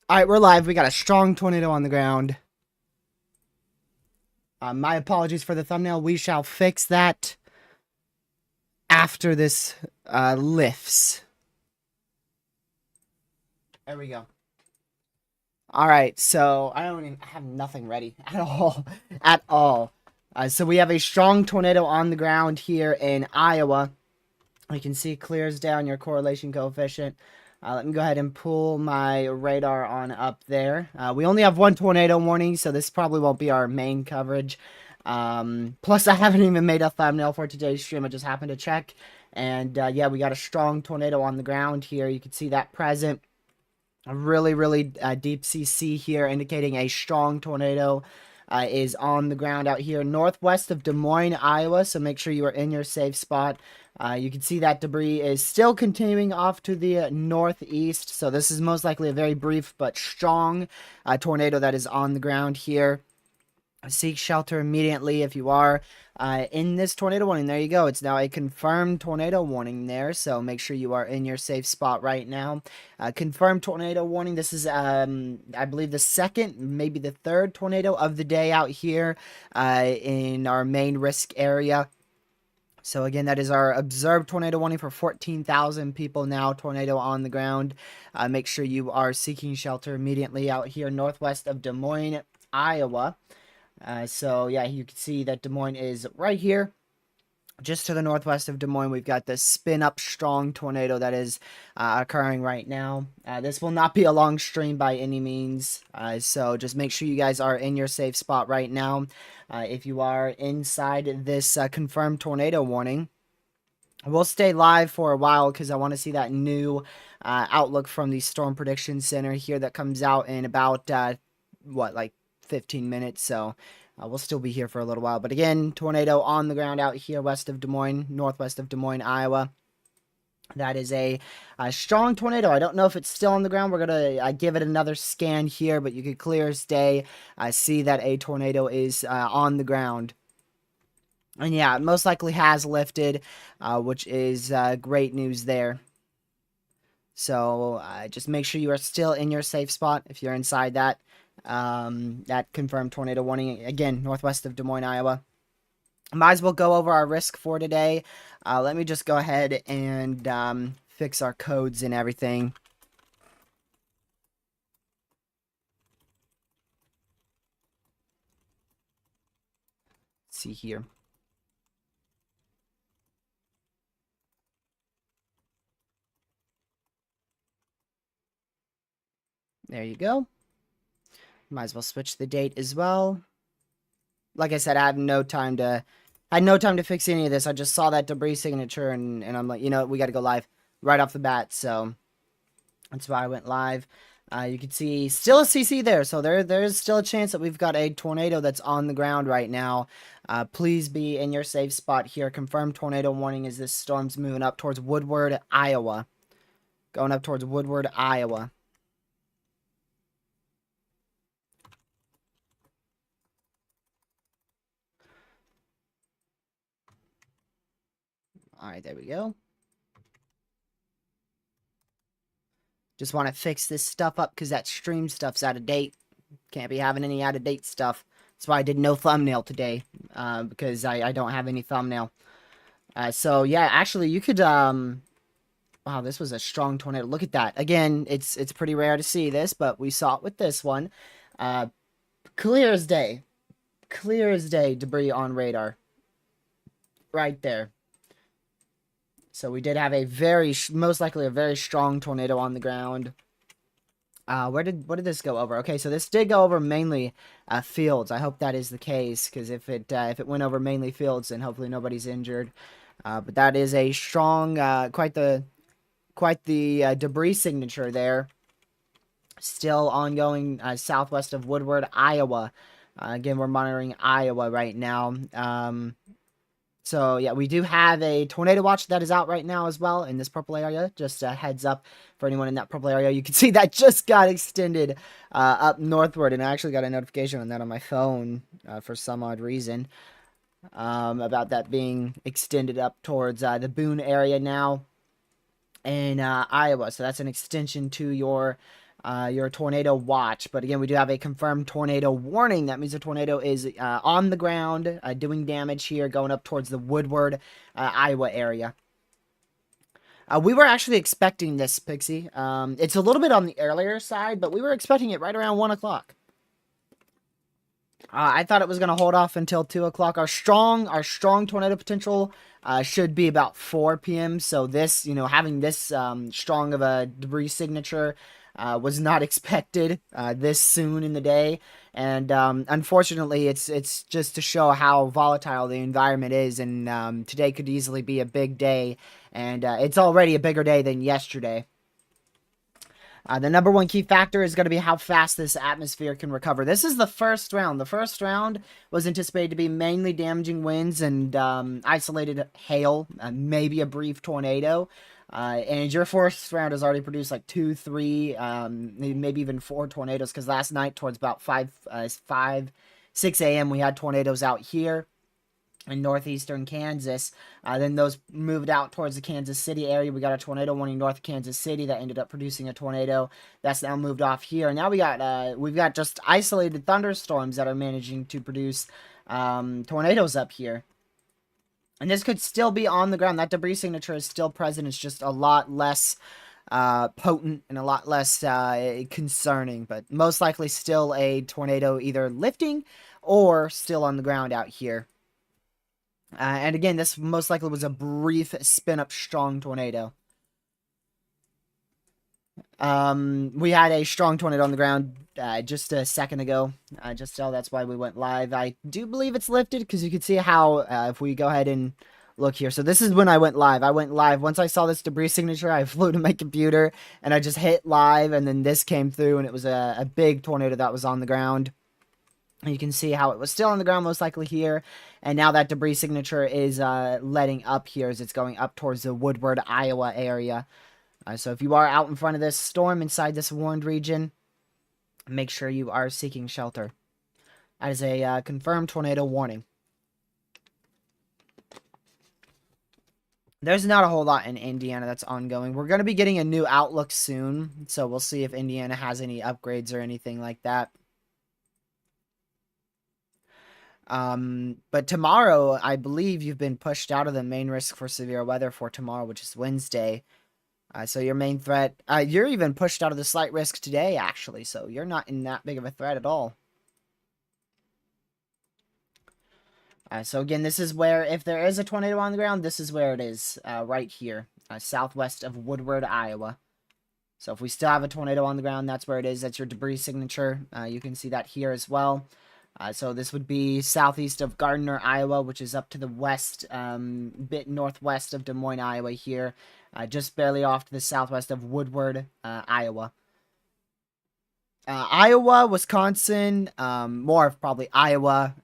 All right, we're live. We got a strong tornado on the ground. My apologies for the thumbnail. We shall fix that after this lifts. There we go. All right, so I have nothing ready at all, at all. So we have a strong tornado on the ground here in Iowa. You can see it clears down your correlation coefficient. Let me go ahead and pull my radar on up there. We only have one tornado warning, so this probably won't be our main coverage. Plus, I haven't even made a thumbnail for today's stream. I just happened to check. And yeah, we got a strong tornado on the ground here. You can see that present. A really deep CC here, indicating a strong tornado is on the ground out here northwest of Des Moines, Iowa. So make sure you are in your safe spot. You can see that debris is still continuing off to the northeast. So this is most likely a very brief but strong tornado that is on the ground here. Seek shelter immediately if you are in this tornado warning. There you go. It's now a confirmed tornado warning there. So make sure you are in your safe spot right now. Confirmed tornado warning. This is, I believe, the second, maybe the third tornado of the day out here in our main risk area. So again, that is our observed tornado warning for 14,000 people now. Tornado on the ground. Make sure you are seeking shelter immediately out here northwest of Des Moines, Iowa. So yeah, you can see that Des Moines is right here. Just to the northwest of Des Moines, we've got this spin-up strong tornado that is occurring right now. This will not be a long stream by any means, so just make sure you guys are in your safe spot right now. If you are inside this confirmed tornado warning, we'll stay live for a while because I want to see that new outlook from the Storm Prediction Center here that comes out in about, like 15 minutes, so we'll still be here for a little while. But again, tornado on the ground out here west of Des Moines, northwest of Des Moines, Iowa. That is a strong tornado. I don't know if it's still on the ground. We're going to give it another scan here, but you can clear as day see that a tornado is on the ground. And yeah, it most likely has lifted, which is great news there. So just make sure you are still in your safe spot if you're inside that. That confirmed tornado warning, again, northwest of Des Moines, Iowa. Might as well go over our risk for today. Let me just go ahead and fix our codes and everything. Let's see here. There you go. Might as well switch the date as well. Like I said, I had no time to fix any of this. I just saw that debris signature and I'm like, you know, we got to go live right off the bat. So that's why I went live. You can see still a CC there. So there's still a chance that we've got a tornado that's on the ground right now. Please be in your safe spot here. Confirmed tornado warning as this storm's moving up towards Woodward, Iowa. Going up towards Woodward, Iowa. All right, there we go. Just want to fix this stuff up because that stream stuff's out of date. Can't be having any out of date stuff. That's why I did no thumbnail today, because I don't have any thumbnail. So yeah, actually you could, wow, this was a strong tornado. Look at that. Again, it's pretty rare to see this, but we saw it with this one. Clear as day. Clear as day debris on radar. Right there. So we did have a most likely a very strong tornado on the ground. What did this go over? Okay, so this did go over mainly fields. I hope that is the case, because if it went over mainly fields, then hopefully nobody's injured. But that is a strong, quite the debris signature there. Still ongoing southwest of Woodward, Iowa. Again, we're monitoring Iowa right now. So, yeah, we do have a tornado watch that is out right now as well in this purple area. Just a heads up for anyone in that purple area. You can see that just got extended up northward, and I actually got a notification on that on my phone for some odd reason about that being extended up towards the Boone area now in Iowa. So that's an extension to your your tornado watch. But again, we do have a confirmed tornado warning. That means the tornado is on the ground, doing damage here, going up towards the Woodward, Iowa area. We were actually expecting this, Pixie. It's a little bit on the earlier side, but we were expecting it right around 1 o'clock. I thought it was going to hold off until 2 o'clock. Our strong tornado potential should be about 4 p.m. So this, having this strong of a debris signature was not expected this soon in the day. And unfortunately, it's just to show how volatile the environment is. And today could easily be a big day. And it's already a bigger day than yesterday. The number one key factor is going to be how fast this atmosphere can recover. This is the first round. The first round was anticipated to be mainly damaging winds and isolated hail, maybe a brief tornado. And your first round has already produced like 2, 3, maybe even 4 tornadoes. Because last night, towards about 6 a.m., we had tornadoes out here in northeastern Kansas. Then those moved out towards the Kansas City area. We got a tornado warning north of Kansas City that ended up producing a tornado. That's now moved off here. And now we've got just isolated thunderstorms that are managing to produce tornadoes up here. And this could still be on the ground. That debris signature is still present. It's just a lot less potent and a lot less concerning. But most likely still a tornado either lifting or still on the ground out here. And again, this most likely was a brief spin-up strong tornado. We had a strong tornado on the ground just a second ago. That's why we went live. I do believe it's lifted because you can see how, if we go ahead and look here. So this is when I went live. I went live. Once I saw this debris signature, I flew to my computer and I just hit live, and then this came through, and it was a big tornado that was on the ground. You can see how it was still on the ground, most likely here. And now that debris signature is letting up here as it's going up towards the Woodward, Iowa area. So if you are out in front of this storm inside this warned region, make sure you are seeking shelter. That is a confirmed tornado warning. There's not a whole lot in Indiana that's ongoing. We're going to be getting a new outlook soon. So we'll see if Indiana has any upgrades or anything like that. But tomorrow, I believe you've been pushed out of the main risk for severe weather for tomorrow, which is Wednesday. So your main threat, you're even pushed out of the slight risk today, actually. So you're not in that big of a threat at all. So again, this is where, if there is a tornado on the ground, this is where it is, right here, southwest of Woodward, Iowa. So if we still have a tornado on the ground, that's where it is. That's your debris signature. You can see that here as well. So this would be southeast of Gardner, Iowa, which is up to the west, bit northwest of Des Moines, Iowa here. Just barely off to the southwest of Woodward, Iowa. Iowa, Wisconsin, more of probably Iowa,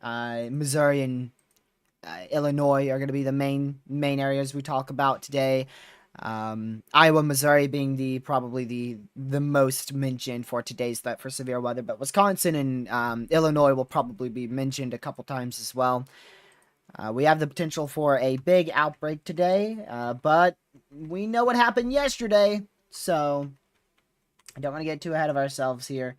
Missouri, and Illinois are going to be the main areas we talk about today. Iowa, Missouri being probably the most mentioned for today's threat for severe weather, but Wisconsin and Illinois will probably be mentioned a couple times as well. We have the potential for a big outbreak today, but we know what happened yesterday, so I don't want to get too ahead of ourselves here.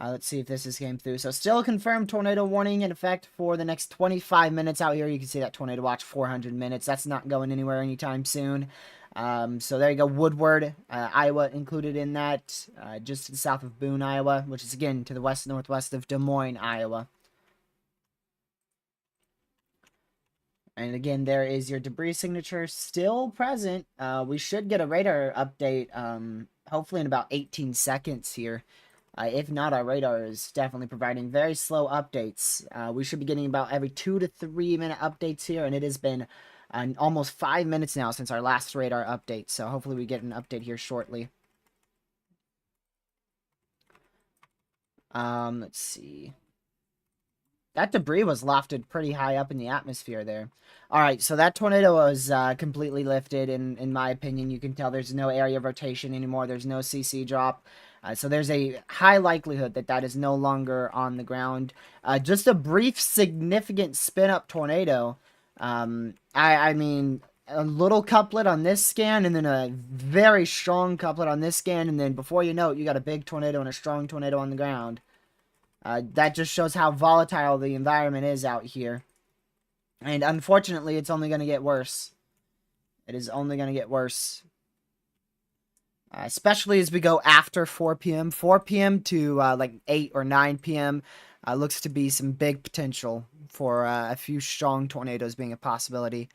Let's see if this came through. So still a confirmed tornado warning in effect for the next 25 minutes out here. You can see that tornado watch 400 minutes. That's not going anywhere anytime soon. So there you go. Woodward, Iowa included in that. Just to the south of Boone, Iowa, which is again to the west-northwest of Des Moines, Iowa. And again, there is your debris signature still present. We should get a radar update hopefully in about 18 seconds here. If not, our radar is definitely providing very slow updates. We should be getting about every 2 to 3 minute updates here, and it has been almost 5 minutes now since our last radar update, so hopefully we get an update here shortly. Let's see. That debris was lofted pretty high up in the atmosphere there. Alright, so that tornado was completely lifted, in my opinion. You can tell there's no area of rotation anymore. There's no CC drop. So there's a high likelihood that is no longer on the ground. Just a brief, significant spin-up tornado. I mean, a little couplet on this scan, and then a very strong couplet on this scan, and then before you know it, you got a big tornado and a strong tornado on the ground. That just shows how volatile the environment is out here. And unfortunately, it's only going to get worse. It is only going to get worse. Especially as we go after 4 p.m. 4 p.m. to like 8 or 9 p.m. Looks to be some big potential for a few strong tornadoes being a possibility.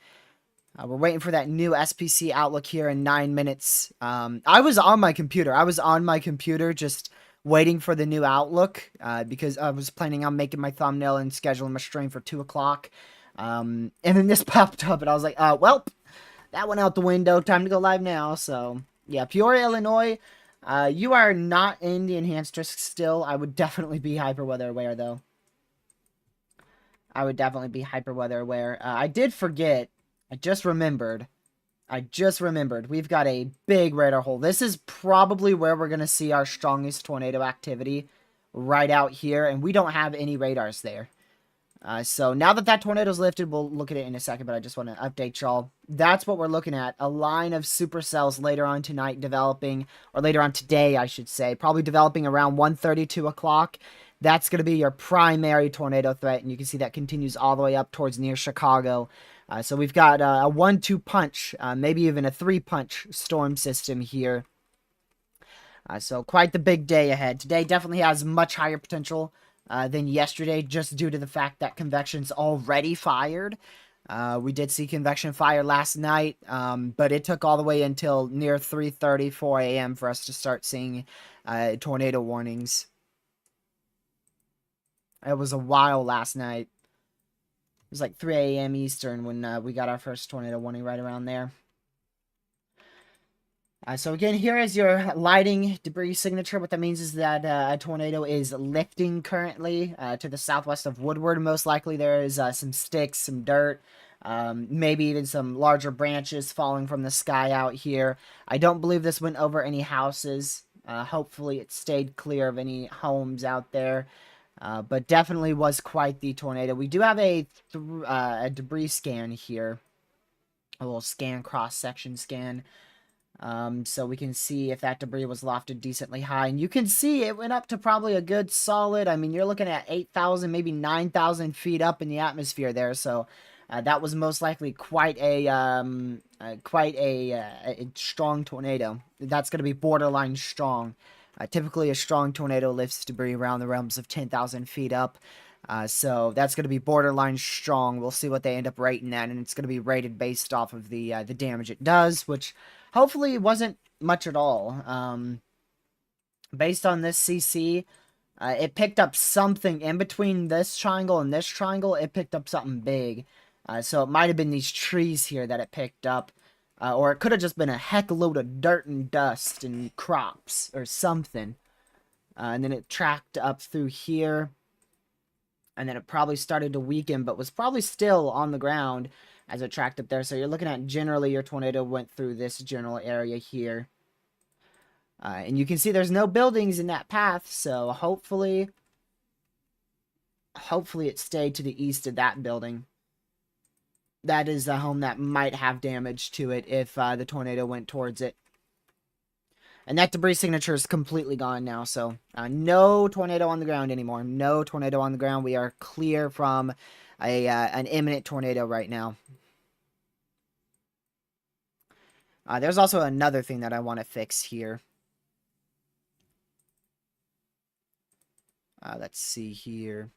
We're waiting for that new SPC outlook here in 9 minutes. I was on my computer. Just waiting for the new outlook because I was planning on making my thumbnail and scheduling my stream for 2 o'clock. And then this popped up, and I was like, well, that went out the window. Time to go live now. So, yeah, Peoria, Illinois. You are not in the enhanced risk still. I would definitely be hyper weather aware, though. I would definitely be hyper weather aware. I did forget. I just remembered. We've got a big radar hole. This is probably where we're going to see our strongest tornado activity, right out here. And we don't have any radars there. So now that tornado's lifted, we'll look at it in a second, but I just want to update y'all. That's what we're looking at. A line of supercells later on tonight developing, or later on today, I should say. Probably developing around 1:30, 2 o'clock. That's going to be your primary tornado threat, and you can see that continues all the way up towards near Chicago. So we've got a 1-2 punch, maybe even a 3-punch storm system here. So quite the big day ahead. Today definitely has much higher potential than yesterday, just due to the fact that convection's already fired. We did see convection fire last night, but it took all the way until near 3:30, 4 a.m. for us to start seeing tornado warnings. It was a while last night. It was like 3 a.m. Eastern when we got our first tornado warning, right around there. So again, here is your lighting debris signature. What that means is that a tornado is lifting currently to the southwest of Woodward. Most likely there is some sticks, some dirt, maybe even some larger branches falling from the sky out here. I don't believe this went over any houses. Hopefully it stayed clear of any homes out there. But definitely was quite the tornado. We do have a debris scan here. A little scan, cross-section scan. So we can see if that debris was lofted decently high. And you can see it went up to probably a good solid, I mean, you're looking at 8,000, maybe 9,000 feet up in the atmosphere there. So that was most likely quite a strong tornado. That's going to be borderline strong. Typically, a strong tornado lifts debris around the realms of 10,000 feet up. So that's going to be borderline strong. We'll see what they end up rating that, and it's going to be rated based off of the damage it does, which hopefully wasn't much at all. Based on this CC, it picked up something in between this triangle and this triangle. It picked up something big. So it might have been these trees here that it picked up. Or it could have just been a heck load of dirt and dust and crops or something. And then it tracked up through here. And then it probably started to weaken, but was probably still on the ground as it tracked up there. So you're looking at generally your tornado went through this general area here. And you can see there's no buildings in that path. So hopefully it stayed to the east of that building. That is the home that might have damage to it if the tornado went towards it. And that debris signature is completely gone now, so no tornado on the ground anymore. No tornado on the ground. We are clear from an imminent tornado right now. There's also another thing that I want to fix here. Let's see here.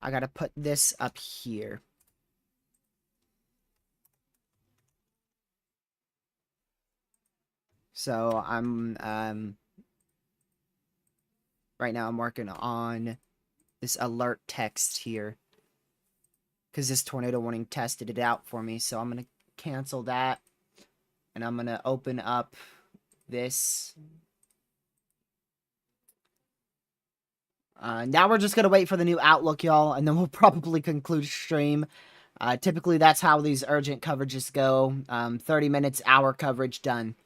I gotta put this up here. So I'm right now I'm working on this alert text here, because this tornado warning tested it out for me. So I'm gonna cancel that, and I'm gonna open up this. Now we're just going to wait for the new outlook, y'all, and then we'll probably conclude stream. Typically, that's how these urgent coverages go. 30 minutes, hour coverage, done.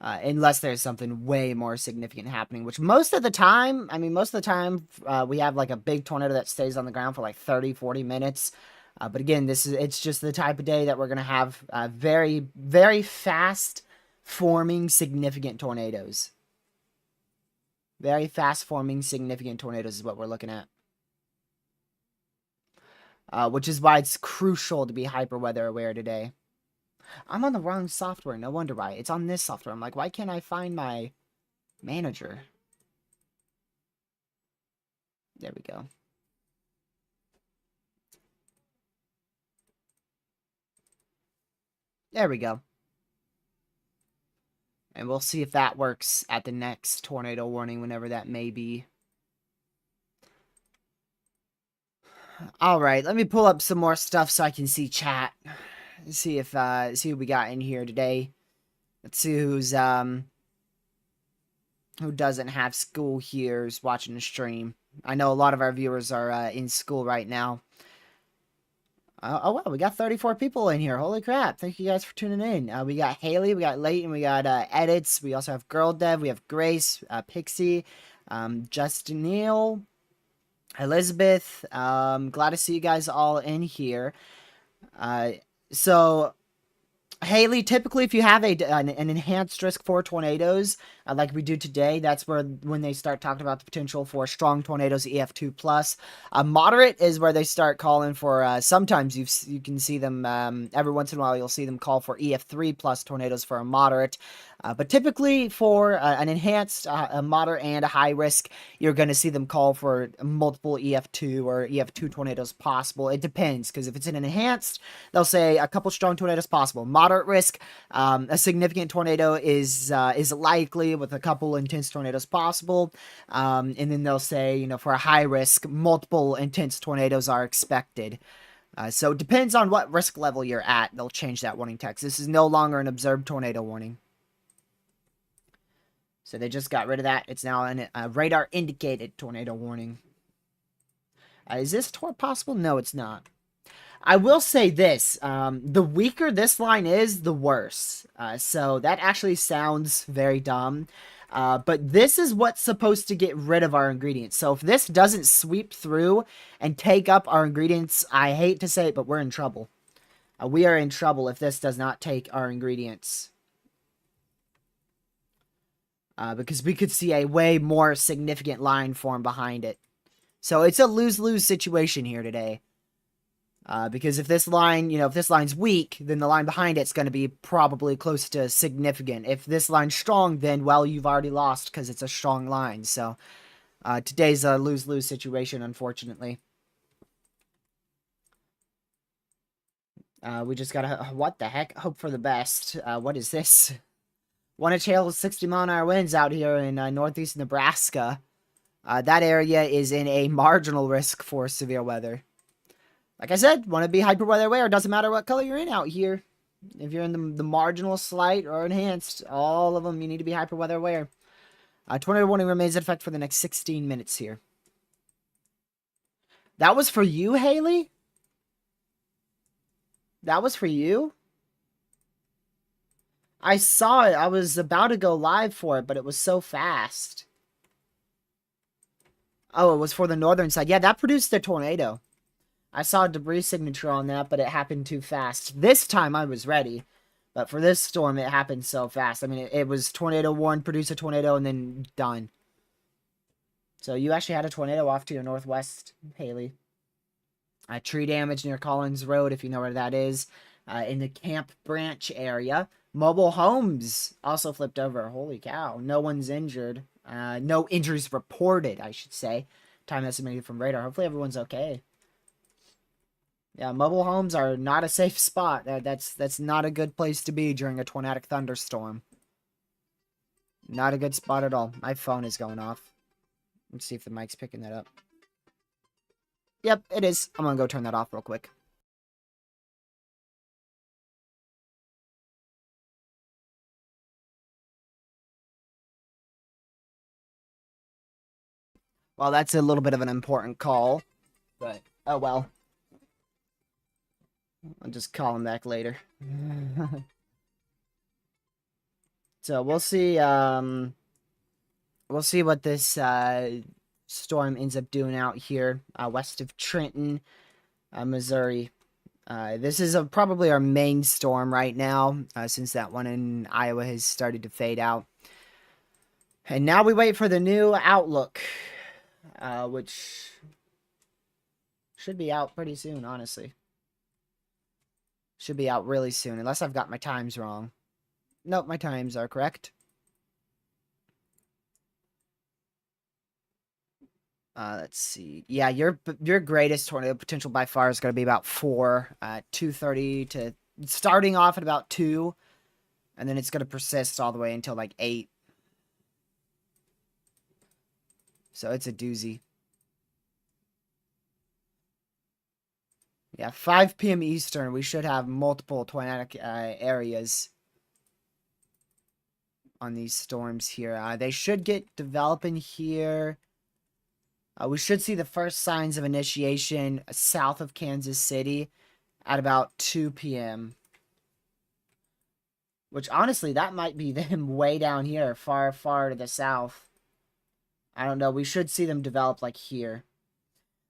Unless there's something way more significant happening, which most of the time, we have like a big tornado that stays on the ground for like 30, 40 minutes. But again, it's just the type of day that we're going to have very, very fast forming significant tornadoes. Very fast forming significant tornadoes is what we're looking at. Which is why it's crucial to be hyper weather aware today. I'm on the wrong software. No wonder why. It's on this software. I'm like, why can't I find my manager? There we go. There we go. And we'll see if that works at the next tornado warning, whenever that may be. Alright, let me pull up some more stuff so I can see chat. See if, see who we got in here today. Let's see who's, who doesn't have school here is watching the stream. I know a lot of our viewers are, in school right now. Oh, wow, we got 34 people in here. Holy crap. Thank you guys for tuning in. We got Haley, we got Leighton, we got Edits. We also have Girl Dev, we have Grace, Pixie, Justin Neal, Elizabeth. Glad to see you guys all in here. So, Haley, typically if you have an enhanced risk for tornadoes, like we do today, that's when they start talking about the potential for strong tornadoes, EF2+. Moderate is where they start calling for, sometimes you can see them, every once in a while you'll see them call for EF3+ tornadoes for a moderate. But typically for an enhanced, a moderate, and a high risk, you're going to see them call for multiple EF2 or EF2 tornadoes possible. It depends, because if it's an enhanced, they'll say a couple strong tornadoes possible. Moderate risk, a significant tornado is likely with a couple intense tornadoes possible. And then they'll say, you know, for a high risk, multiple intense tornadoes are expected. So it depends on what risk level you're at. They'll change that warning text. This is no longer an observed tornado warning. So they just got rid of that. It's now a radar indicated tornado warning. Is this tort possible? No, it's not. I will say this. The weaker this line is, the worse. So that actually sounds very dumb. But this is what's supposed to get rid of our ingredients. So if this doesn't sweep through and take up our ingredients, I hate to say it, but we're in trouble. We are in trouble if this does not take our ingredients. Because we could see a way more significant line form behind it. So it's a lose-lose situation here today. Because if this line, if this line's weak, then the line behind it's going to be probably close to significant. If this line's strong, then, well, you've already lost because it's a strong line. So today's a lose-lose situation, unfortunately. We just gotta, what the heck? Hope for the best. What is this? One of Chale's 60-mile-an-hour winds out here in northeast Nebraska. That area is in a marginal risk for severe weather. Like I said, want to be hyper weather aware. Doesn't matter what color you're in out here. If you're in the marginal, slight, or enhanced, all of them, you need to be hyper weather aware. Tornado warning remains in effect for the next 16 minutes here. That was for you, Haley? That was for you? I saw it. I was about to go live for it, but it was so fast. Oh, it was for the northern side. Yeah, that produced a tornado. I saw a debris signature on that, but it happened too fast. This time I was ready. But for this storm, it happened so fast. I mean, it was tornado warn, produce a tornado, and then done. So you actually had a tornado off to your northwest, Haley. Tree damage near Collins Road, if you know where that is. In the Camp Branch area. Mobile homes also flipped over. Holy cow. No one's injured. No injuries reported, I should say. Time estimated from radar. Hopefully everyone's okay. Yeah, mobile homes are not a safe spot. That's not a good place to be during a tornadic thunderstorm. Not a good spot at all. My phone is going off. Let's see if the mic's picking that up. Yep, it is. I'm gonna go turn that off real quick. Well, that's a little bit of an important call. But, oh well. I'll just call him back later. So we'll see what this storm ends up doing out here west of Trenton, Missouri. This is probably our main storm right now, since that one in Iowa has started to fade out. And now we wait for the new Outlook, which should be out pretty soon, honestly. Should be out really soon, unless I've got my times wrong. Nope, my times are correct. Let's see. Yeah, your greatest tornado potential by far is going to be about 4, 2:30 to starting off at about 2, and then it's going to persist all the way until like 8. So it's a doozy. Yeah, 5 p.m. Eastern, we should have multiple tornadic areas on these storms here. They should get developing here. We should see the first signs of initiation south of Kansas City at about 2 p.m. Which, honestly, that might be them way down here, far, far to the south. I don't know. We should see them develop, like, here.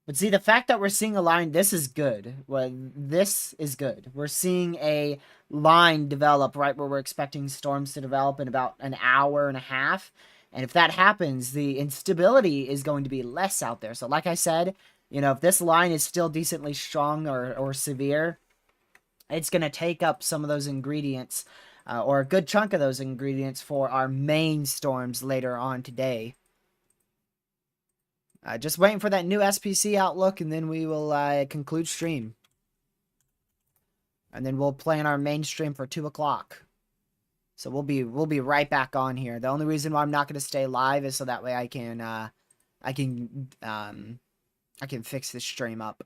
But see, the fact that we're seeing a line, this is good. Well, this is good. We're seeing a line develop right where we're expecting storms to develop in about an hour and a half. And if that happens, the instability is going to be less out there. So like I said, you know, if this line is still decently strong or severe, it's going to take up some of those ingredients, or a good chunk of those ingredients for our main storms later on today. Just waiting for that new SPC outlook, and then we will conclude stream. And then we'll plan our main stream for 2 o'clock. So we'll be right back on here. The only reason why I'm not going to stay live is so that way I can fix this stream up.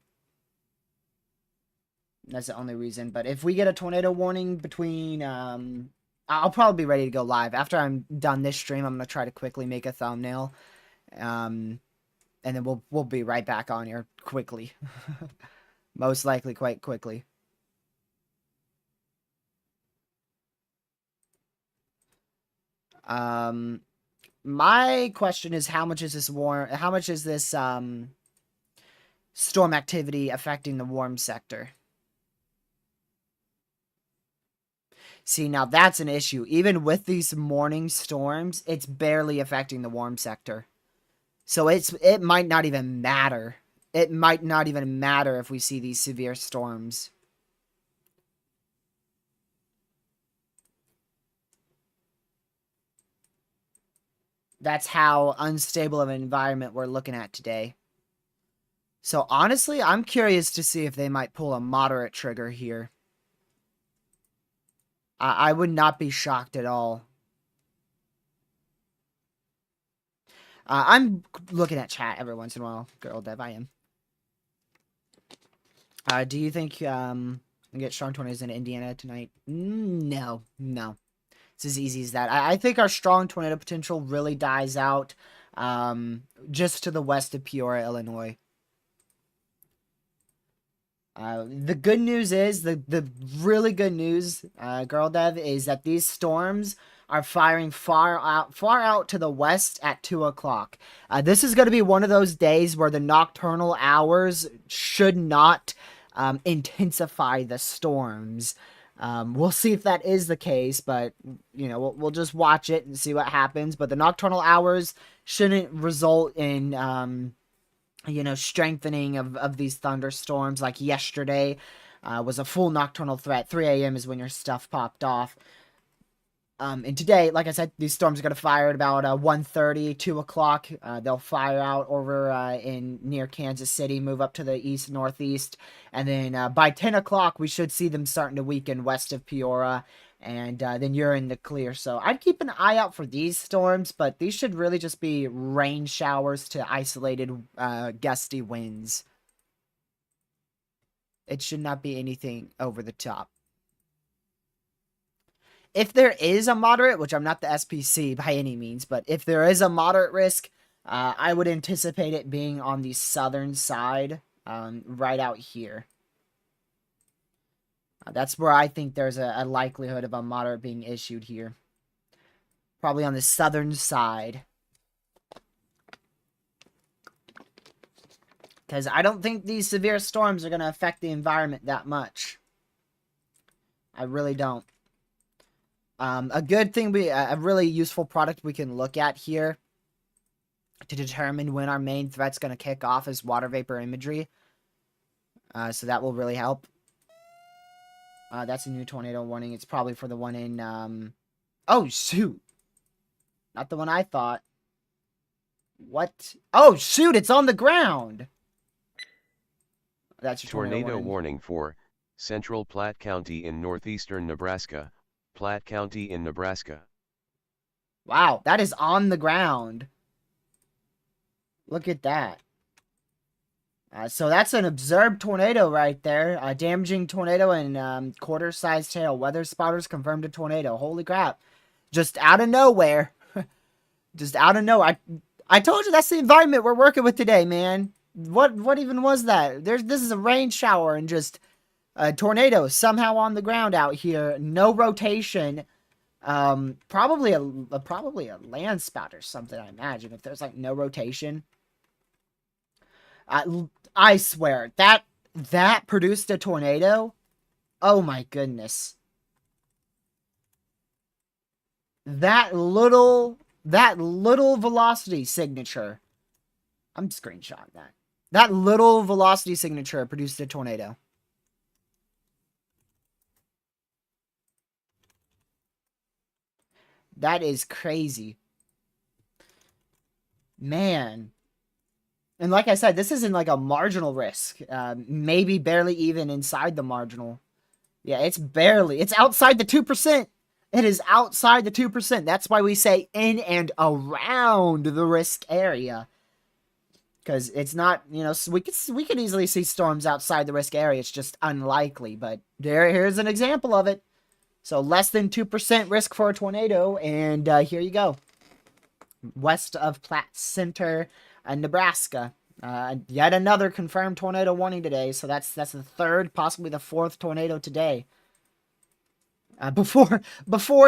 That's the only reason. But if we get a tornado warning between I'll probably be ready to go live after I'm done this stream. I'm going to try to quickly make a thumbnail. And then we'll be right back on here quickly. Most likely quite quickly. My question is, how much is this storm activity affecting the warm sector? See, now that's an issue. Even with these morning storms, it's barely affecting the warm sector. So it might not even matter. It might not even matter if we see these severe storms. That's how unstable of an environment we're looking at today. So honestly, I'm curious to see if they might pull a moderate trigger here. I would not be shocked at all. I'm looking at chat every once in a while. Girl Dev, I am. Do you think we get strong tornadoes in Indiana tonight? No. It's as easy as that. I think our strong tornado potential really dies out just to the west of Peoria, Illinois. The good news is, the really good news, Girl Dev, is that these storms are firing far out to the west at 2 o'clock. This is going to be one of those days where the nocturnal hours should not intensify the storms. We'll see if that is the case, but you know, we'll just watch it and see what happens. But the nocturnal hours shouldn't result in you know, strengthening of these thunderstorms. Like yesterday was a full nocturnal threat. 3 a.m. is when your stuff popped off. And today, like I said, these storms are going to fire at about 1:30, 2 o'clock. They'll fire out over in near Kansas City, move up to the east, northeast. And then by 10 o'clock, we should see them starting to weaken west of Peoria. And then you're in the clear. So I'd keep an eye out for these storms, but these should really just be rain showers to isolated gusty winds. It should not be anything over the top. If there is a moderate, which I'm not the SPC by any means, but if there is a moderate risk, I would anticipate it being on the southern side, right out here. That's where I think there's a likelihood of a moderate being issued here. Probably on the southern side. Because I don't think these severe storms are going to affect the environment that much. I really don't. A good thing, a really useful product we can look at here to determine when our main threat's going to kick off is water vapor imagery. So that will really help. That's a new tornado warning. It's probably for the one in, oh, shoot. Not the one I thought. What? Oh, shoot, it's on the ground. That's your tornado warning for Central Platte County in northeastern Nebraska, Platte County in Nebraska. Wow, that is on the ground. Look at that. So that's an observed tornado right there. A damaging tornado and quarter-sized tail. Weather spotters confirmed a tornado. Holy crap. Just out of nowhere. Just out of nowhere. I told you that's the environment we're working with today, man. What even was that? This is a rain shower and just a tornado somehow on the ground out here. No rotation. Probably a land spout or something, I imagine, if there's like no rotation. I swear that produced a tornado. Oh my goodness. That little velocity signature. I'm screenshotting that. That little velocity signature produced a tornado. That is crazy. Man. And like I said, this isn't like a marginal risk. Maybe barely even inside the marginal. Yeah, it's outside the 2%. It is outside the 2%. That's why we say in and around the risk area. Because it's not, so we could easily see storms outside the risk area. It's just unlikely. But here's an example of it. So less than 2% risk for a tornado. And here you go. West of Platte Center, Nebraska. Yet another confirmed tornado warning today. So that's the third, possibly the fourth tornado today. Before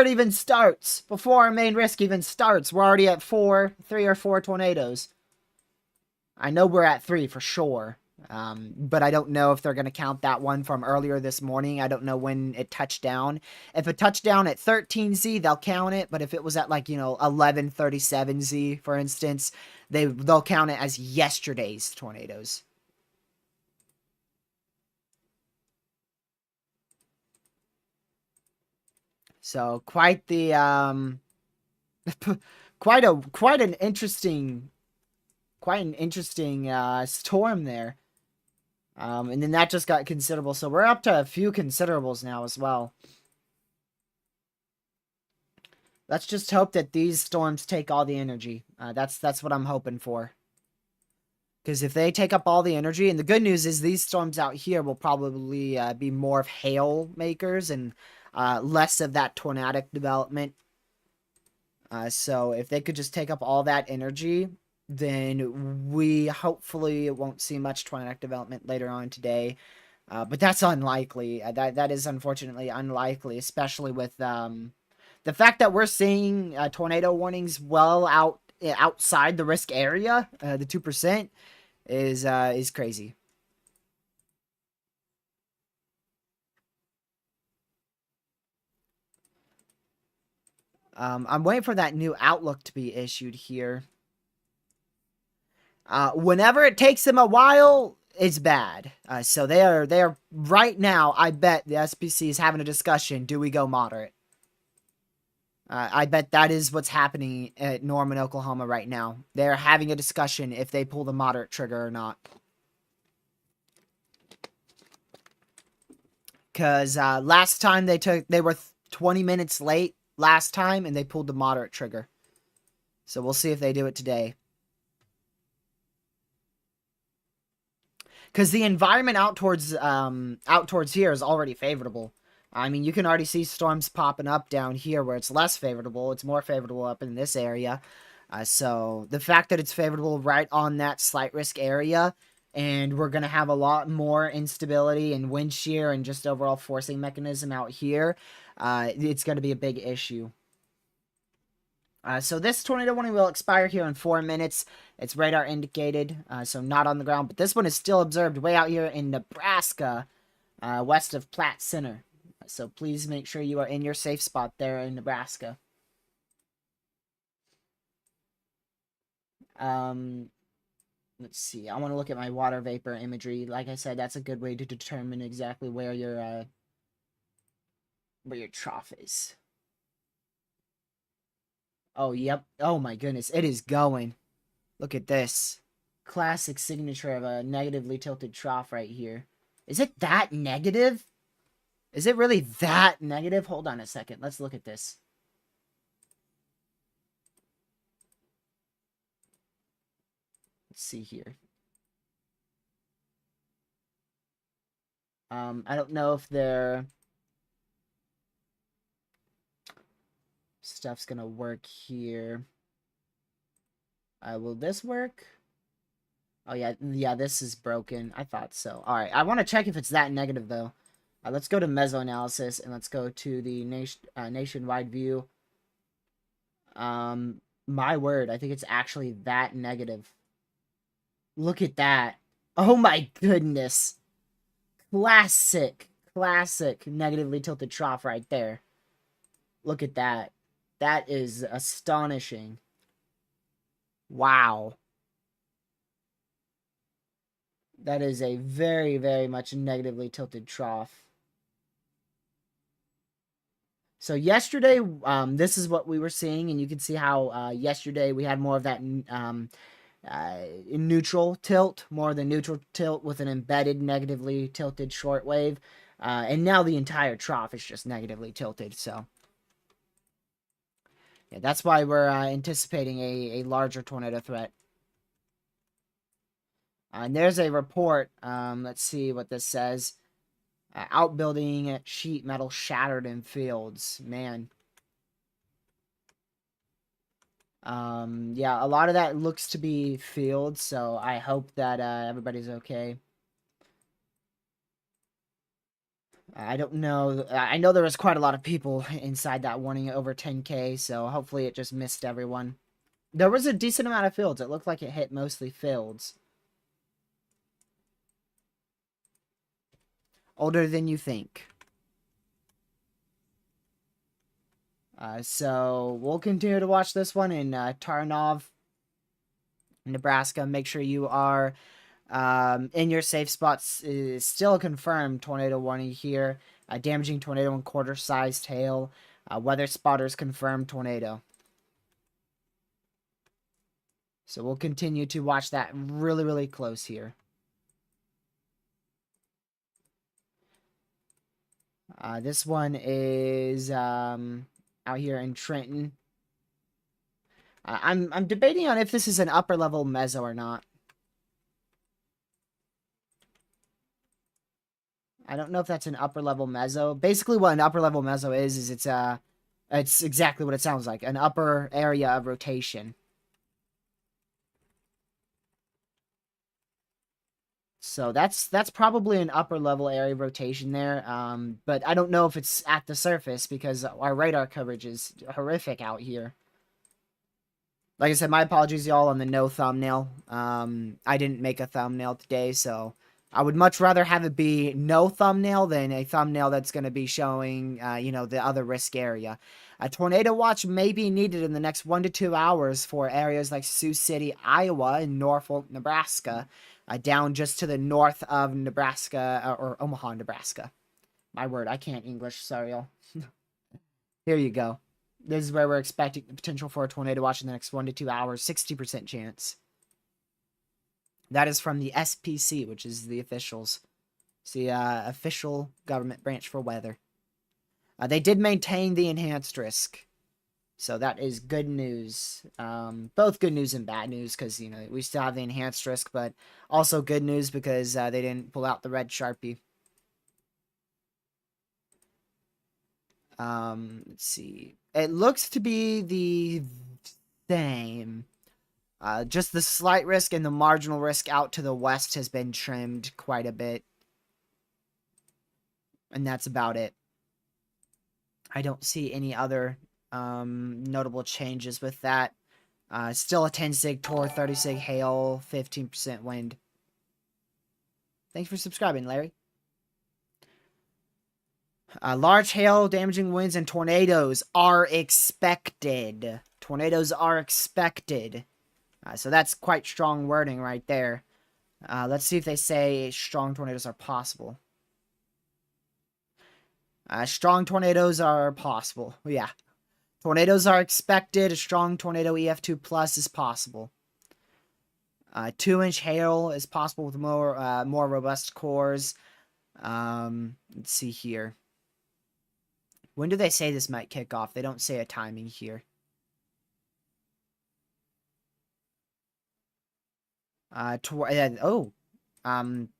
it even starts, before our main risk even starts, we're already at 3 or 4 tornadoes. I know we're at 3 for sure. But I don't know if they're going to count that one from earlier this morning. I don't know when it touched down. If it touched down at 13Z, they'll count it. But if it was at 11:37Z, for instance, they'll count it as yesterday's tornadoes. So quite the quite an interesting storm there. And then that just got considerable. So we're up to a few considerables now as well. Let's just hope that these storms take all the energy. That's what I'm hoping for. Because if they take up all the energy, and the good news is these storms out here will probably be more of hail makers and less of that tornadic development. So if they could just take up all that energy, then we hopefully won't see much tornadic development later on today. But that's unlikely. That is unfortunately unlikely, especially with the fact that we're seeing tornado warnings well outside the risk area. The 2% is crazy. I'm waiting for that new outlook to be issued here. Whenever it takes them a while, it's bad. So they are right now. I bet the SPC is having a discussion. Do we go moderate? I bet that is what's happening at Norman, Oklahoma right now. They're having a discussion if they pull the moderate trigger or not. Because last time they were 20 minutes late last time, and they pulled the moderate trigger. So we'll see if they do it today. Because the environment out towards here is already favorable. I mean, you can already see storms popping up down here where it's less favorable. It's more favorable up in this area. So the fact that it's favorable right on that slight risk area, and we're going to have a lot more instability and wind shear and just overall forcing mechanism out here, it's going to be a big issue. So this tornado warning will expire here in 4 minutes. It's radar indicated, so not on the ground. But this one is still observed way out here in Nebraska, west of Platte Center. So please make sure you are in your safe spot there in Nebraska. Let's see. I want to look at my water vapor imagery. Like I said, that's a good way to determine exactly where your trough is. Oh, yep. Oh my goodness, it is going. Look at this. Classic signature of a negatively tilted trough right here. Is it that negative? Is it really that negative? Hold on a second. Let's look at this. Let's see here. I don't know if their stuff's gonna work here. Will this work? Oh, yeah, this is broken. I thought so. All right, I want to check if it's that negative, though. Let's go to mesoanalysis, and let's go to the nationwide view. My word, I think it's actually that negative. Look at that. Oh, my goodness. Classic negatively tilted trough right there. Look at that. That is astonishing. Wow. That is a very, very much negatively tilted trough. So yesterday, this is what we were seeing, and you can see how yesterday we had more of that neutral tilt, more of the neutral tilt with an embedded negatively tilted shortwave. And now the entire trough is just negatively tilted. So yeah, that's why we're anticipating a larger tornado threat. And there's a report. Let's see what this says. Outbuilding sheet metal shattered in fields. Man. Yeah, a lot of that looks to be fields, so I hope that everybody's okay. I don't know. I know there was quite a lot of people inside that warning, over 10K, so hopefully it just missed everyone. There was a decent amount of fields. It looked like it hit mostly fields. Older than you think. So we'll continue to watch this one in Tarnov, Nebraska. Make sure you are in your safe spots. Is still a confirmed tornado warning here. Damaging tornado and quarter-sized hail. Weather spotters confirmed tornado. So we'll continue to watch that really, really close here. This one is out here in Trenton. I'm debating on if this is an upper level meso or not. I don't know if that's an upper level meso. Basically, what an upper level meso is it's exactly what it sounds like, an upper area of rotation. So that's probably an upper level area of rotation there. But I don't know if it's at the surface because our radar coverage is horrific out here. Like I said, my apologies, y'all, on the no thumbnail. I didn't make a thumbnail today, so I would much rather have it be no thumbnail than a thumbnail that's going to be showing, the other risk area. A tornado watch may be needed in the next 1 to 2 hours for areas like Sioux City, Iowa, and Norfolk, Nebraska, down just to the north of Nebraska, or Omaha, Nebraska. My word, I can't English, sorry, y'all. Here you go. This is where we're expecting the potential for a tornado watch in the next 1 to 2 hours, 60% chance. That is from the SPC, which is the officials. It's the official government branch for weather. They did maintain the enhanced risk. So that is good news. Both good news and bad news because, we still have the enhanced risk, but also good news because they didn't pull out the red Sharpie. Let's see. It looks to be the same. Just the slight risk and the marginal risk out to the west has been trimmed quite a bit. And that's about it. I don't see any other notable changes with that. Still a 10 sig tor, 30 sig hail, 15% wind. Thanks for subscribing, Larry. Large hail, damaging winds, and tornadoes are expected. Tornadoes are expected. So that's quite strong wording right there. Let's see if they say strong tornadoes are possible. Strong tornadoes are possible. Yeah. Tornadoes are expected. A strong tornado EF2 plus is possible. 2-inch hail is possible with more robust cores. Let's see here. When do they say this might kick off? They don't say a timing here.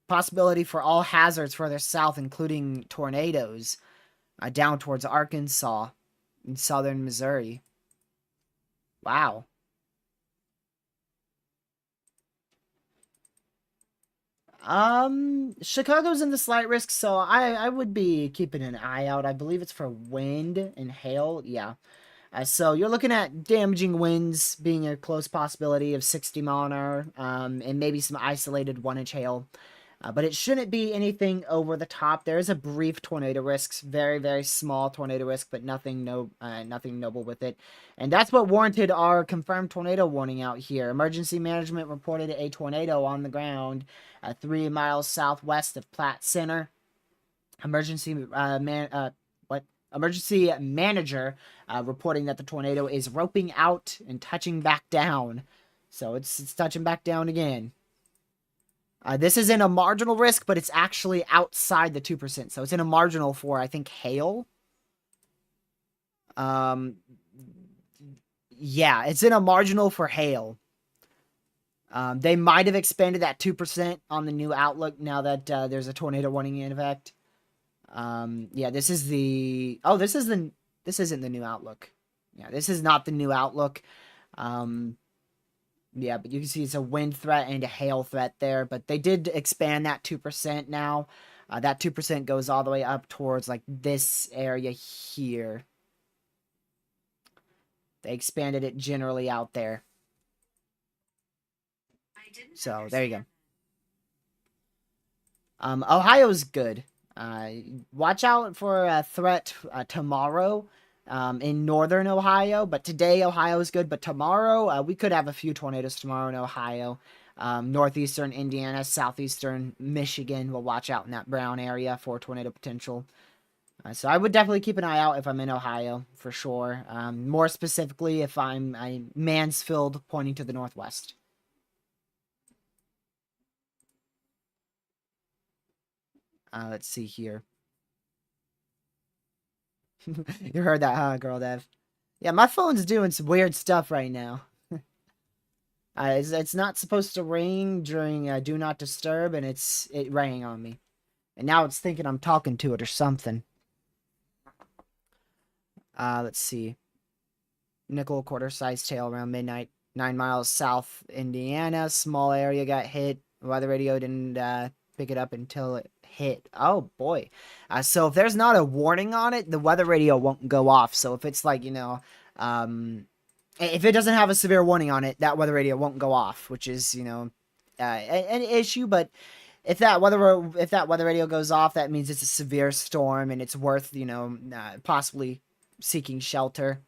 Possibility for all hazards further south, including tornadoes, down towards Arkansas and southern Missouri. Wow. Chicago's in the slight risk, so I would be keeping an eye out. I believe it's for wind and hail. Yeah. So you're looking at damaging winds being a close possibility of 60 mile an hour, and maybe some isolated 1-inch hail. But it shouldn't be anything over the top. There is a brief tornado risk, very, very small tornado risk, but nothing noble with it. And that's what warranted our confirmed tornado warning out here. Emergency management reported a tornado on the ground 3 miles southwest of Platte Center. Emergency manager reporting that the tornado is roping out and touching back down. So it's touching back down again. This is in a marginal risk, but it's actually outside the 2%. So it's in a marginal for, I think, hail. Yeah, it's in a marginal for hail. They might have expanded that 2% on the new outlook now that there's a tornado warning in effect. Yeah, this is the... Oh, this isn't the new outlook. Yeah, this is not the new outlook. Yeah, but you can see it's a wind threat and a hail threat there. But they did expand that 2% now. That 2% goes all the way up towards, like, this area here. They expanded it generally out there. So, there you go. Ohio's good. Watch out for a threat tomorrow in northern Ohio. But today, Ohio is good. But tomorrow, we could have a few tornadoes tomorrow in Ohio. Northeastern Indiana, southeastern Michigan will watch out in that brown area for tornado potential. So I would definitely keep an eye out if I'm in Ohio, for sure. More specifically, if I'm Mansfield, pointing to the northwest. Let's see here. You heard that, huh, Girl Dev? Yeah, my phone's doing some weird stuff right now. It's not supposed to ring during Do Not Disturb, and it rang on me. And now it's thinking I'm talking to it or something. Let's see. Nickel quarter-sized tail around midnight. 9 miles south Indiana. Small area got hit. Weather radio didn't pick it up until it hit. Oh, boy. So if there's not a warning on it, the weather radio won't go off. So if it's like, if it doesn't have a severe warning on it, that weather radio won't go off, which is, an issue. But if that weather radio goes off, that means it's a severe storm and it's worth, possibly seeking shelter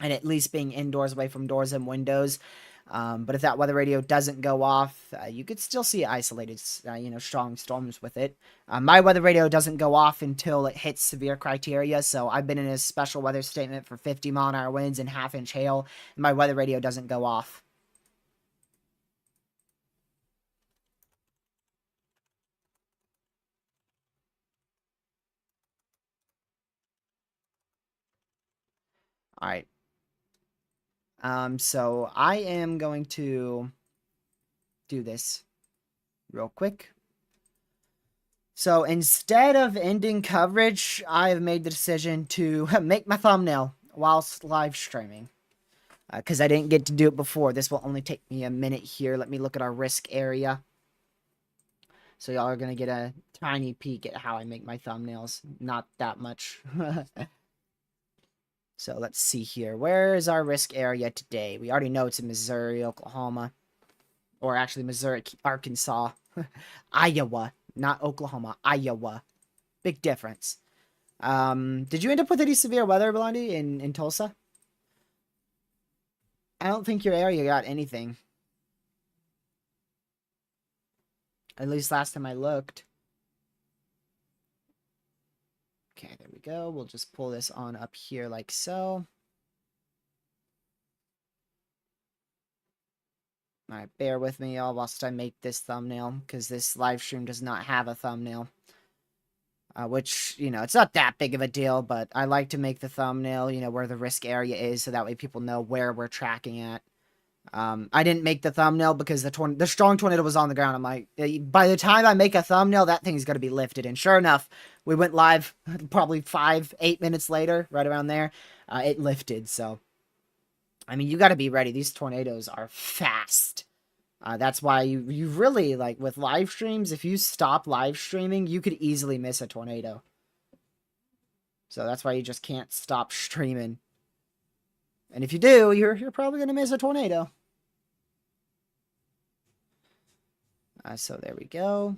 and at least being indoors away from doors and windows. But if that weather radio doesn't go off, you could still see isolated, strong storms with it. My weather radio doesn't go off until it hits severe criteria. So I've been in a special weather statement for 50 mile an hour winds and 1/2-inch hail. And my weather radio doesn't go off. All right. So I am going to do this real quick. So instead of ending coverage, I have made the decision to make my thumbnail whilst live streaming. Because I didn't get to do it before. This will only take me a minute here. Let me look at our risk area. So y'all are going to get a tiny peek at how I make my thumbnails. Not that much. So let's see here. Where is our risk area today? We already know it's in Missouri, Oklahoma. Or actually Missouri, Arkansas. Iowa. Not Oklahoma. Iowa. Big difference. Did you end up with any severe weather, Blondie, in Tulsa? I don't think your area got anything. At least last time I looked. Okay, there we go. We'll just pull this on up here like so. Alright, bear with me, y'all, whilst I make this thumbnail, because this live stream does not have a thumbnail. Which, you know, it's not that big of a deal, but I like to make the thumbnail, you know, where the risk area is, so that way people know where we're tracking at. I didn't make the thumbnail because the strong tornado was on the ground. I'm like, by the time I make a thumbnail, that thing's going to be lifted. And sure enough, we went live probably 5-8 minutes later, right around there. It lifted. So, I mean, you got to be ready. These tornadoes are fast. That's why you really, like, with live streams, if you stop live streaming, you could easily miss a tornado. So that's why you just can't stop streaming. And if you do, you're probably going to miss a tornado. So there we go.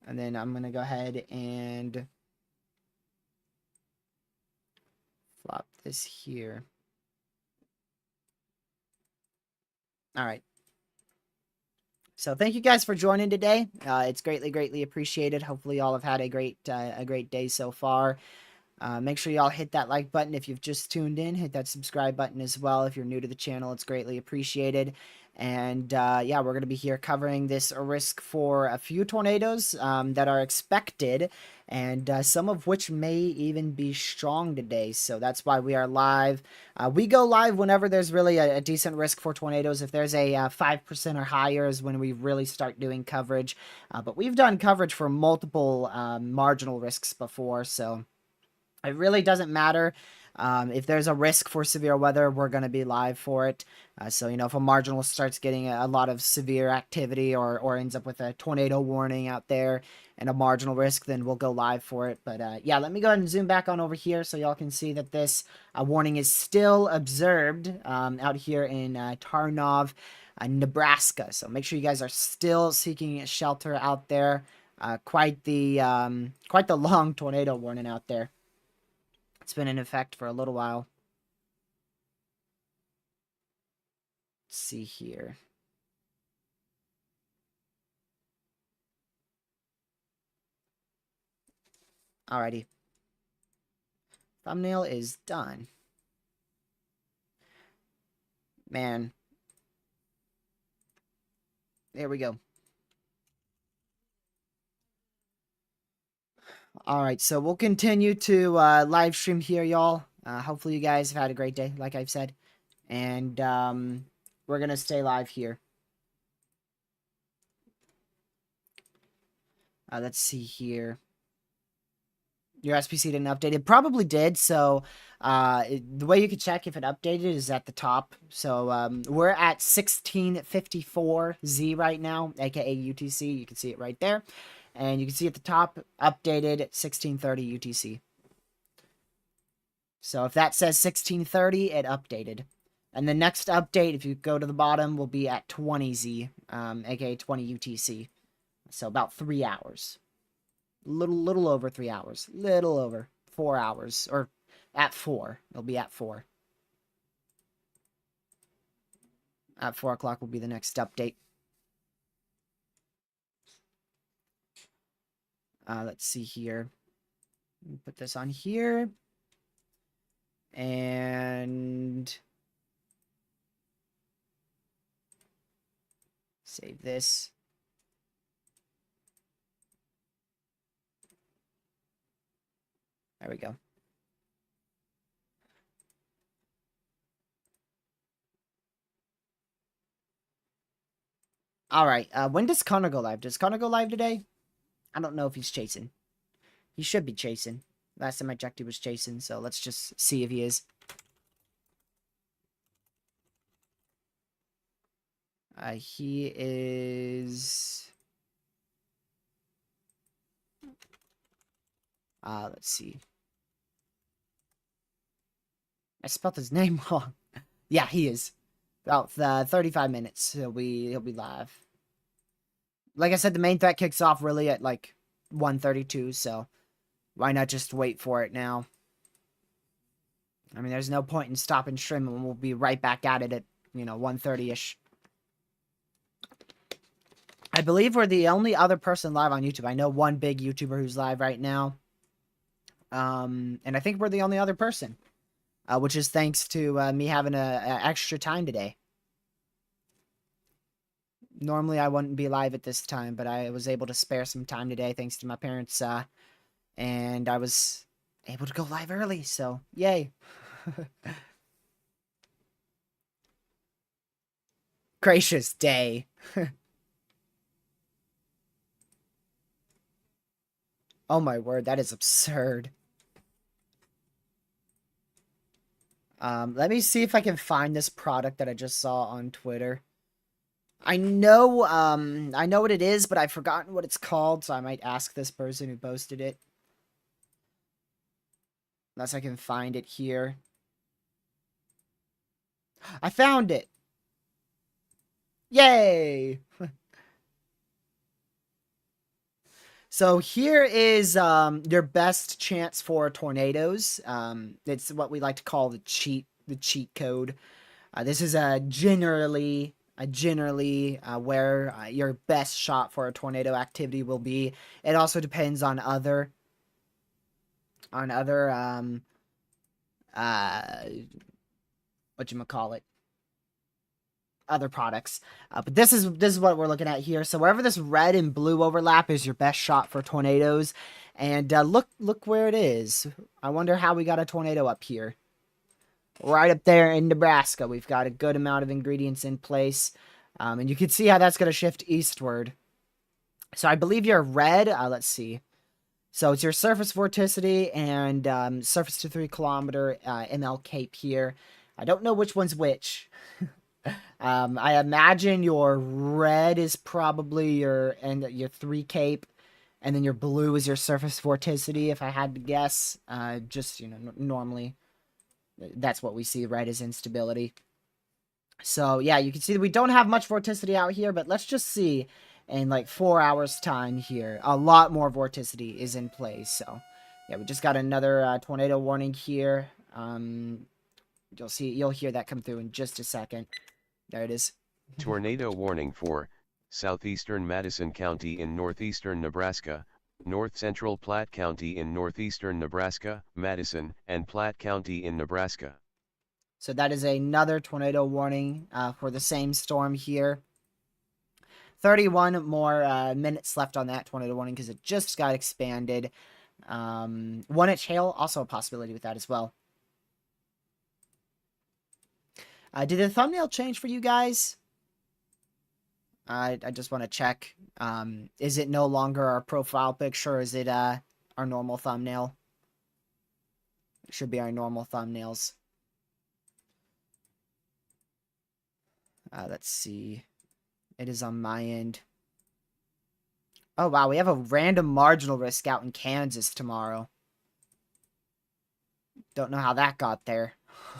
And then I'm going to go ahead and flop this here. All right. So thank you guys for joining today. It's greatly appreciated. Hopefully y'all have had a great day so far. Make sure y'all hit that like button if you've just tuned in. Hit that subscribe button as well if you're new to the channel. It's greatly appreciated. And yeah, we're going to be here covering this risk for a few tornadoes that are expected, and some of which may even be strong today. So that's why we are live. We go live whenever there's really a decent risk for tornadoes. If there's a 5% or higher is when we really start doing coverage. But we've done coverage for multiple marginal risks before, so it really doesn't matter. If there's a risk for severe weather, we're going to be live for it. So, you know, if a marginal starts getting a lot of severe activity or ends up with a tornado warning out there and a marginal risk, then we'll go live for it. But yeah, let me go ahead and zoom back on over here so y'all can see that this warning is still observed out here in Tarnov, Nebraska. So make sure you guys are still seeking shelter out there. Quite the long tornado warning out there. It's been in effect for a little while. Let's see here. Alrighty. Thumbnail is done. Man. There we go. Alright, so we'll continue to live stream here, y'all. Hopefully you guys have had a great day, like I've said. And we're going to stay live here. Let's see here. Your SPC didn't update. It probably did, so the way you can check if it updated is at the top. So we're at 1654Z right now, aka UTC. You can see it right there. And you can see at the top, updated 1630 UTC. So if that says 1630, it updated. And the next update, if you go to the bottom, will be at 20Z, aka 20 UTC. So about 3 hours. Little over 3 hours. Little over 4 hours. Or at 4. It'll be at 4. At 4 o'clock will be the next update. Let's see here. Put this on here. And save this. There we go. Alright, when does Connor go live? Does Connor go live today? I don't know if he's chasing. He should be chasing. Last time I checked, he was chasing, so let's just see if he is. He is... let's see. spelled his name wrong. Yeah, he is. About 35 minutes. He'll be live. Like I said, the main threat kicks off really at like 1:32, so why not just wait for it now? I mean, there's no point in stopping streaming. We'll be right back at it at 1:30ish. I believe we're the only other person live on YouTube. I know one big YouTuber who's live right now. And I think we're the only other person. Which is thanks to me having a extra time today. Normally I wouldn't be live at this time, but I was able to spare some time today thanks to my parents. And I was able to go live early, so yay. Gracious day. Oh my word, that is absurd. Let me see if I can find this product that I just saw on Twitter. I know what it is, but I've forgotten what it's called, so I might ask this person who posted it. Unless I can find it here. I found it! Yay! So here is your best chance for tornadoes. It's what we like to call the cheat code. This is generally where your best shot for a tornado activity will be. It also depends on other whatchamacallit, other products. But this is what we're looking at here. So wherever this red and blue overlap is your best shot for tornadoes. And look where it is. I wonder how we got a tornado up here. Right up there in Nebraska. We've got a good amount of ingredients in place. And you can see how that's going to shift eastward. So I believe you're red. Let's see. So it's your surface vorticity and surface to 3 kilometer ML cape here. I don't know which one's which. I imagine your red is probably your 3 cape, and then your blue is your surface vorticity, if I had to guess. Just, normally that's what we see. Red is instability. So yeah, you can see that we don't have much vorticity out here, but let's just see in like 4 hours time here. A lot more vorticity is in place. So yeah, we just got another tornado warning here. You'll hear that come through in just a second. There it is. Tornado warning for southeastern Madison County in northeastern Nebraska, north-central Platte County in northeastern Nebraska, Madison, and Platte County in Nebraska. So that is another tornado warning for the same storm here. 31 more minutes left on that tornado warning because it just got expanded. 1-inch hail, also a possibility with that as well. Did the thumbnail change for you guys? I just want to check. Is it no longer our profile picture? Is it our normal thumbnail? It should be our normal thumbnails. Let's see. It is on my end. Oh, wow. We have a random marginal risk out in Kansas tomorrow. Don't know how that got there.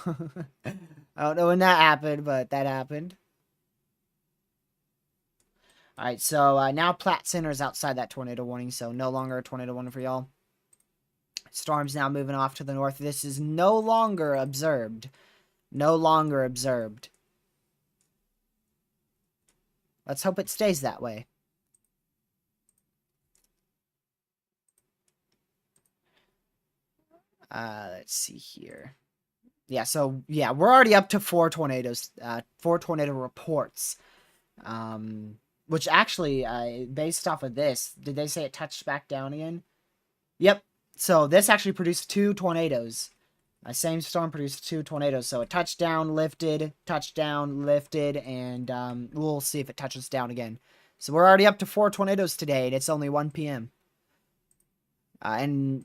I don't know when that happened, but that happened. Alright, so now Platte Center is outside that tornado warning, so no longer a tornado warning for y'all. Storm's now moving off to the north. This is no longer observed. No longer observed. Let's hope it stays that way. Let's see here. Yeah, so, yeah, we're already up to 4 tornadoes. 4 tornado reports. Which actually, based off of this, did they say it touched back down again? Yep. So this actually produced 2 tornadoes. Same storm produced 2 tornadoes. So it touched down, lifted, and we'll see if it touches down again. So we're already up to 4 tornadoes today, and it's only 1 p.m. The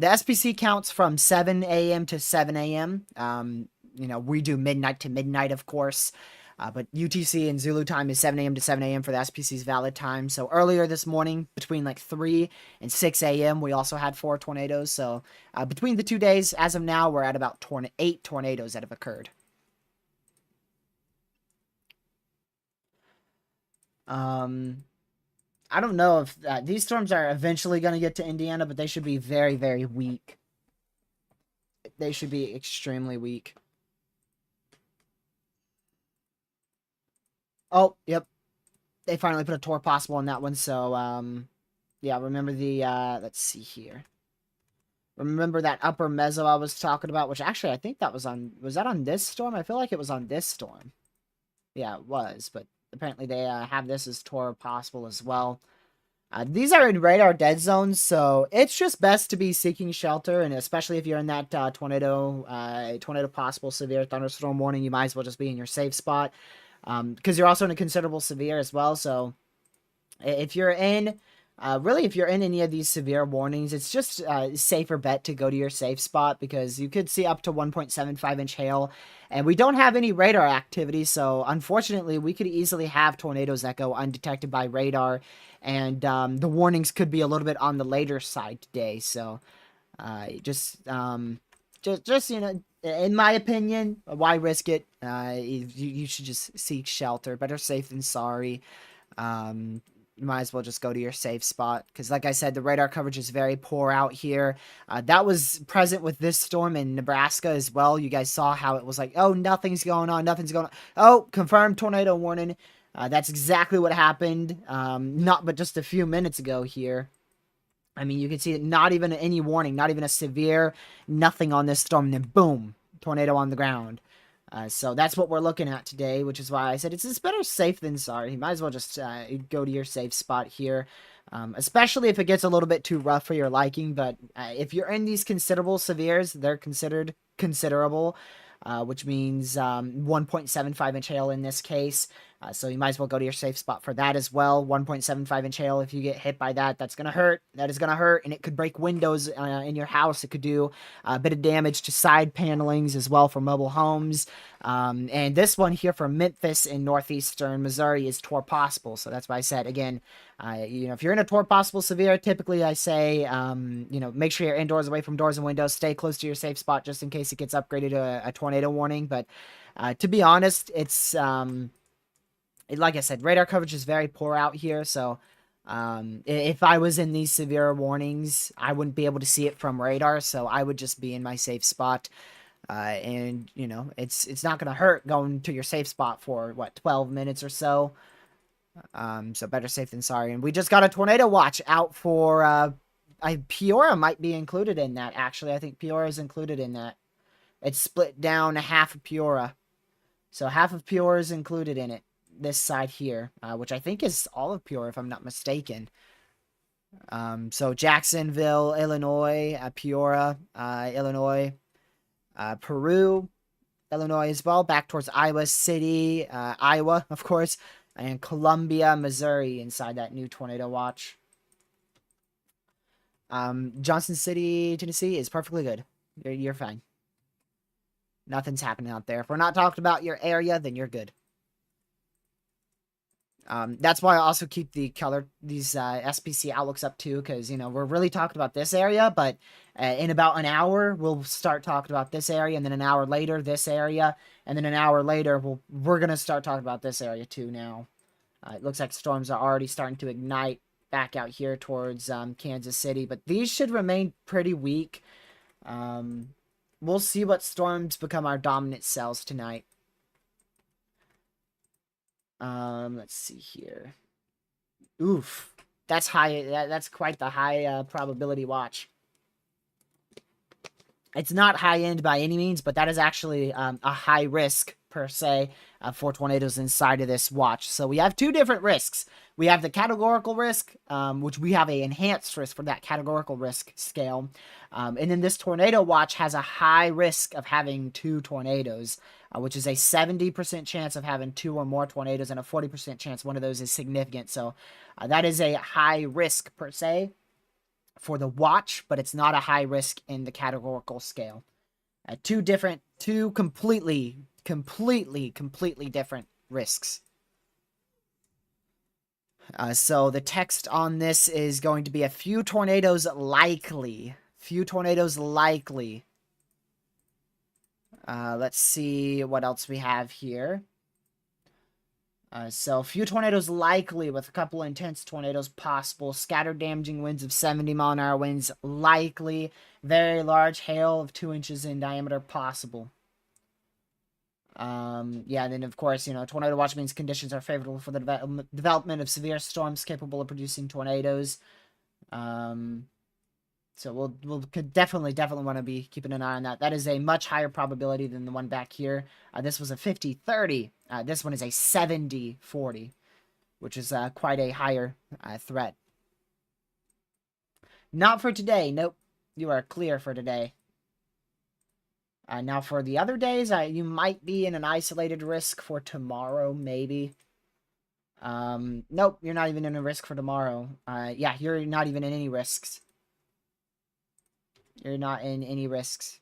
SPC counts from 7 a.m. to 7 a.m. We do midnight to midnight, of course. But UTC and Zulu time is 7 a.m. to 7 a.m. for the SPC's valid time. So earlier this morning, between like 3 and 6 a.m., we also had 4 tornadoes. So between the 2 days, as of now, we're at about 8 tornadoes that have occurred. I don't know if these storms are eventually going to get to Indiana, but they should be very, very weak. They should be extremely weak. Oh, yep. They finally put a Tor possible on that one. So, yeah, remember the, let's see here. Remember that upper meso I was talking about, which actually I think that was that on this storm? I feel like it was on this storm. Yeah, it was, but apparently they have this as Tor possible as well. These are in radar dead zones, so it's just best to be seeking shelter, and especially if you're in that tornado possible severe thunderstorm warning, you might as well just be in your safe spot, because you're also in a considerable severe as well. So if you're in, really, if you're in any of these severe warnings, it's just a safer bet to go to your safe spot, because you could see up to 1.75-inch hail, and we don't have any radar activity, so unfortunately, we could easily have tornadoes that go undetected by radar, and the warnings could be a little bit on the later side today. So just you know, in my opinion, why risk it? You should just seek shelter. Better safe than sorry. You might as well just go to your safe spot, because like I said, the radar coverage is very poor out here. That was present with this storm in Nebraska as well. You guys saw how it was like, oh, nothing's going on, nothing's going on. Oh, confirmed tornado warning. That's exactly what happened, not but just a few minutes ago here. I mean, you can see it, not even any warning, not even a severe, nothing on this storm, and then boom, tornado on the ground. So that's what we're looking at today, which is why I said it's better safe than sorry. You might as well just go to your safe spot here, especially if it gets a little bit too rough for your liking. But if you're in these considerable severes, they're considered considerable, which means 1.75-inch hail in this case. So you might as well go to your safe spot for that as well. 1.75-inch hail, if you get hit by that, that's going to hurt. That is going to hurt, and it could break windows in your house. It could do a bit of damage to side panelings as well for mobile homes. And this one here from Memphis in northeastern Missouri is Tor possible. So that's why I said, again, you know, if you're in a Tor possible severe, typically I say, you know, make sure you're indoors, away from doors and windows. Stay close to your safe spot just in case it gets upgraded to a tornado warning. But to be honest, it's... like I said, radar coverage is very poor out here, so if I was in these severe warnings, I wouldn't be able to see it from radar, so I would just be in my safe spot. And, you know, it's not going to hurt going to your safe spot for, what, 12 minutes or so. So better safe than sorry. And we just got a tornado watch out for, Peoria might be included in that, actually. I think Peoria is included in that. It's split down to half of Peoria. So half of Peoria is included in it. This side here, which I think is all of Peoria, if I'm not mistaken. So Jacksonville, Illinois, Peoria, Illinois, Peru, Illinois as well, back towards Iowa City, Iowa, of course, and Columbia, Missouri inside that new tornado watch. Johnson City, Tennessee is perfectly good. You're fine. Nothing's happening out there. If we're not talking about your area, then you're good. That's why I also keep these SPC outlooks up too, because, you know, we're really talking about this area, but in about an hour, we'll start talking about this area, and then an hour later, this area, and then an hour later, we're going to start talking about this area too now. It looks like storms are already starting to ignite back out here towards Kansas City, but these should remain pretty weak. We'll see what storms become our dominant cells tonight. Let's see here. Oof. That's high. That's quite the high probability watch. It's not high end by any means, but that is actually a high risk per se for tornadoes inside of this watch. So we have two different risks. We have the categorical risk, which we have a enhanced risk for that categorical risk scale. And then this tornado watch has a high risk of having 2 tornadoes, which is a 70% chance of having 2 or more tornadoes and a 40% chance one of those is significant. So that is a high risk per se for the watch, but it's not a high risk in the categorical scale. Two completely different risks. So the text on this is going to be a few tornadoes likely. Few tornadoes likely. Let's see what else we have here. So, few tornadoes likely with a couple intense tornadoes possible. Scattered damaging winds of 70-mile-an-hour winds likely. Very large hail of 2 inches in diameter possible. Yeah, and then of course, tornado watch means conditions are favorable for the development of severe storms capable of producing tornadoes. So we'll could definitely want to be keeping an eye on that. That is a much higher probability than the one back here. This was a 50-30. This one is a 70-40, which is quite a higher threat. Not for today. Nope. You are clear for today. Now for the other days, you might be in an isolated risk for tomorrow, maybe. Nope, you're not even in a risk for tomorrow. Yeah, you're not even in any risks. You're not in any risks.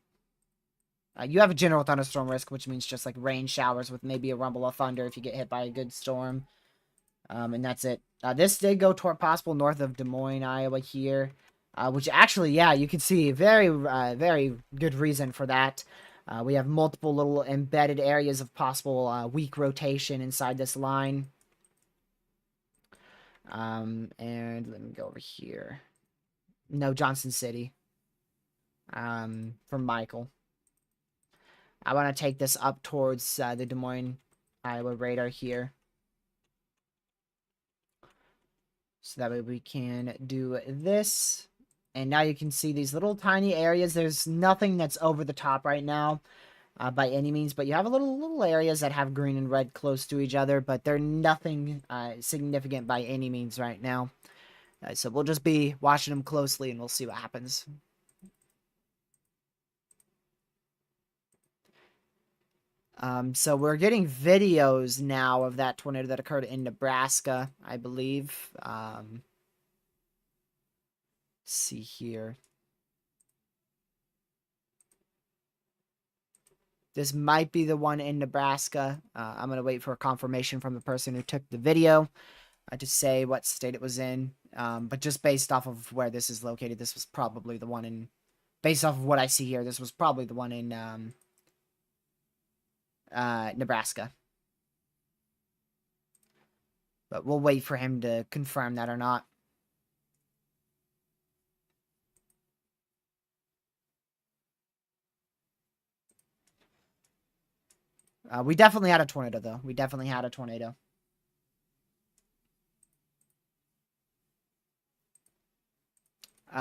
You have a general thunderstorm risk, which means just like rain showers with maybe a rumble of thunder if you get hit by a good storm. And that's it. This did go toward possible north of Des Moines, Iowa here. Which actually, yeah, you can see very, very good reason for that. We have multiple little embedded areas of possible weak rotation inside this line. And let me go over here. No, Johnson City. From Michael. I want to take this up towards the Des Moines, Iowa radar here. So that way we can do this. And now you can see these little tiny areas. There's nothing that's over the top right now by any means. But you have a little areas that have green and red close to each other. But they're nothing significant by any means right now. So we'll just be watching them closely and we'll see what happens. So we're getting videos now of that tornado that occurred in Nebraska, I believe. Let's see here. This might be the one in Nebraska. I'm going to wait for a confirmation from the person who took the video to say what state it was in. But just based off of where this is located, this was probably the one in... Based off of what I see here, this was probably the one in... Nebraska. But we'll wait for him to confirm that or not. We definitely had a tornado, though. We definitely had a tornado.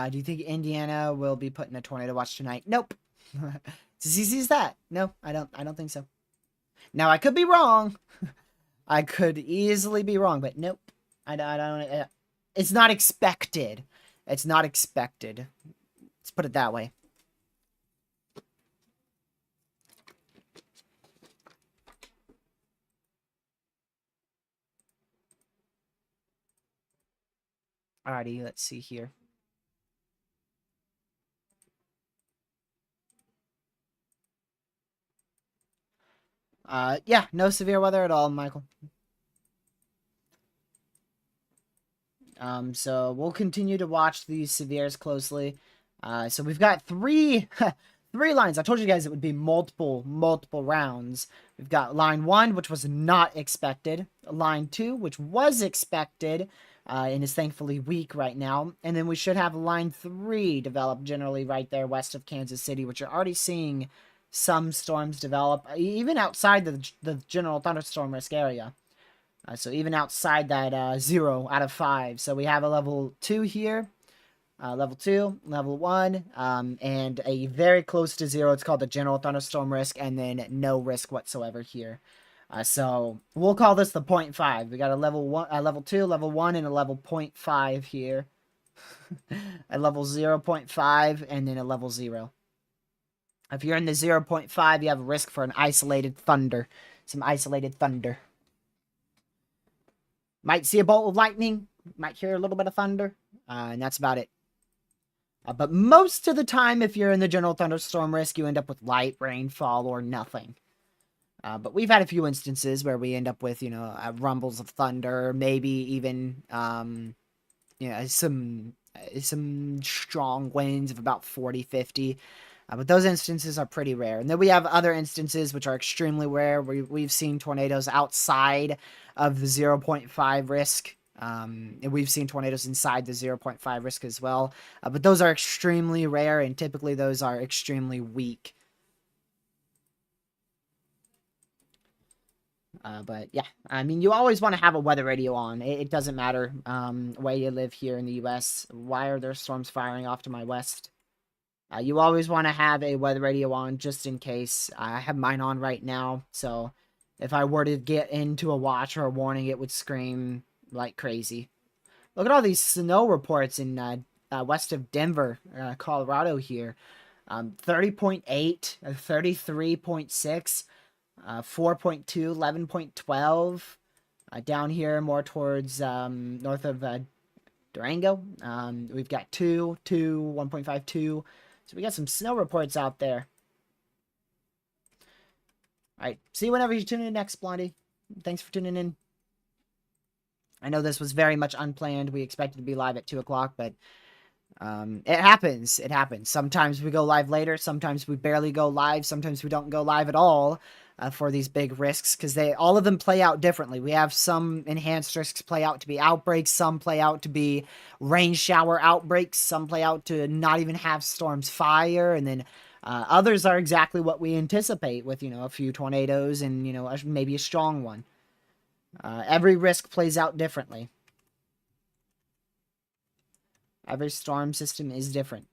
Do you think Indiana will be put in a tornado watch tonight? Nope. It's as easy as that. No, I don't think so. Now, I could be wrong. I could easily be wrong, but nope. I don't. It's not expected. It's not expected. Let's put it that way. Alrighty, let's see here. Yeah, no severe weather at all, Michael. So we'll continue to watch these severes closely. So we've got three lines. I told you guys it would be multiple rounds. We've got line 1, which was not expected. Line 2, which was expected, and is thankfully weak right now. And then we should have line 3 develop generally right there west of Kansas City, which you're already seeing some storms develop, even outside the general thunderstorm risk area. So even outside that 0 out of 5. So we have a level 2 here, level 2, level 1, and a very close to 0. It's called the general thunderstorm risk, and then no risk whatsoever here. So we'll call this the 0.5. We got a level 1, level 2, level 1, and a level 0.5 here. A level 0.5, and then a level 0. If you're in the 0.5, you have a risk for an isolated thunder. Some isolated thunder. Might see a bolt of lightning. Might hear a little bit of thunder. And that's about it. But most of the time, if you're in the general thunderstorm risk, you end up with light rainfall or nothing. But we've had a few instances where we end up with, rumbles of thunder, maybe even, some strong winds of about 40, 50. But those instances are pretty rare. And then we have other instances which are extremely rare. We've seen tornadoes outside of the zero point 0.5 risk. And we've seen tornadoes inside the 0.5 risk as well. But those are extremely rare, and typically those are extremely weak. But yeah, I mean, you always want to have a weather radio on. It doesn't matter where you live here in the U.S. Why are there storms firing off to my west? You always want to have a weather radio on just in case. I have mine on right now, so if I were to get into a watch or a warning, it would scream like crazy. Look at all these snow reports in west of Denver, Colorado here. 30.8, 33.6. 4.2, 11.12. Down here, more towards north of Durango. We've got 2, 1.52. So we got some snow reports out there. All right. See you whenever you tune in next, Blondie. Thanks for tuning in. I know this was very much unplanned. We expected to be live at 2 o'clock, but it happens. It happens. Sometimes we go live later. Sometimes we barely go live. Sometimes we don't go live at all for these big risks, because all of them play out differently. We have some enhanced risks play out to be outbreaks. Some play out to be rain shower outbreaks. Some play out to not even have storms fire. And then others are exactly what we anticipate with, a few tornadoes and, maybe a strong one. Every risk plays out differently. Every storm system is different,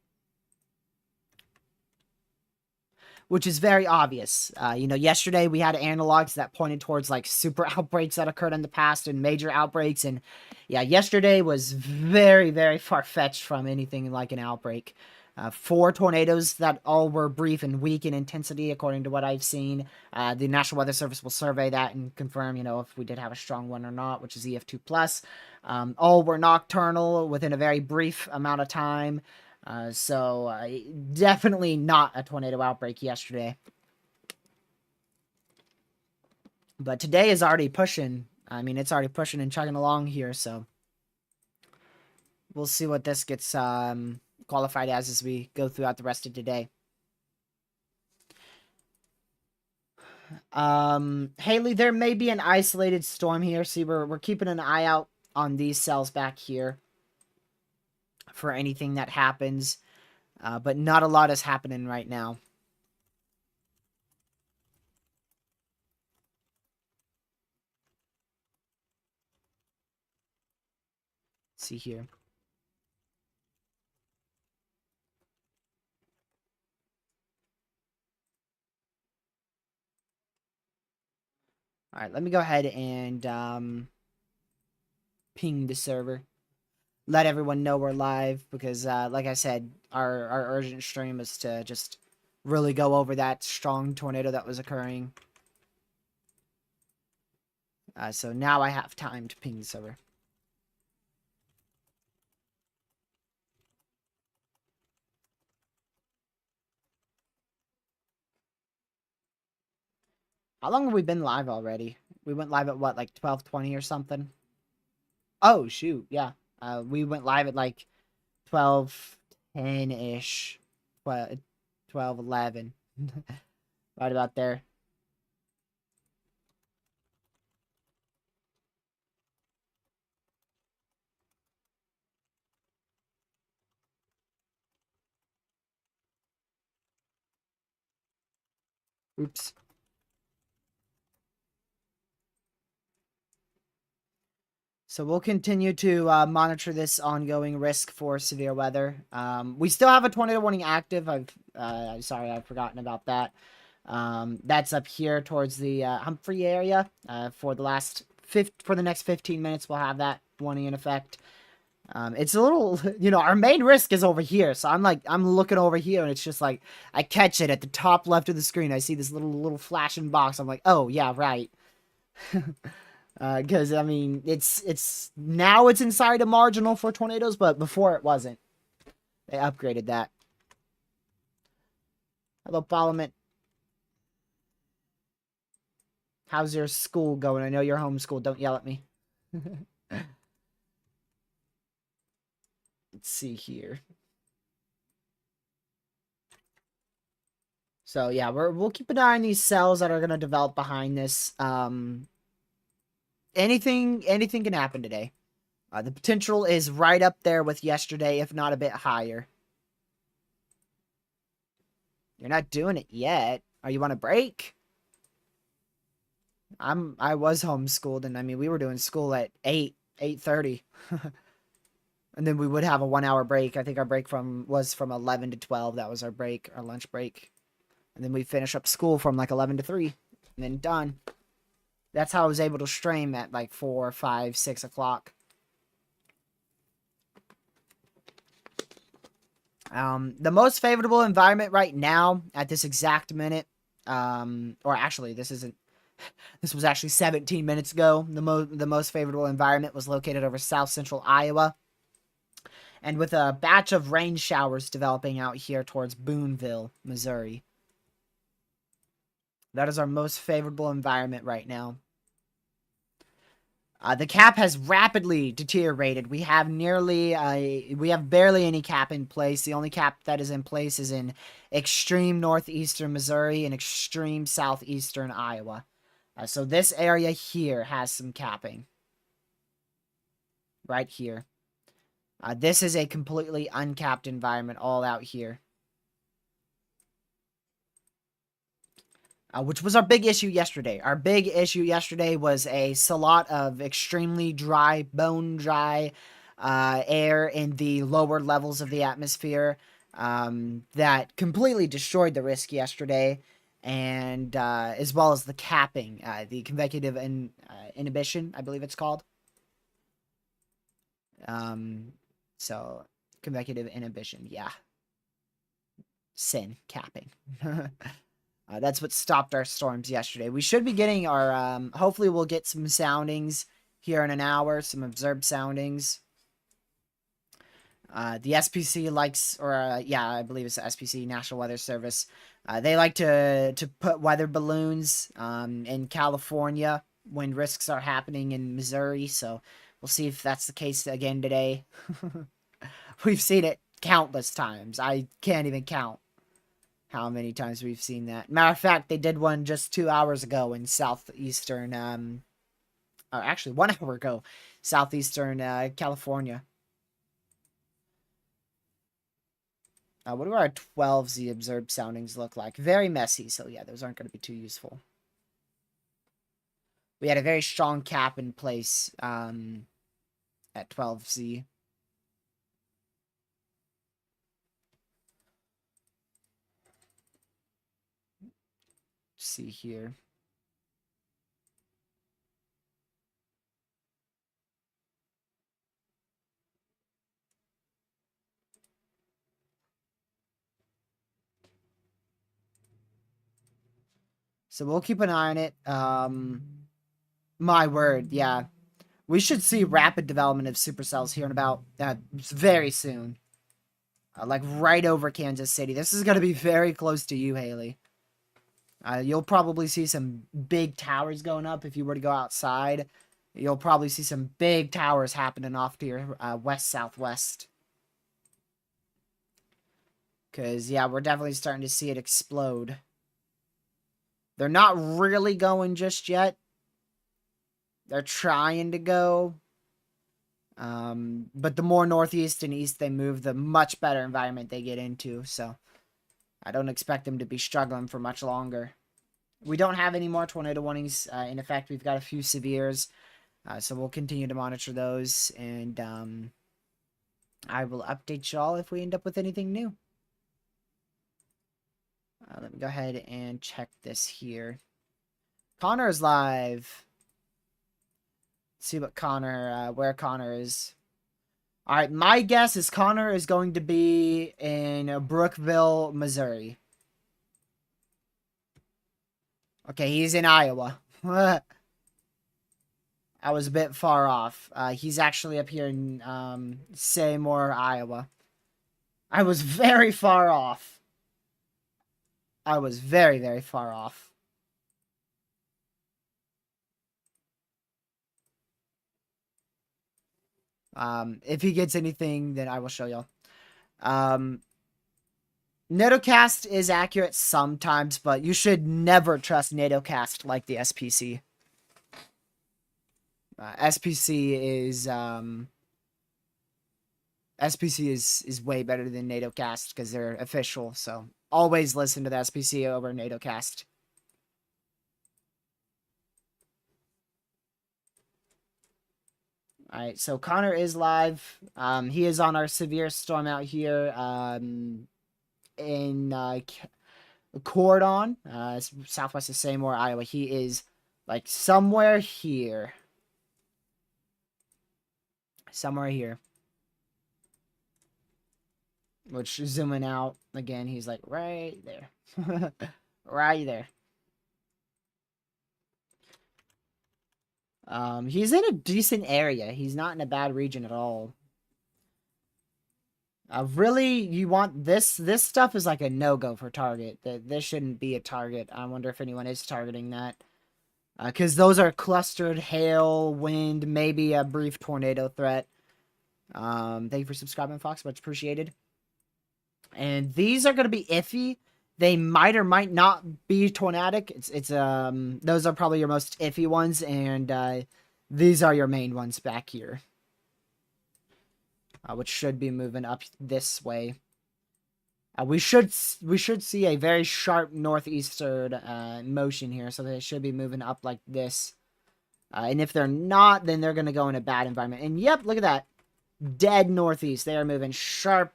which is very obvious. Yesterday we had analogs that pointed towards like super outbreaks that occurred in the past and major outbreaks. And yeah, yesterday was very, very far-fetched from anything like an outbreak. 4 tornadoes that all were brief and weak in intensity, according to what I've seen. The National Weather Service will survey that and confirm, if we did have a strong one or not, which is EF2+. All were nocturnal within a very brief amount of time. So definitely not a tornado outbreak yesterday. But today is already pushing. I mean, it's already pushing and chugging along here, so we'll see what this gets qualified as we go throughout the rest of today. Haley, there may be an isolated storm here. See, we're keeping an eye out on these cells back here for anything that happens, but not a lot is happening right now. Let's see here. All right, let me go ahead and ping the server. Let everyone know we're live, because like I said, our urgent stream is to just really go over that strong tornado that was occurring. So now I have time to ping the server. How long have we been live already? We went live at what, like 12:20 or something? Oh, shoot, yeah. We went live at like 12:10-ish. 12:11. Right about there. Oops. So we'll continue to monitor this ongoing risk for severe weather. We still have a tornado warning active. Sorry, I've forgotten about that. That's up here towards the Humphrey area. For the next 15 minutes, we'll have that warning in effect. It's a little, our main risk is over here. So I'm looking over here, and it's just like I catch it at the top left of the screen. I see this little flashing box. I'm like, oh yeah, right. Because I mean, it's now it's inside a marginal for tornadoes, but before it wasn't. They upgraded that. Hello, Parliament. How's your school going? I know you're homeschooled. Don't yell at me. Let's see here. So yeah, we'll keep an eye on these cells that are gonna develop behind this. Anything can happen today. The potential is right up there with yesterday, if not a bit higher. You're not doing it yet. Are you on a break? I was homeschooled, and I mean we were doing school at 8:30. And then we would have a 1 hour break. I think our break was from 11 to 12. That was our break, our lunch break. And then we finish up school from like 11 to 3. And then done. That's how I was able to stream at like 4, 5, 6 o'clock. The most favorable environment right now at this exact minute, or actually this isn't, this was actually 17 minutes ago. The most favorable environment was located over south central Iowa. And with a batch of rain showers developing out here towards Boonville, Missouri. That is our most favorable environment right now. The cap has rapidly deteriorated. We have barely any cap in place. The only cap that is in place is in extreme northeastern Missouri and extreme southeastern Iowa. So this area here has some capping. Right here. This is a completely uncapped environment all out here. Which was our big issue yesterday. Our big issue yesterday was a lot of extremely dry, bone dry air in the lower levels of the atmosphere that completely destroyed the risk yesterday, and as well as the capping, the convective inhibition, I believe it's called. So, convective inhibition, yeah. Sin, capping. That's what stopped our storms yesterday. We should be getting our, hopefully we'll get some soundings here in an hour, some observed soundings. The SPC likes, or yeah, I believe it's the SPC, National Weather Service. They like to put weather balloons in California when risks are happening in Missouri, so we'll see if that's the case again today. We've seen it countless times. I can't even count how many times we've seen that. Matter of fact, they did one just 2 hours ago in southeastern, or actually 1 hour ago, southeastern California. What do our 12Z observed soundings look like? Very messy, so yeah, those aren't going to be too useful. We had a very strong cap in place at 12Z. See here. So we'll keep an eye on it. My word, yeah. We should see rapid development of supercells here in about very soon. Like right over Kansas City. This is going to be very close to you, Haley. You'll probably see some big towers going up if you were to go outside. You'll probably see some big towers happening off to your west-southwest. Because, yeah, we're definitely starting to see it explode. They're not really going just yet. They're trying to go. But the more northeast and east they move, the much better environment they get into. So, I don't expect them to be struggling for much longer. We don't have any more tornado warnings in effect. We've got a few severes. So we'll continue to monitor those. And I will update y'all if we end up with anything new. Let me go ahead and check this here. Connor is live. Let's see what Connor, where Connor is. All right, my guess is Connor is going to be in Brookville, Missouri. Okay, he's in Iowa. I was a bit far off. He's actually up here in Seymour, Iowa. I was very far off. I was very, very far off. If he gets anything, then I will show y'all. NatoCast is accurate sometimes, but you should never trust NatoCast like the SPC. SPC is way better than NatoCast because they're official. So always listen to the SPC over NatoCast. All right, so Connor is live. He is on our severe storm out here. In Cordon, southwest of Seymour, Iowa. He is like somewhere here. Somewhere here. Which, zooming out, again, he's like right there. Right there. He's in a decent area. He's not in a bad region at all. Really, you want this stuff is like a no-go for target. This shouldn't be a target. I wonder if anyone is targeting that. Because those are clustered hail, wind, maybe a brief tornado threat. Thank you for subscribing, Fox. Much appreciated. And these are going to be iffy. They might or might not be tornadic. Those are probably your most iffy ones, and these are your main ones back here. Which should be moving up this way. We should see a very sharp northeastern motion here, so they should be moving up like this. And if they're not, then they're going to go in a bad environment. And yep, look at that. Dead northeast. They are moving sharp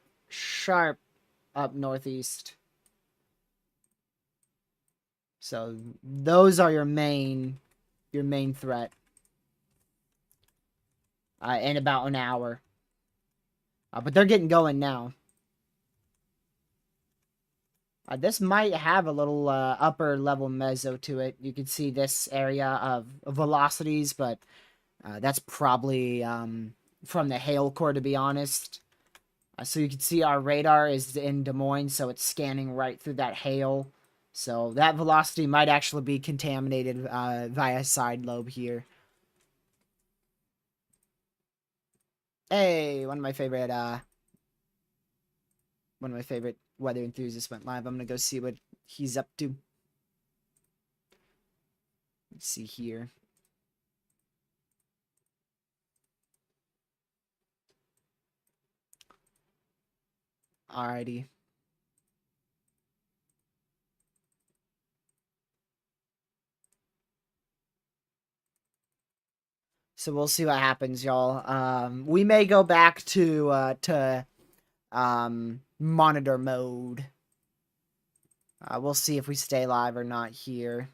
up northeast. So those are your main threat. In about an hour. But they're getting going now. This might have a little upper level meso to it. You can see this area of velocities, but that's probably from the hail core, to be honest. So you can see our radar is in Des Moines, so it's scanning right through that hail. So that velocity might actually be contaminated via side lobe here. Hey, one of my favorite weather enthusiasts went live. I'm gonna go see what he's up to. Let's see here. Alrighty. So we'll see what happens, y'all. We may go back to monitor mode. We'll see if we stay live or not here.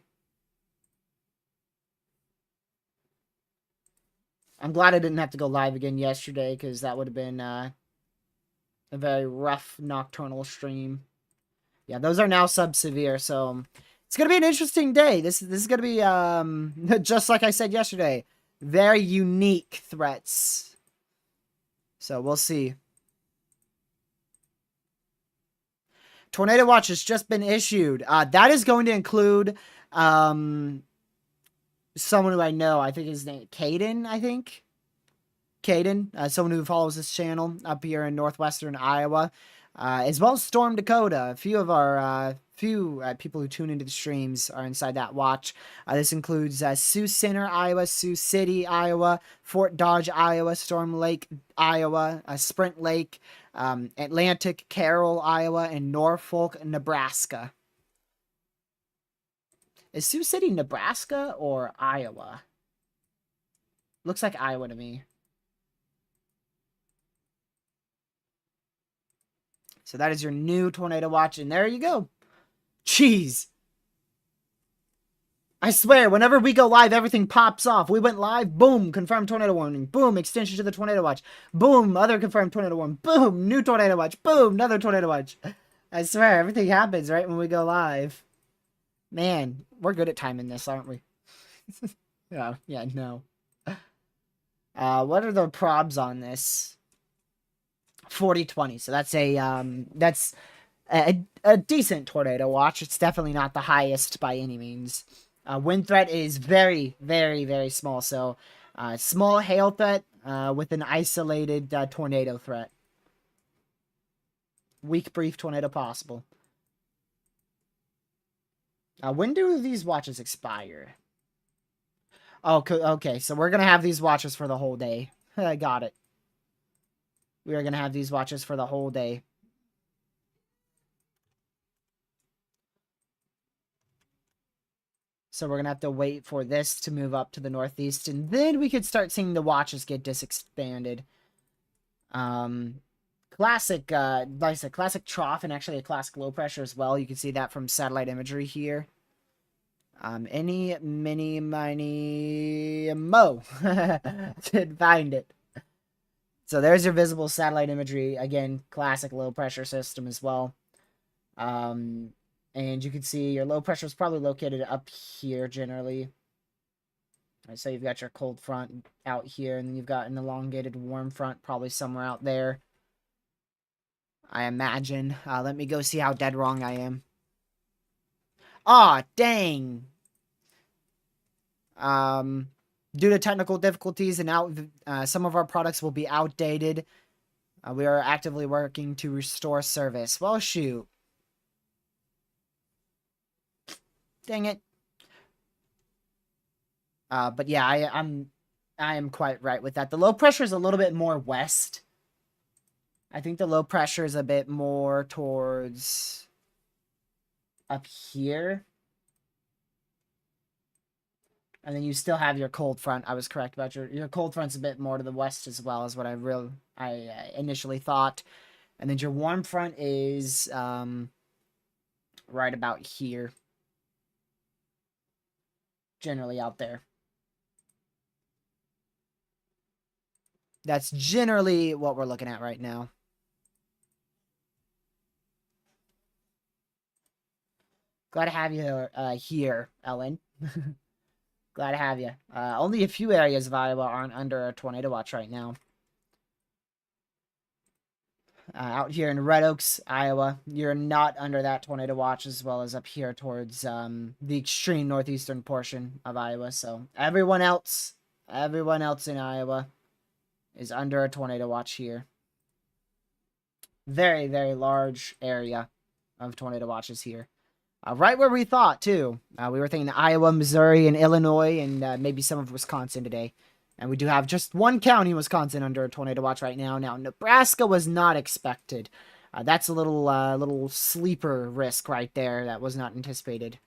I'm glad I didn't have to go live again yesterday, because that would have been a very rough nocturnal stream. Yeah, those are now sub-severe, so it's going to be an interesting day. This is going to be, just like I said yesterday, very unique threats. So we'll see. Tornado watch has just been issued. That is going to include someone who I know. I think his name Caden, I think. Caden, someone who follows this channel up here in northwestern Iowa, as well as Storm Dakota. A few of our people who tune into the streams are inside that watch. This includes Sioux Center, Iowa, Sioux City, Iowa, Fort Dodge, Iowa, Storm Lake, Iowa, Sprint Lake, Atlantic, Carroll, Iowa, and Norfolk, Nebraska. Is Sioux City Nebraska or Iowa? Looks like Iowa to me. So that is your new tornado watch, and there you go. Jeez. I swear, whenever we go live, everything pops off. We went live, boom, confirmed tornado warning. Boom, extension to the tornado watch. Boom, other confirmed tornado warning. Boom, new tornado watch. Boom, another tornado watch. I swear, everything happens right when we go live. Man, we're good at timing this, aren't we? Yeah, no. What are the probs on this? 40-20. So that's a decent tornado watch. It's definitely not the highest by any means. Wind threat is very, very, very small. So small hail threat, with an isolated tornado threat. Weak, brief tornado possible. When do these watches expire? Oh, okay. So we're going to have these watches for the whole day. I got it. We are going to have these watches for the whole day. So we're going to have to wait for this to move up to the northeast. And then we could start seeing the watches get disexpanded. Classic, like I said, classic trough and actually a classic low pressure as well. You can see that from satellite imagery here. Any, mini, miny, mo. Did find it. So there's your visible satellite imagery. Again, classic low pressure system as well. And you can see your low pressure is probably located up here generally. So you've got your cold front out here, and then you've got an elongated warm front probably somewhere out there, I imagine. Let me go see how dead wrong I am. Aw, dang! Due to technical difficulties and some of our products will be outdated. We are actively working to restore service. Well, shoot. Dang it. But yeah, I am quite right with that. The low pressure is a little bit more west. I think the low pressure is a bit more towards up here. And then you still have your cold front. I was correct about your cold front's a bit more to the west as well, is what I initially thought. And then your warm front is right about here. Generally out there. That's generally what we're looking at right now. Glad to have you here, Ellen. Glad to have you. Only a few areas of Iowa aren't under a tornado watch right now. Out here in Red Oaks, Iowa, you're not under that tornado watch, as well as up here towards the extreme northeastern portion of Iowa. So everyone else in Iowa is under a tornado watch here. Very, very large area of tornado watches here. Right where we thought, too. We were thinking Iowa, Missouri, and Illinois, and maybe some of Wisconsin today. And we do have just one county in Wisconsin under a tornado watch right now. Now, Nebraska was not expected. That's a little sleeper risk right there that was not anticipated.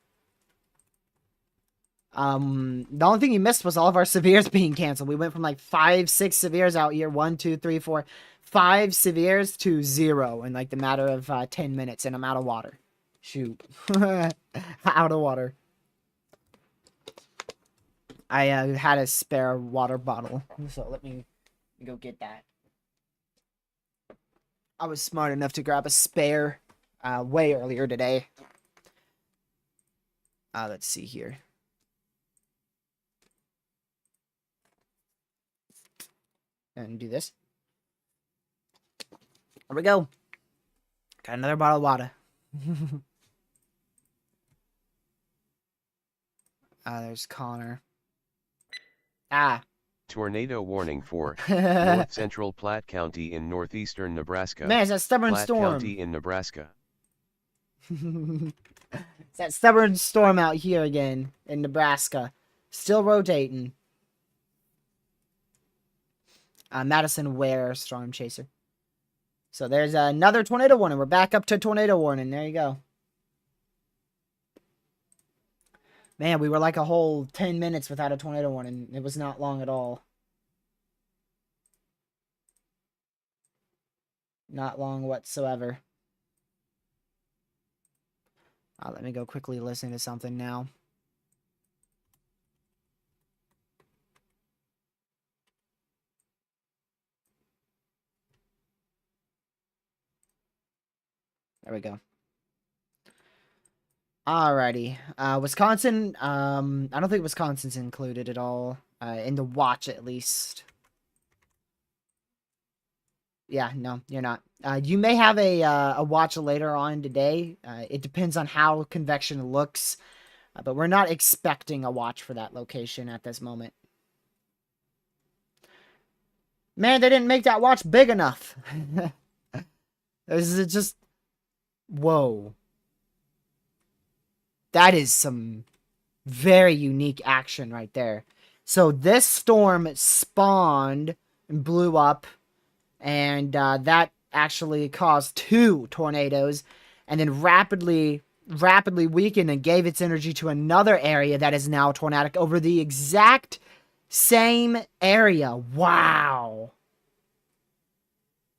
The only thing you missed was all of our severes being canceled. We went from like 5, 6 severes out here. 1, 2, 3, 4, 5 severes to 0 in like the matter of 10 minutes, and I'm out of water. Shoot. Out of water. I had a spare water bottle, so let me go get that. I was smart enough to grab a spare way earlier today. Let's see here. And do this. There we go. Got another bottle of water. There's Connor. Tornado warning for North Central Platte County in northeastern Nebraska. Man, it's that stubborn Platte storm. County in Nebraska. It's that stubborn storm out here again in Nebraska. Still rotating. Madison Ware, Storm Chaser. So there's another tornado warning. We're back up to tornado warning. There you go. Man, we were like a whole 10 minutes without a tornado warning. It was not long at all. Not long whatsoever. Let me go quickly listen to something now. There we go. Alrighty. Wisconsin, I don't think Wisconsin's included at all. In the watch, at least. Yeah, no, you're not. You may have a watch later on today. It depends on how convection looks. But we're not expecting a watch for that location at this moment. Man, they didn't make that watch big enough. This is just... Whoa. That is some very unique action right there. So this storm spawned and blew up, and that actually caused 2 tornadoes, and then rapidly weakened and gave its energy to another area that is now tornadic over the exact same area. Wow.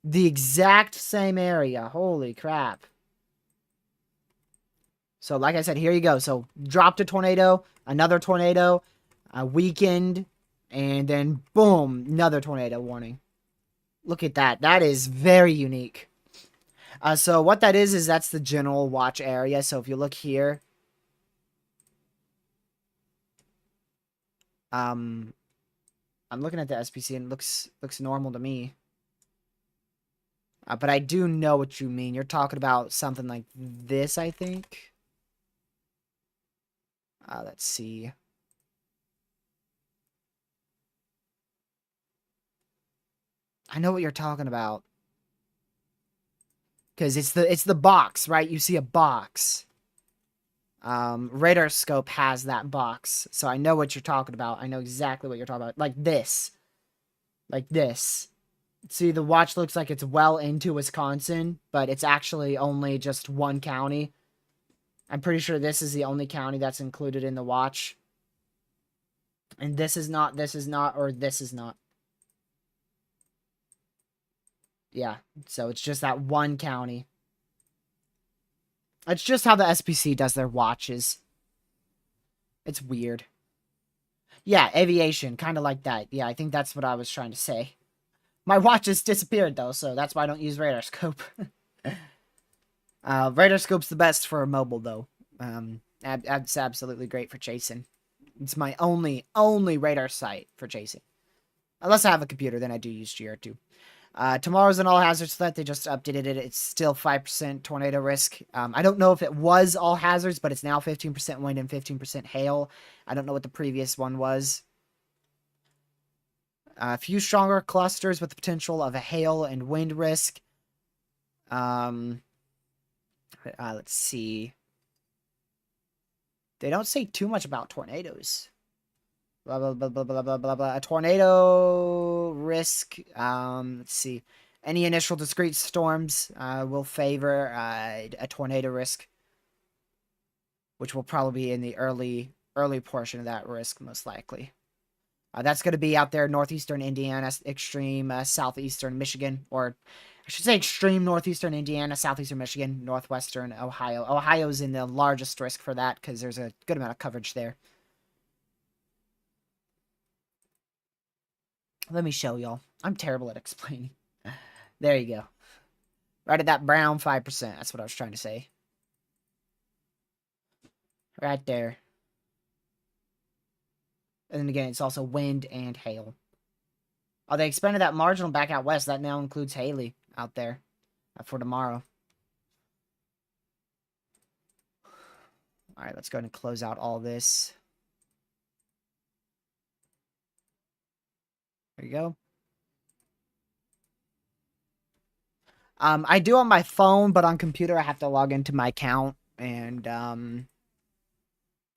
The exact same area. Holy crap. So, like I said, here you go. So, dropped a tornado, another tornado, weakened, and then boom, another tornado warning. Look at that. That is very unique. So, what that is that's the general watch area. So, if you look here, I'm looking at the SPC and it looks normal to me. But I do know what you mean. You're talking about something like this, I think. Let's see. I know what you're talking about. Because it's the box, right? You see a box. Radar scope has that box. So I know what you're talking about. I know exactly what you're talking about. Like this. Like this. See, the watch looks like it's well into Wisconsin, but it's actually only just one county. I'm pretty sure this is the only county that's included in the watch. And this is not, or this is not. Yeah, so it's just that one county. It's just how the SPC does their watches. It's weird. Yeah, aviation, kind of like that. Yeah, I think that's what I was trying to say. My watch has disappeared, though, so that's why I don't use radar scope. Radar scope's the best for a mobile, though. It's absolutely great for chasing. It's my only radar sight for chasing. Unless I have a computer, then I do use GR2. Tomorrow's an all hazards threat. They just updated it. It's still 5% tornado risk. I don't know if it was all hazards, but it's now 15% wind and 15% hail. I don't know what the previous one was. A few stronger clusters with the potential of a hail and wind risk. Let's see. They don't say too much about tornadoes. Blah, blah, blah, blah, blah, blah, blah, blah. A tornado risk. Let's see. Any initial discrete storms will favor a tornado risk, which will probably be in the early portion of that risk, most likely. That's going to be out there, northeastern Indiana, extreme southeastern Michigan, or I should say extreme northeastern Indiana, southeastern Michigan, northwestern Ohio. Ohio's in the largest risk for that because there's a good amount of coverage there. Let me show y'all. I'm terrible at explaining. There you go. Right at that brown 5%. That's what I was trying to say. Right there. And then again, it's also wind and hail. Oh, they expanded that marginal back out west. That now includes Haley out there for tomorrow. All right, let's go ahead and close out all this. There you go. I do on my phone, but on computer I have to log into my account, and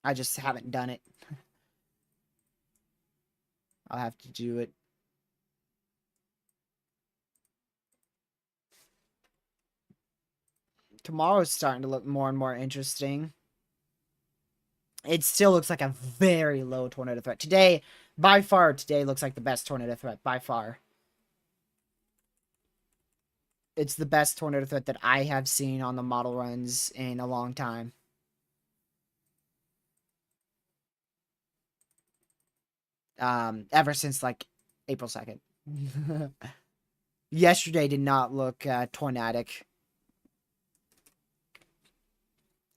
I just haven't done it. I'll have to do it. Tomorrow's starting to look more and more interesting. It still looks like a very low tornado threat. Today, by far, today looks like the best tornado threat, by far. It's the best tornado threat that I have seen on the model runs in a long time. Ever since, like, April 2nd. Yesterday did not look tornadic.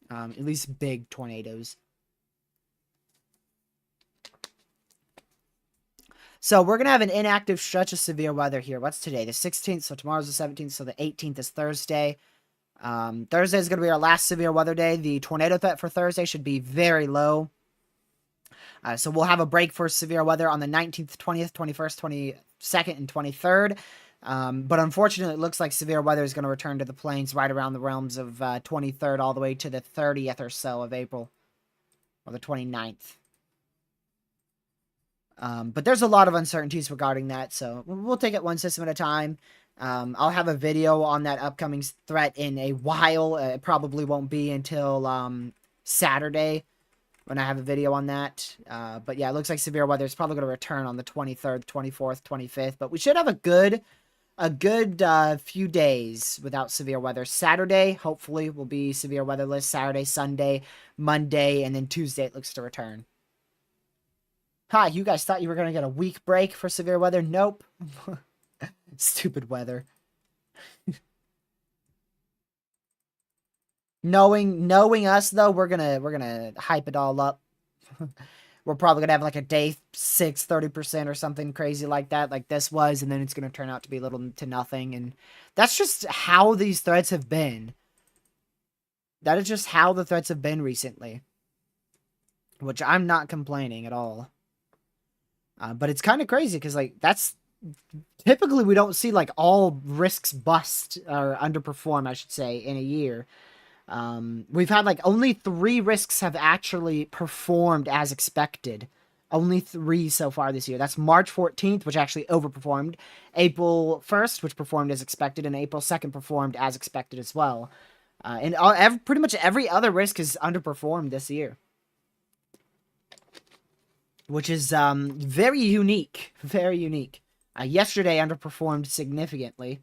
At least big tornadoes. So we're going to have an inactive stretch of severe weather here. What's today? The 16th. So tomorrow's the 17th. So the 18th is Thursday. Thursday is going to be our last severe weather day. The tornado threat for Thursday should be very low. So we'll have a break for severe weather on the 19th, 20th, 21st, 22nd and 23rd. But unfortunately, it looks like severe weather is going to return to the plains right around the realms of 23rd all the way to the 30th or so of April, or the 29th. But there's a lot of uncertainties regarding that, so we'll take it one system at a time. I'll have a video on that upcoming threat in a while. It probably won't be until Saturday when I have a video on that. But yeah, it looks like severe weather is probably going to return on the 23rd, 24th, 25th. But we should have a good few days without severe weather. Saturday, hopefully, will be severe weatherless. Saturday, Sunday, Monday, and then Tuesday it looks to return. Hi, you guys thought you were going to get a week break for severe weather? Nope. Stupid weather. knowing us though, we're gonna hype it all up. We're probably gonna have like a day 6, 30% or something crazy like that, like this was, and then it's gonna turn out to be little to nothing, and that's just how these threats have been. That is just how the threats have been recently, which I'm not complaining at all. But it's kind of crazy because like that's typically we don't see like all risks bust or underperform, I should say, in a year. We've had like only 3 risks have actually performed as expected. Only 3 so far this year. That's March 14th, which actually overperformed. April 1st, which performed as expected. And April 2nd performed as expected as well. And pretty much every other risk has underperformed this year. Which is very unique. Very unique. Yesterday underperformed significantly.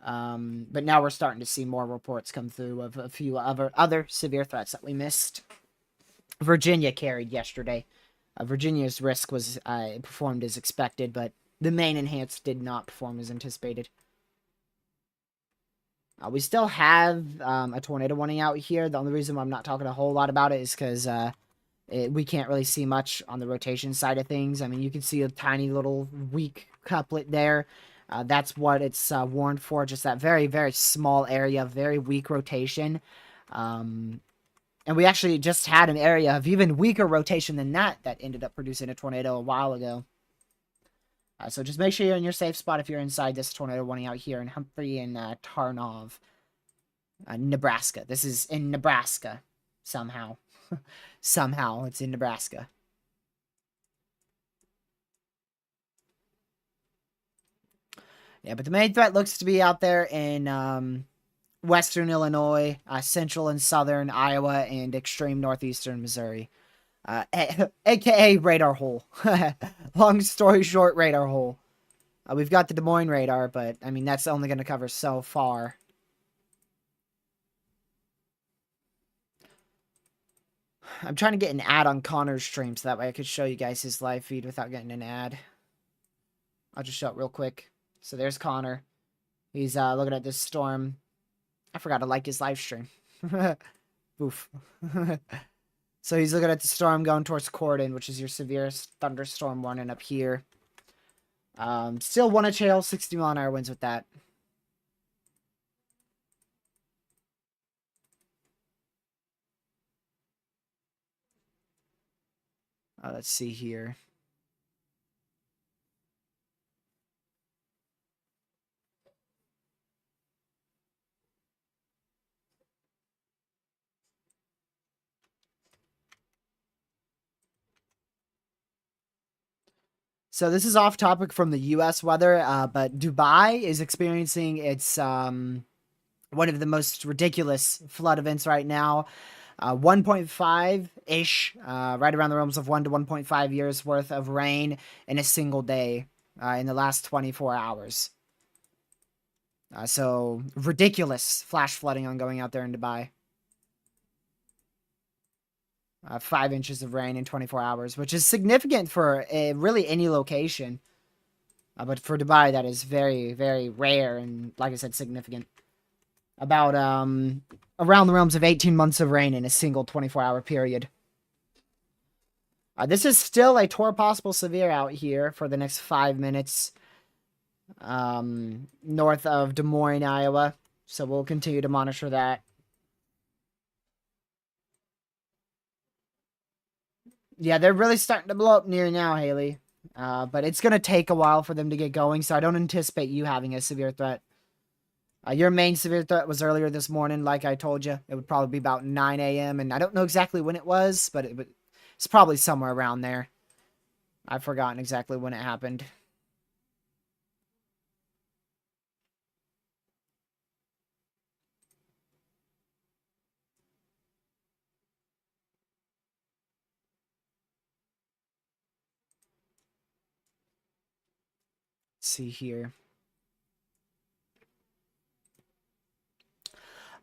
But now we're starting to see more reports come through of a few other severe threats that we missed. Virginia carried yesterday. Virginia's risk was performed as expected, but the main enhanced did not perform as anticipated. We still have a tornado warning out here. The only reason I'm not talking a whole lot about it is because we can't really see much on the rotation side of things. I mean, you can see a tiny little weak couplet there. That's what it's warned for, just that very, very small area, very weak rotation. And we actually just had an area of even weaker rotation than that ended up producing a tornado a while ago. So just make sure you're in your safe spot if you're inside this tornado warning out here in Humphrey and Tarnov, Nebraska. This is in Nebraska, somehow. Somehow, it's in Nebraska. Yeah, but the main threat looks to be out there in western Illinois, central and southern Iowa, and extreme northeastern Missouri. AKA radar hole. Long story short, radar hole. We've got the Des Moines radar, but, I mean, that's only going to cover so far. I'm trying to get an ad on Connor's stream so that way I could show you guys his live feed without getting an ad. I'll just show it real quick. So there's Connor. He's looking at this storm. I forgot to like his live stream. Oof. So he's looking at the storm going towards Corden, which is your severest thunderstorm warning up here. Still 1 inch hail, 60 mile an hour winds with that. Let's see here. So this is off topic from the U.S. weather, but Dubai is experiencing its one of the most ridiculous flood events right now. 1.5-ish, right around the realms of 1 to 1.5 years worth of rain in a single day in the last 24 hours. So ridiculous flash flooding ongoing out there in Dubai. 5 inches of rain in 24 hours, which is significant for really any location. But for Dubai, that is very, very rare and, like I said, significant. About around the realms of 18 months of rain in a single 24-hour period. This is still a tour possible severe out here for the next 5 minutes. North of Des Moines, Iowa. So we'll continue to monitor that. Yeah, they're really starting to blow up near now, Haley. But it's going to take a while for them to get going, so I don't anticipate you having a severe threat. Your main severe threat was earlier this morning, like I told you. It would probably be about 9 a.m., and I don't know exactly when it was, but it's probably somewhere around there. I've forgotten exactly when it happened. Let's see here.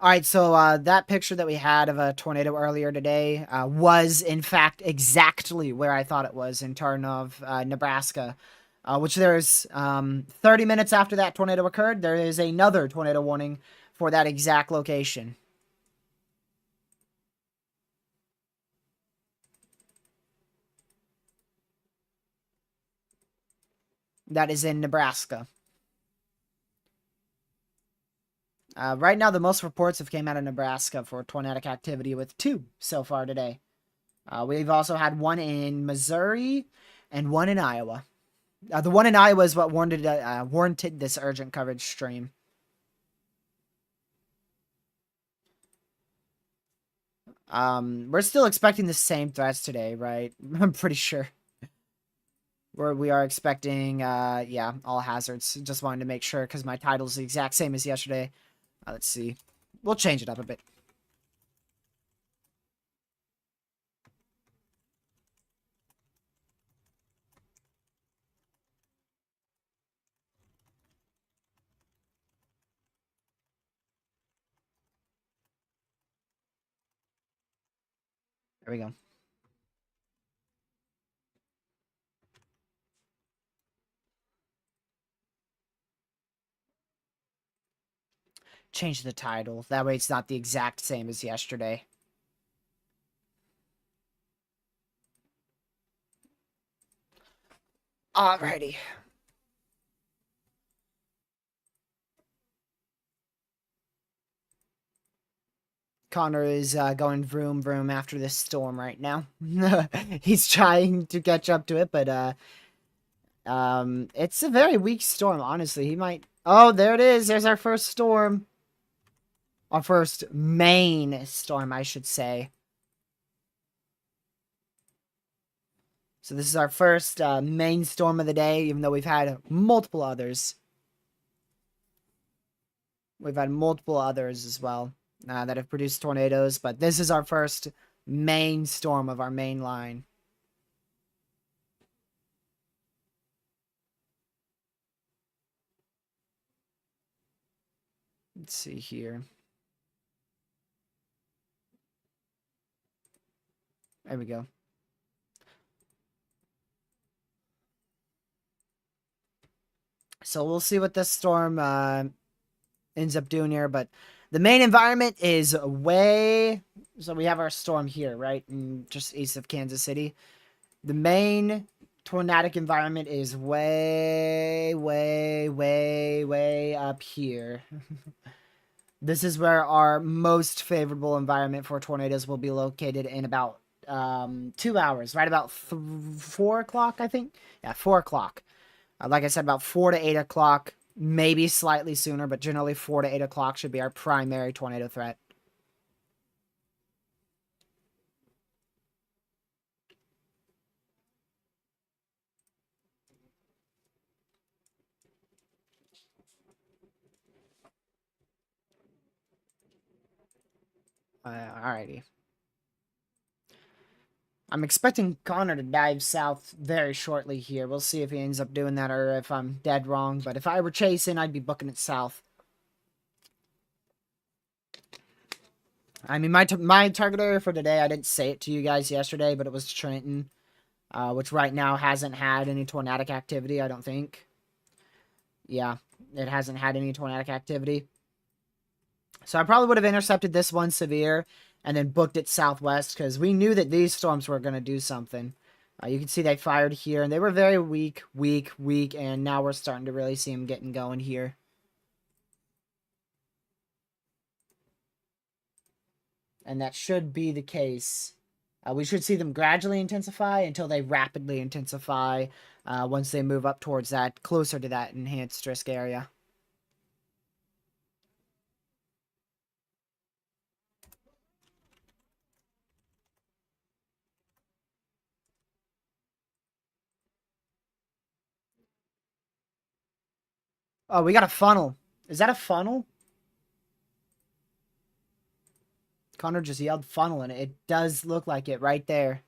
All right, so that picture that we had of a tornado earlier today was, in fact, exactly where I thought it was in Tarnov, Nebraska, which there's 30 minutes after that tornado occurred, there is another tornado warning for that exact location. That is in Nebraska. Right now, the most reports have came out of Nebraska for tornadic activity, with 2 so far today. We've also had 1 in Missouri and 1 in Iowa. The one in Iowa is what warranted this urgent coverage stream. We're still expecting the same threats today, right? I'm pretty sure. We are expecting, yeah, all hazards. Just wanted to make sure because my title's the exact same as yesterday. Let's see. We'll change it up a bit. There we go. Change the title. That way it's not the exact same as yesterday. Alrighty. Connor is going vroom vroom after this storm right now. He's trying to catch up to it, but it's a very weak storm, honestly. He might... Oh, there it is. There's our first storm. Our first main storm, I should say. So this is our first main storm of the day, even though we've had multiple others. We've had multiple others as well that have produced tornadoes, but this is our first main storm of our main line. Let's see here. There we go. So we'll see what this storm ends up doing here, but the main environment is way... So we have our storm here, right? Just east of Kansas City. The main tornadic environment is way, way, way, way up here. This is where our most favorable environment for tornadoes will be located in about 2 hours, right about 4 o'clock, I think. Yeah, 4 o'clock. Like I said, about 4 to 8 o'clock, maybe slightly sooner, but generally 4 to 8 o'clock should be our primary tornado threat. Alrighty. I'm expecting Connor to dive south very shortly here. We'll see if he ends up doing that or if I'm dead wrong. But if I were chasing, I'd be booking it south. I mean, my target area for today, I didn't say it to you guys yesterday, but it was Trenton, which right now hasn't had any tornadic activity, I don't think. Yeah, it hasn't had any tornadic activity. So I probably would have intercepted this one severe and then booked it southwest because we knew that these storms were going to do something. You can see they fired here, and they were very weak, and now we're starting to really see them getting going here. And that should be the case We should see them gradually intensify until they rapidly intensify once they move up towards that, closer to that enhanced risk area. Oh, we got a funnel. Is that a funnel? Connor just yelled funnel, and it does look like it right there.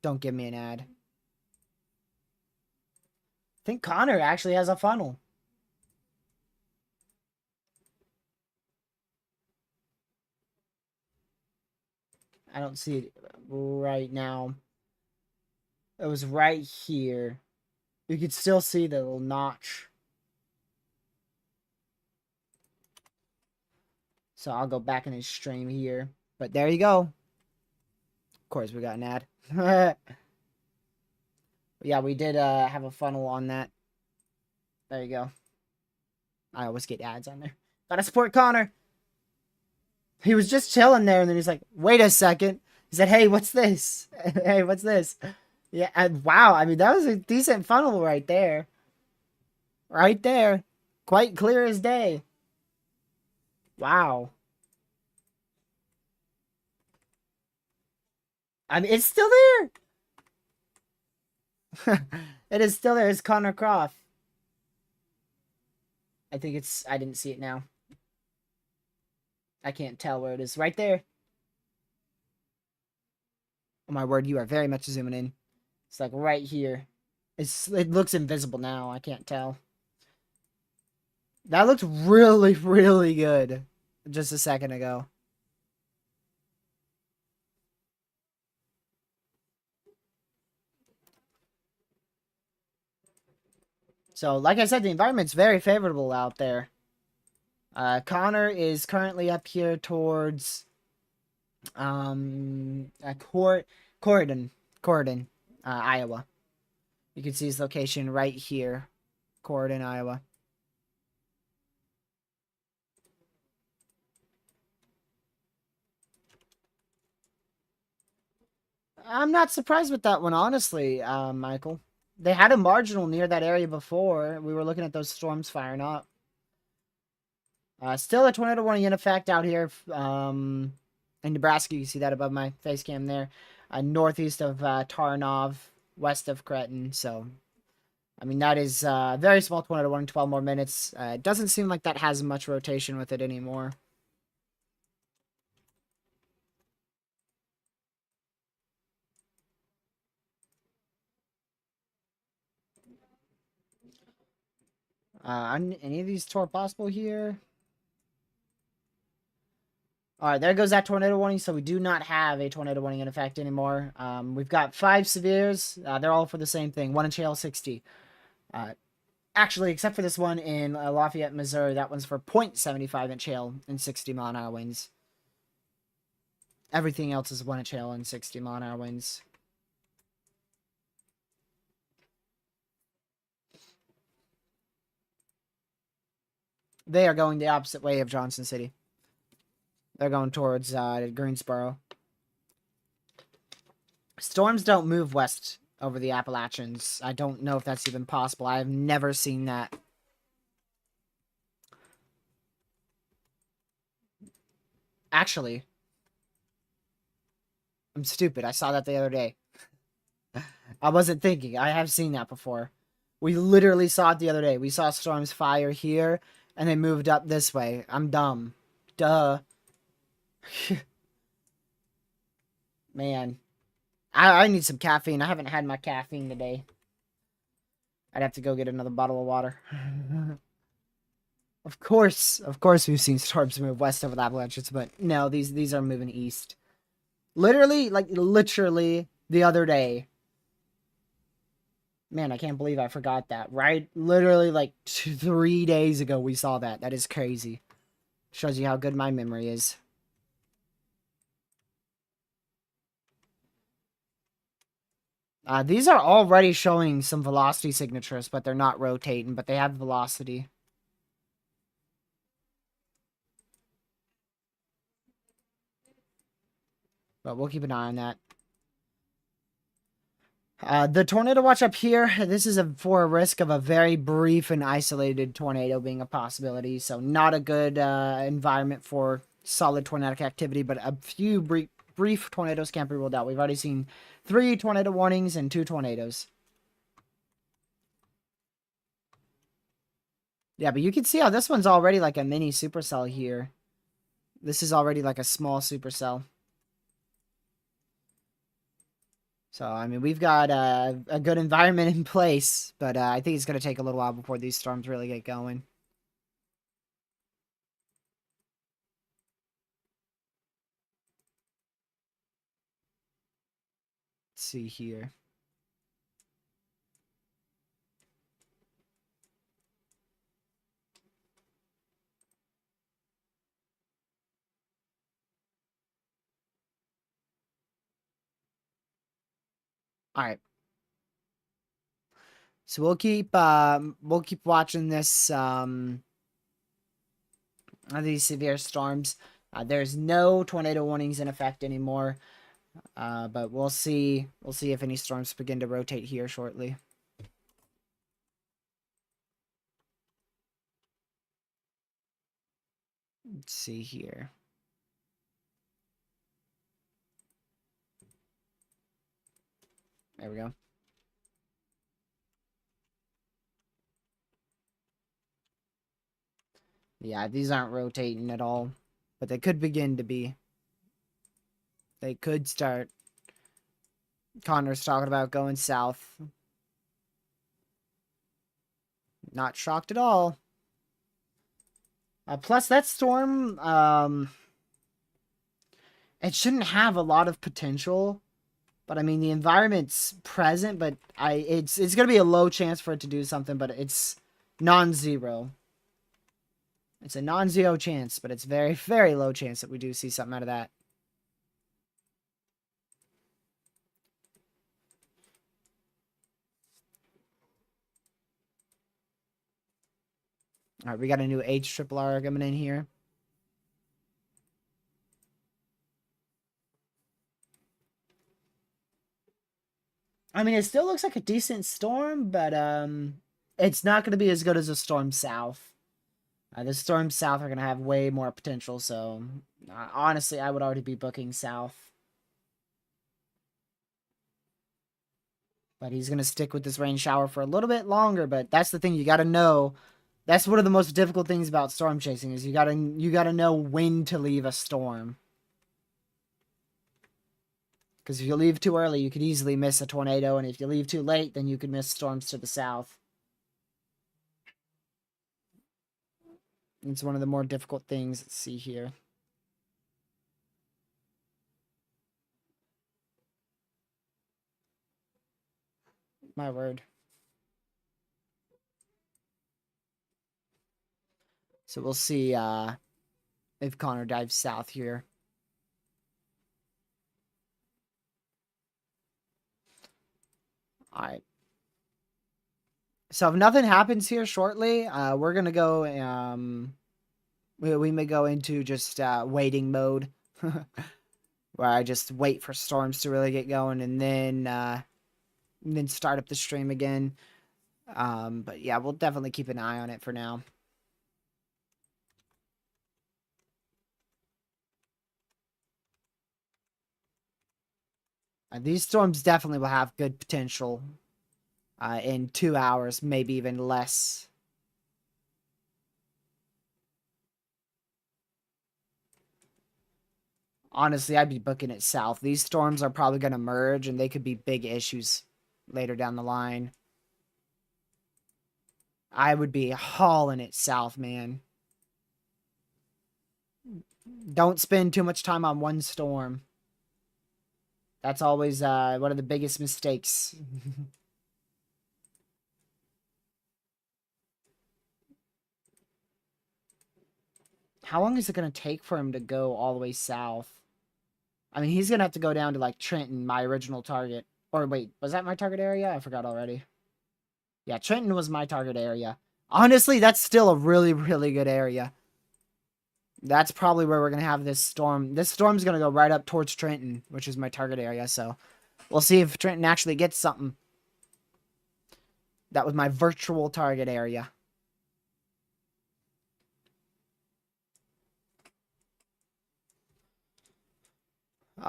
Don't give me an ad. I think Connor actually has a funnel. I don't see it right now. It was right here. You could still see the little notch. So I'll go back in his stream here. But there you go. Of course, we got an ad. Yeah, we did have a funnel on that. There you go. I always get ads on there. Gotta support Connor. He was just chilling there, and then he's like, wait a second. He said, hey, what's this? Hey, what's this? Yeah, and wow. I mean, that was a decent funnel right there. Right there. Quite clear as day. Wow. I mean, it's still there. It is still there. It's Connor Croft. I think it's... I didn't see it now. I can't tell where it is. Right there. Oh my word, you are very much zooming in. It's like right here. It looks invisible now. I can't tell. That looked really, really good just a second ago. So, like I said, the environment's very favorable out there. Connor is currently up here towards Corydon, Iowa. You can see his location right here, Corydon, Iowa. I'm not surprised with that one, honestly, Michael. They had a marginal near that area before. We were looking at those storms firing up. Still a tornado warning in effect out here in Nebraska. You see that above my face cam there. Northeast of Tarnov, west of Cretin. So, I mean, that is a very small tornado warning, 12 more minutes. It doesn't seem like that has much rotation with it anymore. Any of these tore possible here? All right, there goes that tornado warning. So we do not have a tornado warning in effect anymore. We've got 5 severes. They're all for the same thing. 1 inch hail, 60. Actually, except for this one in Lafayette, Missouri. That one's for 0.75 inch hail and 60 mile an hour winds. Everything else is 1 inch hail and 60 mile an hour winds. They are going the opposite way of Johnson City. They're going towards Greensboro. Storms don't move west over the Appalachians. I don't know if that's even possible. I have never seen that. Actually, I'm stupid. I saw that the other day. I wasn't thinking. I have seen that before. We literally saw it the other day. We saw storms fire here, and they moved up this way. I'm dumb. Duh. Man. I need some caffeine. I haven't had my caffeine today. I'd have to go get another bottle of water. Of course we've seen storms move west over the Appalachians, but no, these are moving east. Literally the other day. Man, I can't believe I forgot that. Right? Literally like 3 days ago we saw that. That is crazy. Shows you how good my memory is. These are already showing some velocity signatures, but they're not rotating, but they have velocity. But we'll keep an eye on that. The tornado watch up here, this is for a risk of a very brief and isolated tornado being a possibility. So not a good environment for solid tornadic activity, but a few brief tornadoes can't be ruled out. We've already seen 3 tornado warnings and 2 tornadoes. Yeah, but you can see how this one's already like a mini supercell here. This is already like a small supercell. So, I mean, we've got a good environment in place, but I think it's going to take a little while before these storms really get going. Let's see here. All right. So we'll keep watching this these severe storms. There's no tornado warnings in effect anymore. But we'll see if any storms begin to rotate here shortly. Let's see here. There we go. Yeah, these aren't rotating at all, but they could begin to be. They could start. Connor's talking about going south. Not shocked at all. Plus, that storm, it shouldn't have a lot of potential. But, I mean, the environment's present, but it's going to be a low chance for it to do something, but it's non-zero. It's a non-zero chance, but it's very, very low chance that we do see something out of that. All right, we got a new HRRR coming in here. I mean, it still looks like a decent storm, but it's not going to be as good as a storm south. The storms south are going to have way more potential, so honestly, I would already be booking south. But he's going to stick with this rain shower for a little bit longer, but that's the thing you got to know. That's one of the most difficult things about storm chasing is you got to know when to leave a storm. Because if you leave too early, you could easily miss a tornado, and if you leave too late, then you could miss storms to the south. It's one of the more difficult things. Let's see here. My word. So we'll see if Connor dives south here. All right. So if nothing happens here shortly, we're going to go, we may go into just waiting mode, where I just wait for storms to really get going and then start up the stream again. But yeah, we'll definitely keep an eye on it for now. These storms definitely will have good potential in 2 hours, maybe even less. Honestly, I'd be booking it south. These storms are probably going to merge, and they could be big issues later down the line. I would be hauling it south, man. Don't spend too much time on one storm. That's always one of the biggest mistakes. How long is it going to take for him to go all the way south? I mean, he's going to have to go down to, like, Trenton, my original target. Or, wait, was that my target area? I forgot already. Yeah, Trenton was my target area. Honestly, that's still a really, really good area. That's probably where we're going to have this storm. This storm's going to go right up towards Trenton, which is my target area. So we'll see if Trenton actually gets something. That was my virtual target area.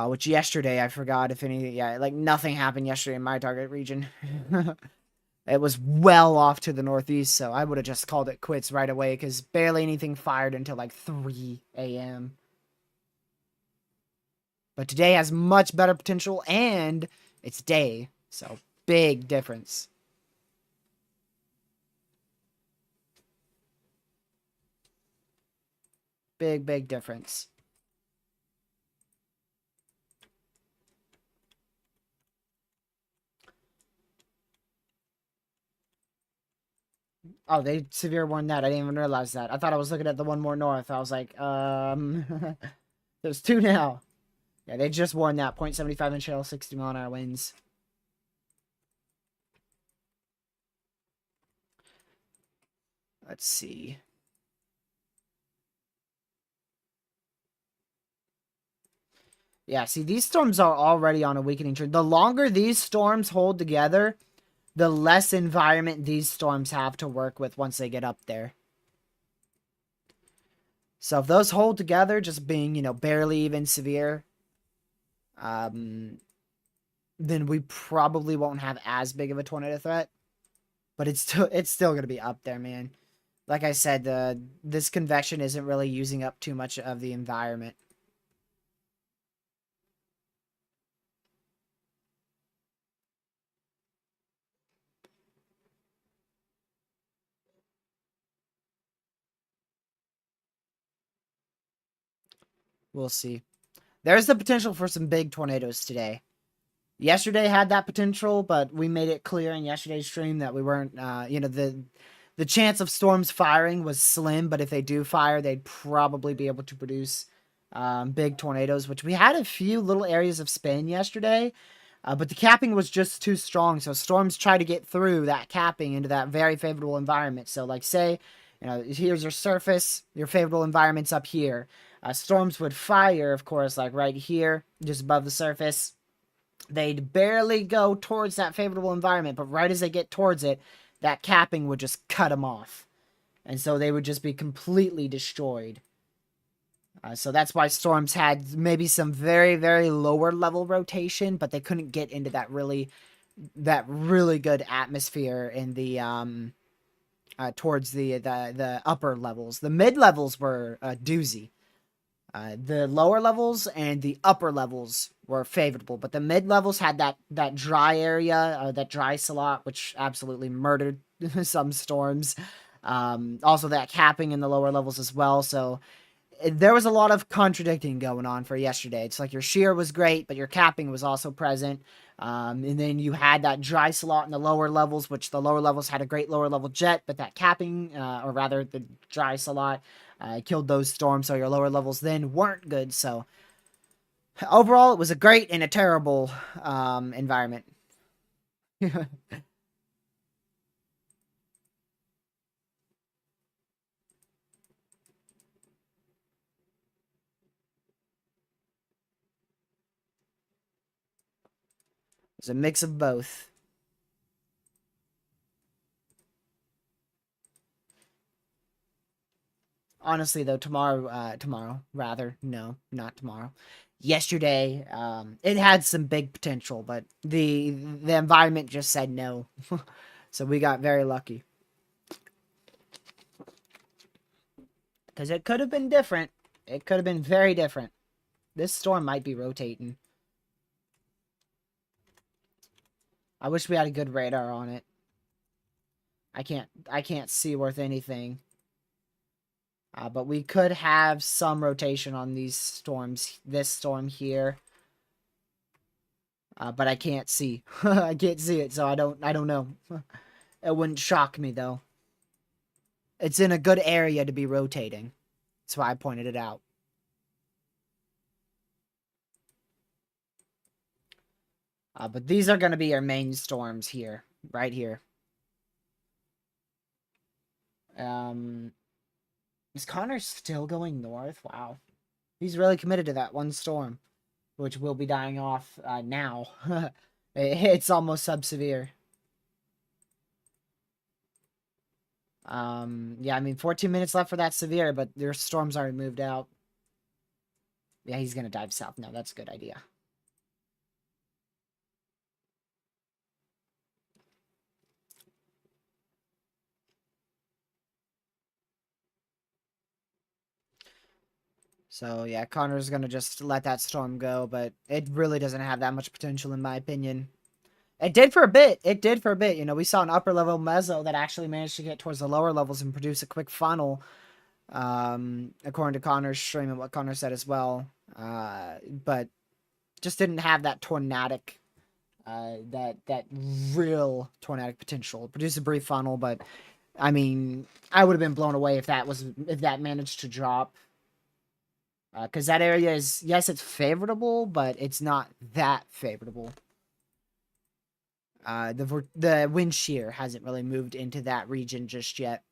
Which yesterday, I forgot if any, yeah, like nothing happened yesterday in my target region. It was well off to the northeast, so I would have just called it quits right away because barely anything fired until like 3 a.m. But today has much better potential and it's day, so big difference. Big difference. Oh, they severe warned that. I didn't even realize that. I thought I was looking at the one more north. I was like, there's two now. Yeah, they just warned that. 0.75 inch hail, 60-mile-an-hour winds. Let's see. Yeah, see, these storms are already on a weakening trend. The longer these storms hold together, the less environment these storms have to work with once they get up there. So if those hold together, just being, barely even severe, then we probably won't have as big of a tornado threat. But it's still going to be up there, man. Like I said, this convection isn't really using up too much of the environment. We'll see. There's the potential for some big tornadoes today. Yesterday had that potential, but we made it clear in yesterday's stream that we weren't, the chance of storms firing was slim, but if they do fire, they'd probably be able to produce big tornadoes, which we had a few little areas of Spain yesterday, but the capping was just too strong, so storms try to get through that capping into that very favorable environment. So, like, say, here's your surface, your favorable environment's up here. Storms would fire, of course, like right here, just above the surface. They'd barely go towards that favorable environment, but right as they get towards it, that capping would just cut them off. And so they would just be completely destroyed. So that's why storms had maybe some very, very lower level rotation, but they couldn't get into that really good atmosphere in the towards the upper levels. The mid levels were a doozy. The lower levels and the upper levels were favorable, but the mid levels had that dry area, that dry slot, which absolutely murdered some storms. Also, that capping in the lower levels as well. So there was a lot of contradicting going on for yesterday. It's like your shear was great, but your capping was also present. And then you had that dry slot in the lower levels, which the lower levels had a great lower level jet, but that capping, or rather the dry slot, killed those storms. So your lower levels then weren't good. So overall, it was a great and a terrible environment. It was a mix of both. Honestly, though, not tomorrow. Yesterday, it had some big potential, but the environment just said no. So we got very lucky. Because it could have been different. It could have been very different. This storm might be rotating. I wish we had a good radar on it. I can't see worth anything. But we could have some rotation on these storms. This storm here. But I can't see. I can't see it, so I don't know. It wouldn't shock me though. It's in a good area to be rotating. That's why I pointed it out. But these are going to be our main storms here, right here. Is Connor still going north? Wow. He's really committed to that one storm, which will be dying off now. It's almost sub-severe. Yeah, I mean, 14 minutes left for that severe, but their storm's already moved out. Yeah, he's gonna dive south. No, that's a good idea. So, yeah, Connor's gonna just let that storm go, but it really doesn't have that much potential, in my opinion. It did for a bit. It did for a bit. You know, we saw an upper level mezzo that actually managed to get towards the lower levels and produce a quick funnel, according to Connor's stream and what Connor said as well. But just didn't have that tornadic, that real tornadic potential. Produced a brief funnel, but I mean, I would have been blown away if that managed to drop. Because that area is, yes, it's favorable, but it's not that favorable. The wind shear hasn't really moved into that region just yet.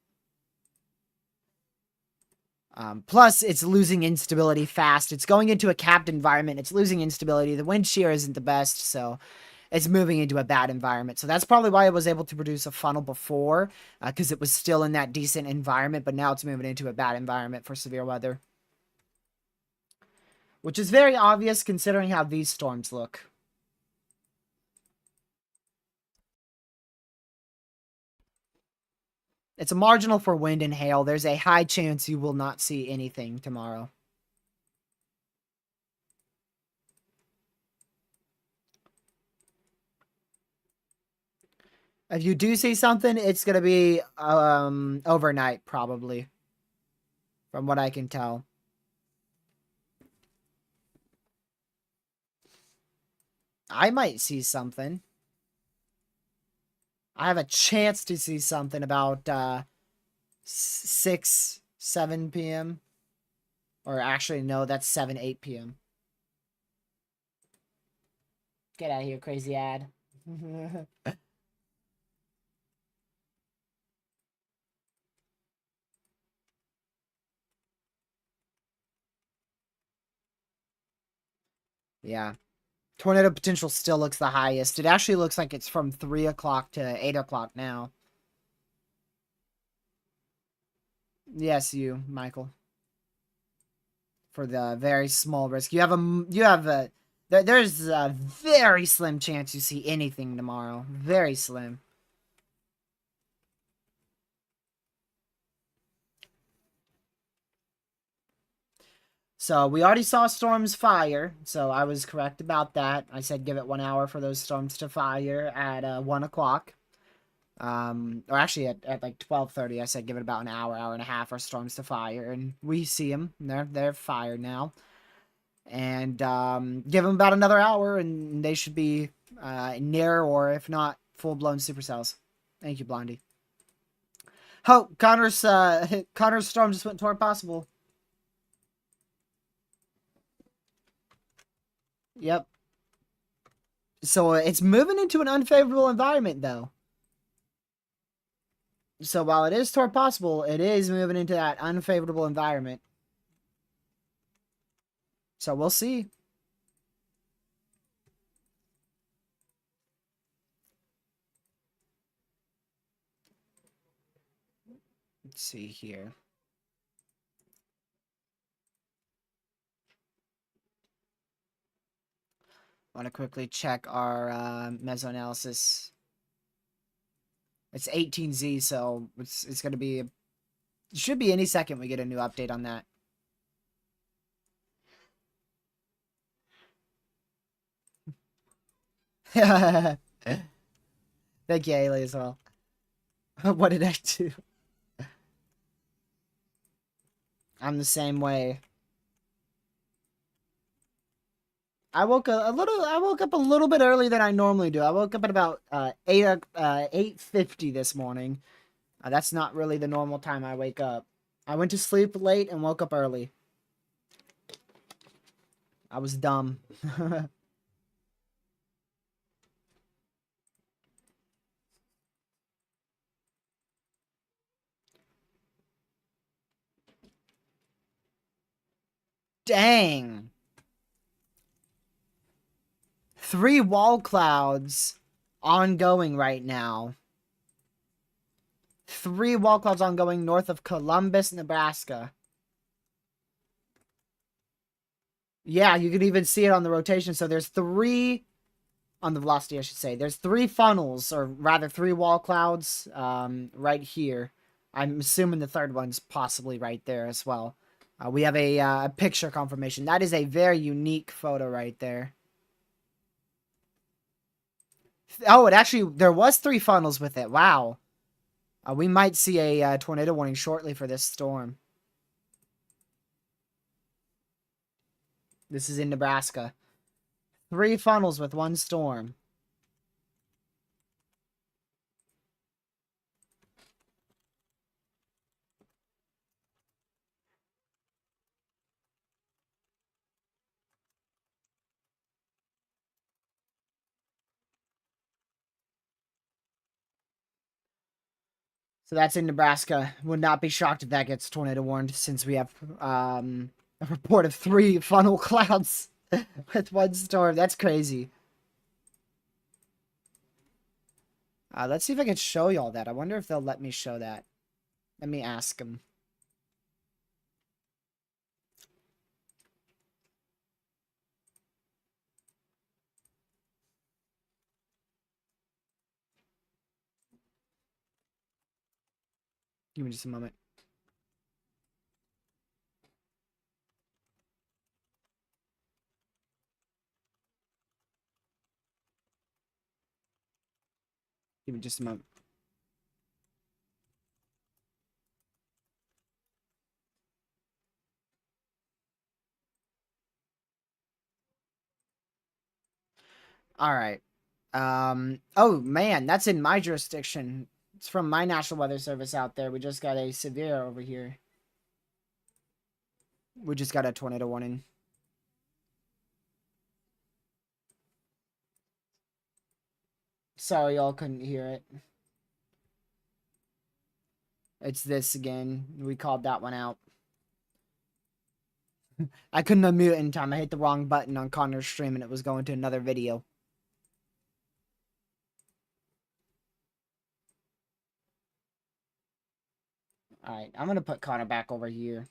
Plus, it's losing instability fast. It's going into a capped environment. It's losing instability. The wind shear isn't the best, so it's moving into a bad environment. So that's probably why it was able to produce a funnel before, because it was still in that decent environment, but now it's moving into a bad environment for severe weather. Which is very obvious considering how these storms look. It's a marginal for wind and hail. There's a high chance you will not see anything tomorrow. If you do see something, it's going to be overnight, probably. From what I can tell. I might see something. I have a chance to see something about 6, 7 p.m. Or actually, no, that's 7, 8 p.m. Get out of here, crazy ad. Yeah. Tornado potential still looks the highest. It actually looks like it's from 3 o'clock to 8 o'clock now. Yes, you, Michael. For the very small risk. There's a very slim chance you see anything tomorrow. Very slim. So we already saw storms fire, so I was correct about that. I said give it 1 hour for those storms to fire at 1 o'clock. Or actually at like 12:30, I said give it about an hour, hour and a half for storms to fire, and we see them. They're fired now, and give them about another hour, and they should be near or if not full blown supercells. Thank you, Blondie. Oh, Connor's storm just went toward possible. Yep. So it's moving into an unfavorable environment, though. So while it is toward possible, it is moving into that unfavorable environment. So we'll see. Let's see here. I want to quickly check our mesoanalysis. It's 18Z, so it's going to be... It should be any second we get a new update on that. Thank you, Ailey, as well. What did I do? I'm the same way. I woke up a little bit earlier than I normally do. I woke up at about 8:50 this morning. That's not really the normal time I wake up. I went to sleep late and woke up early. I was dumb. Dang. 3 wall clouds ongoing right now. 3 wall clouds ongoing north of Columbus, Nebraska. Yeah, you can even see it on the rotation. So there's 3 on the velocity, I should say. There's 3 funnels, or rather 3 wall clouds, right here. I'm assuming the third one's possibly right there as well. We have a picture confirmation. That is a very unique photo right there. Oh, it actually, there was 3 funnels with it. Wow. We might see a tornado warning shortly for this storm. This is in Nebraska. 3 funnels with 1 storm. So that's in Nebraska. Would not be shocked if that gets tornado warned, since we have a report of 3 funnel clouds with 1 storm. That's crazy. Let's see if I can show y'all that. I wonder if they'll let me show that. Let me ask them. Give me just a moment. Give me just a moment. All right. Oh man, that's in my jurisdiction. It's from my National Weather Service out there. We just got a severe over here. We just got a tornado warning. Sorry y'all couldn't hear it. It's this again. We called that one out. I couldn't unmute in time. I hit the wrong button on Connor's stream and it was going to another video. Alright, I'm gonna put Connor back over here.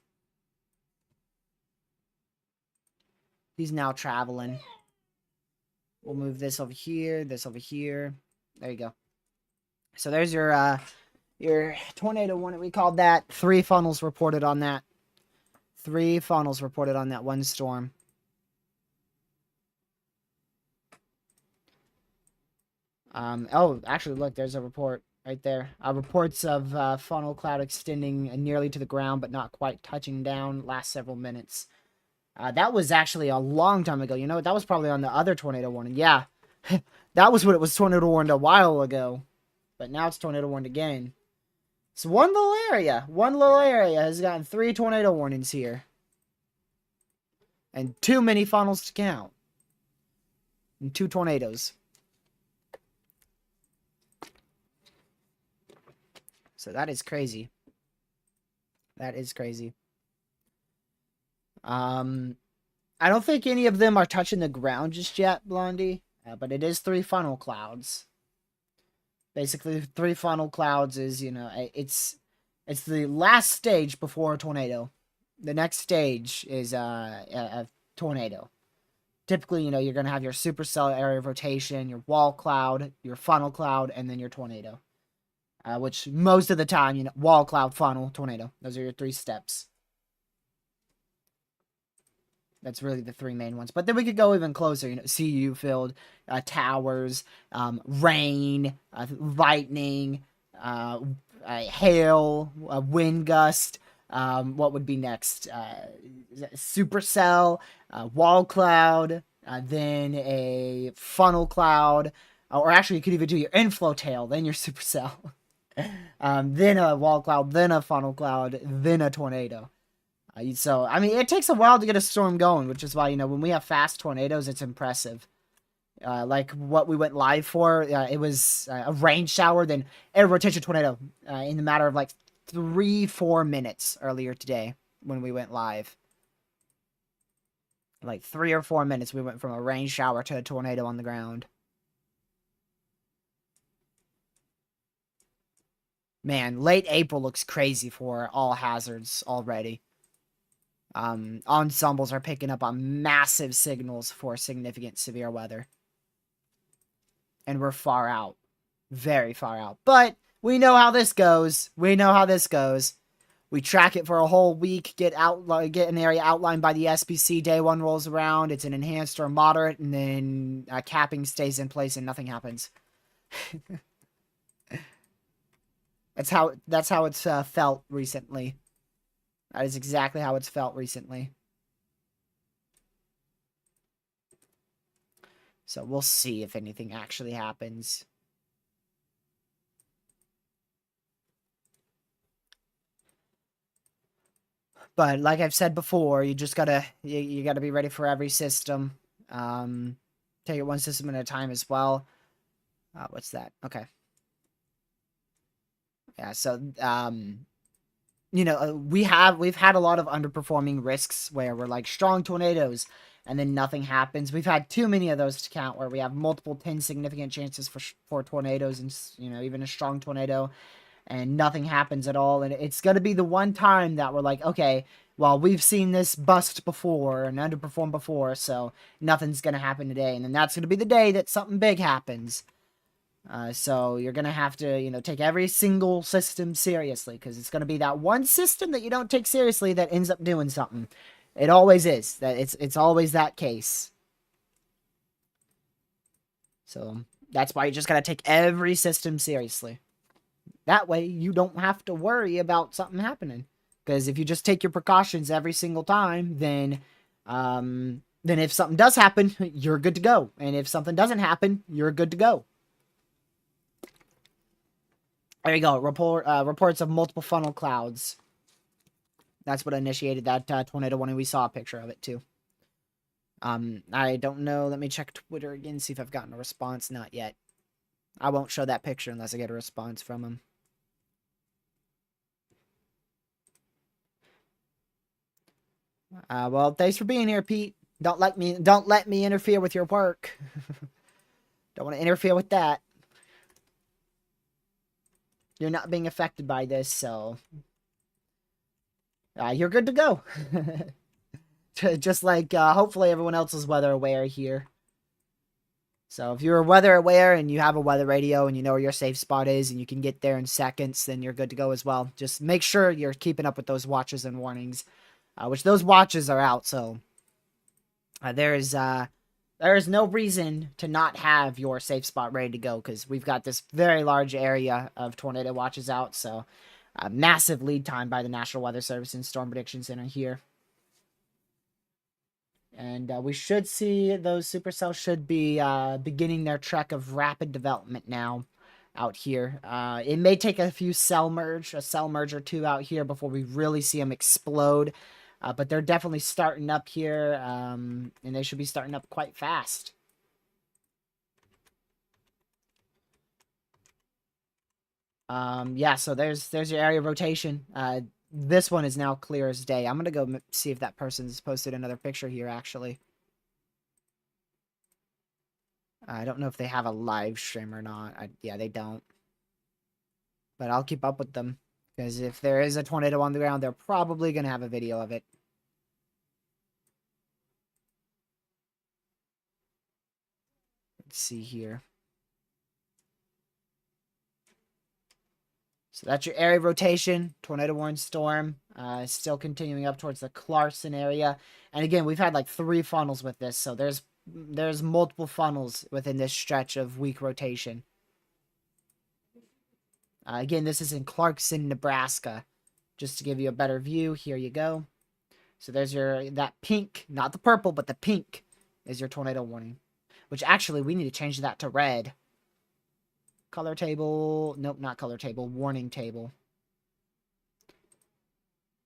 He's now traveling. We'll move this over here, this over here. There you go. So there's your tornado warning. We called that. 3 funnels reported on that. 3 funnels reported on that 1 storm. Oh, actually, look, there's a report right there. Reports of funnel cloud extending nearly to the ground, but not quite touching down. Last several minutes. That was actually a long time ago. You know, that was probably on the other tornado warning. Yeah, that was what it was tornado warned a while ago. But now it's tornado warned again. So one little area has gotten 3 tornado warnings here. And too many funnels to count. And 2 tornadoes. So that is crazy. That is crazy. I don't think any of them are touching the ground just yet, Blondie. But it is 3 funnel clouds. Basically, 3 funnel clouds is, you know, it's the last stage before a tornado. The next stage is a tornado. Typically, you know, you're going to have your supercell area of rotation, your wall cloud, your funnel cloud, and then your tornado. Which most of the time, you know, wall cloud, funnel, tornado. Those are your 3 steps. That's really the 3 main ones. But then we could go even closer, you know, CU field, towers, rain, lightning, hail, wind gust. What would be next? Supercell, wall cloud, then a funnel cloud, or actually you could even do your inflow tail, then your supercell, then a wall cloud, then a funnel cloud, then a tornado. So, I mean, it takes a while to get a storm going, which is why, you know, when we have fast tornadoes, it's impressive. Like what we went live for, it was a rain shower, then air rotation tornado in the matter of like 3-4 minutes earlier today when we went live. In like 3 or 4 minutes, we went from a rain shower to a tornado on the ground. Man, late April looks crazy for all hazards already. Ensembles are picking up on massive signals for significant severe weather. And we're far out. Very far out. But we know how this goes. We know how this goes. We track it for a whole week, get an area outlined by the SPC. Day 1 rolls around. It's an enhanced or moderate, and then capping stays in place and nothing happens. That's how it's felt recently. That is exactly how it's felt recently. So we'll see if anything actually happens. But like I've said before, you just gotta you gotta be ready for every system. Take it one system at a time as well. What's that? Okay. Yeah. So you know, we've had a lot of underperforming risks where we're like strong tornadoes and then nothing happens. We've had too many of those to count where we have multiple 10 significant chances for tornadoes and, you know, even a strong tornado and nothing happens at all. And it's going to be the one time that we're like, okay, well, we've seen this bust before and underperform before, so nothing's going to happen today. And then that's going to be the day that something big happens. So you're going to have to, you know, take every single system seriously because it's going to be that one system that you don't take seriously that ends up doing something. It always is. That it's always that case. So that's why you just got to take every system seriously. That way you don't have to worry about something happening. Because if you just take your precautions every single time, then if something does happen, you're good to go. And if something doesn't happen, you're good to go. There you go. Reports of multiple funnel clouds. That's what initiated that tornado warning. We saw a picture of it too. I don't know. Let me check Twitter again, see if I've gotten a response. Not yet. I won't show that picture unless I get a response from him. Well, thanks for being here, Pete. Don't let me interfere with your work. Don't want to interfere with that. You're not being affected by this, so you're good to go. Just like hopefully everyone else is weather aware here. So if you're weather aware and you have a weather radio and you know where your safe spot is and you can get there in seconds, then you're good to go as well. Just make sure you're keeping up with those watches and warnings, which those watches are out. So there is no reason to not have your safe spot ready to go because we've got this very large area of tornado watches out. So massive lead time by the National Weather Service and Storm Prediction Center here. And we should see those supercells should be beginning their trek of rapid development now out here. It may take a cell merge or two out here before we really see them explode. But they're definitely starting up here, and they should be starting up quite fast. Yeah, so there's your area of rotation. This one is now clear as day. I'm gonna go see if that person's posted another picture here, actually. I don't know if they have a live stream or not. Yeah, they don't. But I'll keep up with them. Because if there is a tornado on the ground, they're probably gonna have a video of it. Let's see here. So that's your area of rotation. Tornado warning storm. Still continuing up towards the Clarkson area. And again, we've had like 3 funnels with this. So there's multiple funnels within this stretch of weak rotation. Again, this is in Clarkson, Nebraska. Just to give you a better view, here you go. So there's that pink, not the purple, but the pink is your tornado warning. Which actually, we need to change that to red. Color table. Nope, not color table. Warning table.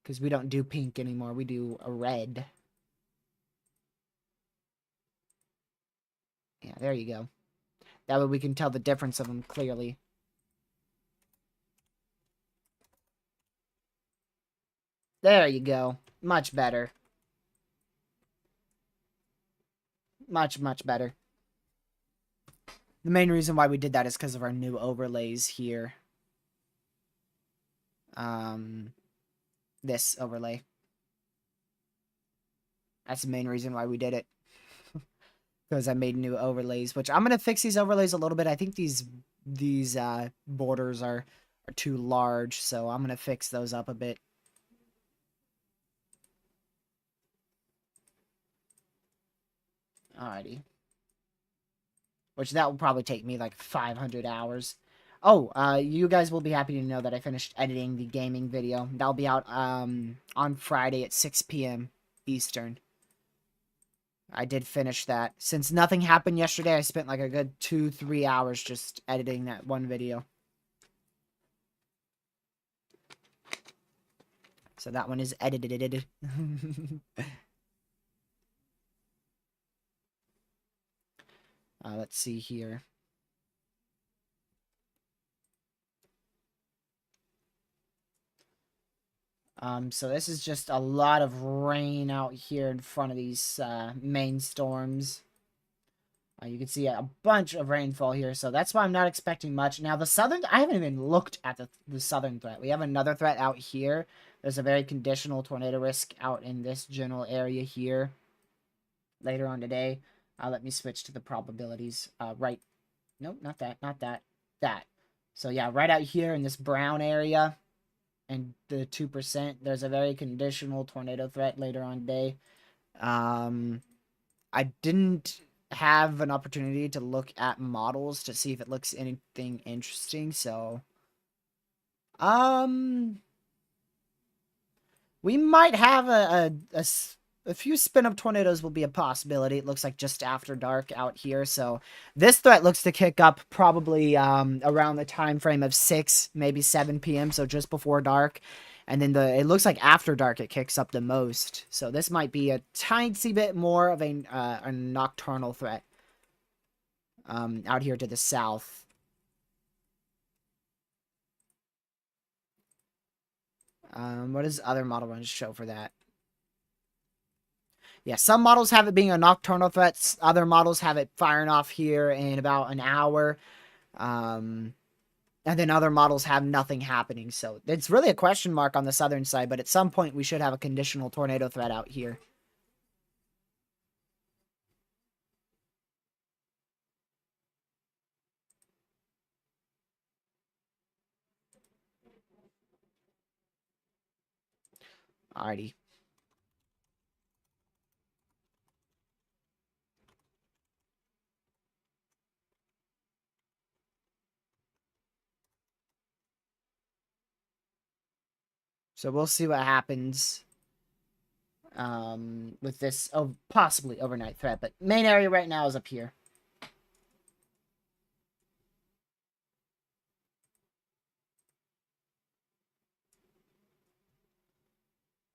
Because we don't do pink anymore. We do a red. Yeah, there you go. That way we can tell the difference of them clearly. There you go. Much better. Much, much better. The main reason why we did that is because of our new overlays here. This overlay. That's the main reason why we did it. Because I made new overlays, which I'm going to fix these overlays a little bit. I think these borders are too large, so I'm going to fix those up a bit. Alrighty. Which that will probably take me like 500 hours. Oh, you guys will be happy to know that I finished editing the gaming video. That'll be out on Friday at 6 p.m. Eastern. I did finish that. Since nothing happened yesterday, I spent like a good 2-3 hours just editing that one video. So that one is edited. Let's see here. So this is just a lot of rain out here in front of these main storms. You can see a bunch of rainfall here, so that's why I'm not expecting much. Now, the southern... I haven't even looked at the southern threat. We have another threat out here. There's a very conditional tornado risk out in this general area here later on today. Let me switch to the probabilities. Right... Nope, not that, not that. That. So, yeah, right out here in this brown area and the 2%, there's a very conditional tornado threat later on today. I didn't have an opportunity to look at models to see if it looks anything interesting, so we might have a few spin-up tornadoes will be a possibility. It looks like just after dark out here, so this threat looks to kick up probably around the time frame of 6, maybe 7 p.m., so just before dark. And then it looks like after dark it kicks up the most. So this might be a tiny bit more of a nocturnal threat out here to the south. What does other model runs show for that? Yeah, some models have it being a nocturnal threat. Other models have it firing off here in about an hour. And then other models have nothing happening. So it's really a question mark on the southern side. But at some point, we should have a conditional tornado threat out here. Alrighty. So we'll see what happens with this possibly overnight threat. But main area right now is up here.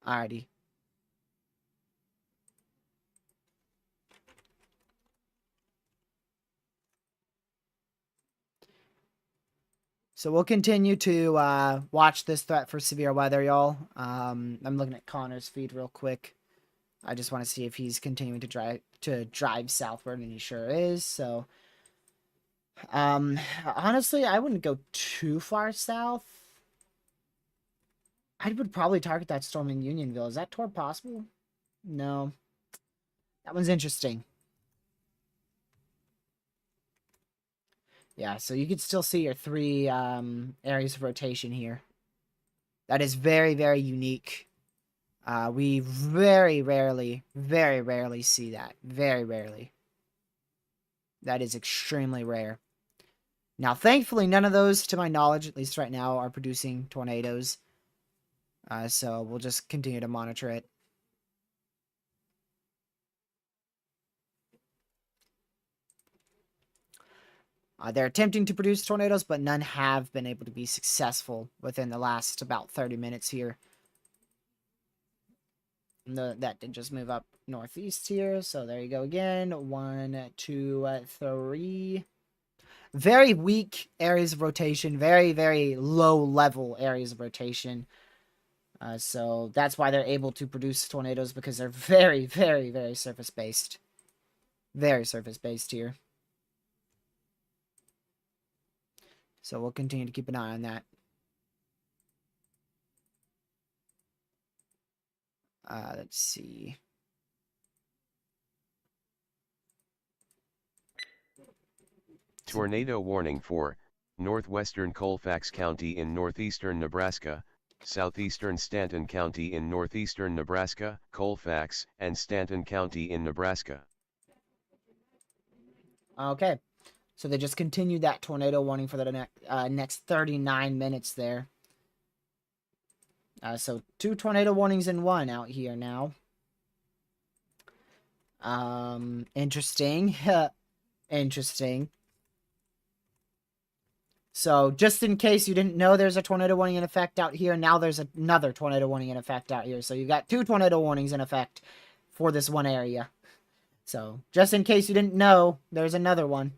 Alrighty. So we'll continue to watch this threat for severe weather, y'all. I'm looking at Connor's feed real quick. I just want to see if he's continuing to drive southward, and he sure is. So, honestly, I wouldn't go too far south. I would probably target that storm in Unionville. Is that tour possible? No. That one's interesting. Yeah, so you can still see your 3 areas of rotation here. That is very, very unique. We very rarely see that. Very rarely. That is extremely rare. Now, thankfully, none of those, to my knowledge, at least right now, are producing tornadoes. So we'll just continue to monitor it. They're attempting to produce tornadoes, but none have been able to be successful within the last about 30 minutes here. That did just move up northeast here, so there you go again. 1, 2, 3. Very weak areas of rotation, very, very low level areas of rotation. So that's why they're able to produce tornadoes, because they're very, very, very surface based. Very surface-based here. So we'll continue to keep an eye on that. Let's see. Tornado warning for northwestern Colfax County in northeastern Nebraska, southeastern Stanton County in northeastern Nebraska, Colfax and Stanton County in Nebraska. Okay. So they just continued that tornado warning for the next 39 minutes there. So 2 tornado warnings in 1 out here now. Interesting. Interesting. So just in case you didn't know there's a tornado warning in effect out here, now there's another tornado warning in effect out here. So you've got 2 tornado warnings in effect for this one area. So just in case you didn't know, there's another one.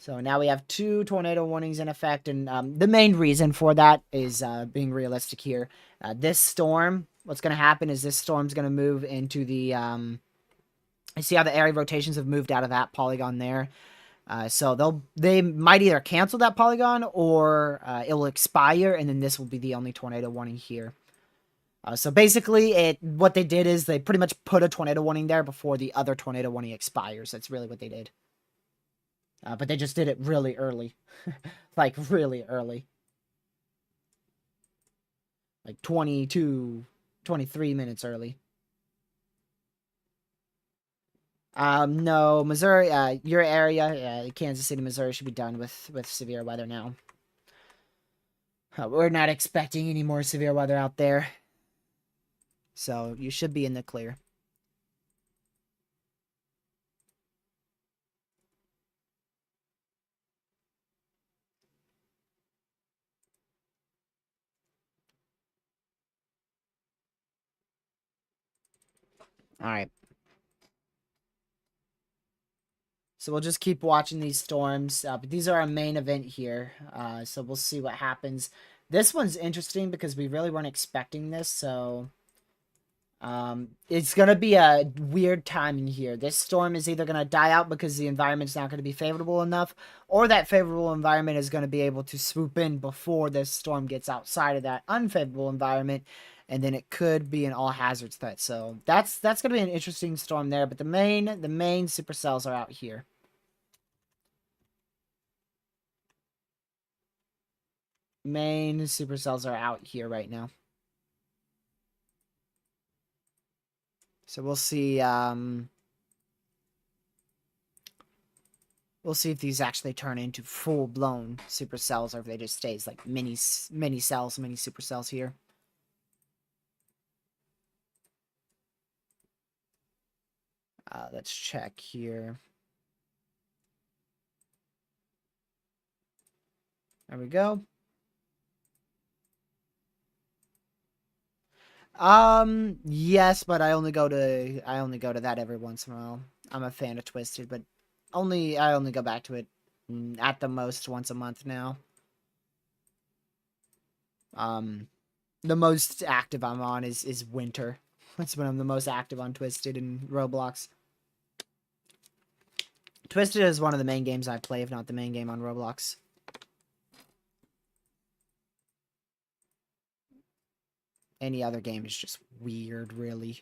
So now we have 2 tornado warnings in effect, and the main reason for that is being realistic here. This storm, what's going to happen is this storm's going to move into the... you see how the area rotations have moved out of that polygon there? So they might either cancel that polygon or it will expire, and then this will be the only tornado warning here. So basically, what they did is they pretty much put a tornado warning there before the other tornado warning expires. That's really what they did. But they just did it really early. Like, really early. Like 22, 23 minutes early. No, Missouri, your area, Kansas City, Missouri should be done with severe weather now. We're not expecting any more severe weather out there. So, you should be in the clear. Alright. So we'll just keep watching these storms. But these are our main event here. So we'll see what happens. This one's interesting because we really weren't expecting this. So it's going to be a weird timing here. This storm is either going to die out because the environment's not going to be favorable enough, or that favorable environment is going to be able to swoop in before this storm gets outside of that unfavorable environment. And then it could be an all hazards threat. So that's going to be an interesting storm there. But the main supercells are out here. Main supercells are out here right now. So we'll see. We'll see if these actually turn into full-blown supercells, or if they just stays like mini cells, mini supercells here. Let's check here. There we go. Yes, but I only go to that every once in a while. I'm a fan of Twisted, but I only go back to it at the most once a month now. The most active I'm on is Winter. That's when I'm the most active on Twisted in Roblox. Twisted is one of the main games I play, if not the main game on Roblox. Any other game is just weird, really.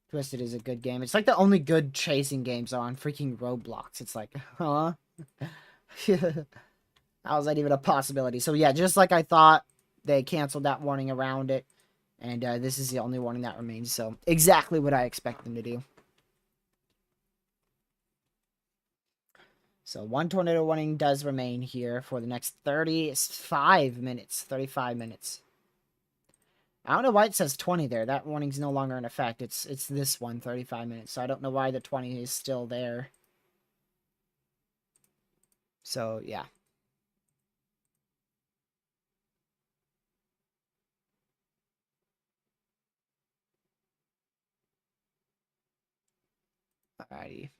Twisted is a good game. It's like the only good chasing games are on freaking Roblox. It's like, huh? How is that even a possibility? So yeah, just like I thought, they canceled that warning around it. And this is the only warning that remains. So exactly what I expect them to do. So 1 tornado warning does remain here for the next 35 minutes. 35 minutes. I don't know why it says 20 there. That warning's no longer in effect. It's this one, 35 minutes. So I don't know why the 20 is still there. So, yeah. Alrighty.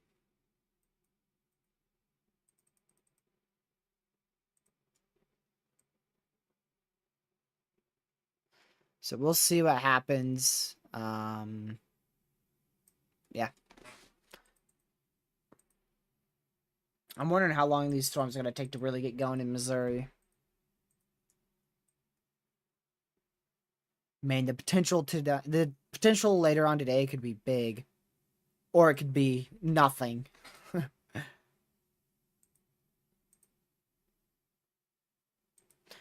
So we'll see what happens. Yeah. I'm wondering how long these storms are going to take to really get going in Missouri. Man, the potential later on today could be big, or it could be nothing.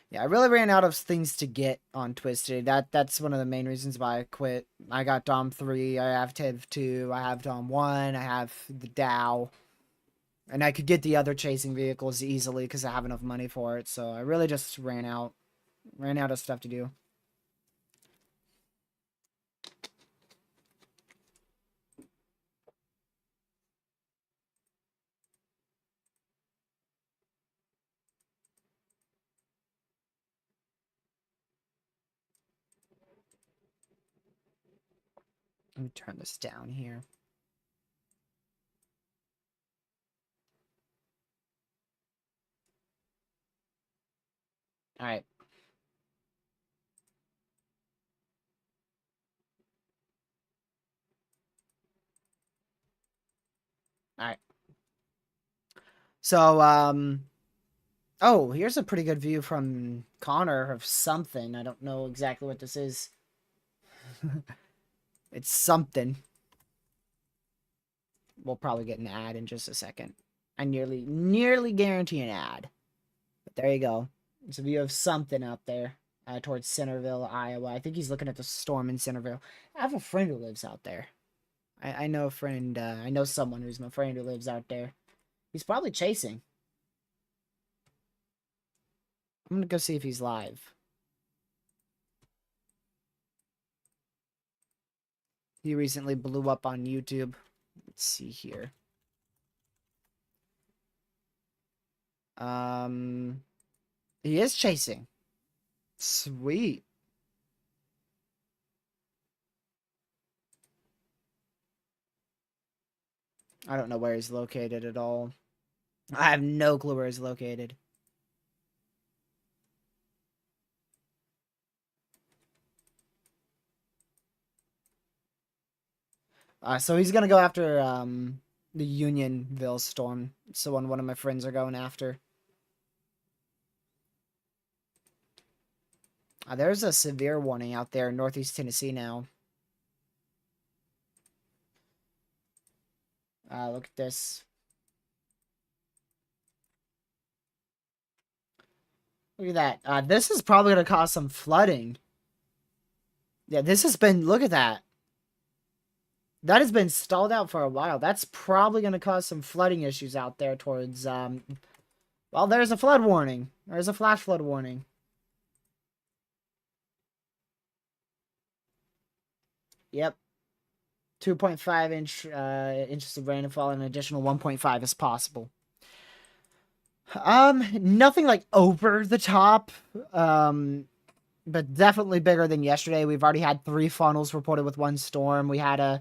Yeah, I really ran out of things to get on Twisted. That's one of the main reasons why I quit. I got Dom 3, I have Tiv 2, I have Dom 1, I have the Dow. And I could get the other chasing vehicles easily because I have enough money for it. So I really just ran out of stuff to do. Let me turn this down here. All right. All right. So, oh, here's a pretty good view from Connor of something. I don't know exactly what this is. It's something. We'll probably get an ad in just a second. I nearly guarantee an ad. But there you go. It's a view of something out there towards Centerville, Iowa. I think he's looking at the storm in Centerville. I have a friend who lives out there. I know a friend. I know someone who's my friend who lives out there. He's probably chasing. I'm gonna go see if he's live. He recently blew up on YouTube. Let's see here. He is chasing. Sweet. I don't know where he's located at all. I have no clue where he's located. So he's gonna go after the Unionville storm. It's the one of my friends are going after. There's a severe warning out there in Northeast Tennessee now. Look at this. Look at that. This is probably going to cause some flooding. Yeah, this has been... Look at that. That has been stalled out for a while. That's probably going to cause some flooding issues out there towards... Well, there's a flood warning. There's a flash flood warning. Yep. 2.5 inches of rainfall and an additional 1.5 is possible. Nothing like over the top. But definitely bigger than yesterday. We've already had 3 funnels reported with one storm. We had a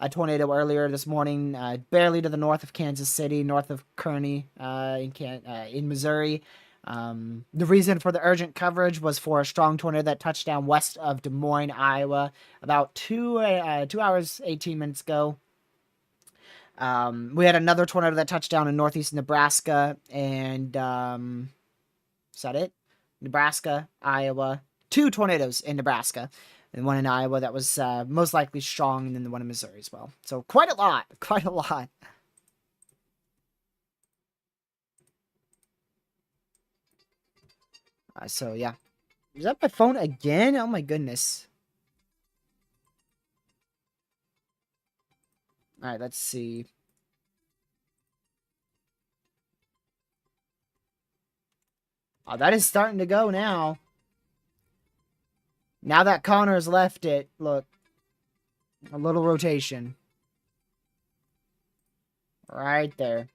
tornado earlier this morning, barely to the north of Kansas City, north of Kearney, in Missouri. The reason for the urgent coverage was for a strong tornado that touched down west of Des Moines, Iowa, about 2 hours 18 minutes ago. We had another tornado that touched down in northeast Nebraska, and is that it? Nebraska, Iowa. 2 tornadoes in Nebraska, and one in Iowa that was most likely strong, and then the one in Missouri as well. So quite a lot. So yeah. Is that my phone again? Oh my goodness. Alright, let's see. Oh, that is starting to go now. Now that Connor's left it, look. A little rotation. Right there.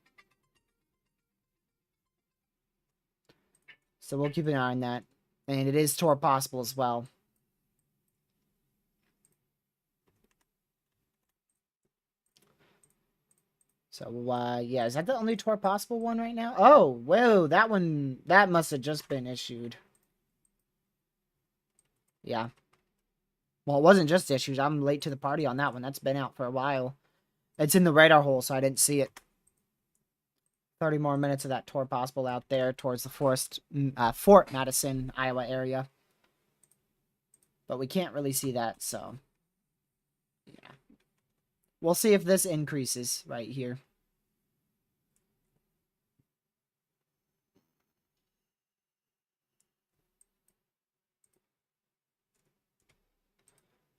So we'll keep an eye on that. And it is tour possible as well. So, yeah, is that the only tour possible one right now? Oh, whoa, that one, that must have just been issued. Yeah. Well, it wasn't just issued. I'm late to the party on that one. That's been out for a while. It's in the radar hole, so I didn't see it. 30 more minutes of that tour possible out there towards the Fort Madison, Iowa area. But we can't really see that, so yeah. We'll see if this increases right here.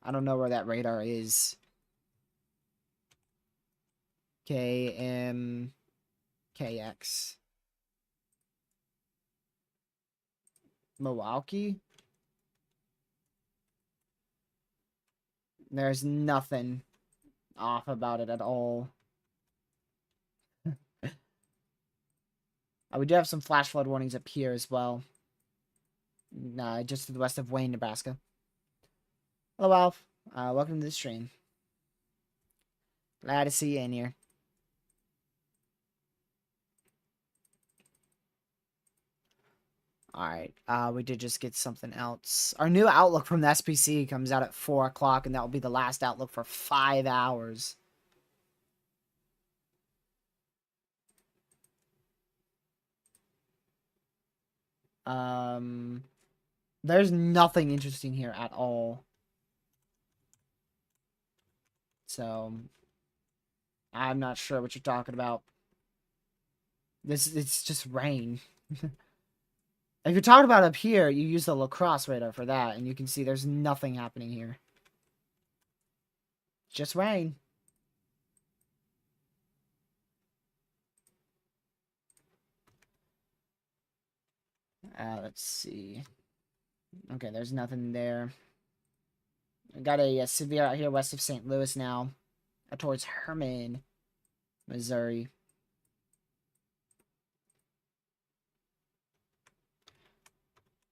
I don't know where that radar is. KMKX. Milwaukee? There's nothing off about it at all. We do have some flash flood warnings up here as well. Just to the west of Wayne, Nebraska. Hello, Alf. Welcome to the stream. Glad to see you in here. Alright, we did just get something else. Our new outlook from the SPC comes out at 4 o'clock, and that will be the last outlook for 5 hours. There's nothing interesting here at all. So, I'm not sure what you're talking about. It's just rain. If you're talking about up here, you use the lacrosse radar for that, and you can see there's nothing happening here. Just rain. Let's see. Okay, there's nothing there. I got a severe out here west of St. Louis now, towards Herman, Missouri.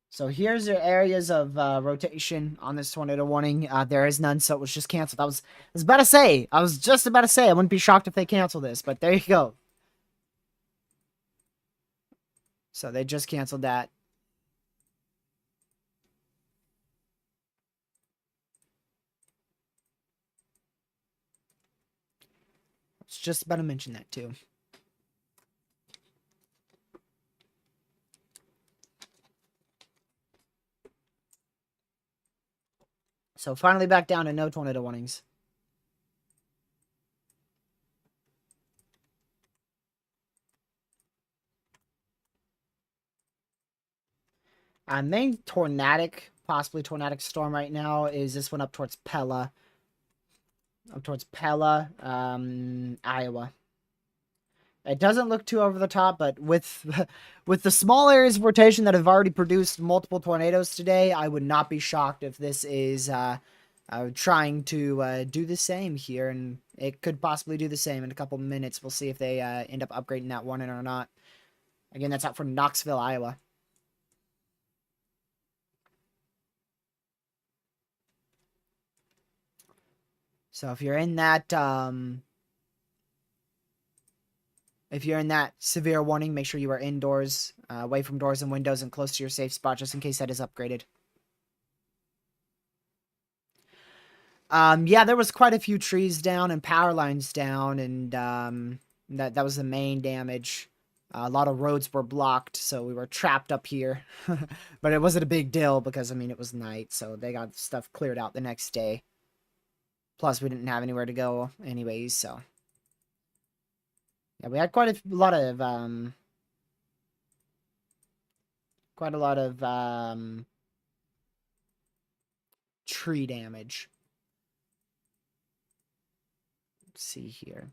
So here's your areas of rotation on this tornado warning. There is none, so it was just canceled. I was about to say. I was just about to say. I wouldn't be shocked if they cancel this, but there you go. So they just canceled that. I was just about to mention that too. So finally back down to no tornado warnings. Main tornadic, possibly tornadic storm right now is this one up towards Pella. Up towards Pella, Iowa. It doesn't look too over the top, but with with the small areas of rotation that have already produced multiple tornadoes today, I would not be shocked if this is trying to do the same here, and it could possibly do the same in a couple minutes. We'll see if they end up upgrading that warning or not. Again, that's out for Knoxville, Iowa. So if you're in that severe warning, make sure you are indoors, away from doors and windows, and close to your safe spot, just in case that is upgraded. Yeah, there was quite a few trees down and power lines down, and that was the main damage. A lot of roads were blocked, so we were trapped up here. But it wasn't a big deal because, I mean, it was night, so they got stuff cleared out the next day. Plus, we didn't have anywhere to go anyways, so. Yeah, we had quite a lot of tree damage. Let's see here.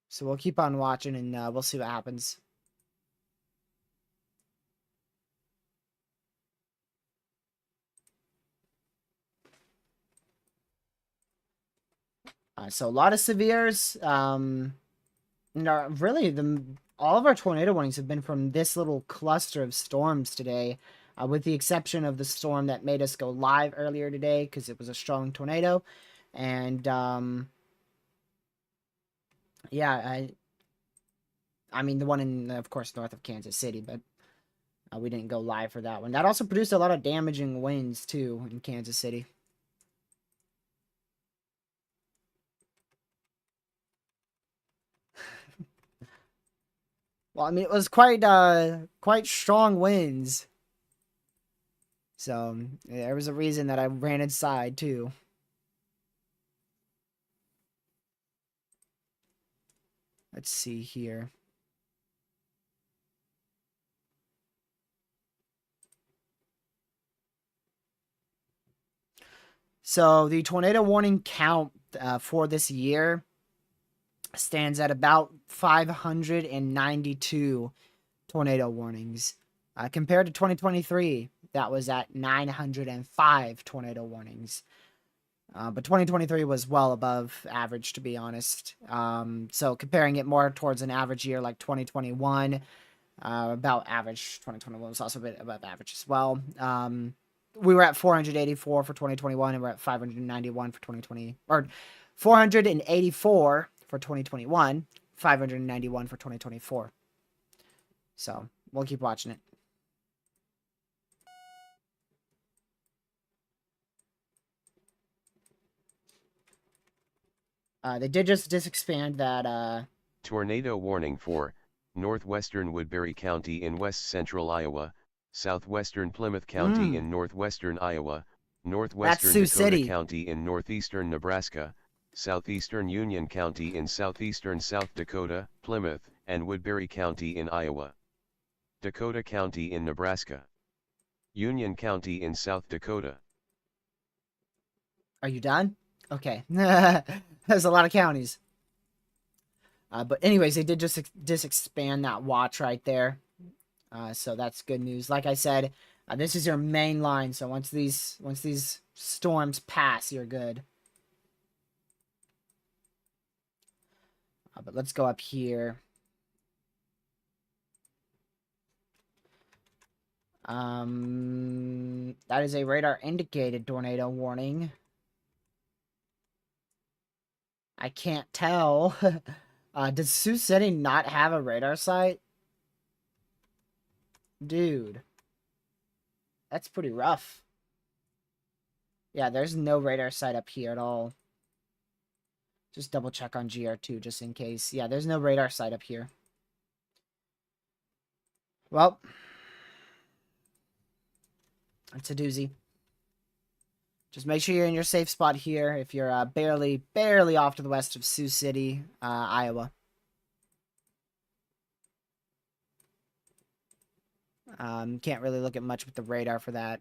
So we'll keep on watching, and we'll see what happens. So a lot of severes. Really, all of our tornado warnings have been from this little cluster of storms today, with the exception of the storm that made us go live earlier today because it was a strong tornado, and yeah, I mean the one in, of course, north of Kansas City, but We didn't go live for that one. That also produced a lot of damaging winds too in Kansas City. Well, I mean, it was quite strong winds. So yeah, there was a reason that I ran inside too. Let's see here. So the tornado warning count for this year stands at about 592 tornado warnings. Compared to 2023, that was at 905 tornado warnings. But 2023 was well above average, to be honest. So comparing it more towards an average year like 2021, about average. 2021 was also a bit above average as well. We were at 484 for 2021, and we're at 591 for 2020, or 484 for 2021, 591 for 2024. So we'll keep watching it. They did just disexpand that. Tornado warning for northwestern Woodbury County in west central Iowa, southwestern Plymouth County in northwestern Iowa, northwestern Sioux Dakota City. County in northeastern Nebraska, southeastern Union County in southeastern South Dakota, Plymouth, and Woodbury County in Iowa. Dakota County in Nebraska. Union County in South Dakota. Are you done? Okay. There's a lot of counties. But anyways, they did just disexpand that watch right there. So that's good news. Like I said, this is your main line. So once these storms pass, you're good. But let's go up here. That is a radar indicated tornado warning. I can't tell. Does Sioux City not have a radar site? Dude. That's pretty rough. Yeah, there's no radar site up here at all. Just double check on GR2 just in case. Yeah, there's no radar site up here. Well, it's a doozy. Just make sure you're in your safe spot here if you're barely off to the west of Sioux City, Iowa. Can't really look at much with the radar for that.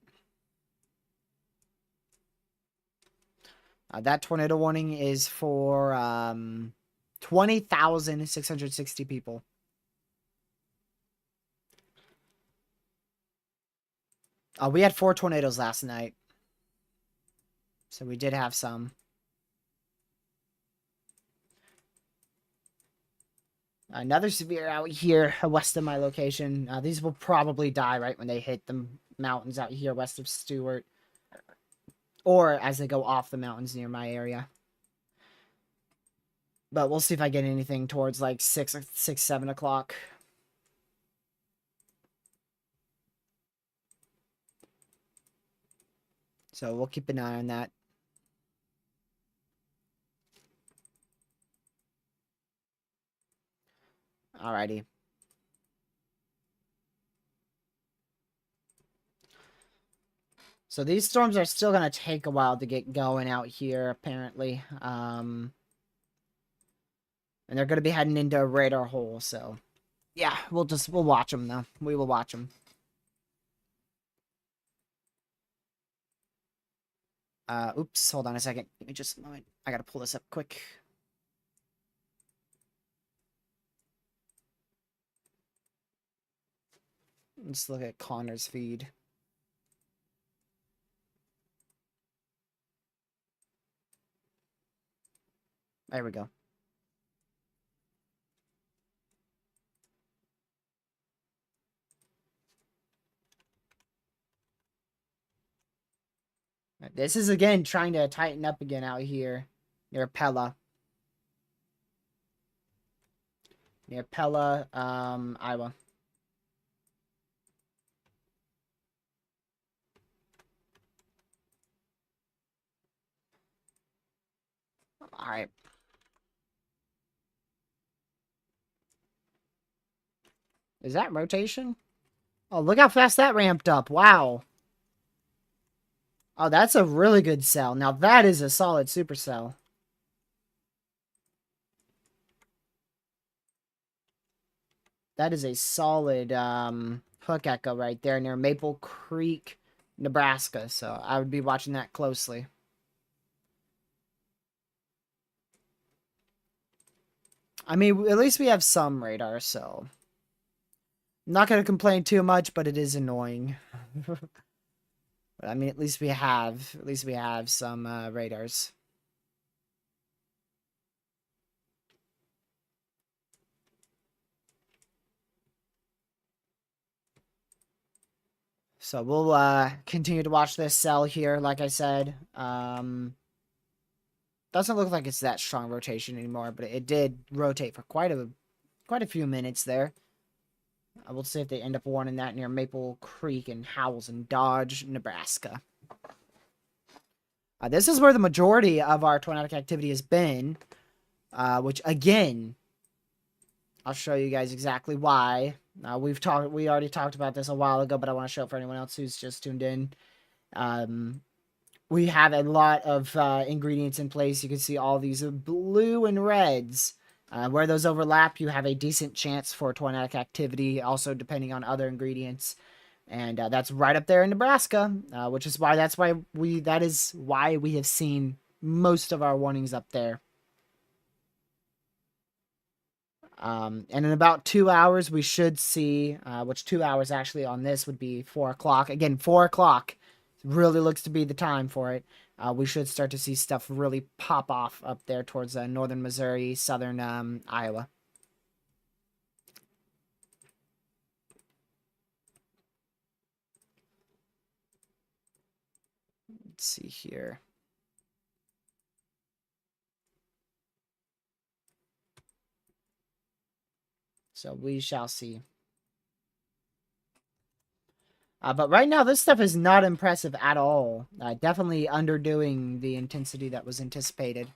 That tornado warning is for 20,660 people. We had 4 tornadoes last night. So we did have some. Another severe out here west of my location. These will probably die right when they hit the mountains out here west of Stewart. Or as they go off the mountains near my area. But we'll see if I get anything towards like 6, 7 o'clock. So we'll keep an eye on that. Alrighty. So these storms are still going to take a while to get going out here, apparently. And they're going to be heading into a radar hole, so... Yeah, we'll watch them, though. We will watch them. Oops, hold on a second. Give me just a moment. I gotta pull this up quick. Let's look at Connor's feed. There we go. This is, again, trying to tighten up again out here near Pella. Near Pella, Iowa. All right. Is that rotation? Oh, look how fast that ramped up. Wow. Oh, that's a really good cell. Now that is a solid supercell. That is a solid hook echo right there near Maple Creek, Nebraska. So I would be watching that closely. I mean, at least we have some radar, so I'm not gonna complain too much, but it is annoying. But I mean, at least we have some radars. So we'll continue to watch this cell here. Like I said, doesn't look like it's that strong rotation anymore, but it did rotate for quite a few minutes there. I will see if they end up warning that near Maple Creek and Howells and Dodge, Nebraska. This is where the majority of our tornadic activity has been, which again, I'll show you guys exactly why. We already talked about this a while ago, but I want to show it for anyone else who's just tuned in. We have a lot of ingredients in place. You can see all these blue and reds. Where those overlap, you have a decent chance for tornadic activity, also depending on other ingredients. And that's right up there in Nebraska, which is why that is why we have seen most of our warnings up there. And in about 2 hours, we should see, which 2 hours actually on this would be 4 o'clock. Again, 4 o'clock really looks to be the time for it. We should start to see stuff really pop off up there towards northern Missouri, southern Iowa. Let's see here. So we shall see. But right now, this stuff is not impressive at all. Definitely underdoing the intensity that was anticipated.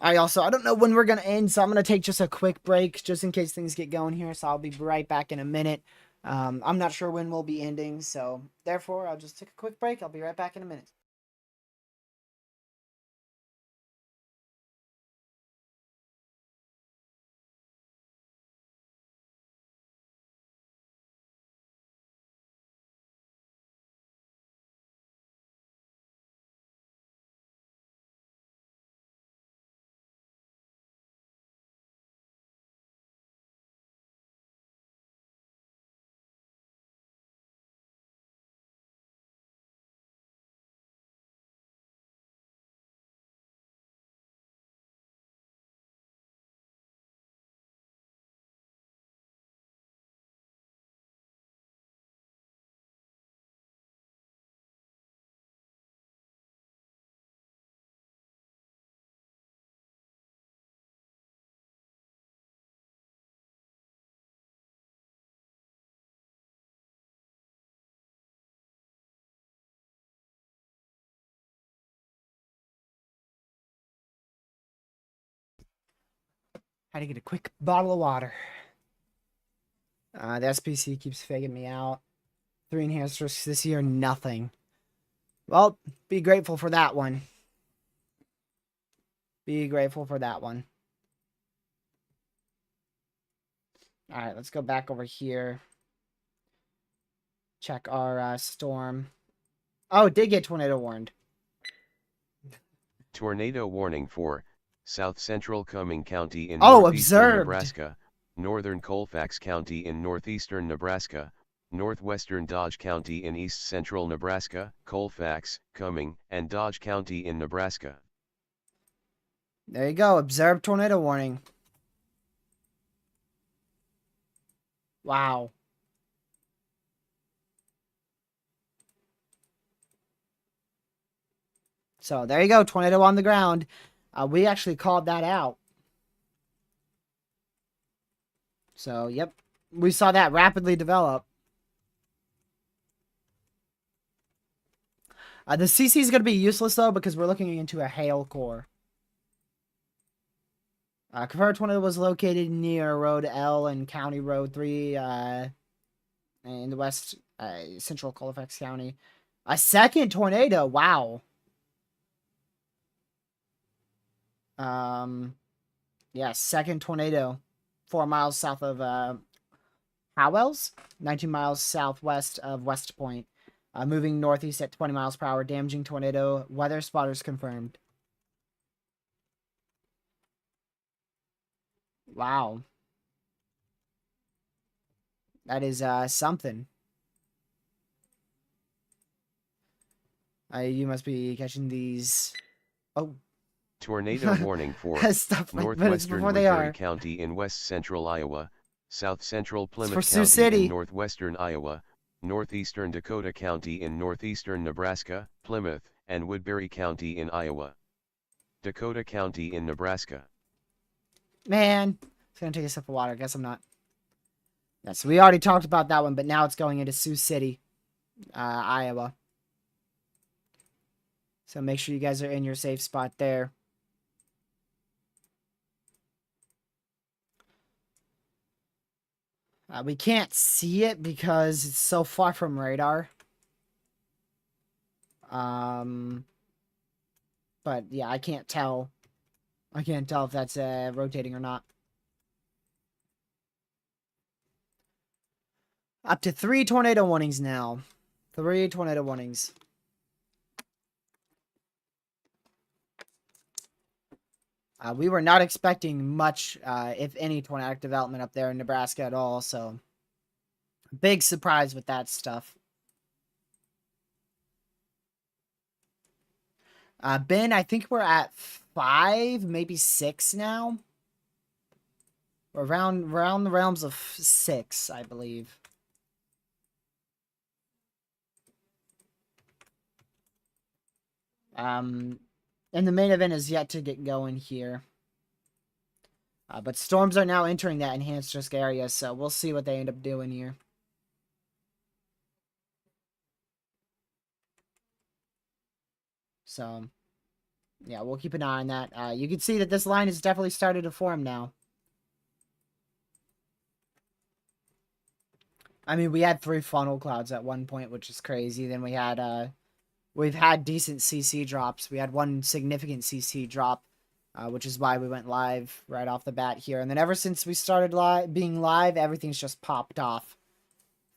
I don't know when we're going to end, so I'm going to take just a quick break just in case things get going here. So I'll be right back in a minute. I'm not sure when we'll be ending, so therefore I'll just take a quick break. I'll be right back in a minute. Had to get a quick bottle of water. The SPC keeps faking me out. 3 enhancers this year, nothing. Well, be grateful for that one. Be grateful for that one. Alright, let's go back over here. Check our storm. Oh, it did get tornado warned. Tornado warning for South Central Cumming County in Oh, northeastern observed. Nebraska, northern Colfax County in northeastern Nebraska, northwestern Dodge County in east central Nebraska, Colfax, Cumming, and Dodge County in Nebraska. There you go. Observed tornado warning. Wow. So there you go. Tornado on the ground. We actually called that out. So, yep. We saw that rapidly develop. The CC is going to be useless, though, because we're looking into a hail core. Confirmed tornado was located near Road L and County Road 3 in the west central Colfax County. A second tornado. Wow. Yeah, second tornado. 4 miles south of Howells, 19 miles southwest of West Point. Moving northeast at 20 miles per hour, damaging tornado. Weather spotters confirmed. Wow. That is something. You must be catching these. Oh. Tornado warning for Stuff like minutes northwestern before they Woodbury are. County in west central Iowa, south central It's for Plymouth Sioux County in City. northwestern Iowa, northeastern Dakota County in northeastern Nebraska, Plymouth, and Woodbury County in Iowa. Dakota County in Nebraska. Man, it's gonna take a sip of water. I guess I'm not. Yes, we already talked about that one, but now it's going into Sioux City, Iowa. So make sure you guys are in your safe spot there. We can't see it because it's so far from radar. But yeah, I can't tell. I can't tell if that's rotating or not. Up to 3 tornado warnings now. 3 tornado warnings. We were not expecting much, if any, tornadic development up there in Nebraska at all, so big surprise with that stuff. Ben, I think we're at 5, maybe 6 now. We're around the realms of 6, I believe. And the main event is yet to get going here. But storms are now entering that enhanced risk area, so we'll see what they end up doing here. So, yeah, we'll keep an eye on that. You can see that this line has definitely started to form now. I mean, we had 3 funnel clouds at one point, which is crazy. Then we had, we've had decent CC drops. We had 1 significant CC drop, which is why we went live right off the bat here. And then ever since we started being live, everything's just popped off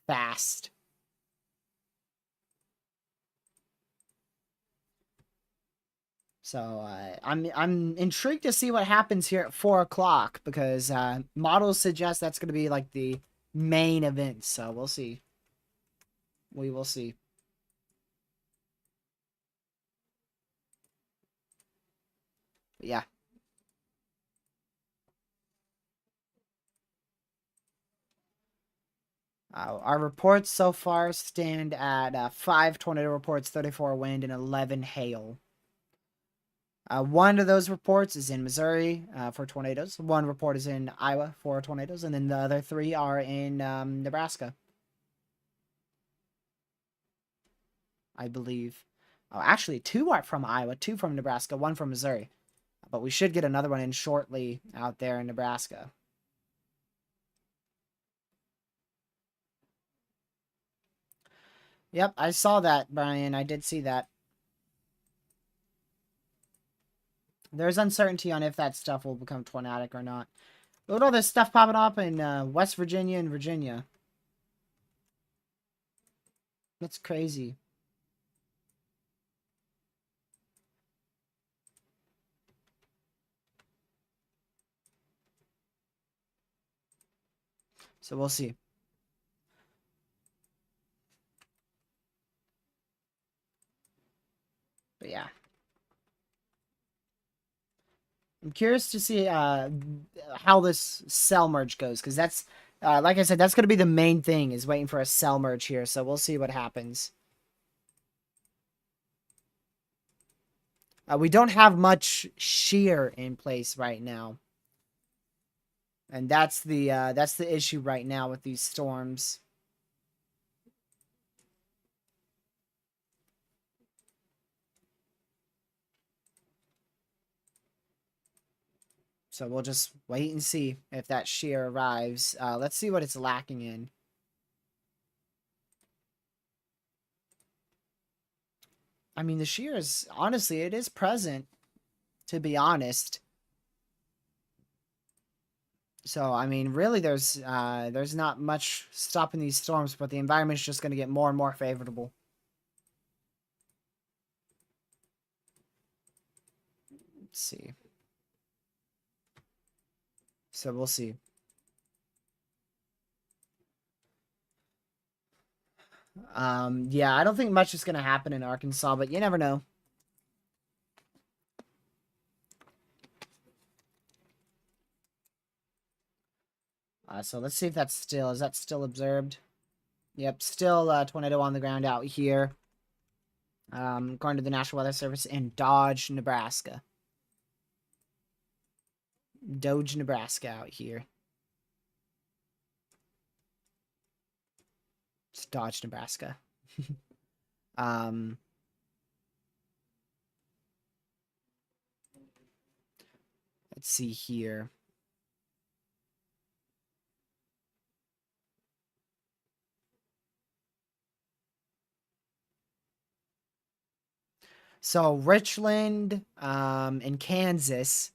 fast. So I'm intrigued to see what happens here at 4 o'clock because models suggest that's going to be like the main event. So we'll see. We will see. But yeah. Our reports so far stand at 5 tornado reports, 34 wind, and 11 hail. One of those reports is in Missouri for tornadoes. 1 report is in Iowa for tornadoes, and then the other 3 are in Nebraska, I believe. Oh, actually, 2 are from Iowa, 2 from Nebraska, 1 from Missouri. But we should get another one in shortly out there in Nebraska. Yep, I saw that, Brian. I did see that. There's uncertainty on if that stuff will become tornadic or not. Look at all this stuff popping up in West Virginia and Virginia. That's crazy. So we'll see. But yeah. I'm curious to see how this cell merge goes, because that's, like I said, that's going to be the main thing, is waiting for a cell merge here, so we'll see what happens. We don't have much shear in place right now. And that's the issue right now with these storms. So we'll just wait and see if that shear arrives. Let's see what it's lacking in. I mean, the shear is, honestly, it is present, to be honest. So, I mean, really, there's not much stopping these storms, but the environment's just going to get more and more favorable. Let's see. So we'll see. Yeah, I don't think much is going to happen in Arkansas, but you never know. So let's see if is that still observed? Yep, still tornado on the ground out here. According to the National Weather Service in Dodge, Nebraska. Doge, Nebraska out here. It's Dodge, Nebraska. um, let's see here. So Richland, in Kansas,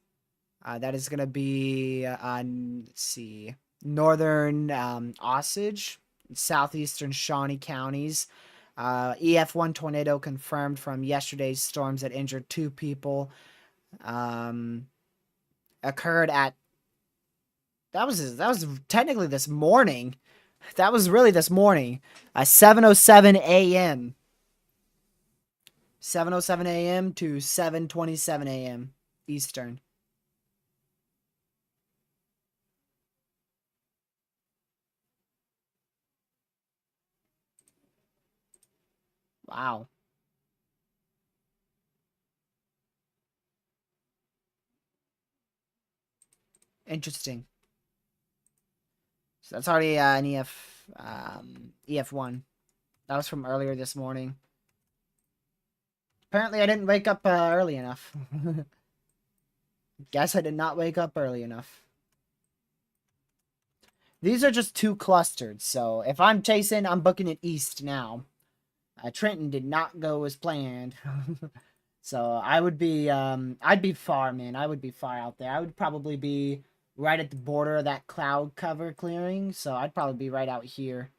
that is going to be on, let's see, northern Osage, southeastern Shawnee counties. EF1 tornado confirmed from yesterday's storms that injured 2 people. Occurred at, that was technically this morning. That was really this morning. 7:07 a.m. 7:07 a.m. to 7:27 a.m. Eastern. Wow. Interesting. So that's already an EF1. That was from earlier this morning. Apparently I didn't wake up early enough. Guess I did not wake up early enough. These are just 2 clustered, so if I'm chasing, I'm booking it east now. Trenton did not go as planned. So I would be, I'd be far, man. I would be far out there. I would probably be right at the border of that cloud cover clearing, so I'd probably be right out here.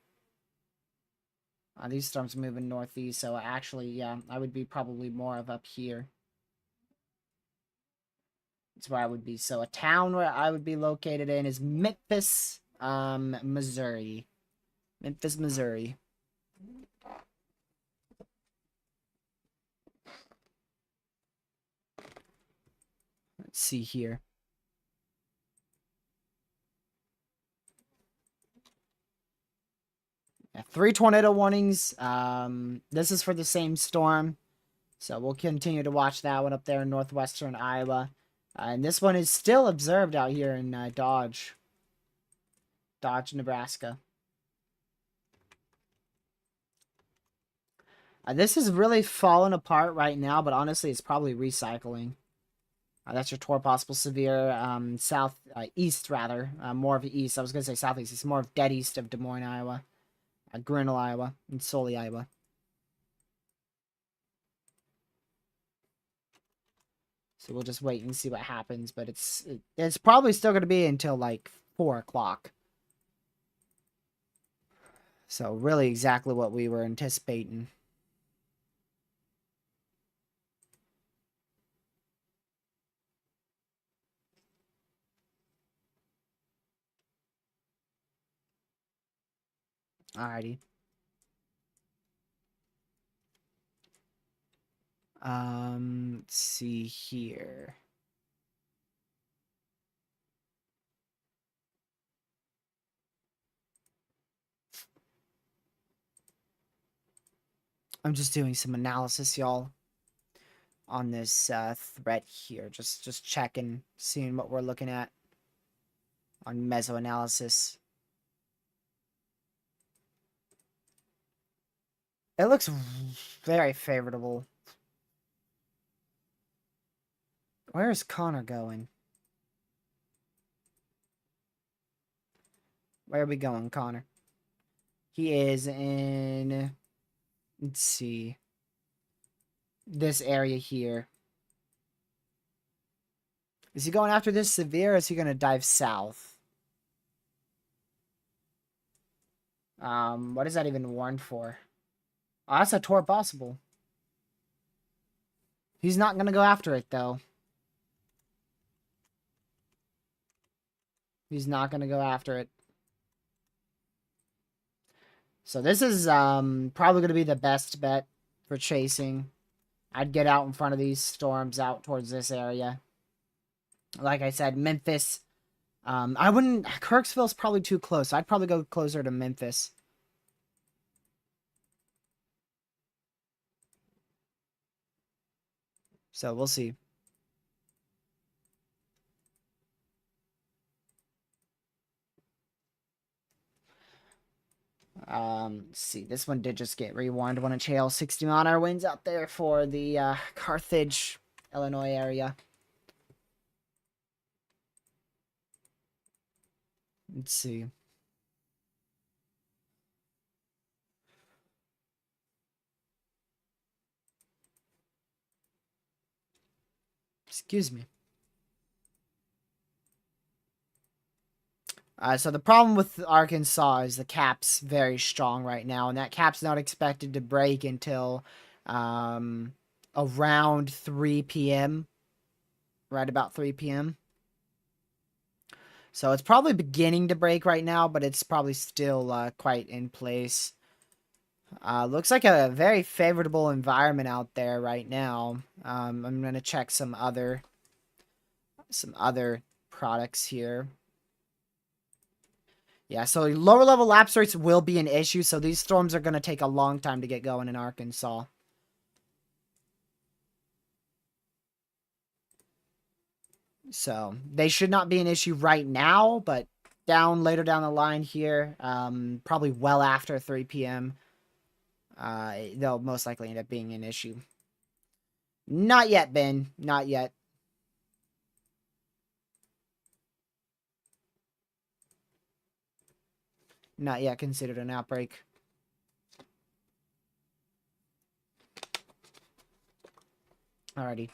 These storms are moving northeast, so actually, yeah, I would be probably more of up here. That's where I would be. So a town where I would be located in is Memphis, Missouri. Memphis, Missouri. Let's see here. Yeah, 3 tornado warnings. This is for the same storm. So we'll continue to watch that one up there in northwestern Iowa. And this one is still observed out here in Dodge, Nebraska. This is really falling apart right now, but honestly, it's probably recycling. That's your tour possible severe east rather, more of the east. I was gonna say southeast. It's more of dead east of Des Moines, Iowa, Grinnell, Iowa, and Sully, Iowa. So we'll just wait and see what happens, but it's probably still gonna be until like 4 o'clock. So really, exactly what we were anticipating. Alrighty. Let's see here. I'm just doing some analysis, y'all, on this threat here. Just checking, seeing what we're looking at. on mesoanalysis. It looks very favorable. Where is Connor going? Where are we going, Connor? He is in, let's see, this area here. Is he going after this severe, or is he going to dive south? What is that even warned for? Oh, that's a tour possible. He's not going to go after it, though. He's not going to go after it. So this is probably going to be the best bet for chasing. I'd get out in front of these storms out towards this area. Like I said, Memphis. I wouldn't... Kirksville's probably too close. I'd probably go closer to Memphis. So we'll see. Let's see. This one did just get rewarned. One inch hail, 60-mile-an-hour winds out there for the Carthage, Illinois area. Let's see. Excuse me. So the problem with Arkansas is the cap's very strong right now, and that cap's not expected to break until around 3 p.m. Right about 3 p.m. So it's probably beginning to break right now, but it's probably still quite in place. Looks like a very favorable environment out there right now. I'm gonna check some other products here. Yeah, so lower level lapse rates will be an issue, so these storms are gonna take a long time to get going in Arkansas. So they should not be an issue right now, but later down the line here, probably well after 3 p.m. They'll most likely end up being an issue. Not yet, Ben. Not yet. Not yet considered an outbreak. Alrighty.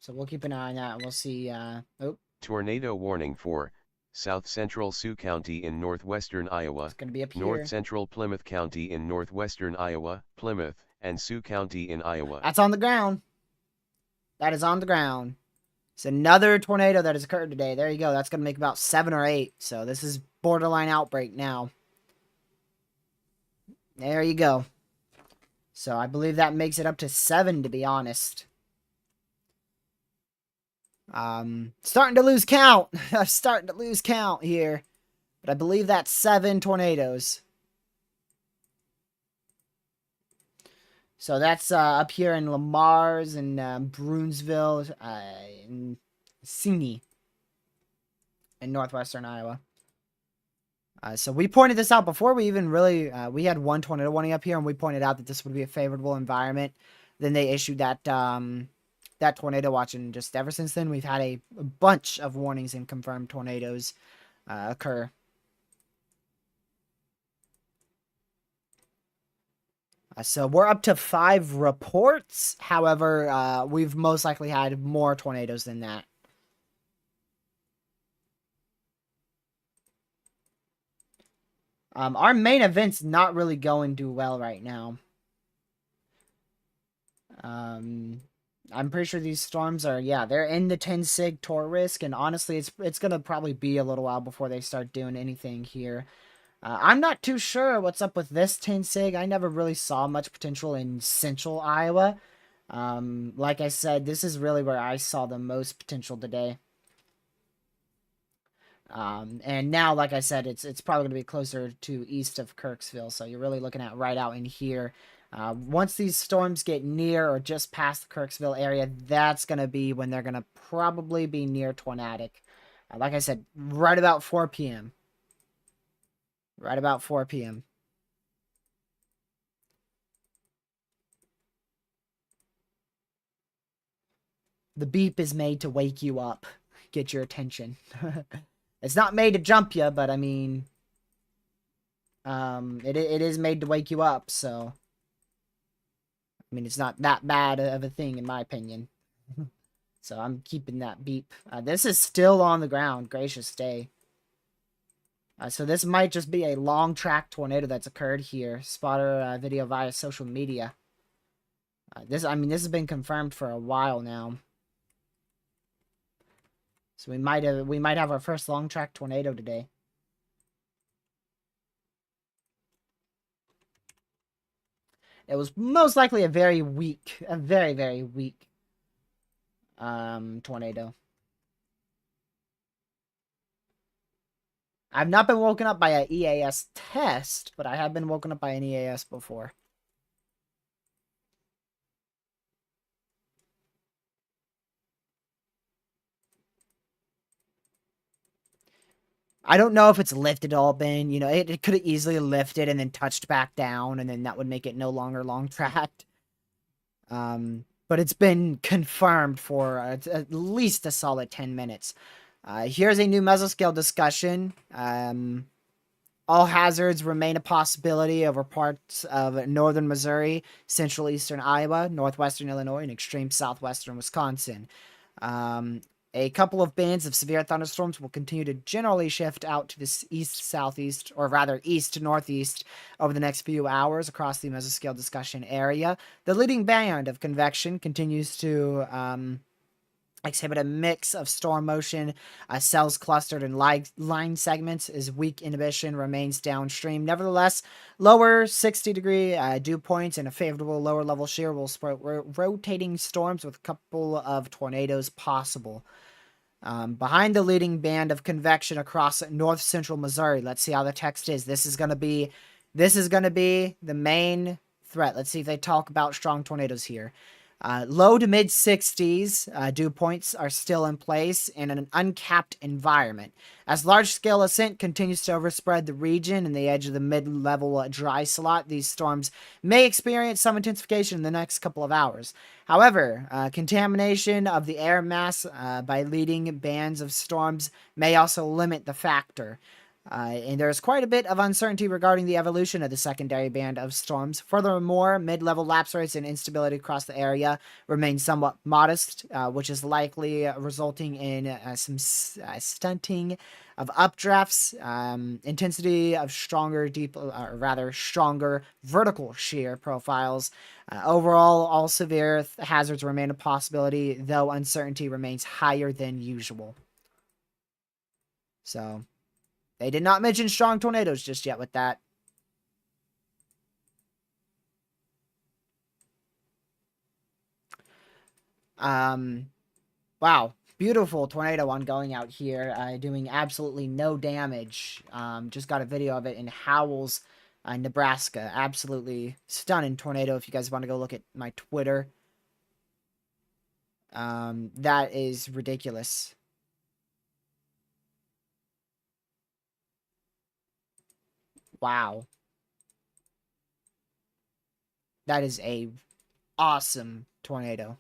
So we'll keep an eye on that, and we'll see. Tornado warning for South Central Sioux County in northwestern Iowa, It's going to be up here. North Central Plymouth County in northwestern Iowa, Plymouth, and Sioux County in Iowa. That's on the ground. That is on the ground. It's another tornado that has occurred today. There you go. That's going to make about 7 or 8. So this is borderline outbreak now. There you go. So I believe that makes it up to 7, to be honest. Starting to lose count. I'm starting to lose count here. But I believe that's 7 tornadoes. So that's up here in Lamar's and Bruinsville and Sini in northwestern Iowa. So we pointed this out before we even really... we had one tornado warning up here, and we pointed out that this would be a favorable environment. Then they issued that that tornado watch, and just ever since then, we've had a bunch of warnings and confirmed tornadoes occur. So we're up to 5 reports. However, we've most likely had more tornadoes than that. Our main event's not really going too well right now. I'm pretty sure these storms are, yeah, they're in the 10 sig tor risk, and honestly, it's gonna probably be a little while before they start doing anything here. I'm not too sure what's up with this 10 sig. I never really saw much potential in central Iowa. Like I said, this is really where I saw the most potential today. And now, like I said, it's probably going to be closer to east of Kirksville, so you're really looking at right out in here. Once these storms get near or just past the Kirksville area, that's going to be when they're going to probably be near Tornadic. Like I said, right about 4 p.m. Right about 4 p.m. The beep is made to wake you up, get your attention. It's not made to jump you, but I mean, it is made to wake you up, so I mean, it's not that bad of a thing in my opinion. So I'm keeping that beep. This is still on the ground. Gracious day. So this might just be a long track tornado that's occurred here. Spotter video via social media. This has been confirmed for a while now. So we might have our first long track tornado today. It was most likely a very weak tornado. I've not been woken up by an EAS test, but I have been woken up by an EAS before. I don't know if it's lifted all been, you know, it could have easily lifted and then touched back down, and then that would make it no longer long tracked. But it's been confirmed for at least a solid 10 minutes. Here's a new mesoscale discussion. All hazards remain a possibility over parts of northern Missouri, central eastern Iowa, northwestern Illinois, and extreme southwestern Wisconsin. A couple of bands of severe thunderstorms will continue to generally shift out to the east-southeast, or rather east-northeast, over the next few hours across the mesoscale discussion area. The leading band of convection continues to exhibit a mix of storm motion, cells clustered in line segments as weak inhibition remains downstream. Nevertheless, lower 60-degree dew points and a favorable lower level shear will support rotating storms with a couple of tornadoes possible. Behind the leading band of convection across north central Missouri, let's see how the text is. This is going to be the main threat. Let's see if they talk about strong tornadoes here. Low to mid 60s dew points are still in place in an uncapped environment. As large-scale ascent continues to overspread the region and the edge of the mid-level dry slot, these storms may experience some intensification in the next couple of hours. However, contamination of the air mass by leading bands of storms may also limit the factor. And there's quite a bit of uncertainty regarding the evolution of the secondary band of storms. Furthermore, mid-level lapse rates and instability across the area remain somewhat modest, which is likely resulting in some stunting of updrafts, intensity of stronger vertical shear profiles. Overall, all severe hazards remain a possibility, though uncertainty remains higher than usual. So they did not mention strong tornadoes just yet with that. Wow. Beautiful tornado ongoing out here, doing absolutely no damage. Just got a video of it in Howells, Nebraska. Absolutely stunning tornado if you guys want to go look at my Twitter. That is ridiculous. Wow. That is a awesome tornado.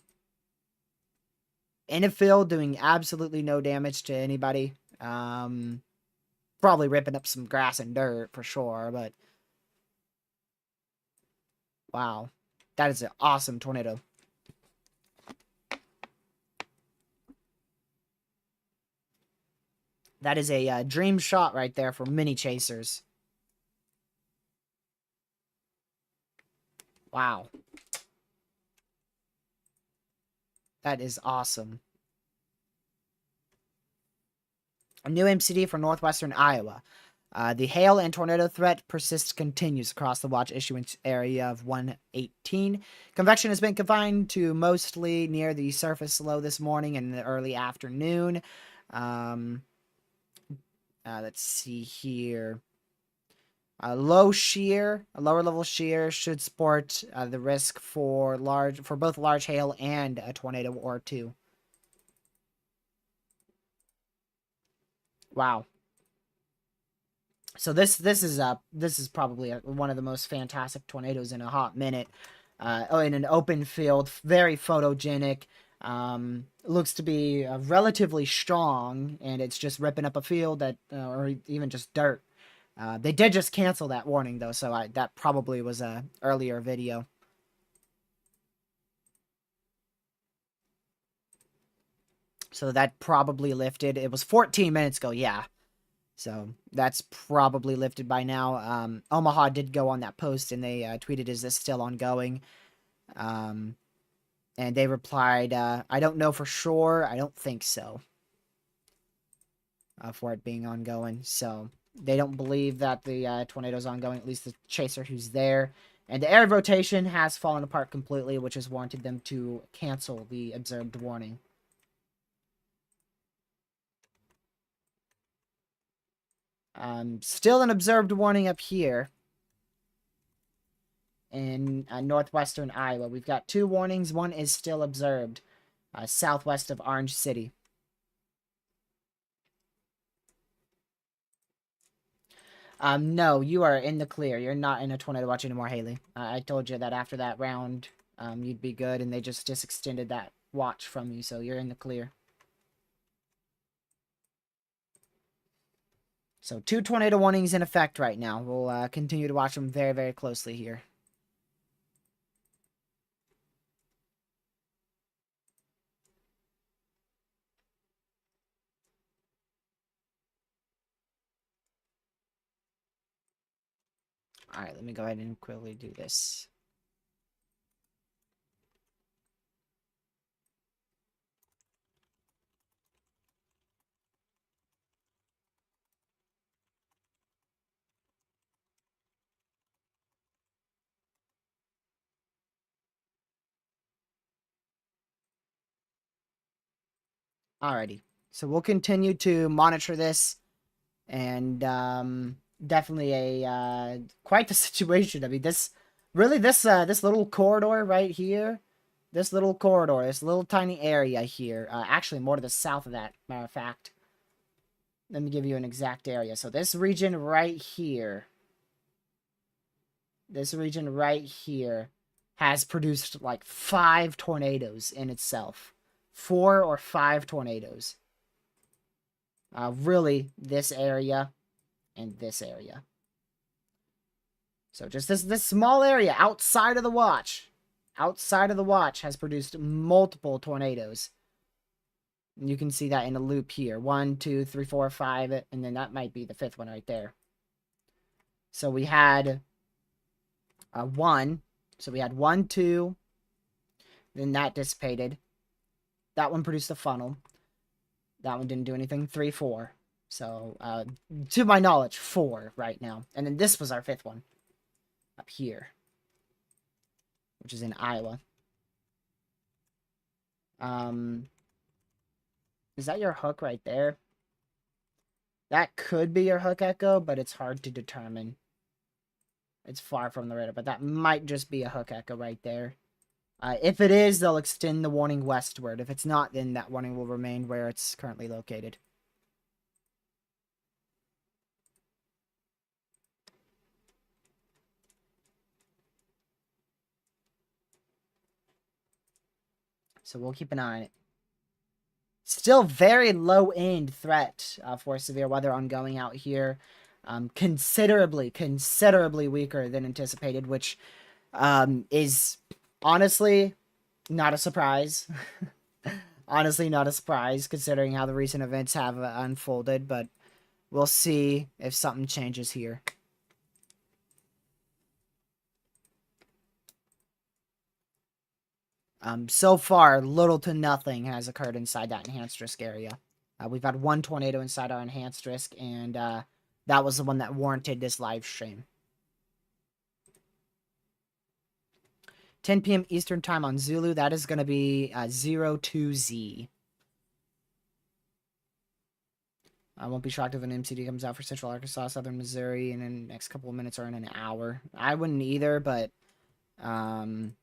In a field, doing absolutely no damage to anybody. Probably ripping up some grass and dirt for sure, but wow. That is an awesome tornado. That is a dream shot right there for mini chasers. Wow. That is awesome. A new MCD for northwestern Iowa. The hail and tornado threat continues across the watch issuance area of 118. Convection has been confined to mostly near the surface low this morning and in the early afternoon. Let's see here. A lower level shear should support the risk for both large hail and a tornado or two. Wow. So this is probably one of the most fantastic tornadoes in a hot minute. In an open field, very photogenic. Looks to be relatively strong, and it's just ripping up a field or even just dirt. They did just cancel that warning though, so that probably was a earlier video. So that probably lifted. It was 14 minutes ago, yeah. So that's probably lifted by now. Omaha did go on that post and they tweeted, "Is this still ongoing?" Um, and they replied, "I don't know for sure. I don't think so." For it being ongoing, so they don't believe that the tornado's ongoing. At least the chaser who's there, and the air rotation has fallen apart completely, which has warranted them to cancel the observed warning. Still an observed warning up here in northwestern Iowa. We've got two warnings. One is still observed southwest of Orange City. No, you are in the clear. You're not in a tornado watch anymore, Haley. I told you that after that round, you'd be good, and they just extended that watch from you, so you're in the clear. So 2 tornado warnings in effect right now. We'll continue to watch them very, very closely here. Alright, let me go ahead and quickly do this. Alrighty. So we'll continue to monitor this, and definitely a quite the situation. I mean, this little corridor right here, this little tiny area here, actually more to the south of that, matter of fact. Let me give you an exact area. So this region right here, has produced like 5 tornadoes in itself. 4 or 5 tornadoes. Really, this area and this area. So just this small area outside of the watch. Outside of the watch has produced multiple tornadoes. And you can see that in a loop here. 1, 2, 3, 4, 5, and then that might be the 5th one right there. So we had 1. So we had 1, 2. Then that dissipated. That one produced a funnel. That one didn't do anything. 3, 4. So, to my knowledge, 4 right now. And then this was our 5th one. Up here. Which is in Iowa. Is that your hook right there? That could be your hook echo, but it's hard to determine. It's far from the radar, but that might just be a hook echo right there. If it is, they'll extend the warning westward. If it's not, then that warning will remain where it's currently located. So we'll keep an eye on it. Still very low-end threat for severe weather ongoing out here. Considerably weaker than anticipated, which is honestly not a surprise. Honestly, not a surprise considering how the recent events have unfolded, but we'll see if something changes here. So far, little to nothing has occurred inside that enhanced risk area. We've had 1 tornado inside our enhanced risk, and that was the one that warranted this live stream. 10 p.m. Eastern Time on Zulu. That is going to be 02Z. I won't be shocked if an MCD comes out for Central Arkansas, Southern Missouri, in the next couple of minutes or in an hour. I wouldn't either, but um,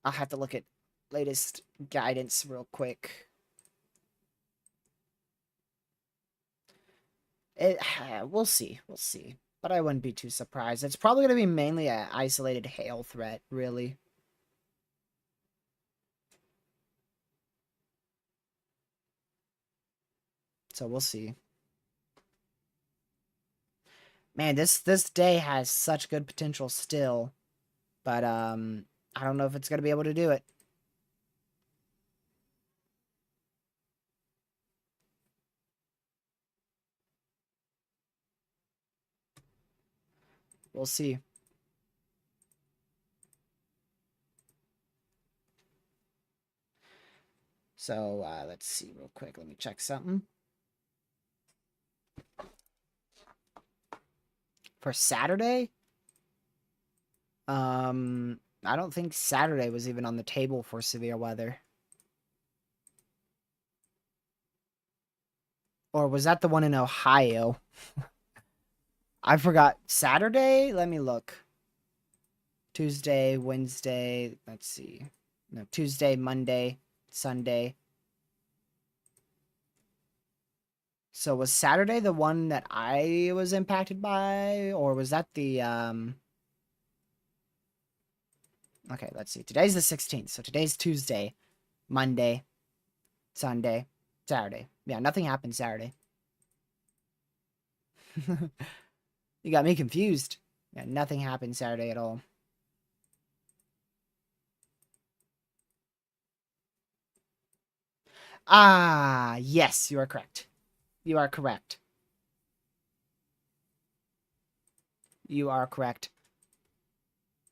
I'll have to look at latest guidance real quick. It, we'll see. We'll see. But I wouldn't be too surprised. It's probably going to be mainly an isolated hail threat, really. So we'll see. Man, this day has such good potential still, but I don't know if it's going to be able to do it. We'll see. So let's see real quick. Let me check something. For Saturday, I don't think Saturday was even on the table for severe weather. Or was that the one in Ohio? I forgot. Saturday? Let me look. Tuesday, Wednesday. Let's see. No, Tuesday, Monday, Sunday. So was Saturday the one that I was impacted by? Or was that the, Okay, let's see. Today's the 16th. So today's Tuesday, Monday, Sunday, Saturday. Yeah, nothing happened Saturday. You got me confused. Yeah, nothing happened Saturday at all. Ah, yes, you are correct. You are correct. You are correct.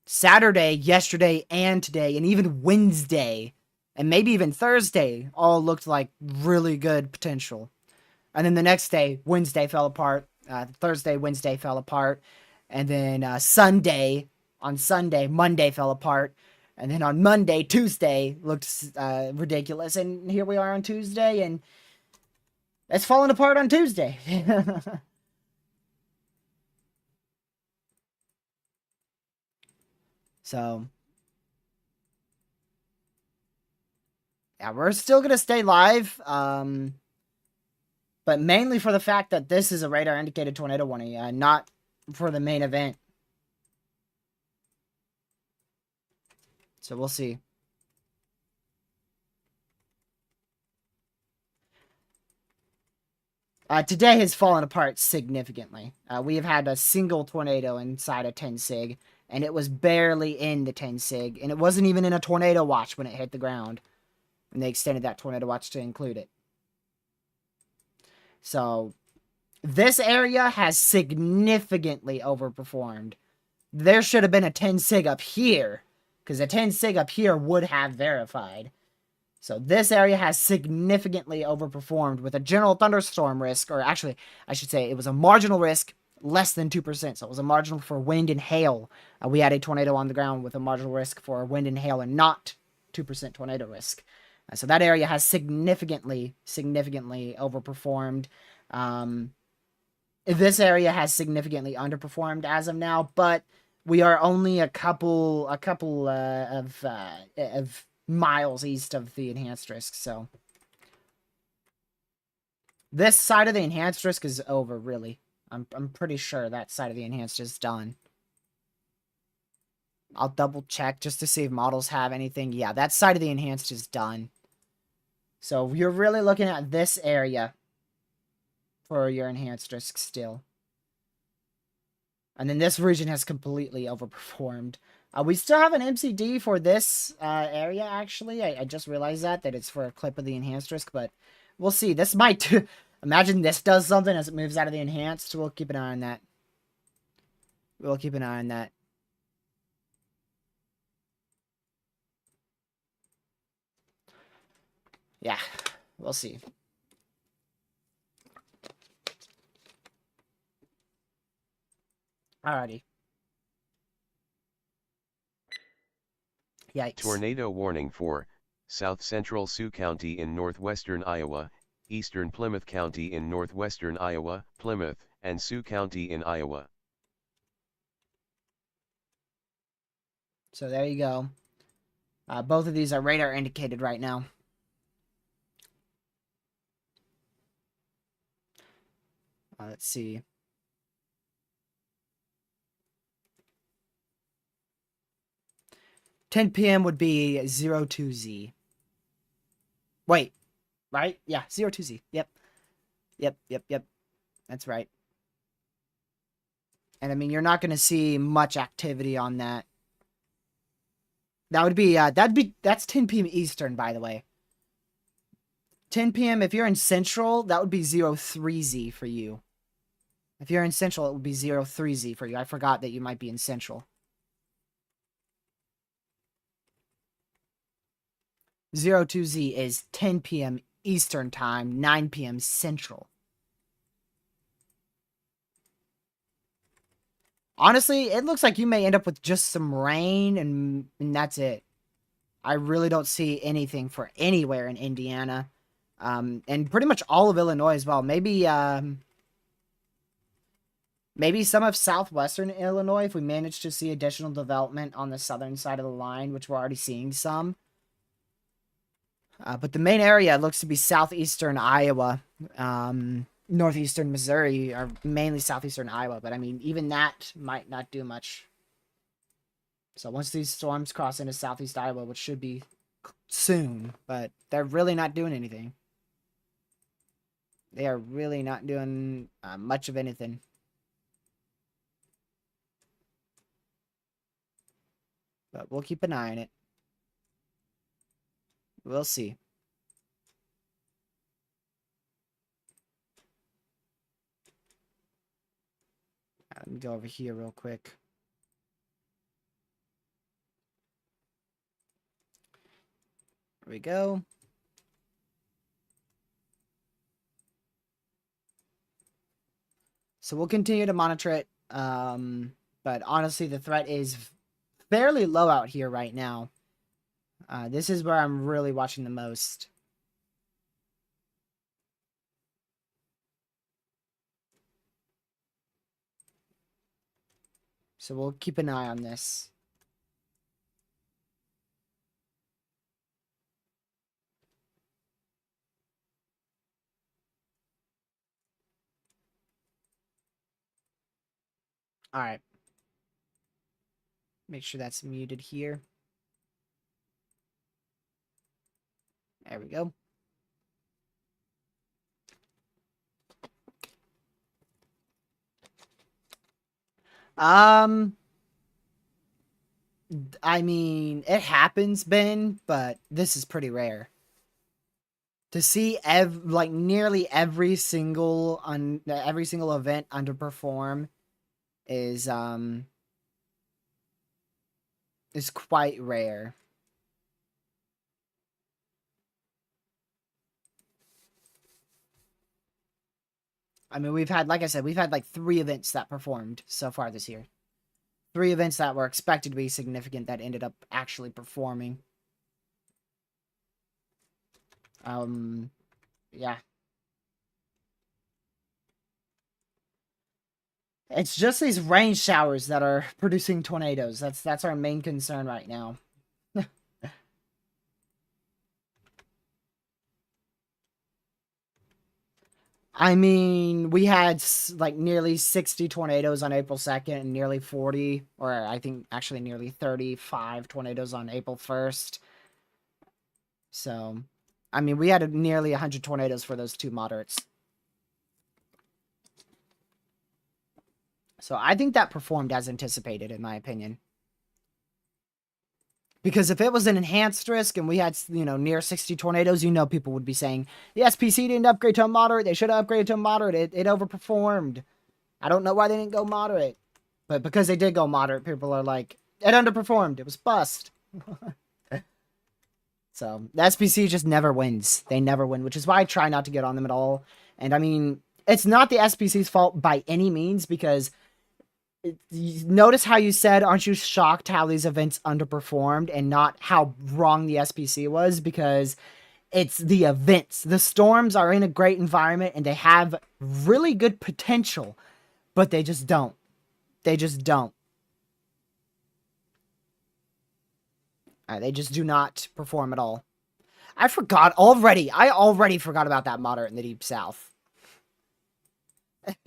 Saturday, yesterday, and today, and even Wednesday, and maybe even Thursday, all looked like really good potential. And then the next day, Wednesday fell apart. Thursday, Wednesday fell apart. And then on Sunday, Monday fell apart. And then on Monday, Tuesday looked ridiculous. And here we are on Tuesday, and it's falling apart on Tuesday. So, yeah, we're still going to stay live. But mainly for the fact that this is a radar indicated tornado warning, not for the main event. So we'll see. Today has fallen apart significantly. We have had a single tornado inside a 10 sig, and it was barely in the 10 sig, and it wasn't even in a tornado watch when it hit the ground. And they extended that tornado watch to include it. So this area has significantly overperformed. There should have been a 10 sig up here, because a 10 sig up here would have verified. So this area has significantly overperformed with a general thunderstorm risk, or actually, I should say it was a marginal risk less than 2%. So it was a marginal for wind and hail. We had a tornado on the ground with a marginal risk for wind and hail and not 2% tornado risk. So that area has significantly overperformed. This area has significantly underperformed as of now, but we are only a couple of miles east of the enhanced risk, so this side of the enhanced risk is over, really. I'm pretty sure that side of the enhanced is done. I'll double check just to see if models have anything. Yeah, that side of the enhanced is done. So you're really looking at this area for your enhanced risk still. And then this region has completely overperformed. We still have an MCD for this area, actually. I just realized that it's for a clip of the enhanced risk, but we'll see. This might... Imagine this does something as it moves out of the enhanced. We'll keep an eye on that. We'll keep an eye on that. Yeah, we'll see. Alrighty. Yikes. Tornado warning for South Central Sioux County in northwestern Iowa, Eastern Plymouth County in northwestern Iowa, Plymouth, and Sioux County in Iowa. So there you go. Both of these are radar indicated right now. Let's see. $10 p.m. would be 02Z. Wait, right? Yeah, 02Z. Yep. Yep. That's right. And I mean, you're not going to see much activity on that. That would be, that's 10 p.m. Eastern, by the way. 10 p.m. If you're in Central, that would be 03Z for you. If you're in Central, it would be 03Z for you. I forgot that you might be in Central. 02Z is 10 p.m. Eastern Time, 9 p.m. Central. Honestly, it looks like you may end up with just some rain, and that's it. I really don't see anything for anywhere in Indiana. And pretty much all of Illinois as well. Maybe some of southwestern Illinois if we manage to see additional development on the southern side of the line, which we're already seeing some. But the main area looks to be southeastern Iowa, northeastern Missouri, or mainly southeastern Iowa. But I mean, even that might not do much. So once these storms cross into southeast Iowa, which should be soon, but they're really not doing anything. They are really not doing much of anything. But we'll keep an eye on it. We'll see. Let me go over here real quick. There we go. So we'll continue to monitor it. But honestly, the threat is fairly low out here right now. This is where I'm really watching the most. So we'll keep an eye on this. All right. Make sure that's muted here. There we go. I mean, it happens, Ben, but this is pretty rare. To see like nearly every single event underperform is quite rare. I mean, we've had, like I said, we've had like 3 events that performed so far this year. 3 events that were expected to be significant that ended up actually performing. Yeah. It's just these rain showers that are producing tornadoes. That's our main concern right now. I mean, we had like nearly 60 tornadoes on April 2nd and nearly 40, or I think actually nearly 35 tornadoes on April 1st. So, I mean, we had nearly 100 tornadoes for those 2 moderates. So I think that performed as anticipated, in my opinion. Because if it was an enhanced risk and we had, near 60 tornadoes, people would be saying, the SPC didn't upgrade to a moderate. They should have upgraded to a moderate. It overperformed. I don't know why they didn't go moderate. But because they did go moderate, people are like, it underperformed. It was bust. So, the SPC just never wins. They never win, which is why I try not to get on them at all. And, I mean, it's not the SPC's fault by any means, because notice how you said, aren't you shocked how these events underperformed and not how wrong the SPC was? Because It's the events. The storms are in a great environment and they have really good potential, but they just don't. They just don't. They just do not perform at all. I forgot already. I already forgot about that moderate in the Deep South.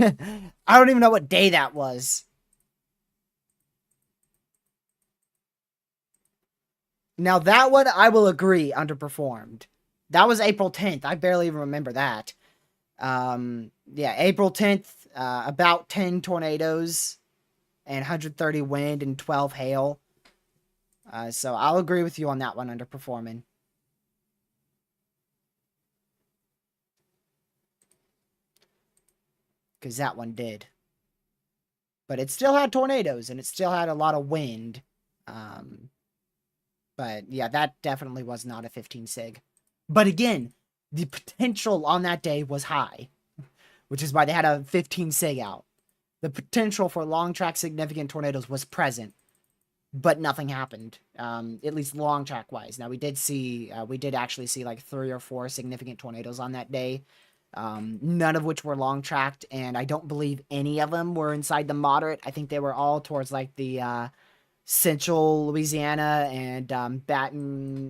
I don't even know what day that was. Now that one I will agree underperformed. That was April 10th. I barely even remember that. Yeah, April 10th, about 10 tornadoes and 130 wind and 12 hail. So I'll agree with you on that one underperforming. Because that one did. But it still had tornadoes and it still had a lot of wind. But yeah, that definitely was not a 15 sig. But again, the potential on that day was high, which is why they had a 15 sig out. The potential for long track significant tornadoes was present, but nothing happened. At least long track wise. Now we did actually see like 3 or 4 significant tornadoes on that day. None of which were long tracked, and I don't believe any of them were inside the moderate. I think they were all towards like the central Louisiana and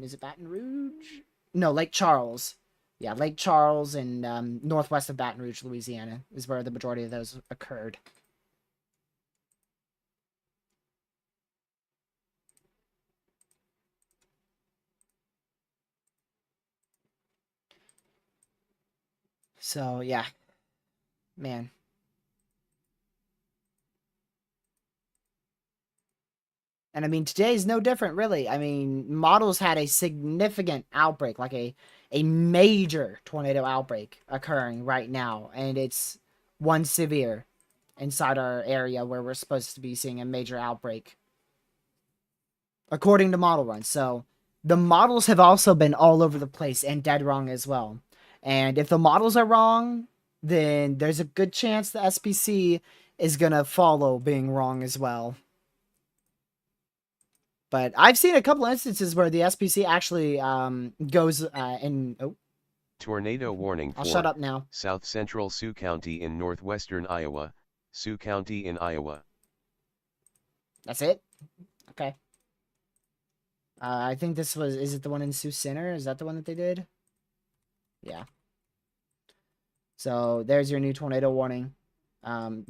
is it Baton Rouge? No, Lake Charles. Yeah, Lake Charles and northwest of Baton Rouge, Louisiana is where the majority of those occurred. So, yeah. Man. And I mean, today is no different, really. I mean, models had a significant outbreak, like a major tornado outbreak occurring right now. And it's one severe inside our area where we're supposed to be seeing a major outbreak, according to model runs. So the models have also been all over the place and dead wrong as well. And if the models are wrong, then there's a good chance the SPC is going to follow being wrong as well. But I've seen a couple instances where the SPC actually goes in. Oh, Tornado warning I'll for shut up now. South Central Sioux County in northwestern Iowa, Sioux County in Iowa. That's it? Okay. I think this was. Is it the one in Sioux Center? Is that the one that they did? Yeah. So there's your new tornado warning.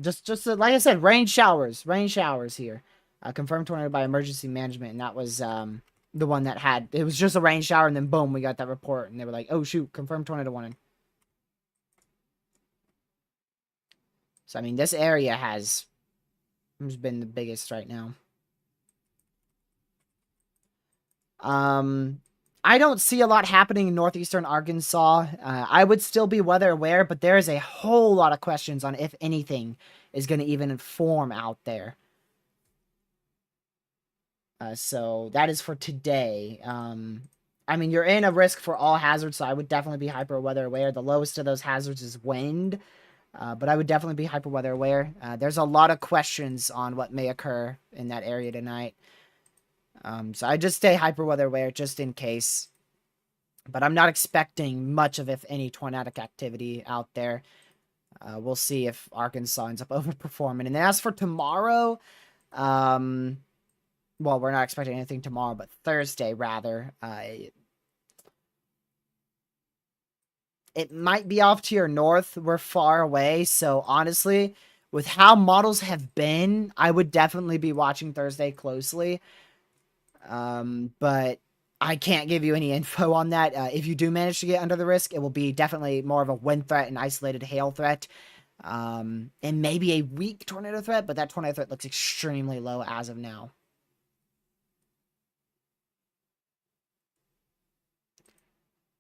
Just like I said, rain showers here. Confirmed tornado by emergency management, and that was the one that had. It was just a rain shower, and then boom, we got that report, and they were like, "Oh shoot, confirmed tornado warning." So I mean, this area has been the biggest right now. I don't see a lot happening in northeastern Arkansas. I would still be weather aware, but there is a whole lot of questions on if anything is going to even form out there. So that is for today. I mean, you're in a risk for all hazards, so I would definitely be hyper weather aware. The lowest of those hazards is wind, but I would definitely be hyper weather aware. There's a lot of questions on what may occur in that area tonight. So I just stay hyper weather aware just in case. But I'm not expecting much of, if any, tornadic activity out there. We'll see if Arkansas ends up overperforming. And as for tomorrow, well, we're not expecting anything tomorrow, but Thursday, rather. It might be off to your north. We're far away. So, honestly, with how models have been, I would definitely be watching Thursday closely. But I can't give you any info on that. If you do manage to get under the risk, it will be definitely more of a wind threat and isolated hail threat. And maybe a weak tornado threat, but that tornado threat looks extremely low as of now.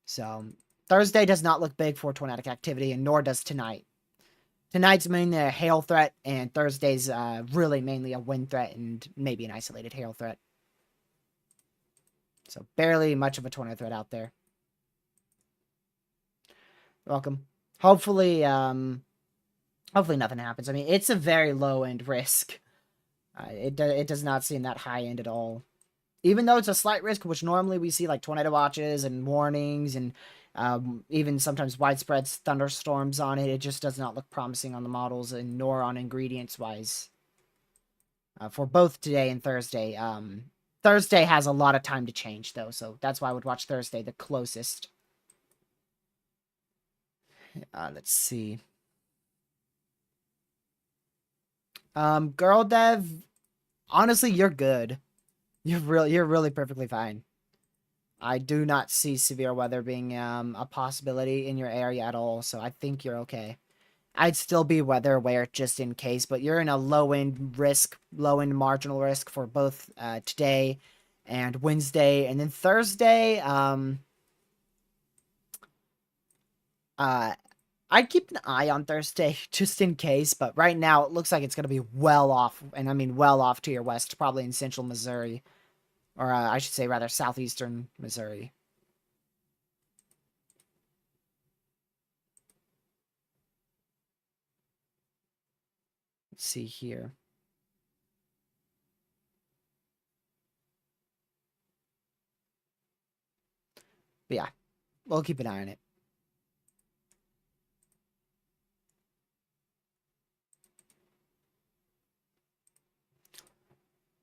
So Thursday does not look big for tornadic activity, and nor does tonight. Tonight's mainly a hail threat, and Thursday's really mainly a wind threat and maybe an isolated hail threat. So barely much of a tornado threat out there. Welcome. Hopefully, hopefully nothing happens. I mean, it's a very low end risk. It does not seem that high end at all. Even though it's a slight risk, which normally we see like tornado watches and warnings and even sometimes widespread thunderstorms on it, it just does not look promising on the models and nor on ingredients wise for both today and Thursday. Thursday has a lot of time to change though, so that's why I would watch Thursday the closest. Let's see. Girl Dev, honestly, you're good. You're really perfectly fine. I do not see severe weather being a possibility in your area at all, so I think you're okay. I'd still be weather aware just in case, but you're in a low end risk, low end marginal risk for both today and Wednesday, and then Thursday. Uh, I'd keep an eye on Thursday just in case, but right now it looks like it's going to be well off, and I mean well off to your west, probably in central Missouri, or I should say rather southeastern Missouri. Let's see here. But yeah, we'll keep an eye on it.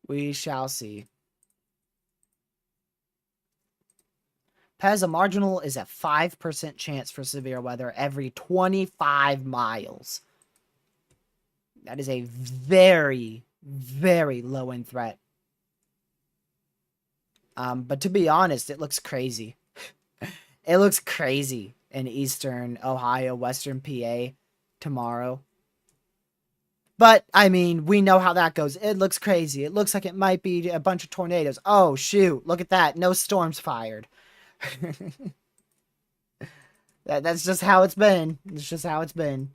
We shall see. Pez, a marginal is a 5% chance for severe weather every 25 miles. That is a very, very low end threat. But to be honest, it looks crazy. It looks crazy in eastern Ohio, western PA tomorrow. But, I mean, we know how that goes. It looks crazy. It looks like it might be a bunch of tornadoes. Oh, shoot. Look at that. No storms fired. That's just how it's been. It's just how it's been.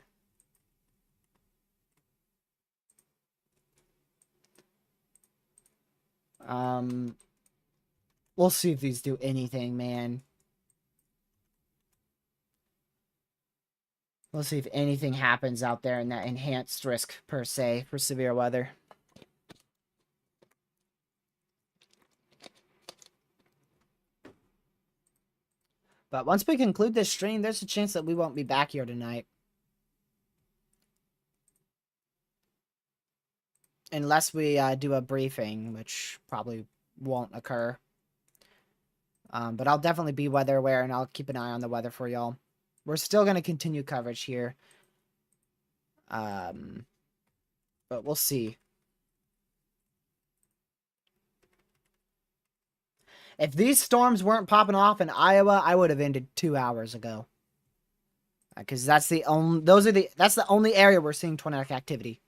Um, we'll see if these do anything, man. We'll see if anything happens out there in that enhanced risk, per se, for severe weather. But once we conclude this stream, there's a chance that we won't be back here tonight. Unless we do a briefing, which probably won't occur. But I'll definitely be weather aware, and I'll keep an eye on the weather for y'all. We're still going to continue coverage here. But we'll see. If these storms weren't popping off in Iowa, I would have ended 2 hours ago. Because that's the only area we're seeing tornadic activity.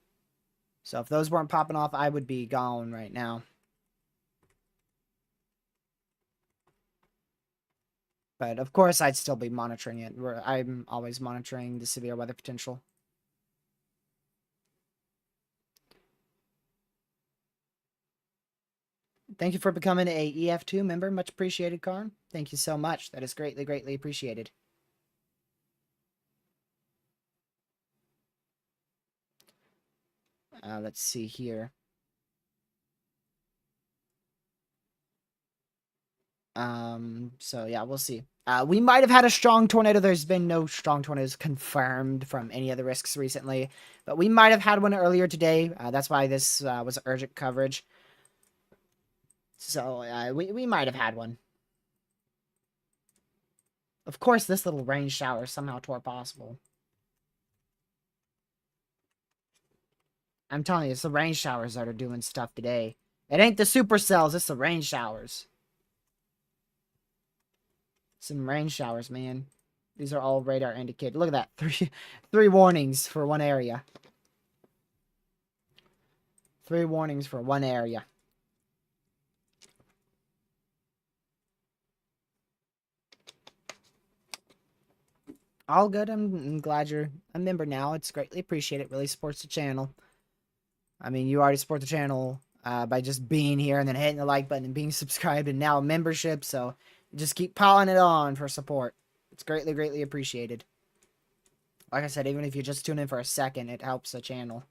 So if those weren't popping off, I would be gone right now. But of course, I'd still be monitoring it. I'm always monitoring the severe weather potential. Thank you for becoming a EF2 member. Much appreciated, Karn. Thank you so much. That is greatly, greatly appreciated. Let's see here. So yeah, we'll see. We might have had a strong tornado. There's been no strong tornadoes confirmed from any of the risks recently, but we might have had one earlier today. That's why this was urgent coverage. So we might have had one. Of course, this little rain shower somehow tore possible. I'm telling you, it's the rain showers that are doing stuff today. It ain't the supercells, it's the rain showers. Some rain showers, man. These are all radar indicated. Look at that. Three warnings for one area. 3 warnings for one area. All good. I'm glad you're a member now. It's greatly appreciated. It really supports the channel. I mean, you already support the channel by just being here and then hitting the like button and being subscribed and now a membership. So just keep piling it on for support. It's greatly, greatly appreciated. Like I said, even if you just tune in for a second, it helps the channel.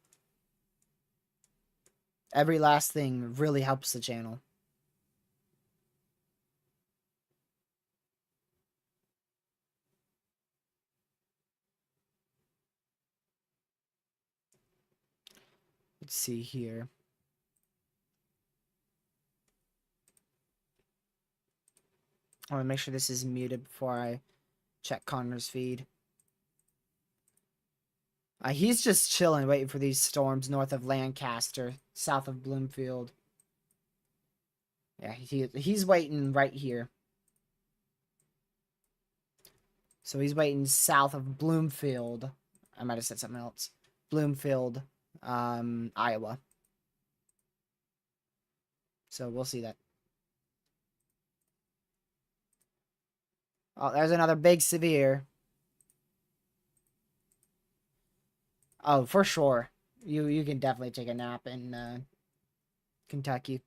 Every last thing really helps the channel. Let's see here. I want to make sure this is muted before I check Connor's feed. He's just chilling, waiting for these storms north of Lancaster, south of Bloomfield. Yeah, he's waiting right here. So he's waiting south of Bloomfield. I might have said something else. Bloomfield, Iowa. So we'll see that. Oh, there's another big severe. Oh, for sure. You can definitely take a nap in Kentucky.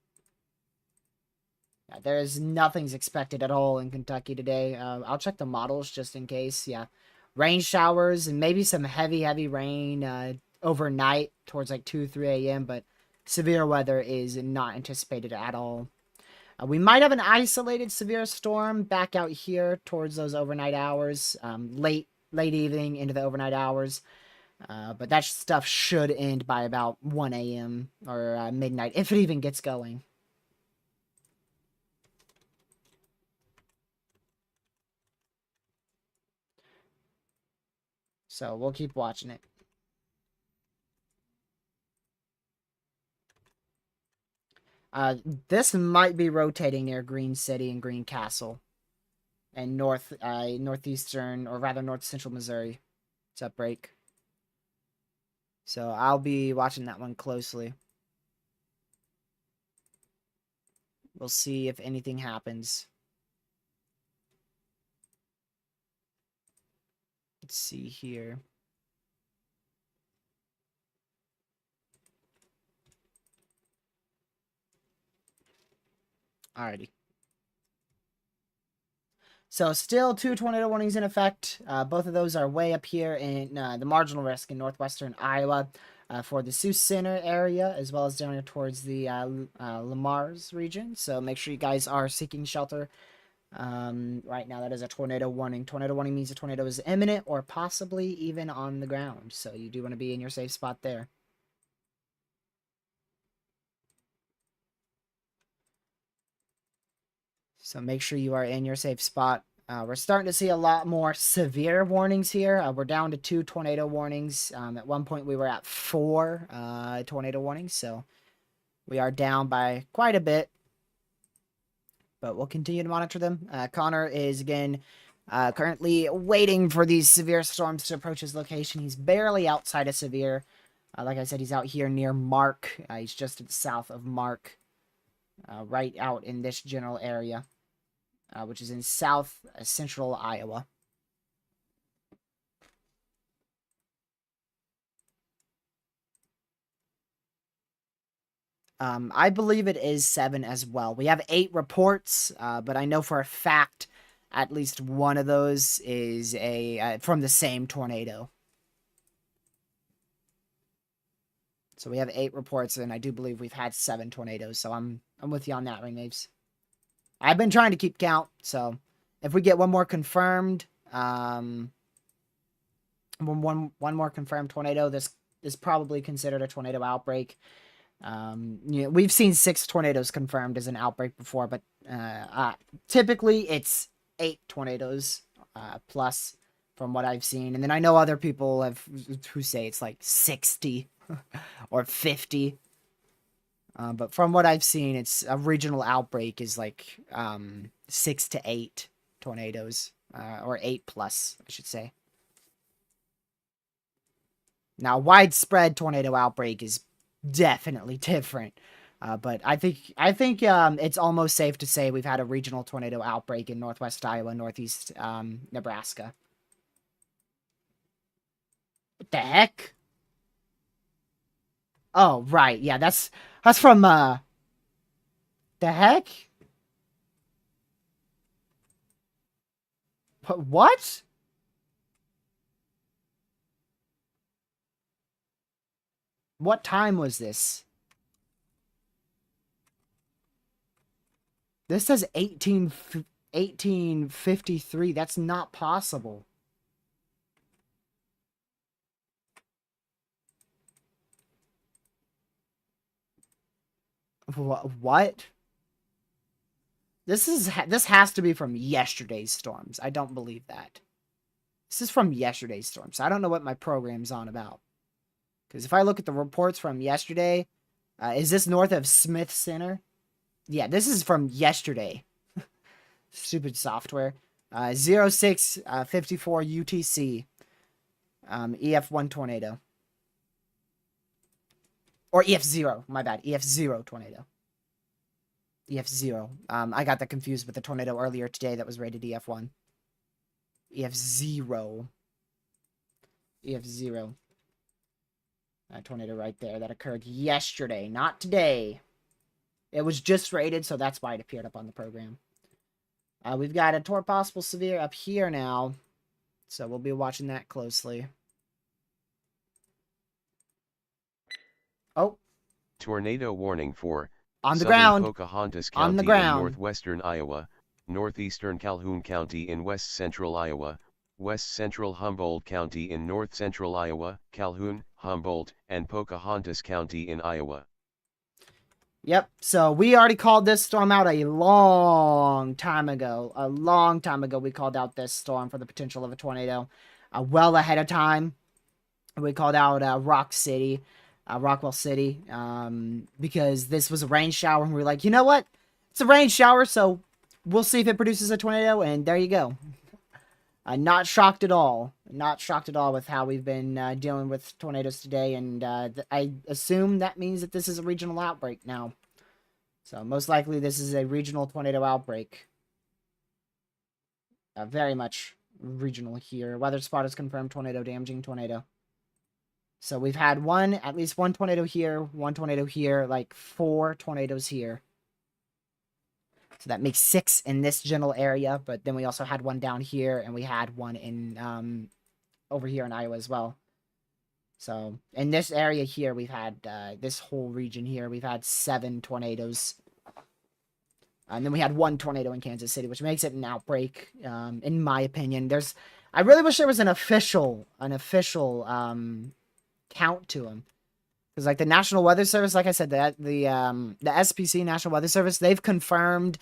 Yeah, there is nothing's expected at all in Kentucky today. I'll check the models just in case. Yeah, rain showers and maybe some heavy rain overnight towards like 2-3 a.m. But severe weather is not anticipated at all. We might have an isolated severe storm back out here towards those overnight hours, late evening into the overnight hours. But that stuff should end by about 1 a.m. or midnight, if it even gets going. So we'll keep watching it. This might be rotating near Green City and Green Castle, and northeastern, or rather north central Missouri. It's Outbreak. So I'll be watching that one closely. We'll see if anything happens. Let's see here. Alrighty. So still 2 tornado warnings in effect. Both of those are way up here in the marginal risk in northwestern Iowa for the Sioux Center area, as well as down here towards the Lamar's region. So make sure you guys are seeking shelter. Right now, that is a tornado warning. Tornado warning means a tornado is imminent or possibly even on the ground. So you do want to be in your safe spot there. So make sure you are in your safe spot. We're starting to see a lot more severe warnings here. We're down to 2 tornado warnings. At one point, we were at 4 tornado warnings. So we are down by quite a bit. But we'll continue to monitor them. Connor is, again, currently waiting for these severe storms to approach his location. He's barely outside of severe. Like I said, he's out here near Mark. He's just to the south of Mark. Right out in this general area. Which is in south central Iowa. I believe it is 7 as well. We have 8 reports, but I know for a fact at least one of those is from the same tornado. So we have 8 reports, and I do believe we've had 7 tornadoes. So I'm with you on that, Ringmaves. I've been trying to keep count, so if we get one more confirmed, one more confirmed tornado, this is probably considered a tornado outbreak. We've seen 6 tornadoes confirmed as an outbreak before, but typically it's 8 tornadoes plus from what I've seen. And then I know other people who say it's like 60 or 50. But from what I've seen, it's a regional outbreak is like 6 to 8 tornadoes, or 8 plus, I should say. Now, widespread tornado outbreak is definitely different. But I think it's almost safe to say we've had a regional tornado outbreak in northwest Iowa, northeast Nebraska. What the heck? Oh, right. Yeah, that's from the heck? What? What time was this? This says 1853. That's not possible. What? This has to be from yesterday's storms. I don't believe that. This is from yesterday's storm, so I don't know what my program's on about. Because if I look at the reports from yesterday, is this north of Smith Center? Yeah, this is from yesterday. Stupid software. 0654 UTC. EF1 tornado. Or EF0, my bad. EF0 tornado. EF0. I got that confused with the tornado earlier today that was rated EF1. EF0. EF0. That tornado right there that occurred yesterday, not today. It was just rated, so that's why it appeared up on the program. We've got a possible severe up here now, so we'll be watching that closely. Oh. Tornado warning for On the southern ground. Pocahontas On the County in ground. northwestern Iowa, northeastern Calhoun County in west central Iowa, west central Humboldt County in north central Iowa, Calhoun, Humboldt, and Pocahontas County in Iowa. Yep, so we already called this storm out a long time ago. A long time ago, we called out this storm for the potential of a tornado. Well ahead of time, we called out Rockwell City, because this was a rain shower, and we were like, you know what? It's a rain shower, so we'll see if it produces a tornado, and there you go. Not shocked at all. Not shocked at all with how we've been dealing with tornadoes today, and I assume that means that this is a regional outbreak now. So most likely this is a regional tornado outbreak. Very much regional here. Weather spot has confirmed tornado, damaging tornado. So we've had at least one tornado here, like 4 tornadoes here. So that makes 6 in this general area, but then we also had one down here, and we had one in over here in Iowa as well. So in this area here, we've had this whole region here, we've had 7 tornadoes. And then we had 1 tornado in Kansas City, which makes it an outbreak, in my opinion. I really wish there was an official count to them. Because, like, the National Weather Service, like I said, the SPC, National Weather Service, they've confirmed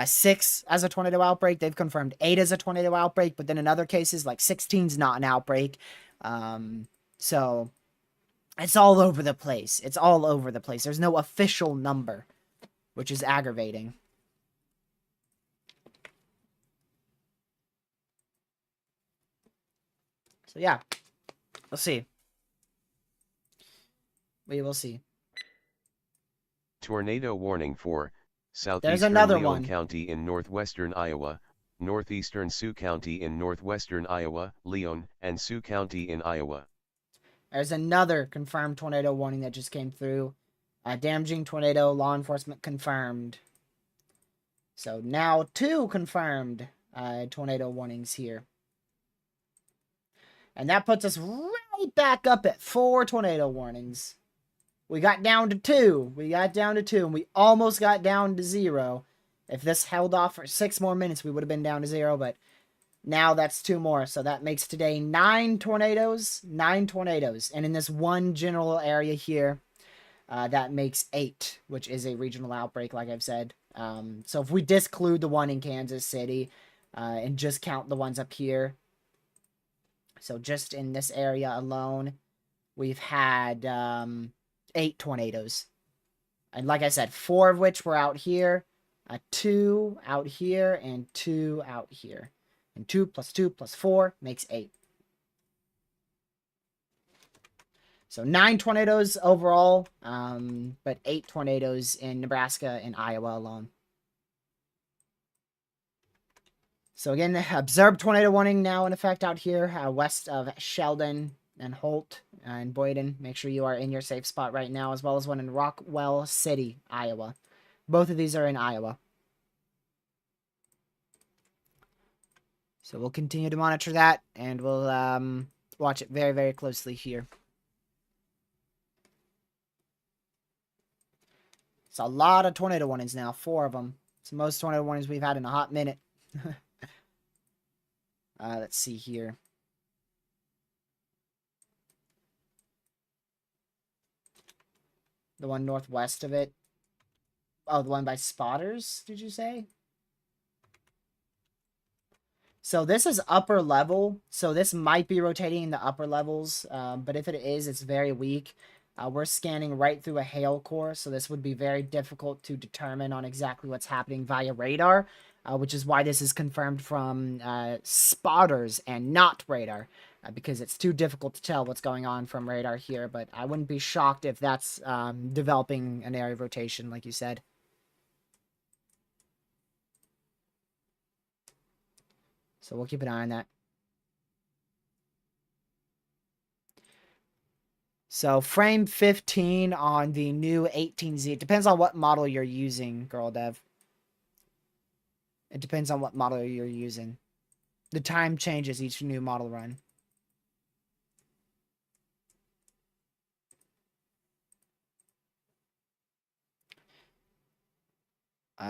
6 as a tornado outbreak. They've confirmed 8 as a tornado outbreak. But then in other cases, like 16's not an outbreak. So it's all over the place. It's all over the place. There's no official number, which is aggravating. So, yeah. We'll see. We will see. Tornado warning for There's southeastern another Leon one. County in northwestern Iowa, northeastern Sioux County in northwestern Iowa, Leon, and Sioux County in Iowa. There's another confirmed tornado warning that just came through. Damaging tornado, law enforcement confirmed. So now 2 confirmed tornado warnings here. And that puts us right back up at 4 tornado warnings. We got down to 2. And we almost got down to 0. If this held off for 6 more minutes, we would have been down to 0, but now that's 2 more. So that makes today 9 tornadoes. 9 tornadoes. And in this one general area here, that makes 8, which is a regional outbreak, like I've said. So if we disclude the one in Kansas City and just count the ones up here, so just in this area alone, we've had 8 tornadoes. And like I said, 4 of which were out here, 2 out here, and 2 out here. And 2 plus 2 plus 4 makes 8. So 9 tornadoes overall, but 8 tornadoes in Nebraska and Iowa alone. So again, the observed tornado warning now in effect out here, west of Sheldon and Holt and Boyden. Make sure you are in your safe spot right now, as well as one in Rockwell City, Iowa. Both of these are in Iowa. So we'll continue to monitor that, and we'll watch it very, very closely here. It's a lot of tornado warnings now, 4 of them. It's the most tornado warnings we've had in a hot minute. Let's see here. The one northwest of it. Oh, the one by spotters, did you say? So this is upper level, so this might be rotating in the upper levels, but if it is, it's very weak. We're scanning right through a hail core, so this would be very difficult to determine on exactly what's happening via radar, which is why this is confirmed from spotters and not radar, because it's too difficult to tell what's going on from radar here, but I wouldn't be shocked if that's developing an area of rotation, like you said. So we'll keep an eye on that. So frame 15 on the new 18Z. It depends on what model you're using, Girl Dev. It depends on what model you're using. The time changes each new model run.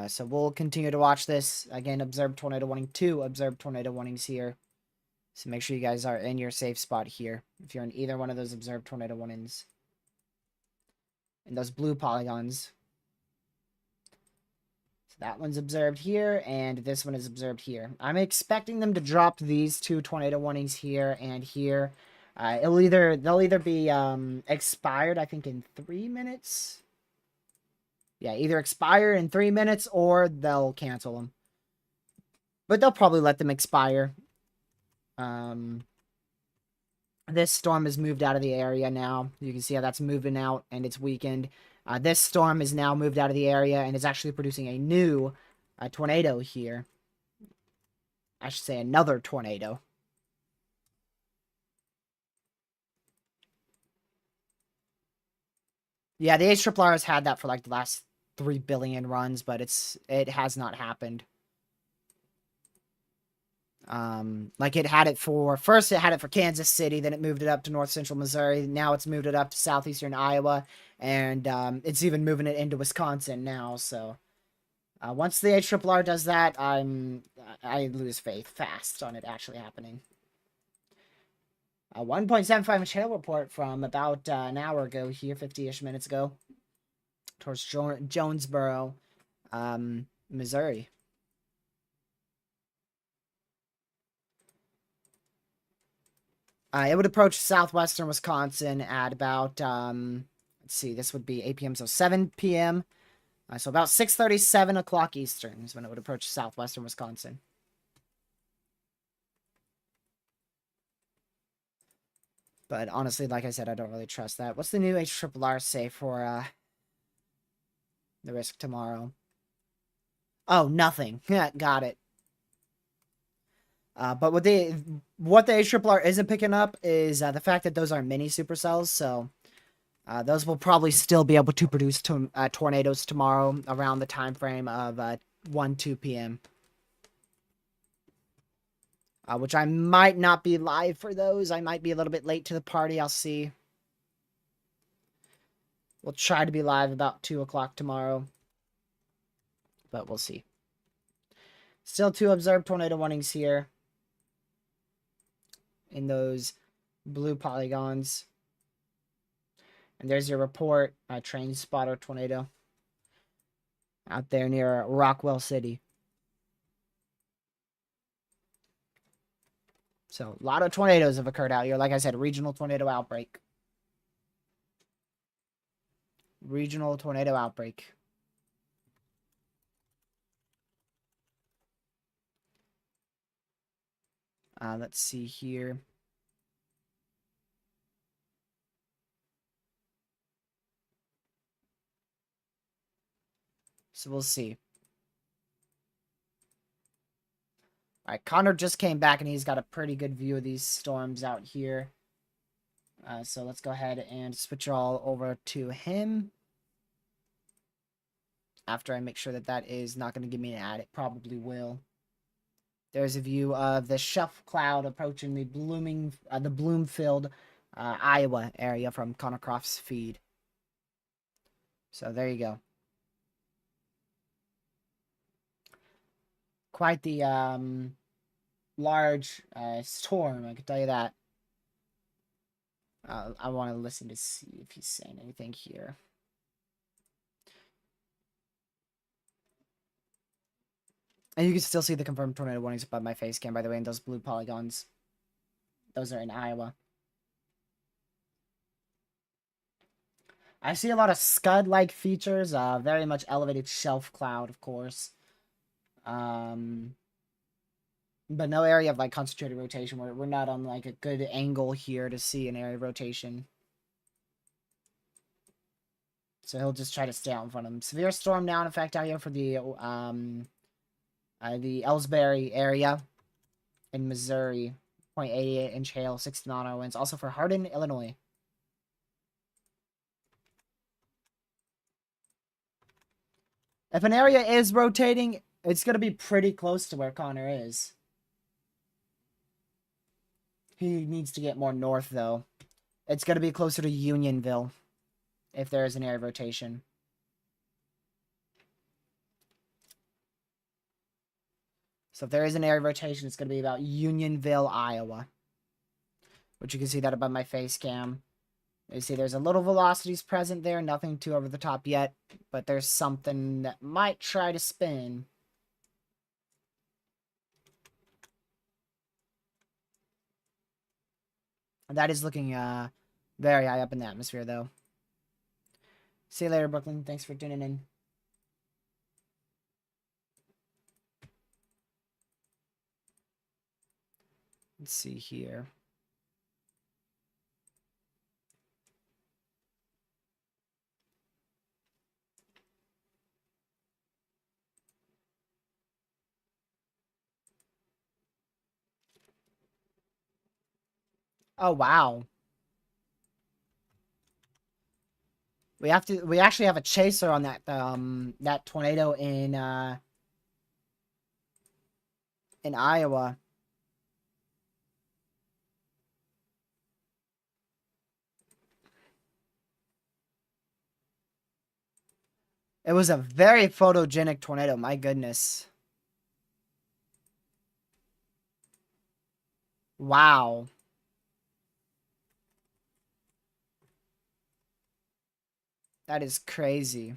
So we'll continue to watch this. Again, observe tornado warning 2, observe tornado warnings here. So make sure you guys are in your safe spot here. If you're in either one of those observed tornado warnings. And those blue polygons. So that one's observed here, and this one is observed here. I'm expecting them to drop these 2 tornado warnings here and here. They'll either be expired, I think, in 3 minutes. Yeah, either expire in 3 minutes or they'll cancel them. But they'll probably let them expire. This storm has moved out of the area now. You can see how that's moving out and it's weakened. This storm is now moved out of the area and is actually producing a new tornado here. I should say another tornado. Yeah, the HRRR has had that for like the last 3 billion runs, but it has not happened. Like it had it for first, it had it for Kansas City, then it moved it up to north central Missouri. Now it's moved it up to southeastern Iowa, and it's even moving it into Wisconsin now. So once the HRRR does that, I lose faith fast on it actually happening. 1.75 inch hail report from about an hour ago here, 50-ish minutes ago, towards Jonesboro, Missouri. It would approach southwestern Wisconsin at about, let's see, this would be 8 p.m., so 7 p.m. So about 6:30, 7 o'clock Eastern is when it would approach southwestern Wisconsin. But honestly, like I said, I don't really trust that. What's the new HRRR say for the risk tomorrow? Oh, nothing. Yeah, got it. But what the HRRR isn't picking up is the fact that those are mini supercells, so those will probably still be able to produce tornadoes tomorrow around the time frame of 1, 2 p.m. Which I might not be live for those. I might be a little bit late to the party. I'll see. We'll try to be live about 2 o'clock tomorrow, but we'll see. Still 2 observed tornado warnings here in those blue polygons. And there's your report, train spotter tornado out there near Rockwell City. So a lot of tornadoes have occurred out here. Like I said, regional tornado outbreak. Regional tornado outbreak. Let's see here. So we'll see. All right, Connor just came back and he's got a pretty good view of these storms out here. So let's go ahead and switch all over to him. After I make sure that that is not going to give me an ad, it probably will. There's a view of the shuff cloud approaching the Bloomfield, Iowa area from Connor Croft's feed. So there you go. Quite the large storm, I can tell you that. I want to listen to see if he's saying anything here. And you can still see the confirmed tornado warnings above my face cam, by the way, in those blue polygons. Those are in Iowa. I see a lot of Scud-like features, very much elevated shelf cloud, of course. But no area of, like, concentrated rotation. We're not on, like, a good angle here to see an area of rotation. So he'll just try to stay out in front of him. Severe storm now in effect out here for the Ellsbury area in Missouri. 0.88-inch hail, 60-mile-an-hour winds. Also for Hardin, Illinois. If an area is rotating, it's going to be pretty close to where Connor is. He needs to get more north, though. It's going to be closer to Unionville if there is an area of rotation. So if there is an area of rotation, it's going to be about Unionville, Iowa. Which you can see that above my face cam. You see there's a little velocities present there. Nothing too over the top yet. But there's something that might try to spin. That is looking very high up in the atmosphere, though. See you later, Brooklyn. Thanks for tuning in. Let's see here. Oh, wow. We actually have a chaser on that tornado in Iowa. It was a very photogenic tornado, my goodness. Wow. That is crazy.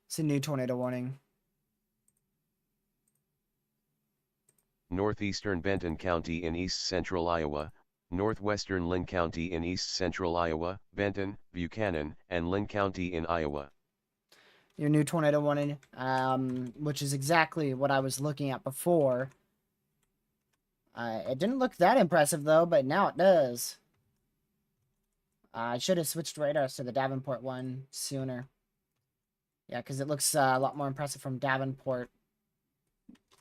It's a new tornado warning. Northeastern Benton County in east central Iowa, northwestern Lynn County in east central Iowa, Benton, Buchanan, and Lynn County in Iowa. Your new tornado warning, which is exactly what I was looking at before. It didn't look that impressive, though, but now it does. I should have switched radars to the Davenport one sooner. Yeah, because it looks a lot more impressive from Davenport.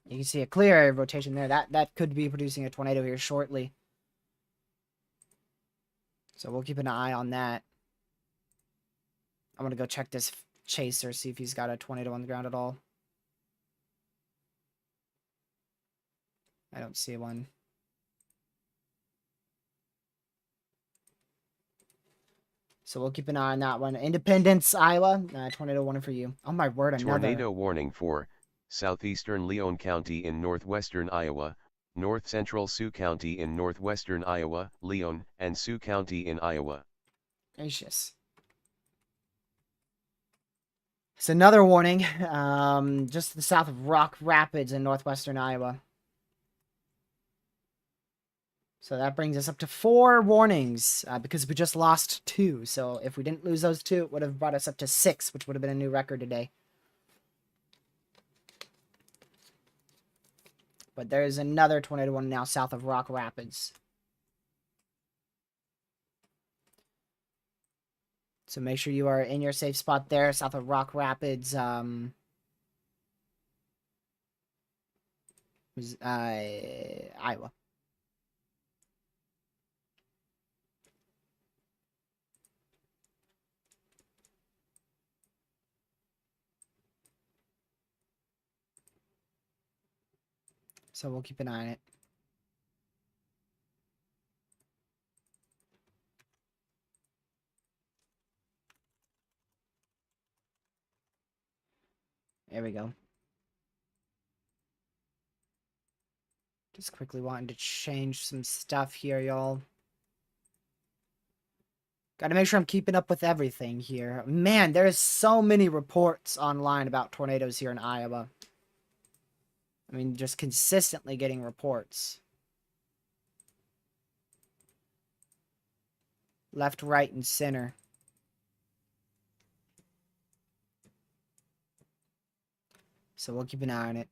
You can see a clear area of rotation there. That could be producing a tornado here shortly. So we'll keep an eye on that. I'm going to go check this chaser, see if he's got a tornado on the ground at all. I don't see one. So we'll keep an eye on that one. Independence, Iowa. Tornado warning for you. Oh my word, another. Tornado warning for southeastern Leon County in northwestern Iowa, north central Sioux County in northwestern Iowa, Leon, and Sioux County in Iowa. Gracious. It's another warning, just to the south of Rock Rapids in northwestern Iowa. So that brings us up to 4 warnings, because we just lost 2. So if we didn't lose those 2, it would have brought us up to 6, which would have been a new record today. But there is another tornado warning now south of Rock Rapids. So make sure you are in your safe spot there, south of Rock Rapids, Iowa. So we'll keep an eye on it. There we go. Just quickly wanting to change some stuff here, y'all. Gotta make sure I'm keeping up with everything here. Man, there's so many reports online about tornadoes here in Iowa. I mean, just consistently getting reports. Left, right, and center. So we'll keep an eye on it.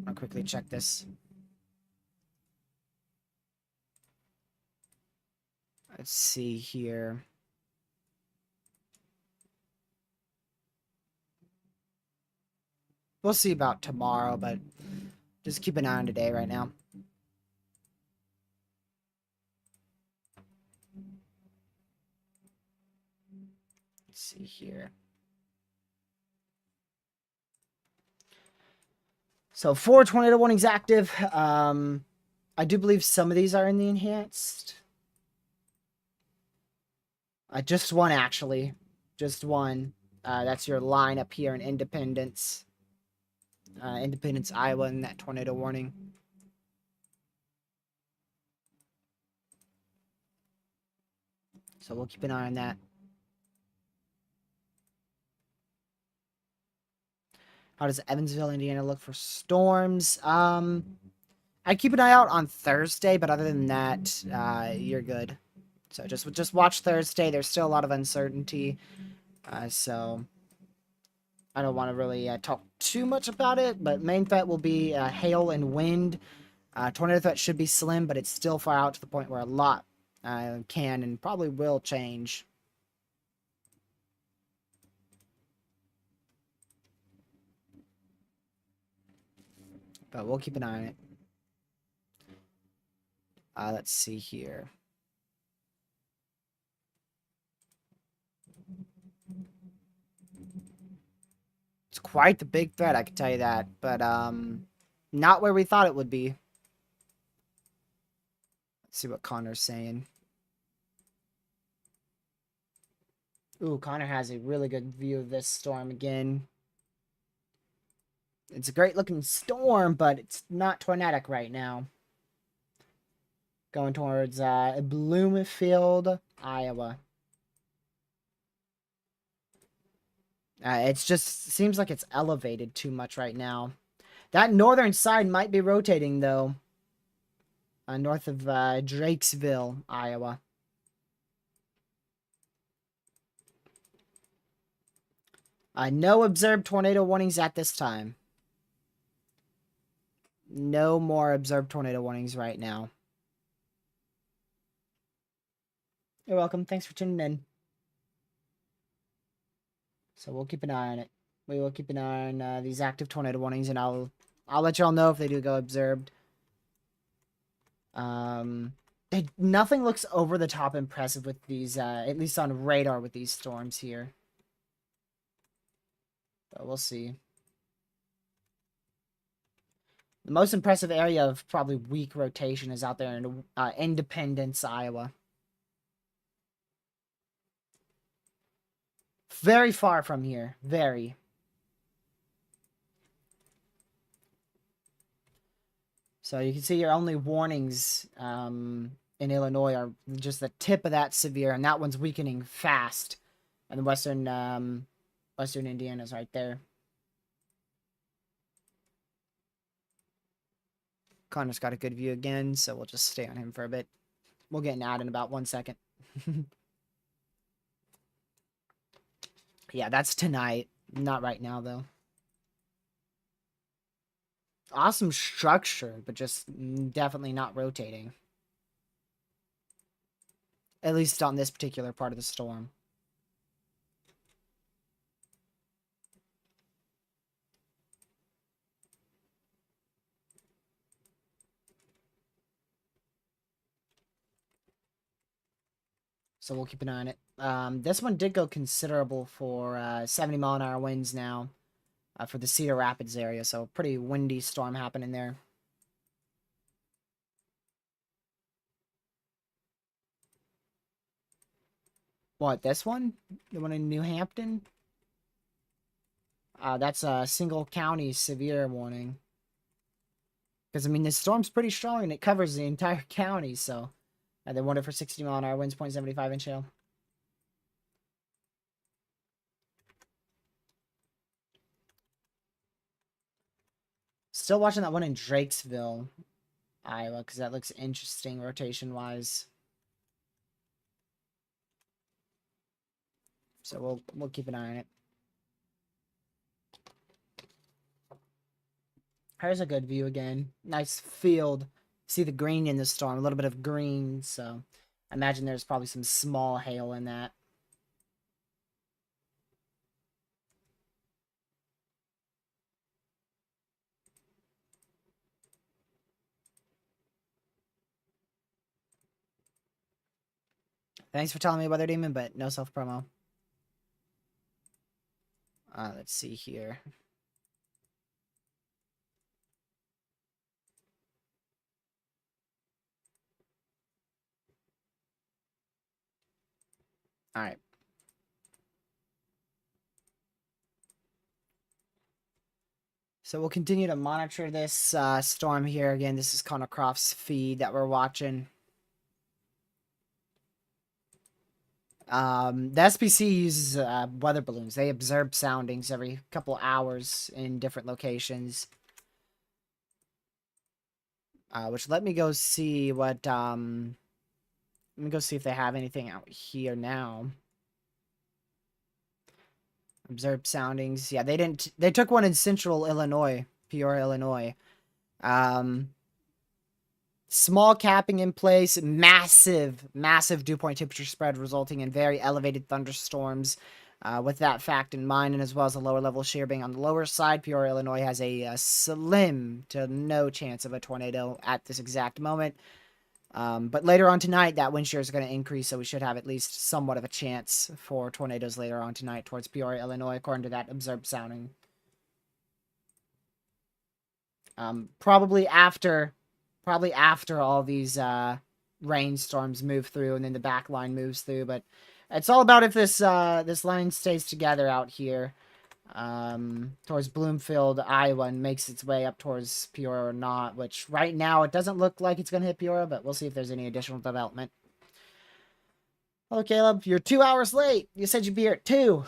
I'll quickly check this. Let's see here. We'll see about tomorrow, but just keep an eye on today right now. Let's see here. So 4 tornado warnings active. I do believe some of these are in the enhanced. Just one, actually. Just one. That's your line up here in Independence. Independence, Iowa, in that tornado warning. So we'll keep an eye on that. How does Evansville, Indiana look for storms? I keep an eye out on Thursday, but other than that, you're good. So just watch Thursday. There's still a lot of uncertainty. So I don't want to really talk too much about it, but main threat will be hail and wind. Tornado threat should be slim, but it's still far out to the point where a lot can and probably will change. But we'll keep an eye on it. Let's see here. It's quite the big threat, I can tell you that. But not where we thought it would be. Let's see what Connor's saying. Ooh, Connor has a really good view of this storm again. It's a great looking storm, but it's not tornadic right now. Going towards Bloomfield, Iowa. It just seems like it's elevated too much right now. That northern side might be rotating, though. North of Drakesville, Iowa. No observed tornado warnings at this time. No more observed tornado warnings right now. You're welcome. Thanks for tuning in. So we'll keep an eye on it. We will keep an eye on these active tornado warnings, and I'll let y'all know if they do go observed. Nothing looks over the top impressive with these, at least on radar with these storms here. But we'll see. The most impressive area of probably weak rotation is out there in Independence, Iowa. Very far from here. Very. So you can see your only warnings in Illinois are just the tip of that severe, and that one's weakening fast. And the western Indiana's right there. Connor's got a good view again, so we'll just stay on him for a bit. We'll get an ad in about 1 second. Yeah, that's tonight. Not right now, though. Awesome structure, but just definitely not rotating. At least on this particular part of the storm. So we'll keep an eye on it. This one did go considerable for 70-mile-an-hour winds now for the Cedar Rapids area. So pretty windy storm happening there. What, this one? The one in New Hampton? That's a single county severe warning. Because, I mean, this storm's pretty strong and it covers the entire county, so They warned it for 60 mph winds, 0.75 inch hail. Still watching that one in Drakesville, Iowa, because that looks interesting rotation-wise. So we'll keep an eye on it. Here's a good view again. Nice field. See the green in the storm. A little bit of green, so I imagine there's probably some small hail in that. Thanks for telling me, Weather Demon, but no self-promo. Let's see here. All right. So we'll continue to monitor this storm here. Again, this is Connor Croft's feed that we're watching. The SPC uses weather balloons. They observe soundings every couple hours in different locations. Which let me go see what let me go see if they have anything out here now. Observed soundings. Yeah, they didn't. They took one in central Illinois, Peoria, Illinois. Small capping in place, massive dew point temperature spread resulting in very elevated thunderstorms. With that fact in mind, and as well as the lower level shear being on the lower side, Peoria, Illinois has a slim to no chance of a tornado at this exact moment. But later on tonight, that wind shear is going to increase, so we should have at least somewhat of a chance for tornadoes later on tonight towards Peoria, Illinois, according to that observed sounding. Probably after all these rainstorms move through, and then the back line moves through. But it's all about if this this line stays together out here towards Bloomfield, Iowa, and makes its way up towards Peoria or not, which right now it doesn't look like it's going to hit Peoria, but we'll see if there's any additional development. Oh, Caleb, you're 2 hours late. You said you'd be here at 2.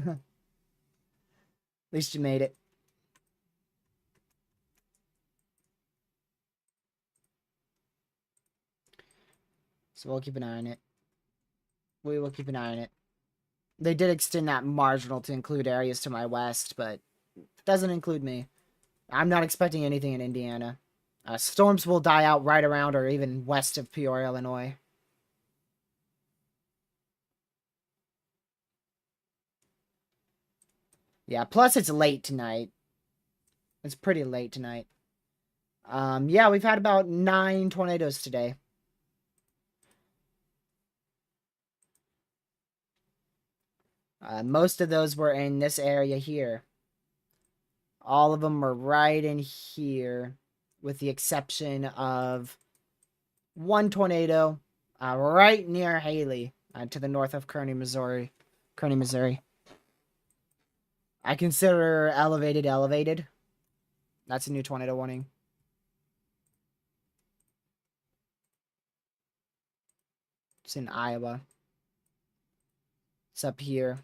At least you made it. So we'll keep an eye on it. We will keep an eye on it. They did extend that marginal to include areas to my west, but it doesn't include me. I'm not expecting anything in Indiana. Storms will die out right around or even west of Peoria, Illinois. Yeah, plus it's late tonight. It's pretty late tonight. Yeah, we've had about 9 tornadoes today. Most of those were in this area here. All of them were right in here, with the exception of one tornado right near Haley, to the north of Kearney, Missouri. I consider elevated. That's a new tornado warning. It's in Iowa. It's up here.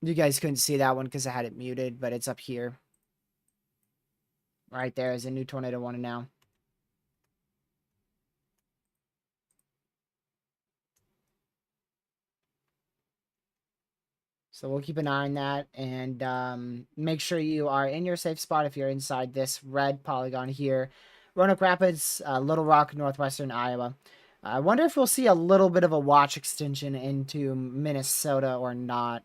You guys couldn't see that one because I had it muted, but it's up here. Right there is a new tornado warning now. So we'll keep an eye on that, and make sure you are in your safe spot if you're inside this red polygon here. Roanoke Rapids, Little Rock, northwestern Iowa. I wonder if we'll see a little bit of a watch extension into Minnesota or not.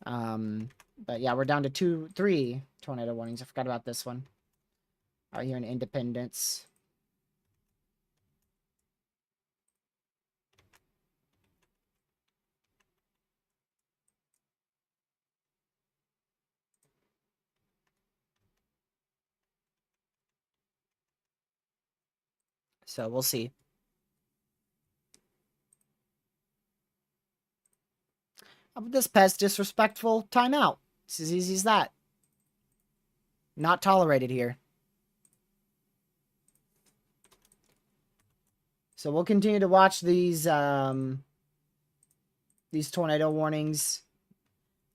But yeah, we're down to 3 tornado warnings. I forgot about this one. Out here in Independence. So we'll see. How about this pest disrespectful timeout? It's as easy as that. Not tolerated here. So we'll continue to watch these tornado warnings.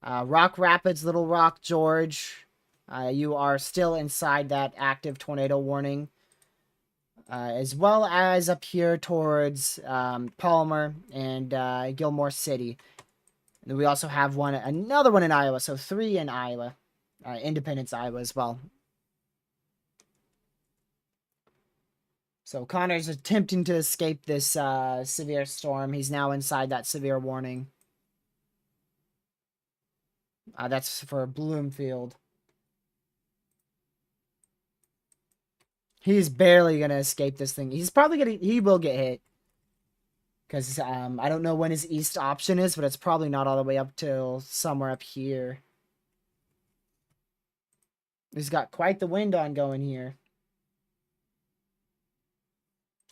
Rock Rapids, Little Rock, George. You are still inside that active tornado warning. As well as up here towards Palmer and Gilmore City. And then we also have another one in Iowa, so 3 in Iowa. Independence, Iowa as well. So Connor's attempting to escape this severe storm. He's now inside that severe warning. That's for Bloomfield. He's barely gonna escape this thing. He will get hit. Because I don't know when his east option is, but it's probably not all the way up till somewhere up here. He's got quite the wind on going here.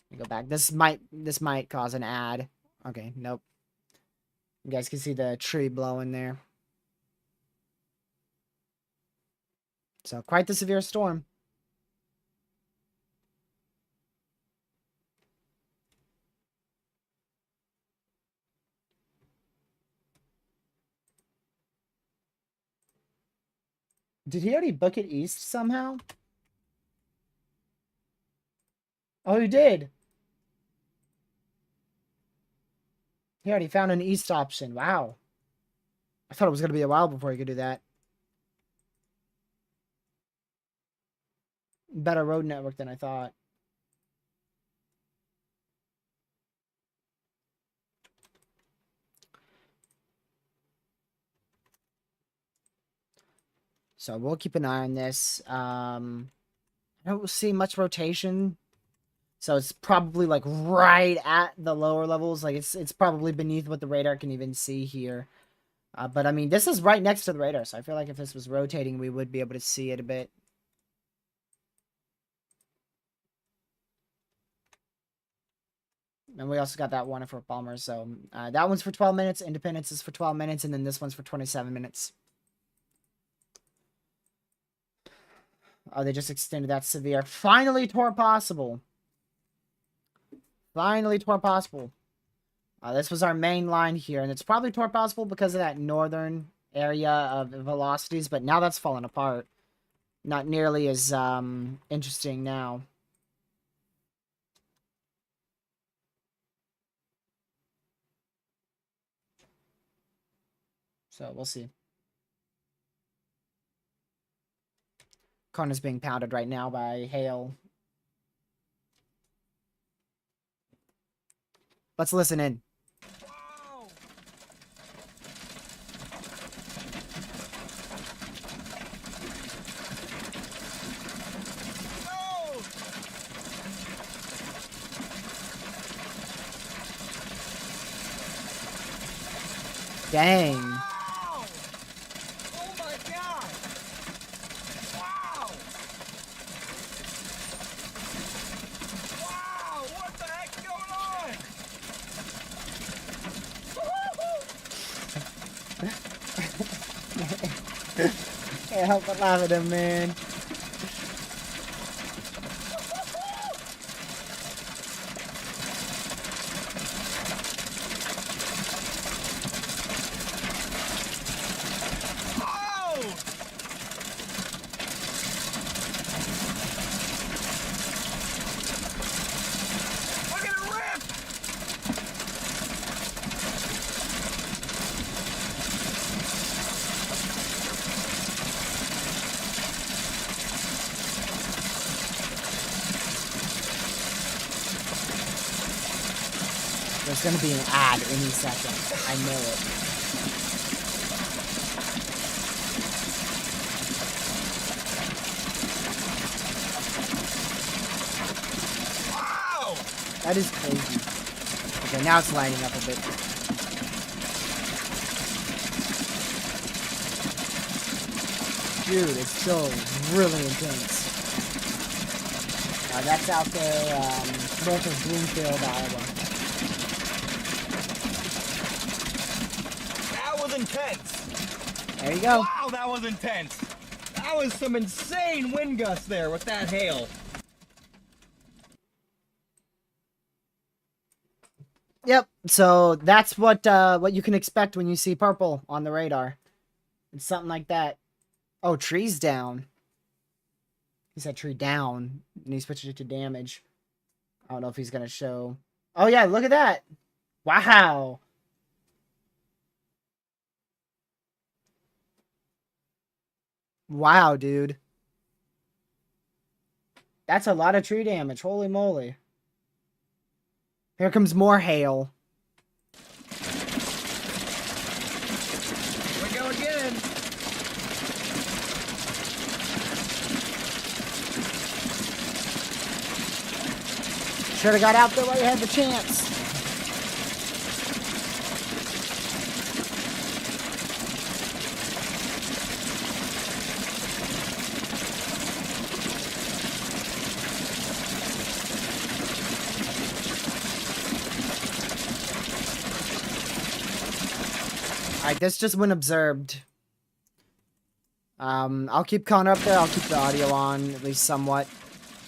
Let me go back. This might cause an ad. Okay, nope. You guys can see the tree blowing there. So quite the severe storm. Did he already book it east somehow? Oh, he did. He already found an east option. Wow. I thought it was going to be a while before he could do that. Better road network than I thought. So we'll keep an eye on this. I don't see much rotation. So it's probably like right at the lower levels. Like it's probably beneath what the radar can even see here. But I mean, this is right next to the radar. So I feel like if this was rotating, we would be able to see it a bit. And we also got that one for Palmer. So that one's for 12 minutes. Independence is for 12 minutes. And then this one's for 27 minutes. Oh, they just extended that severe. Finally tore possible. Finally tore possible. This was our main line here. And it's probably tore possible because of that northern area of velocities. But now that's fallen apart. Not nearly as interesting now. So we'll see. Connor's being pounded right now by hail. Let's listen in. Wow. No. Dang. Wow. Oh my God. Wow. Wow. What the heck's going on? Can't help but laugh at him, man. Oh. Look at it rip. There's gonna be an ad any second. I know it. Wow. That is crazy. Okay, now it's lining up a bit. Dude, it's still really intense. That's out there north of Bloomfield, Iowa. That was intense. There you go. Wow, that was intense. That was some insane wind gusts there with that hail. Yep. So that's what you can expect when you see purple on the radar. It's something like that. Oh, tree's down. He said tree down, and he switched it to damage. I don't know if he's gonna show. Oh yeah, look at that! Wow. Wow, dude. That's a lot of tree damage. Holy moly. Here comes more hail. Here we go again. Should have got out there while you had the chance. Alright, this just went observed. I'll keep Connor up there. I'll keep the audio on, at least somewhat.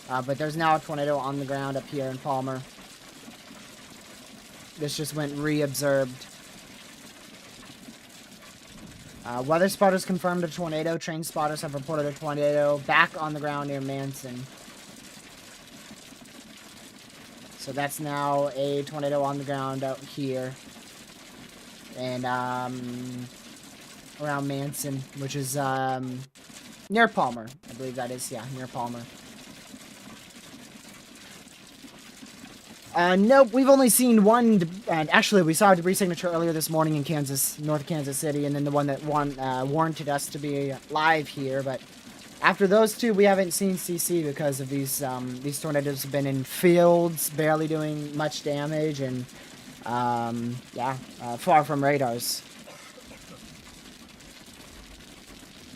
But there's now a tornado on the ground up here in Palmer. This just went re-observed. Weather spotters confirmed a tornado. Train spotters have reported a tornado back on the ground near Manson. So that's now a tornado on the ground out here. And, around Manson, which is, near Palmer. I believe that is, yeah, near Palmer. Nope, we've only seen one, actually, we saw a debris signature earlier this morning in Kansas, North Kansas City, and then the one that warranted us to be live here, but after those two, we haven't seen CC because of these tornadoes have been in fields, barely doing much damage, and, far from radars.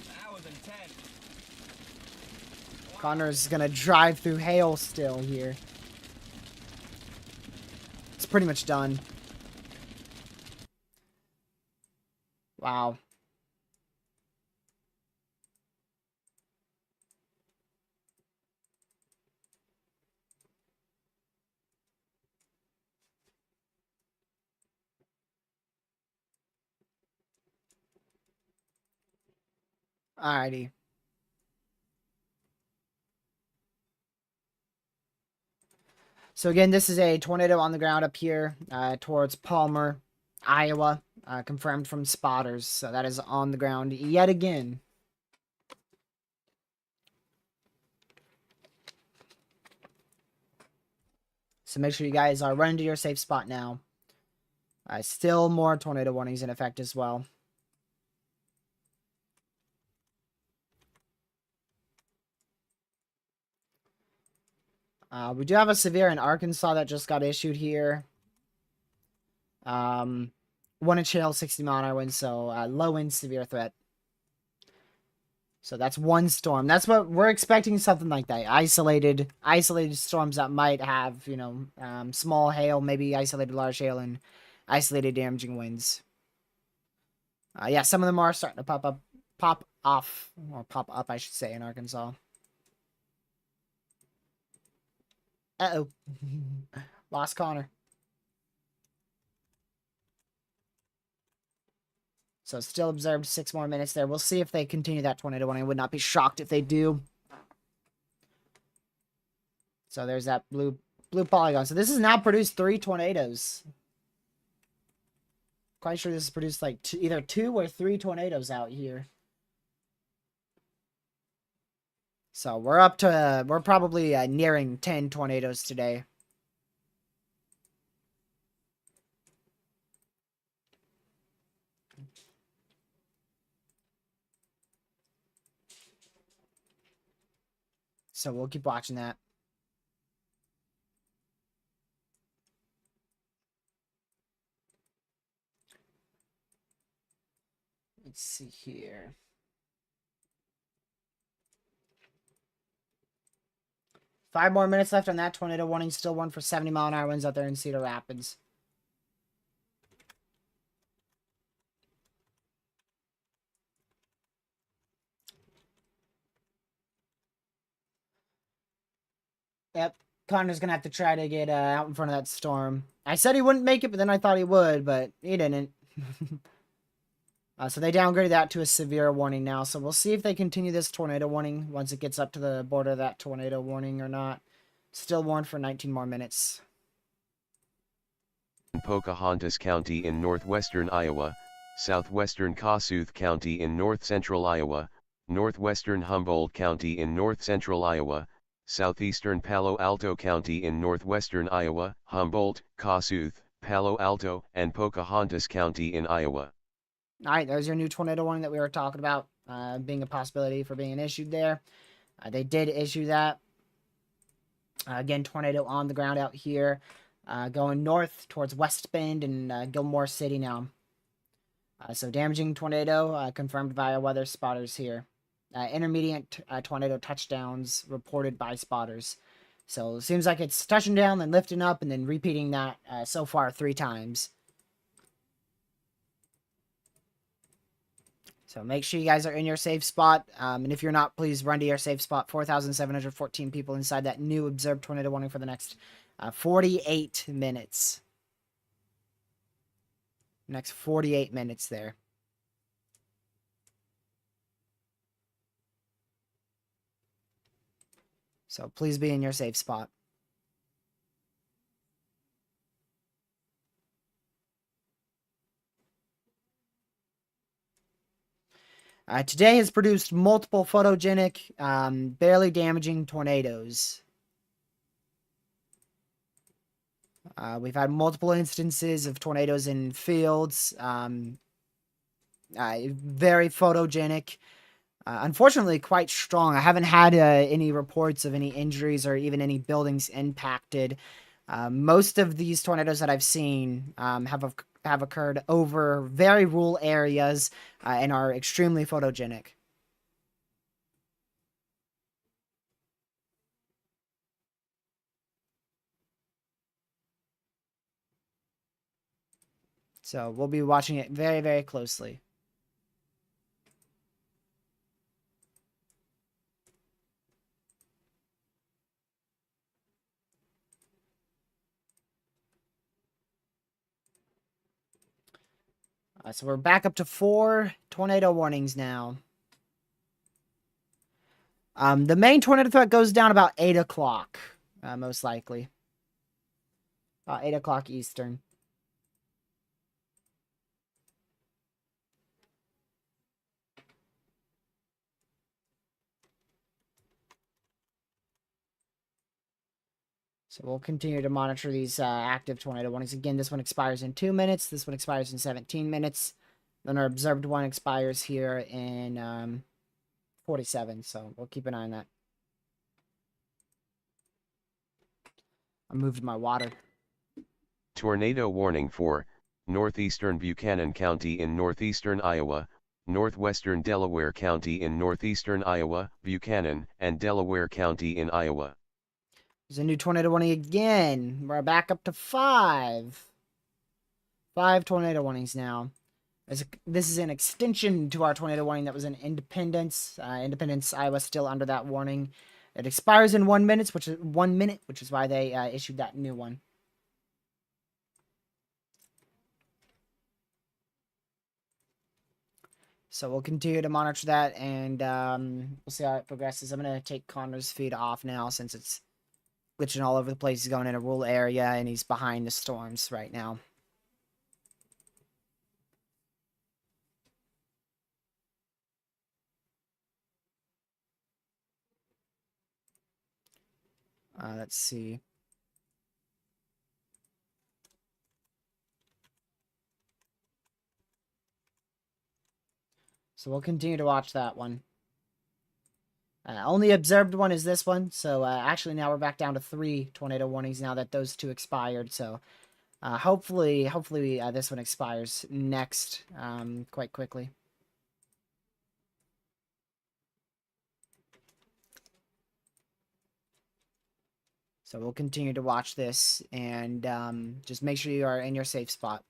That was intense. Connor's gonna drive through hail still here. It's pretty much done. Wow. Alrighty. So again, this is a tornado on the ground up here towards Palmer, Iowa, confirmed from spotters. So that is on the ground yet again. So make sure you guys are running to your safe spot now. Still more tornado warnings in effect as well. We do have a severe in Arkansas that just got issued here. 1-inch hail, 60-mile-an-hour wind, so low wind, severe threat. So that's one storm. That's what we're expecting, something like that. Isolated storms that might have, small hail, maybe isolated large hail, and isolated damaging winds. Yeah, some of them are starting to pop up, I should say, in Arkansas. Uh-oh. Lost Connor. So still observed 6 more minutes there. We'll see if they continue that tornado warning. I would not be shocked if they do. So there's that blue polygon. So this has now produced 3 tornadoes. Quite sure this has produced like either 2 or 3 tornadoes out here. So we're probably nearing 10 tornadoes today. So we'll keep watching that. Let's see here. 5 more minutes left on that tornado warning. Still one for 70-mile-an-hour winds out there in Cedar Rapids. Yep. Connor's gonna have to try to get out in front of that storm. I said he wouldn't make it, but then I thought he would, but he didn't. So they downgraded that to a severe warning now. So we'll see if they continue this tornado warning once it gets up to the border of that tornado warning or not. Still warned for 19 more minutes. Pocahontas County in northwestern Iowa, southwestern Kossuth County in north-central Iowa, northwestern Humboldt County in north-central Iowa, southeastern Palo Alto County in northwestern Iowa, Humboldt, Kossuth, Palo Alto, and Pocahontas County in Iowa. All right, there's your new tornado warning that we were talking about being a possibility for being issued there. They did issue that. Again, tornado on the ground out here, going north towards West Bend and Gilmore City now. So damaging tornado confirmed by our weather spotters here. Intermediate tornado touchdowns reported by spotters. So it seems like it's touching down, then lifting up, and then repeating that so far 3 times. So make sure you guys are in your safe spot. And if you're not, please run to your safe spot. 4,714 people inside that new observed tornado warning for the next 48 minutes. Next 48 minutes there. So please be in your safe spot. Today has produced multiple photogenic, barely damaging tornadoes. We've had multiple instances of tornadoes in fields. Very photogenic. Unfortunately, quite strong. I haven't had any reports of any injuries or even any buildings impacted. Most of these tornadoes that I've seen have occurred over very rural areas and are extremely photogenic. So we'll be watching it very, very closely. So we're back up to 4 tornado warnings now. The main tornado threat goes down about 8 o'clock, most likely. 8 o'clock Eastern. So we'll continue to monitor these active tornado warnings. Again, this one expires in 2 minutes. This one expires in 17 minutes. Then our observed one expires here in 47. So we'll keep an eye on that. I moved my water. Tornado warning for northeastern Buchanan County in northeastern Iowa, northwestern Delaware County in northeastern Iowa, Buchanan, and Delaware County in Iowa. There's a new tornado warning again. We're back up to 5. 5 tornado warnings now. This is an extension to our tornado warning that was in Independence. Independence, Iowa, still under that warning. It expires in 1 minute, which is why they issued that new one. So we'll continue to monitor that, and we'll see how it progresses. I'm going to take Connor's feed off now since it's glitching all over the place. He's going in a rural area, and he's behind the storms right now. Let's see. So we'll continue to watch that one. Only observed one is this one. So actually now we're back down to 3 tornado warnings now that those 2 expired. So hopefully this one expires next quite quickly. So we'll continue to watch this and just make sure you are in your safe spot.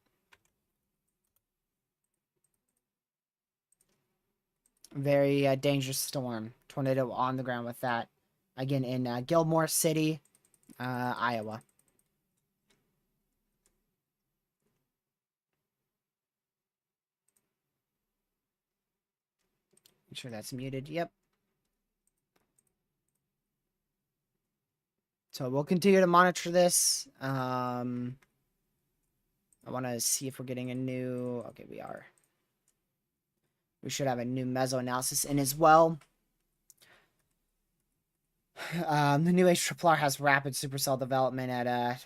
Very dangerous storm. Tornado on the ground with that. Again, in Gilmore City. Iowa. Make sure that's muted. Yep. So we'll continue to monitor this. I want to see if we're getting a new... Okay, we are. We should have a new meso-analysis in as well. The new HRR has rapid supercell development at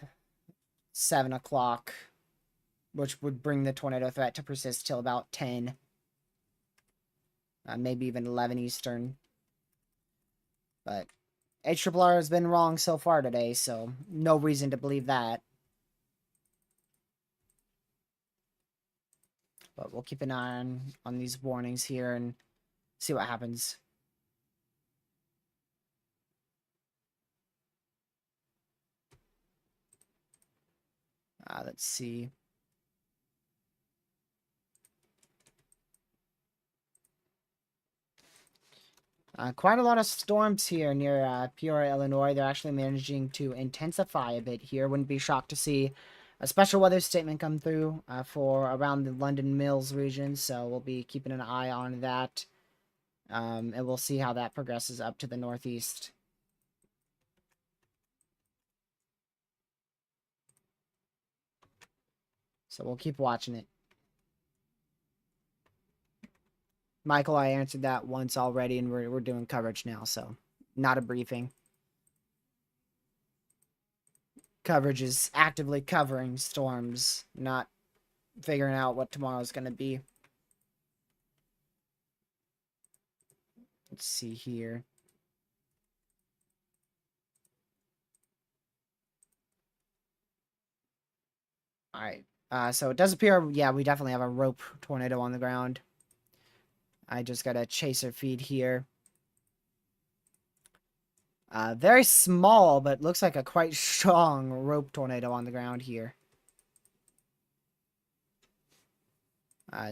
7 o'clock, which would bring the tornado threat to persist till about 10. Maybe even 11 Eastern. But HRR has been wrong so far today, so no reason to believe that. But we'll keep an eye on these warnings here and see what happens. Let's see. Quite a lot of storms here near Peoria, Illinois. They're actually managing to intensify a bit here. Wouldn't be shocked to see a special weather statement come through for around the London Mills region. So we'll be keeping an eye on that. And we'll see how that progresses up to the northeast. So we'll keep watching it. Michael, I answered that once already, and we're doing coverage now, so not a briefing. Coverage is actively covering storms, not figuring out what tomorrow's going to be. Let's see here. All right. So it does appear, yeah, we definitely have a rope tornado on the ground. I just got a chaser feed here. Very small, but looks like a quite strong rope tornado on the ground here.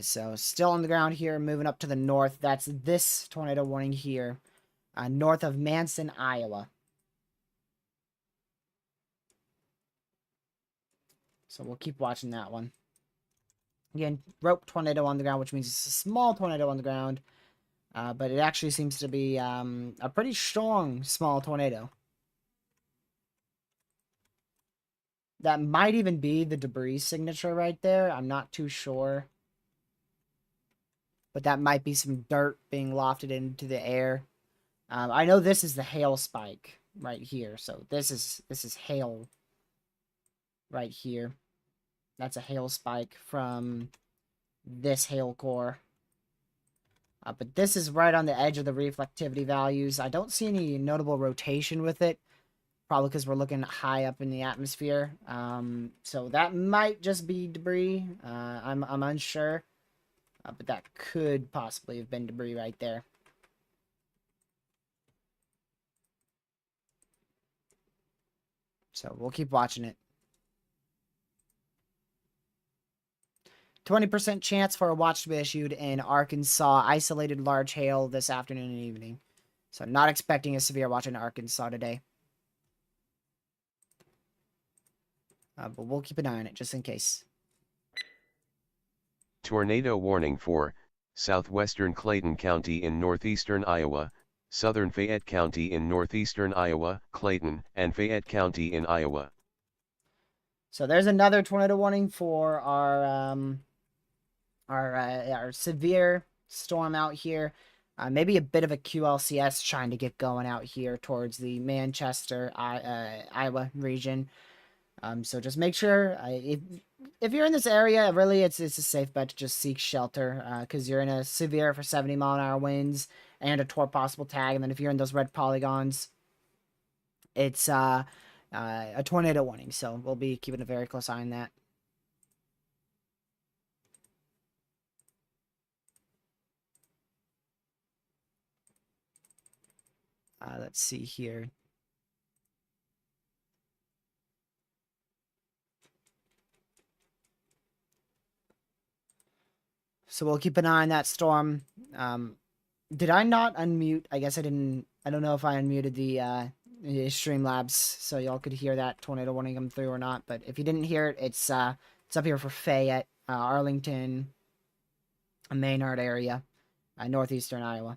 So still on the ground here, moving up to the north. That's this tornado warning here, north of Manson, Iowa. So we'll keep watching that one. Again, rope tornado on the ground, which means it's a small tornado on the ground. But it actually seems to be a pretty strong small tornado. That might even be the debris signature right there. I'm not too sure. But that might be some dirt being lofted into the air. I know this is the hail spike right here. So this is hail right here. That's a hail spike from this hail core. But this is right on the edge of the reflectivity values. I don't see any notable rotation with it. Probably because we're looking high up in the atmosphere. So that might just be debris. I'm unsure. But that could possibly have been debris right there. So we'll keep watching it. 20% chance for a watch to be issued in Arkansas. Isolated large hail this afternoon and evening. So not expecting a severe watch in Arkansas today. But we'll keep an eye on it just in case. Tornado warning for southwestern Clayton County in northeastern Iowa, southern Fayette County in northeastern Iowa, Clayton, and Fayette County in Iowa. So there's another tornado warning for our severe storm out here. Maybe a bit of a QLCS trying to get going out here towards the Manchester, Iowa region. So just make sure if you're in this area, really it's a safe bet to just seek shelter because you're in a severe for 70-mile-an-hour winds and a possible tag. And then if you're in those red polygons, it's a tornado warning. So we'll be keeping a very close eye on that. Let's see here. So we'll keep an eye on that storm. Did I not unmute? I guess I didn't. I don't know if I unmuted Streamlabs, so y'all could hear that tornado warning come through or not. But if you didn't hear it, it's up here for Fayette, Arlington, Maynard area, northeastern Iowa.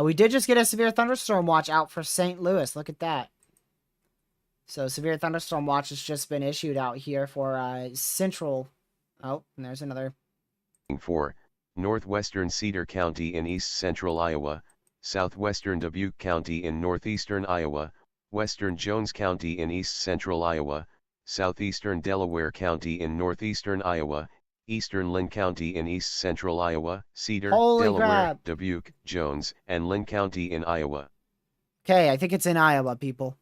We did just get a severe thunderstorm watch out for St. Louis. Look at that. So severe thunderstorm watch has just been issued out here for central. Oh, and there's another. For northwestern Cedar County in east central Iowa, southwestern Dubuque County in northeastern Iowa, western Jones County in east central Iowa, southeastern Delaware County in northeastern Iowa, eastern Lynn County in east central Iowa, Cedar, Holy Delaware, crap. Dubuque, Jones, and Lynn County in Iowa. Okay, I think it's in Iowa, people.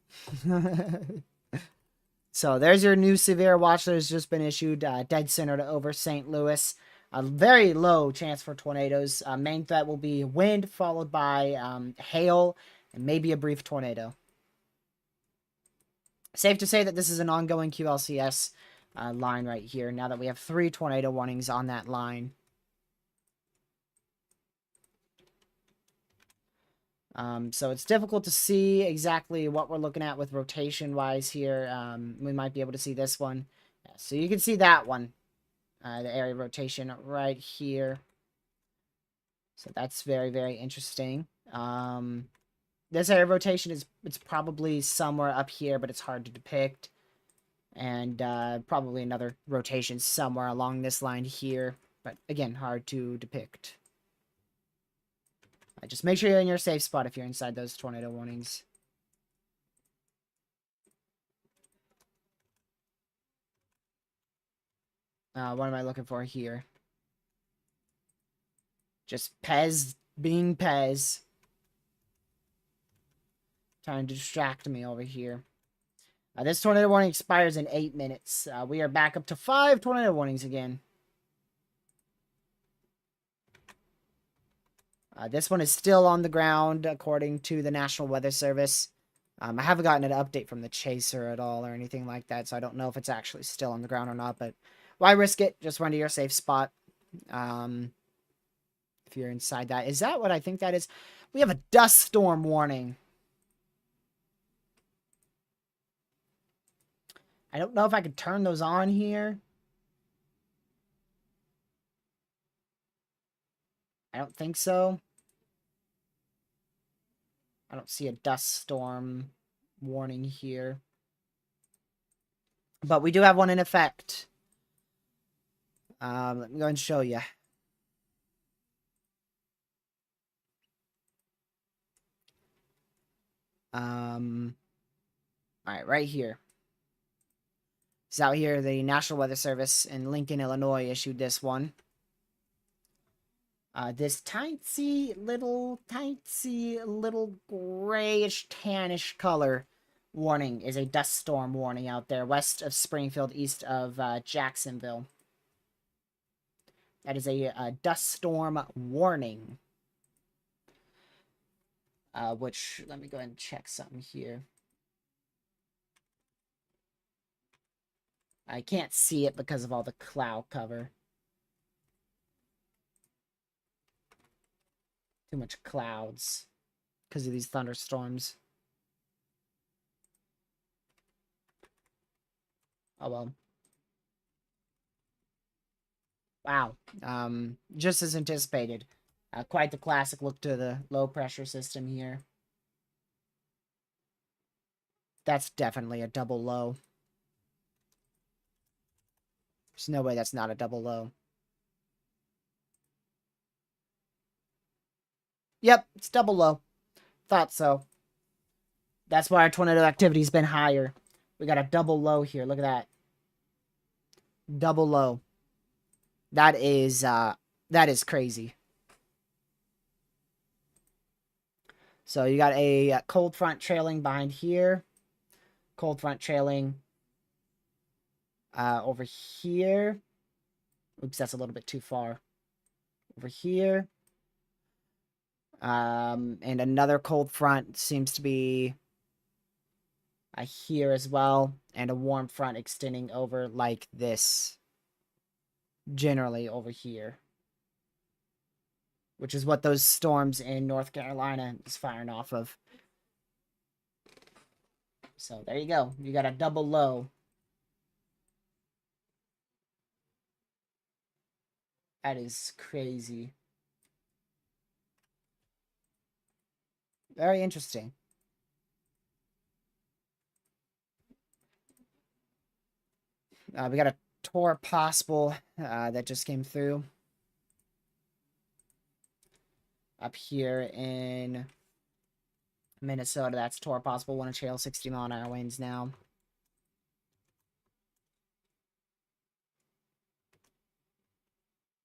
So there's your new severe watch that has just been issued, dead center over St. Louis. A very low chance for tornadoes. Main threat will be wind followed by hail and maybe a brief tornado. Safe to say that this is an ongoing QLCS line right here, now that we have 3 tornado warnings on that line. So it's difficult to see exactly what we're looking at with rotation-wise here. We might be able to see this one. Yeah, so you can see that one, the area rotation right here. So that's very, very interesting. This area rotation it's probably somewhere up here, but it's hard to depict. And probably another rotation somewhere along this line here, but again, hard to depict. Just make sure you're in your safe spot if you're inside those tornado warnings. What am I looking for here? Just Pez being Pez. Trying to distract me over here. This tornado warning expires in 8 minutes. We are back up to 5 tornado warnings again. This one is still on the ground, according to the National Weather Service. I haven't gotten an update from the chaser at all or anything like that, so I don't know if it's actually still on the ground or not, but why risk it? Just run to your safe spot. If you're inside that. Is that what I think that is? We have a dust storm warning. I don't know if I could turn those on here. I don't think so. I don't see a dust storm warning here. But we do have one in effect. Let me go and show you. Alright, right here. It's out here, the National Weather Service in Lincoln, Illinois issued this one. This tiny little grayish, tannish color warning is a dust storm warning out there west of Springfield, east of Jacksonville. That is a dust storm warning. Which, let me go ahead and check something here. I can't see it because of all the cloud cover. Too much clouds because of these thunderstorms. Oh well. Wow. Just as anticipated. Quite the classic look to the low pressure system here. That's definitely a double low. There's no way that's not a double low. Yep, it's double low. Thought so. That's why our tornado activity's been higher. We got a double low here. Look at that. Double low. That is crazy. So you got a cold front trailing behind here. Cold front trailing over here. Oops, that's a little bit too far. Over here. And another cold front seems to be here as well. And a warm front extending over like this. Generally over here. Which is what those storms in North Carolina is firing off of. So there you go. You got a double low. That is crazy. Very interesting. We got a tour possible that just came through. Up here in Minnesota, that's tour possible. One trail 60-mile-an-hour winds now.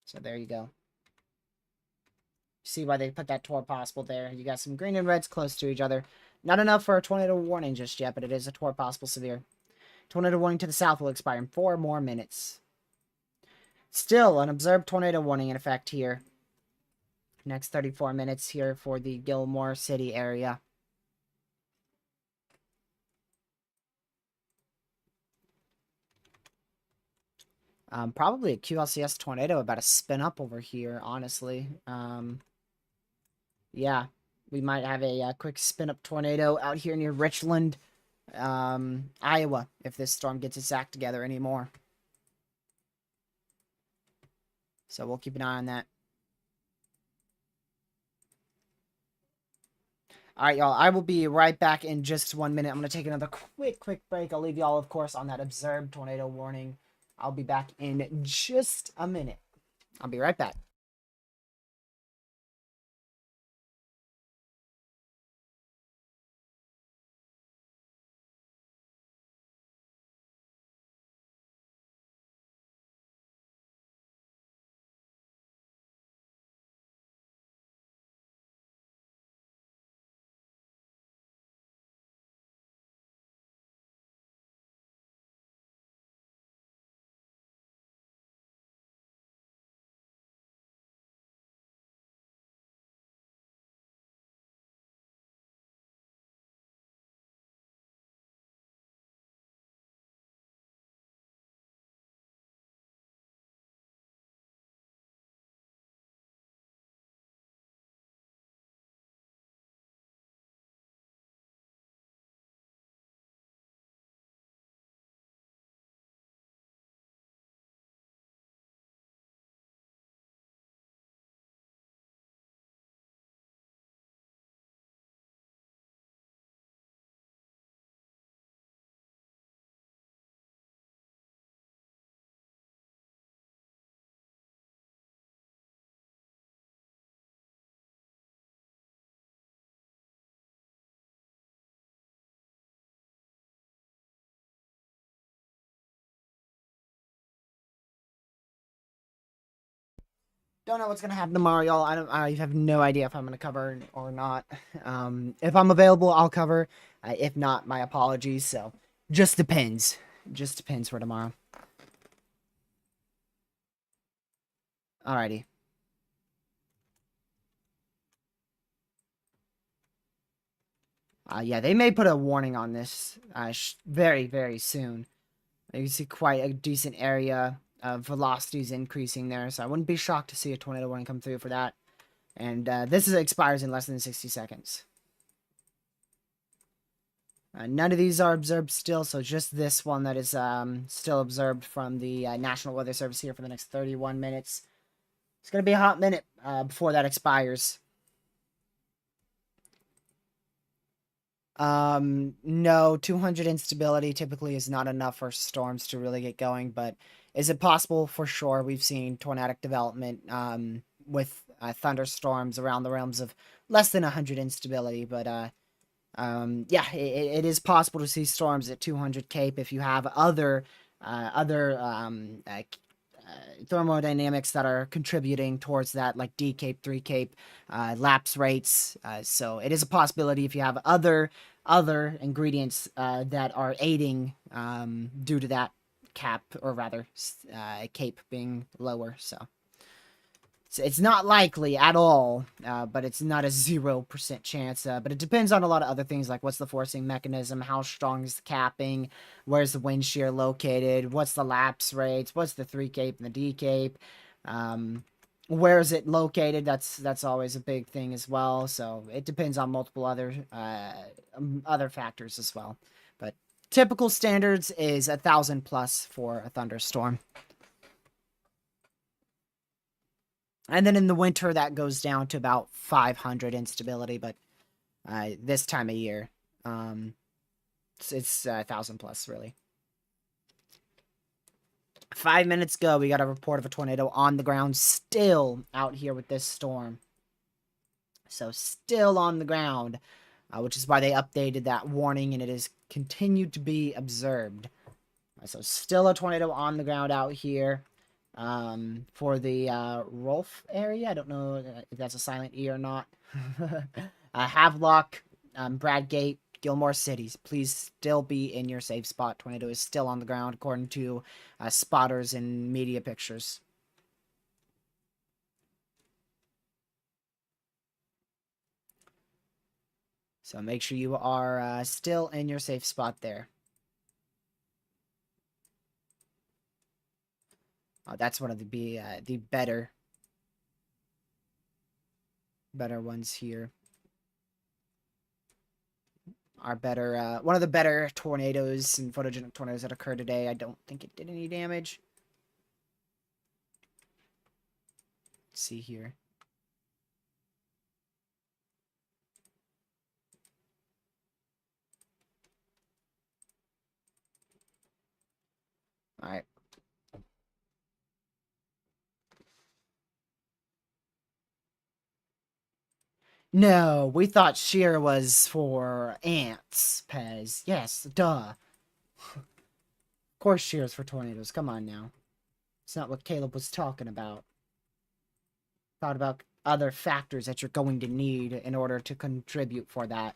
So there you go. See why they put that tour possible there. You got some green and reds close to each other. Not enough for a tornado warning just yet, but it is a tour possible severe. Tornado warning to the south will expire in 4 more minutes. Still, an observed tornado warning in effect here. Next 34 minutes here for the Gilmore City area. Probably a QLCS tornado about to spin up over here, honestly. Yeah, we might have a quick spin up tornado out here near Richland, Iowa, if this storm gets its act together anymore. So we'll keep an eye on that. All right, y'all. I will be right back in just 1 minute. I'm going to take another quick break. I'll leave y'all, of course, on that observed tornado warning. I'll be back in just a minute. I'll be right back. Don't know what's gonna happen tomorrow, y'all. I have no idea if I'm gonna cover or not. If I'm available, I'll cover. If not, my apologies. So, just depends. Just depends for tomorrow. Alrighty. Yeah, they may put a warning on this very soon. You can see quite a decent area of velocities increasing there, so I wouldn't be shocked to see a tornado warning come through for that. And this expires in less than 60 seconds. None of these are observed still, so just this one that is still observed from the National Weather Service here for the next 31 minutes. It's going to be a hot minute before that expires. No, 200 instability typically is not enough for storms to really get going, but is it possible? For sure. We've seen tornadic development with thunderstorms around the realms of less than 100 instability, but yeah, it is possible to see storms at 200 Cape if you have other thermodynamics that are contributing towards that, like D Cape, 3 Cape, lapse rates. So it is a possibility if you have other ingredients that are aiding due to that cap, or rather Cape being lower. So it's not likely at all, but it's not a 0% chance. But it depends on a lot of other things, like what's the forcing mechanism, how strong is the capping, where's the wind shear located, what's the lapse rates, what's the 3 Cape and the D Cape, where is it located? That's always a big thing as well. So it depends on multiple other factors as well. But Typical standards is 1,000 plus for a thunderstorm. And then in the winter, that goes down to about 500 instability, but this time of year, it's 1,000 plus, really. 5 minutes ago, we got a report of a tornado on the ground, still out here with this storm. So still on the ground, which is why they updated that warning, and it has continued to be observed. So still a tornado on the ground out here. For the Rolf area, I don't know if that's a silent E or not. Havelock, Bradgate, Gilmore cities, please still be in your safe spot. Tornado is still on the ground, according to spotters and media pictures. So make sure you are still in your safe spot there. That's one of the better ones here. Our better one of the better tornadoes and photogenic tornadoes that occurred today. I don't think it did any damage. Let's see here. All right. No, we thought shear was for ants, Pez. Yes, duh. Of course shear is for tornadoes. Come on now. It's not what Caleb was talking about. Thought about other factors that you're going to need in order to contribute for that.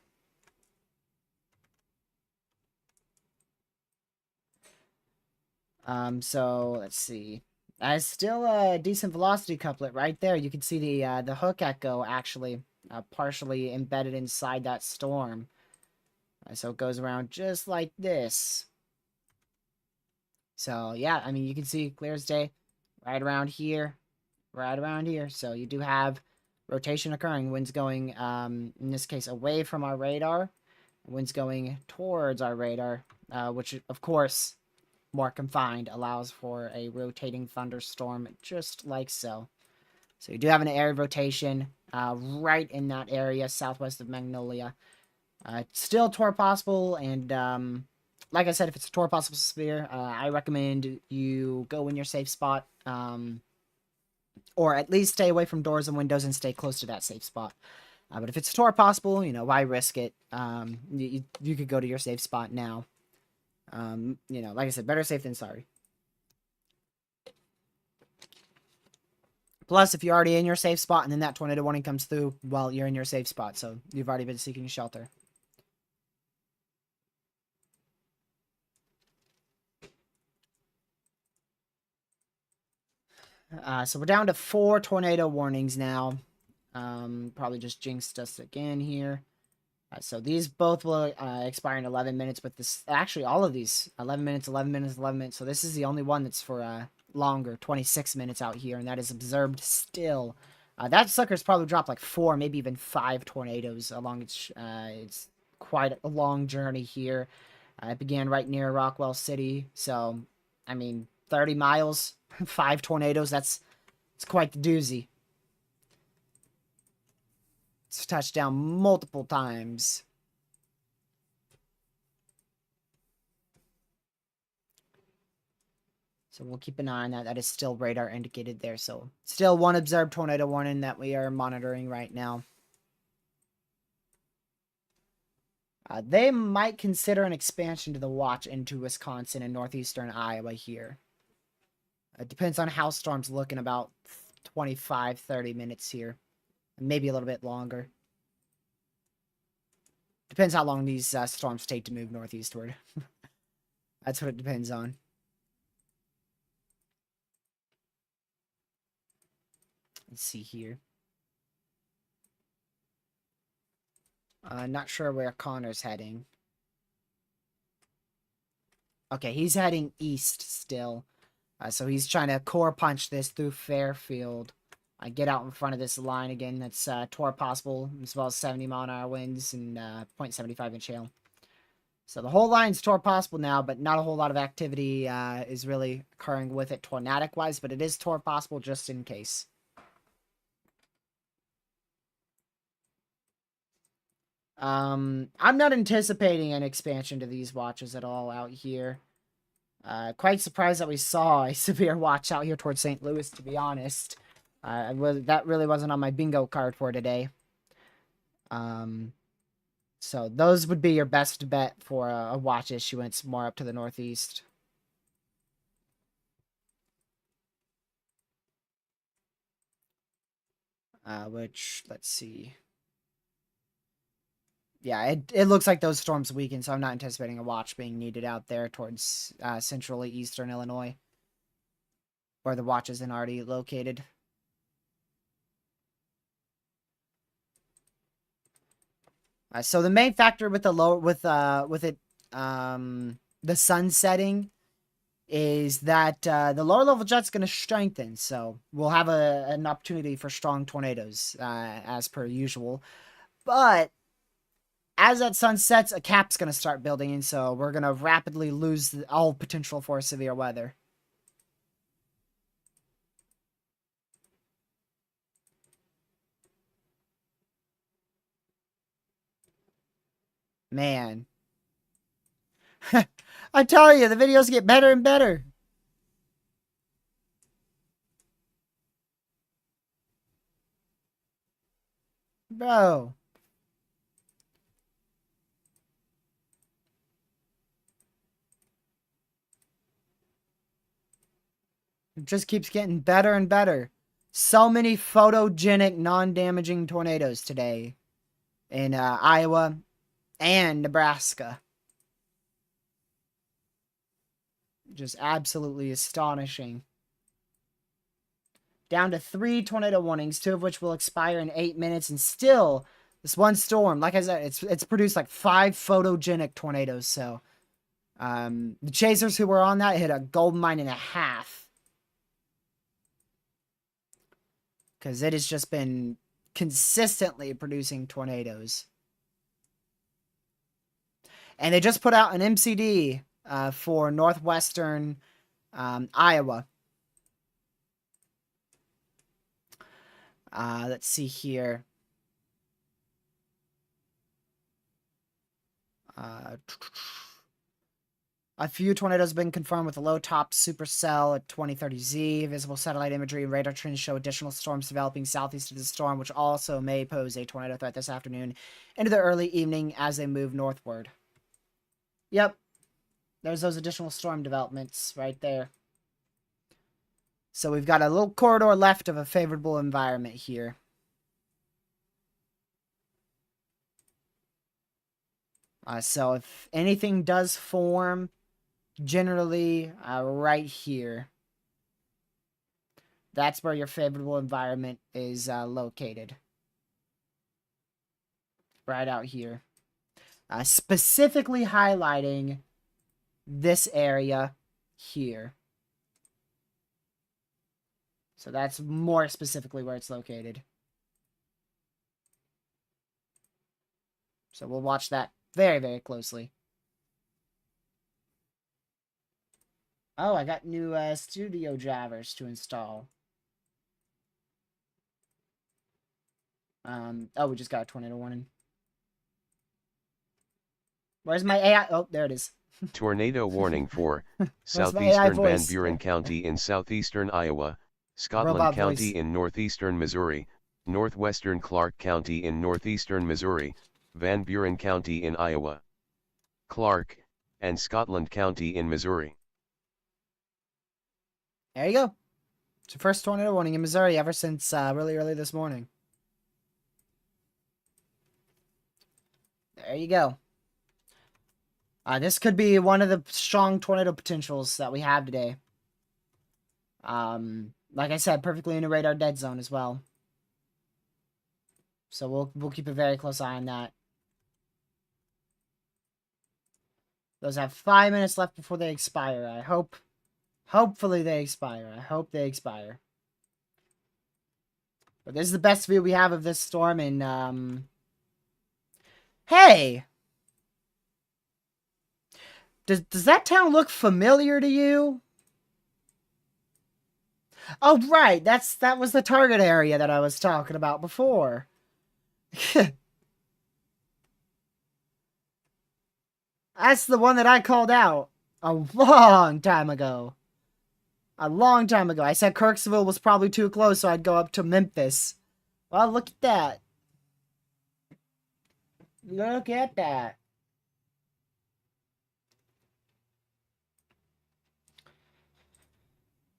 So let's see. Still a decent velocity couplet right there. You can see the hook echo actually partially embedded inside that storm. So it goes around just like this. So yeah, I mean you can see clear as day, right around here, right around here. So you do have rotation occurring. Winds going, in this case, away from our radar. Winds going towards our radar, which of course, more confined, allows for a rotating thunderstorm just like so. So you do have an area of rotation right in that area southwest of Magnolia. Still tour possible, and like I said, if it's a tour possible sphere, I recommend you go in your safe spot, or at least stay away from doors and windows and stay close to that safe spot. But if it's a tour possible, why risk it? You could go to your safe spot now. Like I said, better safe than sorry. Plus, if you're already in your safe spot and then that tornado warning comes through, well, you're in your safe spot, so you've already been seeking shelter. So we're down to 4 tornado warnings now. Probably just jinxed us again here. So these both will expire in 11 minutes, but this actually all of these 11 minutes, 11 minutes, 11 minutes. So this is the only one that's for longer, 26 minutes out here, and that is observed still. That sucker's probably dropped like 4, maybe even 5 tornadoes along it's quite a long journey here. It began right near Rockwell City, so I mean 30 miles, 5 tornadoes. It's quite the doozy. It's touched down multiple times. So we'll keep an eye on that. That is still radar indicated there. So still 1 observed tornado warning that we are monitoring right now. They might consider an expansion to the watch into Wisconsin and northeastern Iowa here. It depends on how storms look in about 25, 30 minutes here. Maybe a little bit longer. Depends how long these storms take to move northeastward. That's what it depends on. Let's see here. Not sure where Connor's heading. Okay, he's heading east still. So he's trying to core punch this through Fairfield. Get out in front of this line again. That's tour possible, as well as 70 mile an hour winds and 0.75 inch hail. So the whole line's tore possible now, but not a whole lot of activity is really occurring with it tornadic-wise, but it is tore possible just in case. I'm not anticipating an expansion to these watches at all out here. Quite surprised that we saw a severe watch out here towards St. Louis, to be honest. That really wasn't on my bingo card for today. So those would be your best bet for a watch issuance more up to the northeast. Which, let's see. Yeah, it looks like those storms weakened, so I'm not anticipating a watch being needed out there towards centrally eastern Illinois, where the watch isn't already located. So the main factor with the the sun setting is that the lower level jet's going to strengthen, so we'll have an opportunity for strong tornadoes as per usual. But as that sun sets, a cap's going to start building, and so we're going to rapidly lose all potential for severe weather. Man. I tell you, the videos get better and better. Bro. It just keeps getting better and better. So many photogenic, non-damaging tornadoes today in Iowa and Nebraska. Just absolutely astonishing. Down to 3 tornado warnings, 2 of which will expire in 8 minutes, and still, this one storm, like I said, it's produced like 5 photogenic tornadoes, so the chasers who were on that hit a gold mine and a half. Because it has just been consistently producing tornadoes. And they just put out an MCD for northwestern Iowa. Let's see here. A few tornadoes have been confirmed with a low-top supercell at 2030Z. Visible satellite imagery and radar trends show additional storms developing southeast of the storm, which also may pose a tornado threat this afternoon into the early evening as they move northward. Yep. There's those additional storm developments right there. So we've got a little corridor left of a favorable environment here. So if anything does form, generally right here, that's where your favorable environment is located. Right out here. Specifically highlighting this area here. So that's more specifically where it's located. So we'll watch that very, very closely. Oh, I got new studio drivers to install. Oh, we just got a tornado warning. Where's my AI? Oh, there it is. Tornado warning for AI southeastern Van voice? Buren County in southeastern Iowa, Scotland Robot County voice. in northeastern Missouri, northwestern Clark County in northeastern Missouri, Van Buren County in Iowa, Clark, and Scotland County in Missouri. There you go. It's your first tornado warning in Missouri ever since really early this morning. There you go. This could be one of the strong tornado potentials that we have today. Like I said, perfectly in a radar dead zone as well. So we'll keep a very close eye on that. Those have 5 minutes left before they expire. Hopefully they expire. I hope they expire. But this is the best view we have of this storm, and hey! Does that town look familiar to you? Oh, right. That was the target area that I was talking about before. That's the one that I called out a long time ago. A long time ago. I said Kirksville was probably too close, so I'd go up to Memphis. Well, look at that. Look at that.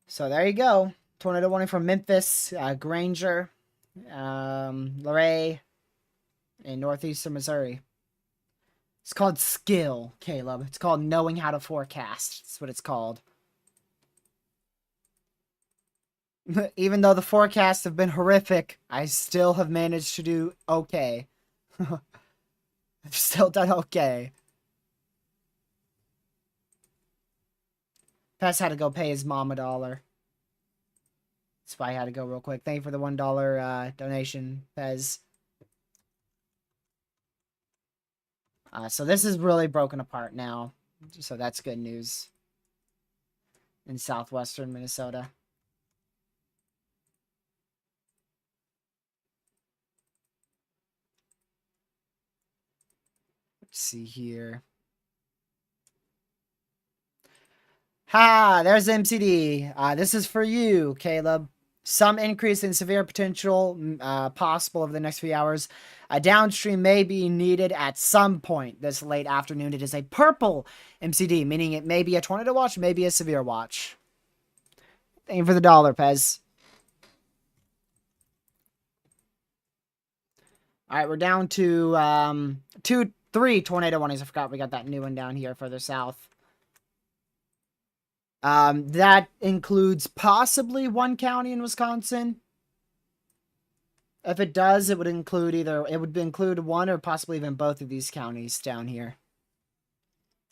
So there you go. Tornado warning from Memphis, Granger, Luray, in northeastern Missouri. It's called skill, Caleb. It's called knowing how to forecast. That's what it's called. Even though the forecasts have been horrific, I still have managed to do okay. I've still done okay. Pez had to go pay his mom $1. That's why I had to go real quick. Thank you for the $1 donation, Pez. So this is really broken apart now. So that's good news. In southwestern Minnesota. Let's see here. Ha! There's MCD. This is for you, Caleb. Some increase in severe potential possible over the next few hours. A downstream may be needed at some point this late afternoon. It is a purple MCD, meaning it may be a tornado watch, maybe a severe watch. Thank you for the $1, Pez. All right, we're down to 3 tornado warnings. I forgot we got that new one down here further south. That includes possibly one county in Wisconsin. If it does, it would include include one or possibly even both of these counties down here.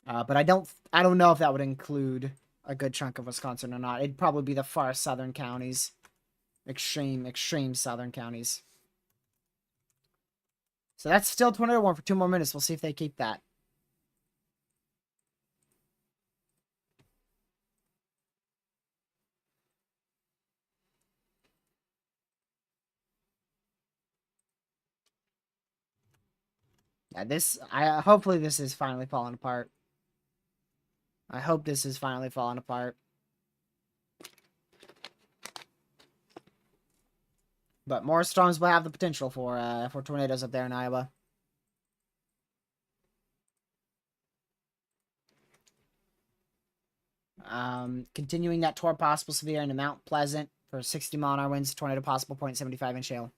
But I don't know if that would include a good chunk of Wisconsin or not. It'd probably be the far southern counties. Extreme southern counties. So that's still tornado warning for 2 more minutes. We'll see if they keep that. Yeah, hopefully this is finally falling apart. I hope this is finally falling apart. But more storms will have the potential for tornadoes up there in Iowa. Continuing that tornado possible severe into Mount Pleasant for 60-mile-an-hour winds, tornado possible 0.75-inch hail.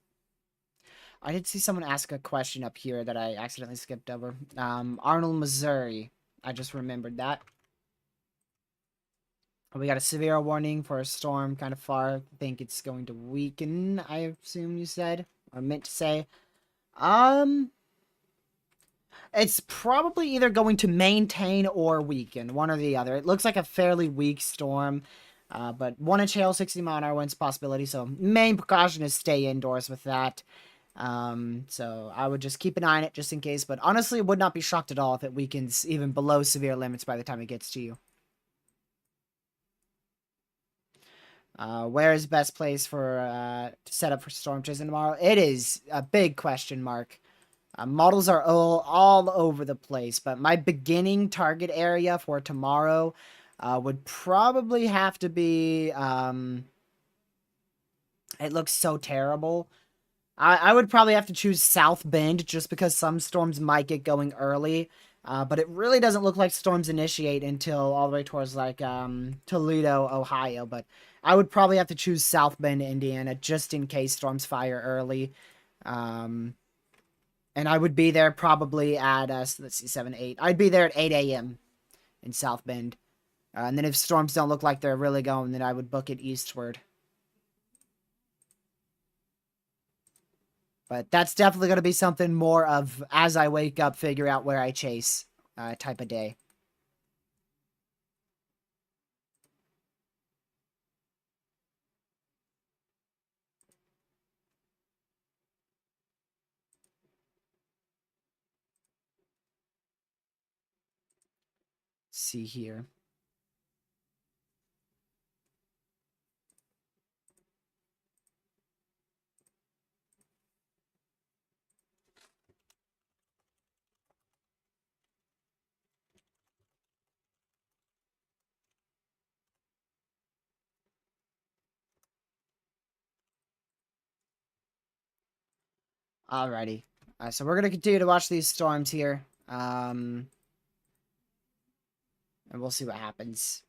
I did see someone ask a question up here that I accidentally skipped over. Arnold, Missouri. I just remembered that. We got a severe warning for a storm kind of far. I think it's going to weaken, I assume you said. Or meant to say. It's probably either going to maintain or weaken. One or the other. It looks like a fairly weak storm. But 1-inch hail, 60-mile-an-hour winds possibility. So main precaution is stay indoors with that. So I would just keep an eye on it just in case. But honestly, would not be shocked at all if it weakens even below severe limits by the time it gets to you. Where is best place for to set up for storm chasing tomorrow? It is a big question mark. Models are all over the place, but my beginning target area for tomorrow would probably have to be. It looks so terrible. I would probably have to choose South Bend just because some storms might get going early. But it really doesn't look like storms initiate until all the way towards like Toledo, Ohio. But I would probably have to choose South Bend, Indiana, just in case storms fire early. And I would be there probably at, let's see, 7, 8. I'd be there at 8 a.m. in South Bend. And then if storms don't look like they're really going, then I would book it eastward. But that's definitely going to be something more of, as I wake up, figure out where I chase type of day. see here. Alrighty. So we're gonna continue to watch these storms here. And we'll see what happens.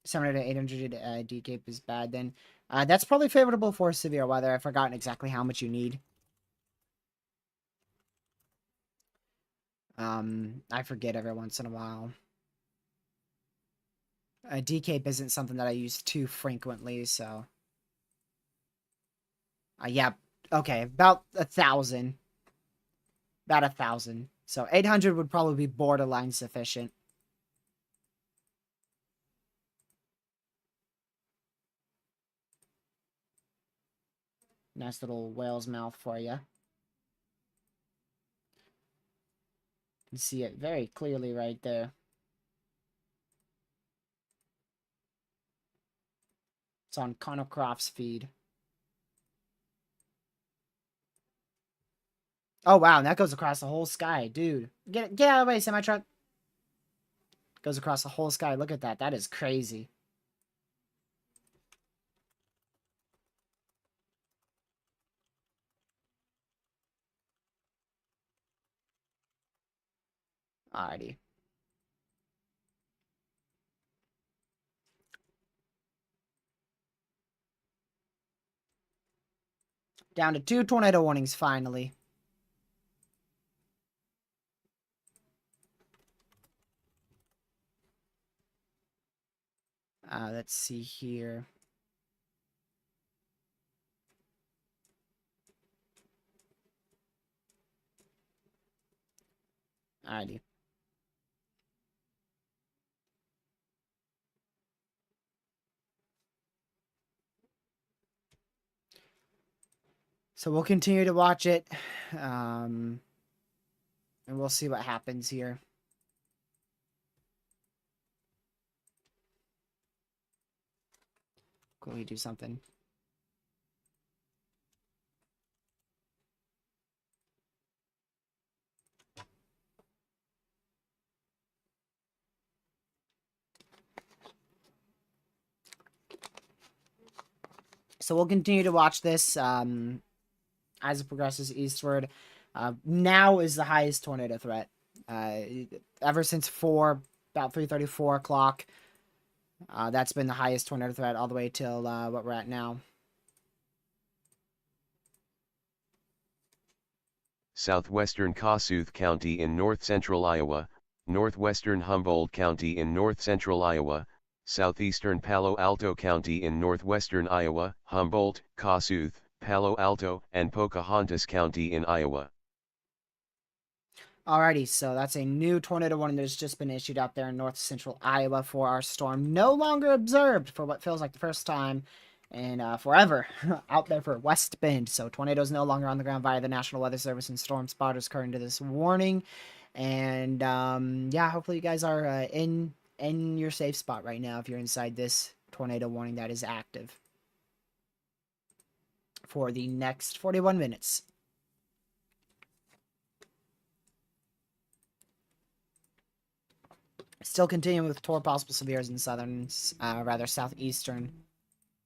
700 to 800 decape is bad then. That's probably favorable for severe weather. I've forgotten exactly how much you need. I forget every once in a while. Decape isn't something that I use too frequently, so. Yeah, okay, about 1,000. About 1,000. So 800 would probably be borderline sufficient. Nice little whale's mouth for you. You can see it very clearly right there. It's on Connor Croft's feed. Oh, wow, and that goes across the whole sky, dude. Get out of the way, semi-truck. Goes across the whole sky. Look at that. That is crazy. Alrighty. Down to 2 tornado warnings, finally. Let's see here. Alrighty. So we'll continue to watch it. And we'll see what happens here. Can we do something? So we'll continue to watch this as it progresses eastward. Now is the highest tornado threat. Ever since about 3:30, 4 o'clock, that's been the highest tornado threat all the way till what we're at now. Southwestern Kossuth County in north-central Iowa, northwestern Humboldt County in north-central Iowa, southeastern Palo Alto County in northwestern Iowa, Humboldt, Kossuth, Palo Alto, and Pocahontas County in Iowa. Alrighty, so that's a new tornado warning that's just been issued out there in north central Iowa for our storm. No longer observed for what feels like the first time in forever out there for West Bend. So tornadoes no longer on the ground via the National Weather Service and storm spotters according to this warning. And yeah, hopefully you guys are in your safe spot right now if you're inside this tornado warning that is active for the next 41 minutes. Still continuing with possible severes in southeastern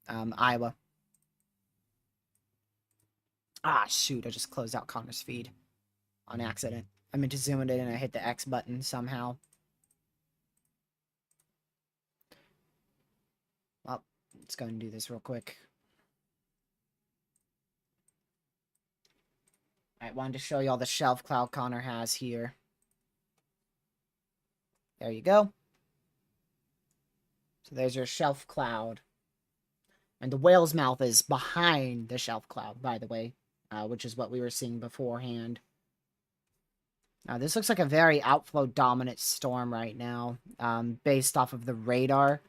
Iowa. Ah, shoot, I just closed out Connor's feed on accident. I meant to zoom it in and I hit the X button somehow. Well, let's go and do this real quick. I wanted to show you all the shelf cloud Connor has here. There you go. So there's your shelf cloud. And the whale's mouth is behind the shelf cloud, by the way, which is what we were seeing beforehand. Now, this looks like a very outflow dominant storm right now, based off of the radar.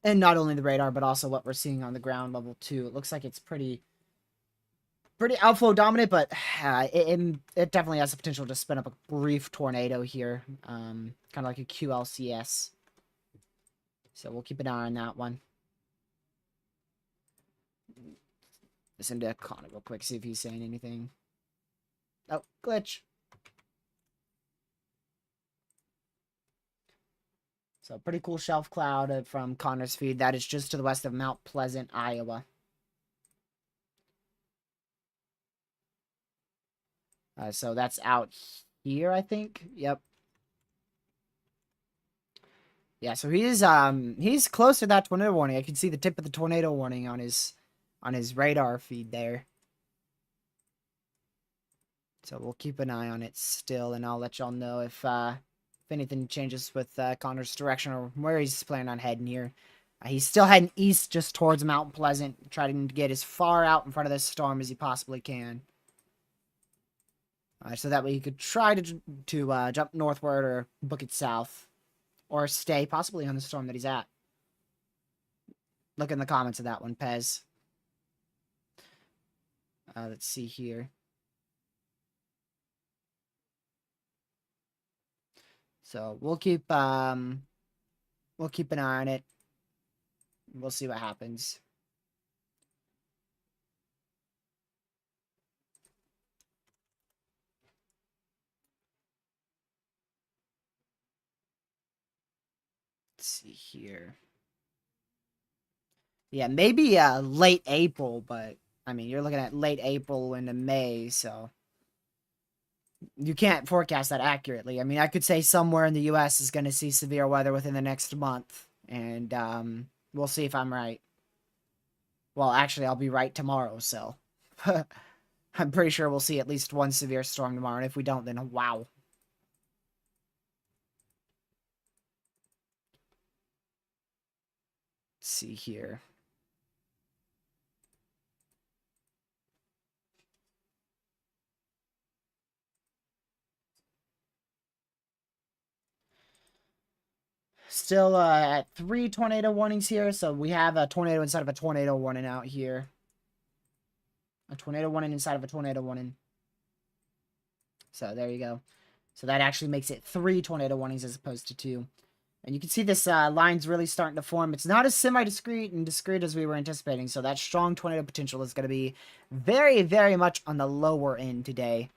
And not only the radar, but also what we're seeing on the ground level too. It looks like it's pretty pretty outflow dominant, but it definitely has the potential to spin up a brief tornado here. Kind of like a QLCS. So we'll keep an eye on that one. Listen to Connor real quick, see if he's saying anything. Oh, glitch. So pretty cool shelf cloud from Connor's feed. That is just to the west of Mount Pleasant, Iowa. So that's out here, I think. Yep. Yeah, so he's close to that tornado warning. I can see the tip of the tornado warning on his radar feed there. So we'll keep an eye on it still, and I'll let y'all know if anything changes with Connor's direction or where he's planning on heading here. He's still heading east just towards Mount Pleasant, trying to get as far out in front of this storm as he possibly can. So that way he could try to jump northward or book it south. Or stay possibly on the storm that he's at. Look in the comments of that one, Pez. Let's see here. So we'll keep an eye on it. We'll see what happens. Let's see here. Yeah, maybe late April, but I mean you're looking at late April into May, so you can't forecast that accurately. I mean, I could say somewhere in the U.S. is going to see severe weather within the next month, and we'll see if I'm right. Well, actually, I'll be right tomorrow, so I'm pretty sure we'll see at least one severe storm tomorrow, and if we don't, then wow. Let's see here. Still at 3 tornado warnings here, so we have a tornado inside of a tornado warning out here. A tornado warning inside of a tornado warning. So there you go. So that actually makes it 3 tornado warnings as opposed to 2. And you can see this line's really starting to form. It's not as semi-discrete and discrete as we were anticipating, so that strong tornado potential is going to be very, very much on the lower end today.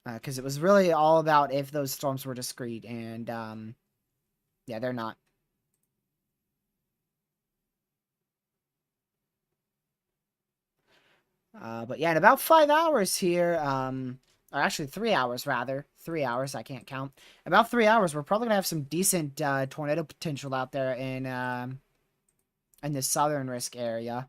Because it was really all about if those storms were discrete, and yeah, they're not. But yeah, in about 5 hours here, or actually 3 hours rather, 3 hours, I can't count. About 3 hours, we're probably gonna have some decent tornado potential out there in the southern risk area.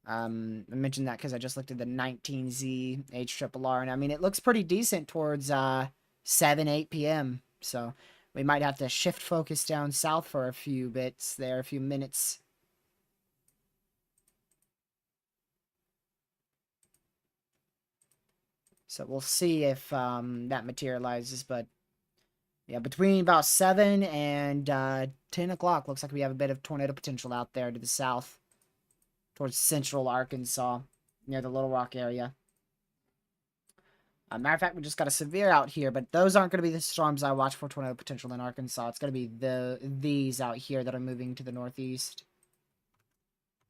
I mentioned that because I just looked at the 19Z HRRR, and I mean, it looks pretty decent towards 7, 8 p.m. So we might have to shift focus down south for a few bits there, a few minutes. So we'll see if that materializes, but yeah, between about 7 and 10 o'clock, looks like we have a bit of tornado potential out there to the south, towards central Arkansas, near the Little Rock area. Matter of fact, we just got a severe out here, but those aren't going to be the storms I watch for tornado potential in Arkansas. It's going to be these out here that are moving to the northeast.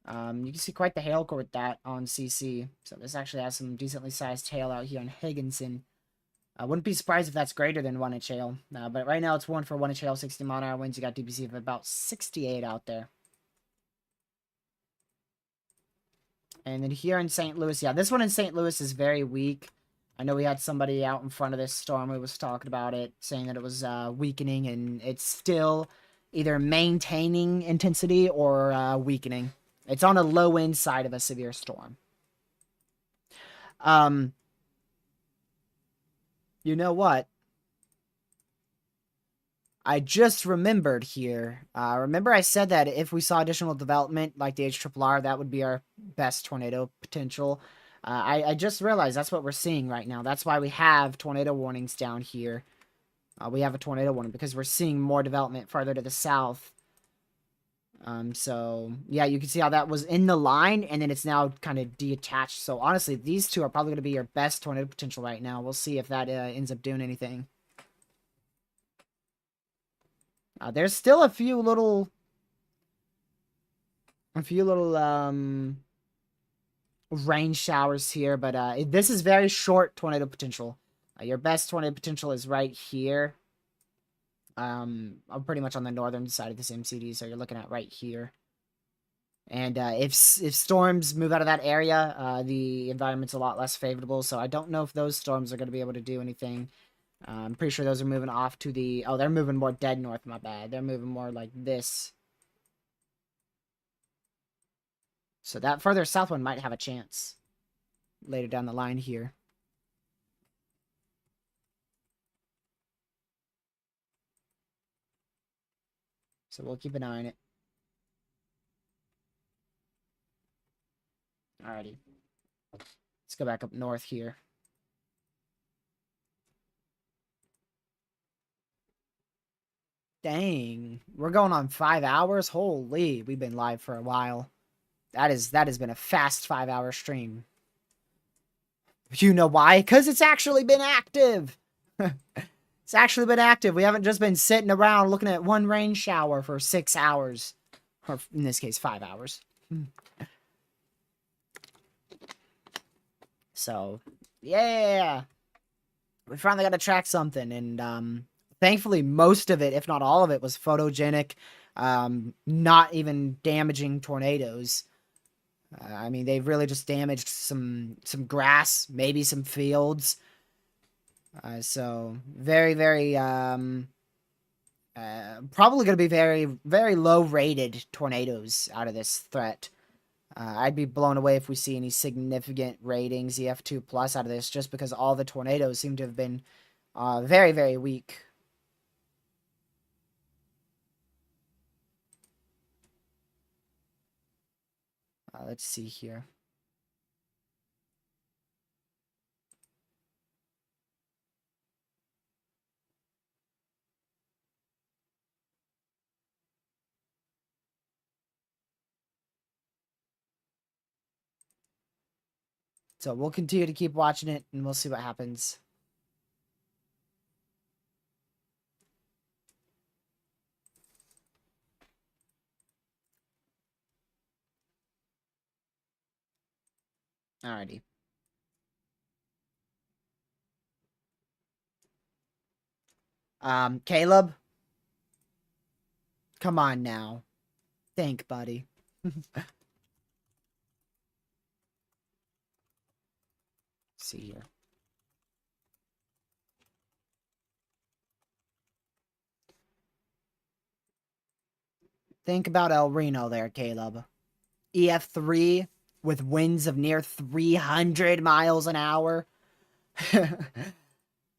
You can see quite the hail core with that on CC. So this actually has some decently sized hail out here on Higginson. I wouldn't be surprised if that's greater than 1 inch hail. But right now it's 1 for 1 inch hail, 60 mile an hour winds. You got DPC of about 68 out there. And then here in St. Louis, yeah, this one in St. Louis is very weak. I know we had somebody out in front of this storm who was talking about it, saying that it was weakening, and it's still either maintaining intensity or weakening. It's on a low end side of a severe storm. You know what? I just remembered here. Remember I said that if we saw additional development like the HRRR, that would be our best tornado potential. I just realized that's what we're seeing right now. That's why we have tornado warnings down here. We have a tornado warning because we're seeing more development farther to the south. So yeah, you can see how that was in the line, and then it's now kind of detached. So honestly, these two are probably going to be your best tornado potential right now. We'll see if that ends up doing anything. There's still a few little rain showers here, but this is very short tornado potential. Your best tornado potential is right here. I'm pretty much on the northern side of this MCD, so you're looking at right here. And if storms move out of that area, the environment's a lot less favorable. So I don't know if those storms are going to be able to do anything. I'm pretty sure those are moving off to the... Oh, they're moving more dead north, my bad. They're moving more like this. So that further south one might have a chance later down the line here. So we'll keep an eye on it. Alrighty. Let's go back up north here. Dang. We're going on 5 hours? Holy, we've been live for a while. That has been a fast 5-hour stream. You know why? Because it's actually been active. It's actually been active. We haven't just been sitting around looking at one rain shower for 6 hours. Or in this case, 5 hours. So, yeah. We finally got to track something. And thankfully, most of it, if not all of it, was photogenic. Not even damaging tornadoes. I mean, they've really just damaged some grass, maybe some fields. So very, very, probably going to be very, very low rated tornadoes out of this threat. I'd be blown away if we see any significant ratings EF2 plus out of this, just because all the tornadoes seem to have been very, very weak. Let's see here. So we'll continue to keep watching it, and we'll see what happens. Alrighty. Caleb? Come on now. Think, buddy. See here. Think about El Reno there, Caleb. EF3 with winds of near 300 miles an hour.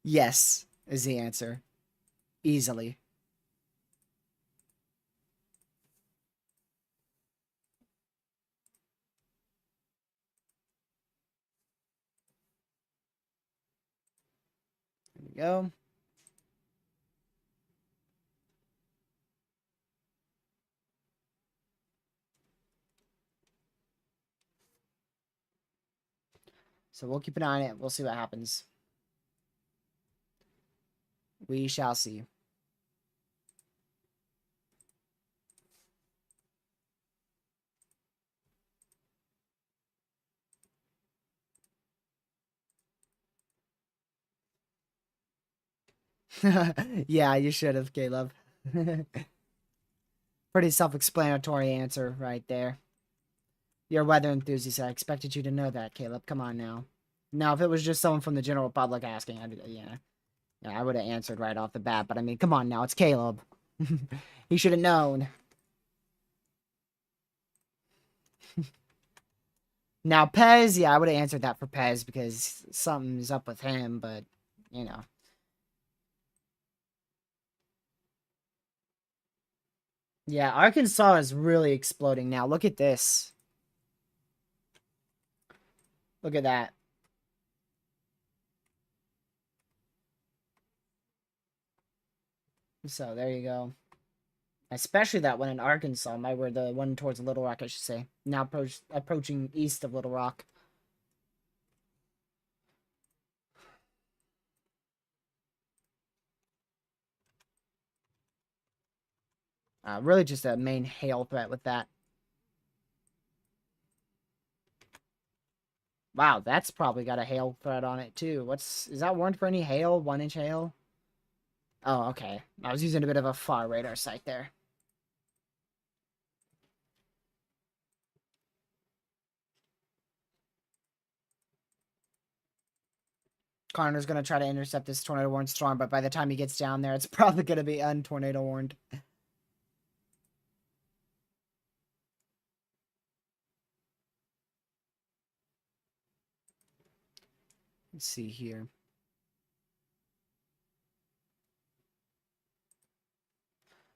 Yes, is the answer. Easily. There we go. So we'll keep an eye on it. We'll see what happens. We shall see. Yeah, you should have, Caleb. Pretty self-explanatory answer right there. You're a weather enthusiast. I expected you to know that, Caleb. Come on now. Now, if it was just someone from the general public asking, yeah, I would have answered right off the bat. But I mean, come on now. It's Caleb. He should have known. Now, Pez, yeah, I would have answered that for Pez because something's up with him, but, you know. Yeah, Arkansas is really exploding now. Look at this. Look at that. So, there you go. Especially that one in Arkansas, where the one towards Little Rock, I should say. Now approaching east of Little Rock. Really just a main hail threat with that. Wow, that's probably got a hail threat on it too. Is that warned for any hail? 1-inch hail? Oh, okay. I was using a bit of a far radar sight there. Connor's gonna try to intercept this tornado warned storm, but by the time he gets down there, it's probably gonna be untornado warned. Let's see here.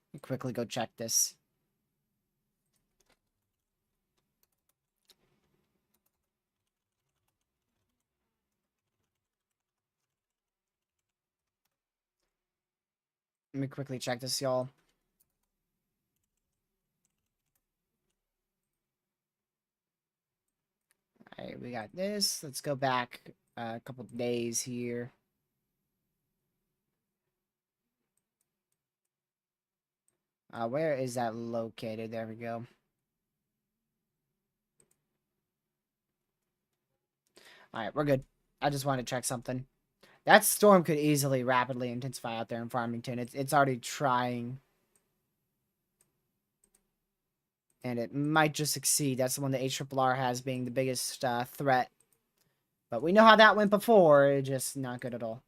Let me quickly go check this. Let me quickly check this, y'all. Alright, we got this. Let's go back a couple days here. Where is that located? There we go. Alright, we're good. I just wanted to check something. That storm could easily rapidly intensify out there in Farmington. It's already trying. And it might just succeed. That's the one that HRRR has being the biggest threat. But we know how that went before. It's just not good at all.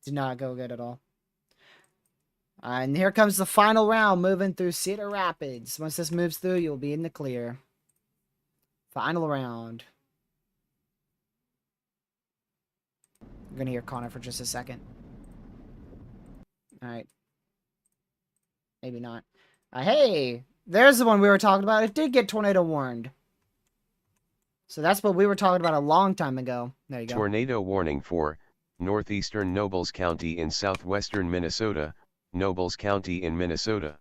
Did not go good at all. And here comes the final round moving through Cedar Rapids. Once this moves through, you'll be in the clear. Final round. I'm going to hear Connor for just a second. Alright. Maybe not. Hey! There's the one we were talking about. It did get tornado warned. So that's what we were talking about a long time ago. There you go. Tornado warning for northeastern Nobles County in southwestern Minnesota, Nobles County in Minnesota.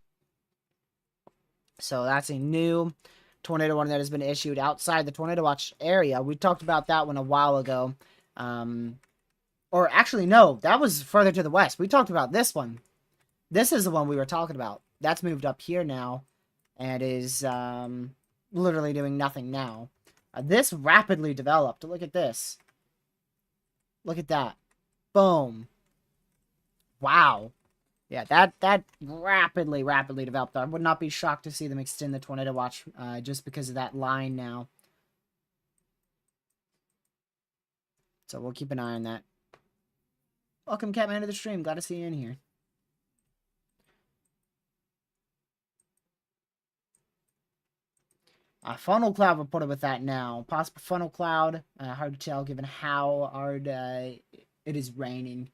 So that's a new tornado warning that has been issued outside the tornado watch area. We talked about that one a while ago. Or actually, no, that was further to the west. We talked about this one. This is the one we were talking about. That's moved up here now and is literally doing nothing now. This rapidly developed. Look at this. Look at that. Boom. Wow. Yeah, that rapidly developed. I would not be shocked to see them extend the tornado watch just because of that line now. So we'll keep an eye on that. Welcome, Catman, to the stream. Glad to see you in here. Funnel cloud reported with that now. Possible funnel cloud. Hard to tell given how hard it is raining.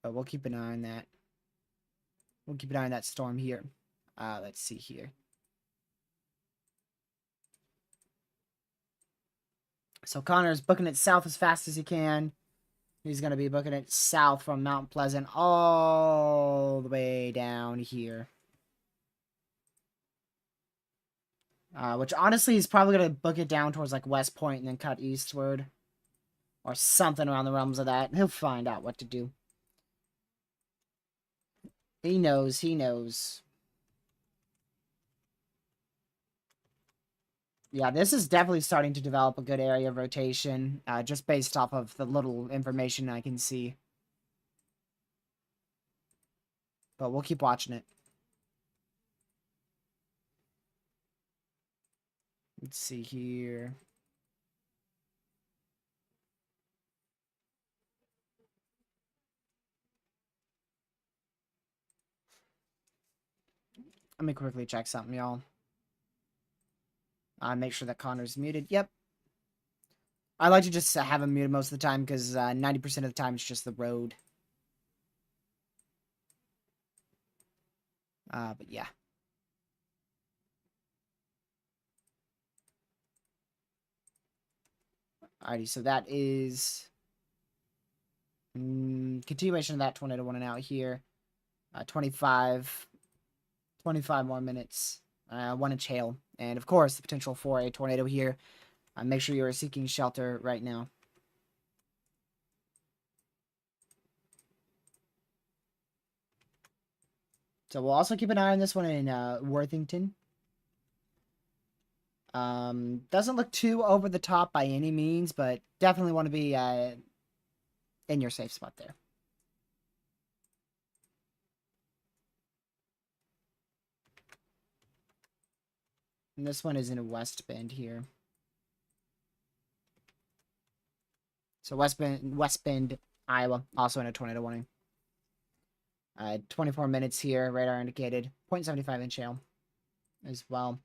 But we'll keep an eye on that. We'll keep an eye on that storm here. Let's see here. So Connor's booking it south as fast as he can. He's going to be booking it south from Mount Pleasant all the way down here. Which honestly, he's probably going to book it down towards like West Point and then cut eastward. Or something around the realms of that. He'll find out what to do. He knows, he knows. Yeah, this is definitely starting to develop a good area of rotation, just based off of the little information I can see. But we'll keep watching it. Let's see here. Let me quickly check something, y'all. Make sure that Connor's muted. Yep. I like to just have him muted most of the time because 90% of the time it's just the road. But yeah. Alrighty, so that is continuation of that tornado warning out here. 25 more minutes. 1-inch hail. And of course, the potential for a tornado here. Make sure you are seeking shelter right now. So we'll also keep an eye on this one in Worthington. Doesn't look too over the top by any means, but definitely want to be in your safe spot there. And this one is in West Bend here. So West Bend, Iowa, also in a tornado warning. 24 minutes here, radar indicated. 0.75-inch hail as well.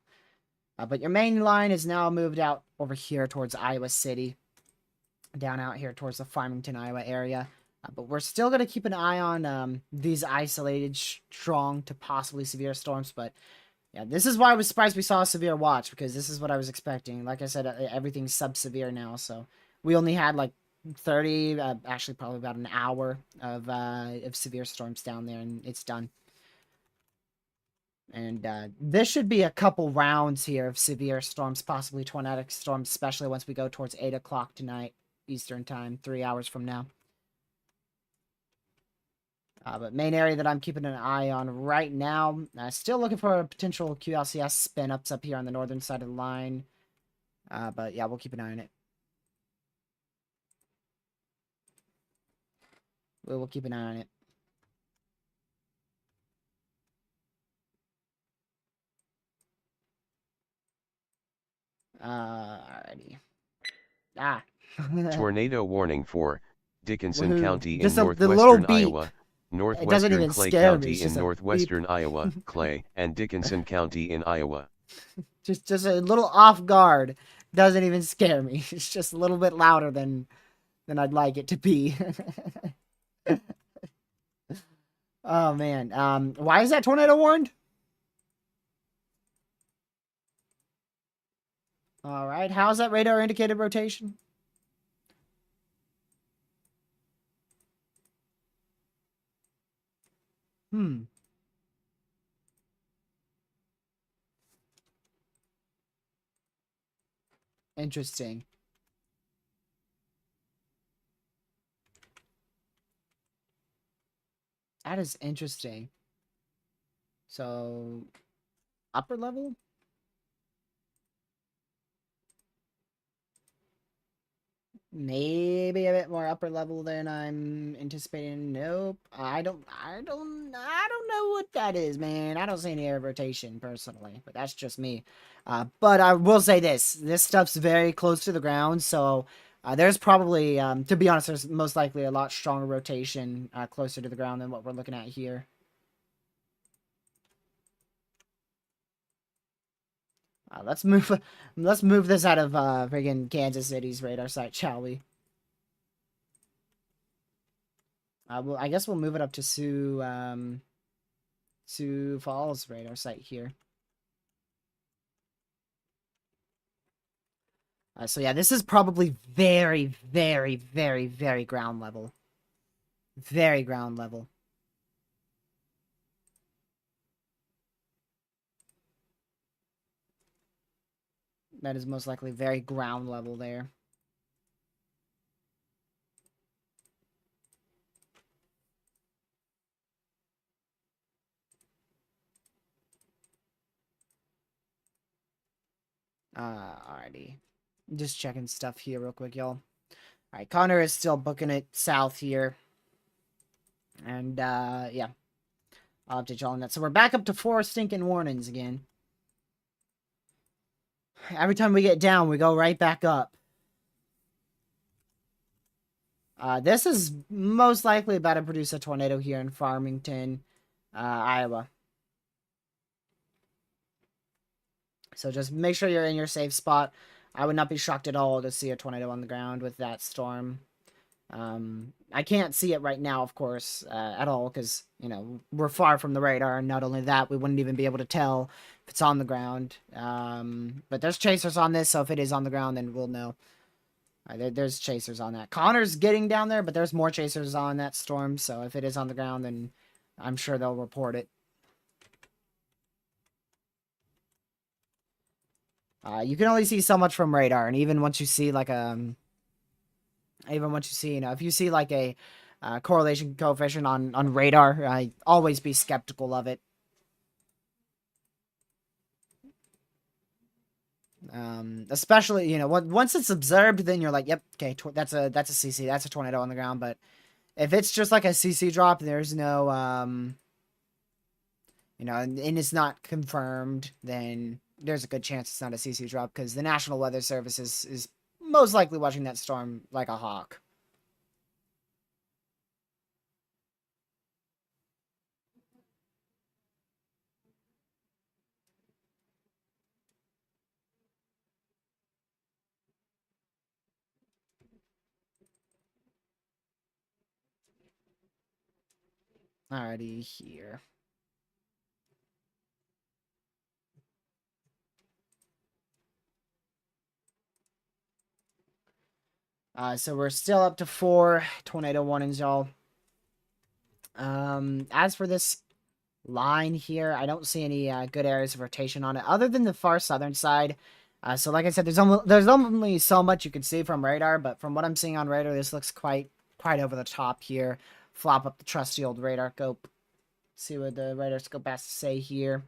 But your main line is now moved out over here towards Iowa City. Down out here towards the Farmington, Iowa area. But we're still going to keep an eye on these isolated, strong to possibly severe storms. But yeah, this is why I was surprised we saw a severe watch, because this is what I was expecting. Like I said, everything's sub-severe now. So we only had like 30, actually probably about an hour of severe storms down there, and it's done. And this should be a couple rounds here of severe storms, possibly tornadic storms, especially once we go towards 8 o'clock tonight, Eastern time, 3 hours from now. But main area that I'm keeping an eye on right now, still looking for a potential QLCS spin-ups up here on the northern side of the line. But yeah, we'll keep an eye on it. We will keep an eye on it. Alrighty. Ah. Tornado warning for Dickinson Woohoo. County in Just the little northwestern beep. Iowa, It doesn't northwestern even Clay scare me. County It's in just a northwestern beep. Iowa, Clay, and Dickinson County in Iowa. Just a little off guard. Doesn't even scare me. It's just a little bit louder than I'd like it to be. Oh man. Why is that tornado warned? All right. How's that radar indicated rotation? Interesting. That is interesting. So, upper level? Maybe a bit more upper level than I'm anticipating. Nope. I don't know what that is, man. I don't see any air rotation personally, but that's just me. But I will say this stuff's very close to the ground, so there's probably, to be honest, there's most likely a lot stronger rotation closer to the ground than what we're looking at here. Let's move this out of friggin' Kansas City's radar site, shall we? Well, I guess we'll move it up to Sioux Falls radar site here. So yeah, this is probably very, very, very, very ground level. Very ground level. That is most likely very ground level there. Alrighty. Just checking stuff here real quick, y'all. Alright, Connor is still booking it south here. And, yeah. I'll update y'all on that. So we're back up to 4 stinking warnings again. Every time we get down, we go right back up. This is most likely about to produce a tornado here in Farmington, Iowa. So just make sure you're in your safe spot. I would not be shocked at all to see a tornado on the ground with that storm. I can't see it right now, of course, at all, because, you know, we're far from the radar, and not only that, we wouldn't even be able to tell if it's on the ground. But there's chasers on this, so if it is on the ground, then we'll know. There's chasers on that. Connor's getting down there, but there's more chasers on that storm, so if it is on the ground, then I'm sure they'll report it. You can only see so much from radar, and even once you see like even once you see, if you see like a correlation coefficient on radar, always be skeptical of it. Especially, once it's observed, then you're like, yep, okay, that's a CC, that's a tornado on the ground. But if it's just like a CC drop, there's no, and it's not confirmed, then there's a good chance it's not a CC drop, because the National Weather Service is most likely watching that storm like a hawk. Alrighty, here. So we're still up to 4 tornado warnings, y'all. As for this line here, I don't see any good areas of rotation on it, other than the far southern side. So like I said, there's only so much you can see from radar, but from what I'm seeing on radar, this looks quite over the top here. Flop up the trusty old radar scope. See what the radar scope has to say here.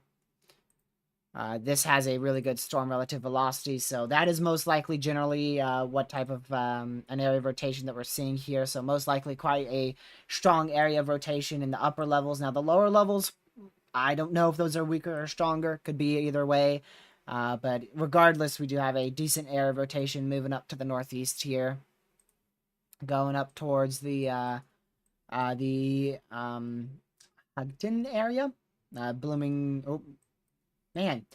This has a really good storm relative velocity, so that is most likely generally what type of an area of rotation that we're seeing here. So most likely quite a strong area of rotation in the upper levels. Now the lower levels, I don't know if those are weaker or stronger. Could be either way. But regardless, we do have a decent area of rotation moving up to the northeast here. Going up towards the Hudson area. Blooming... Oh, man.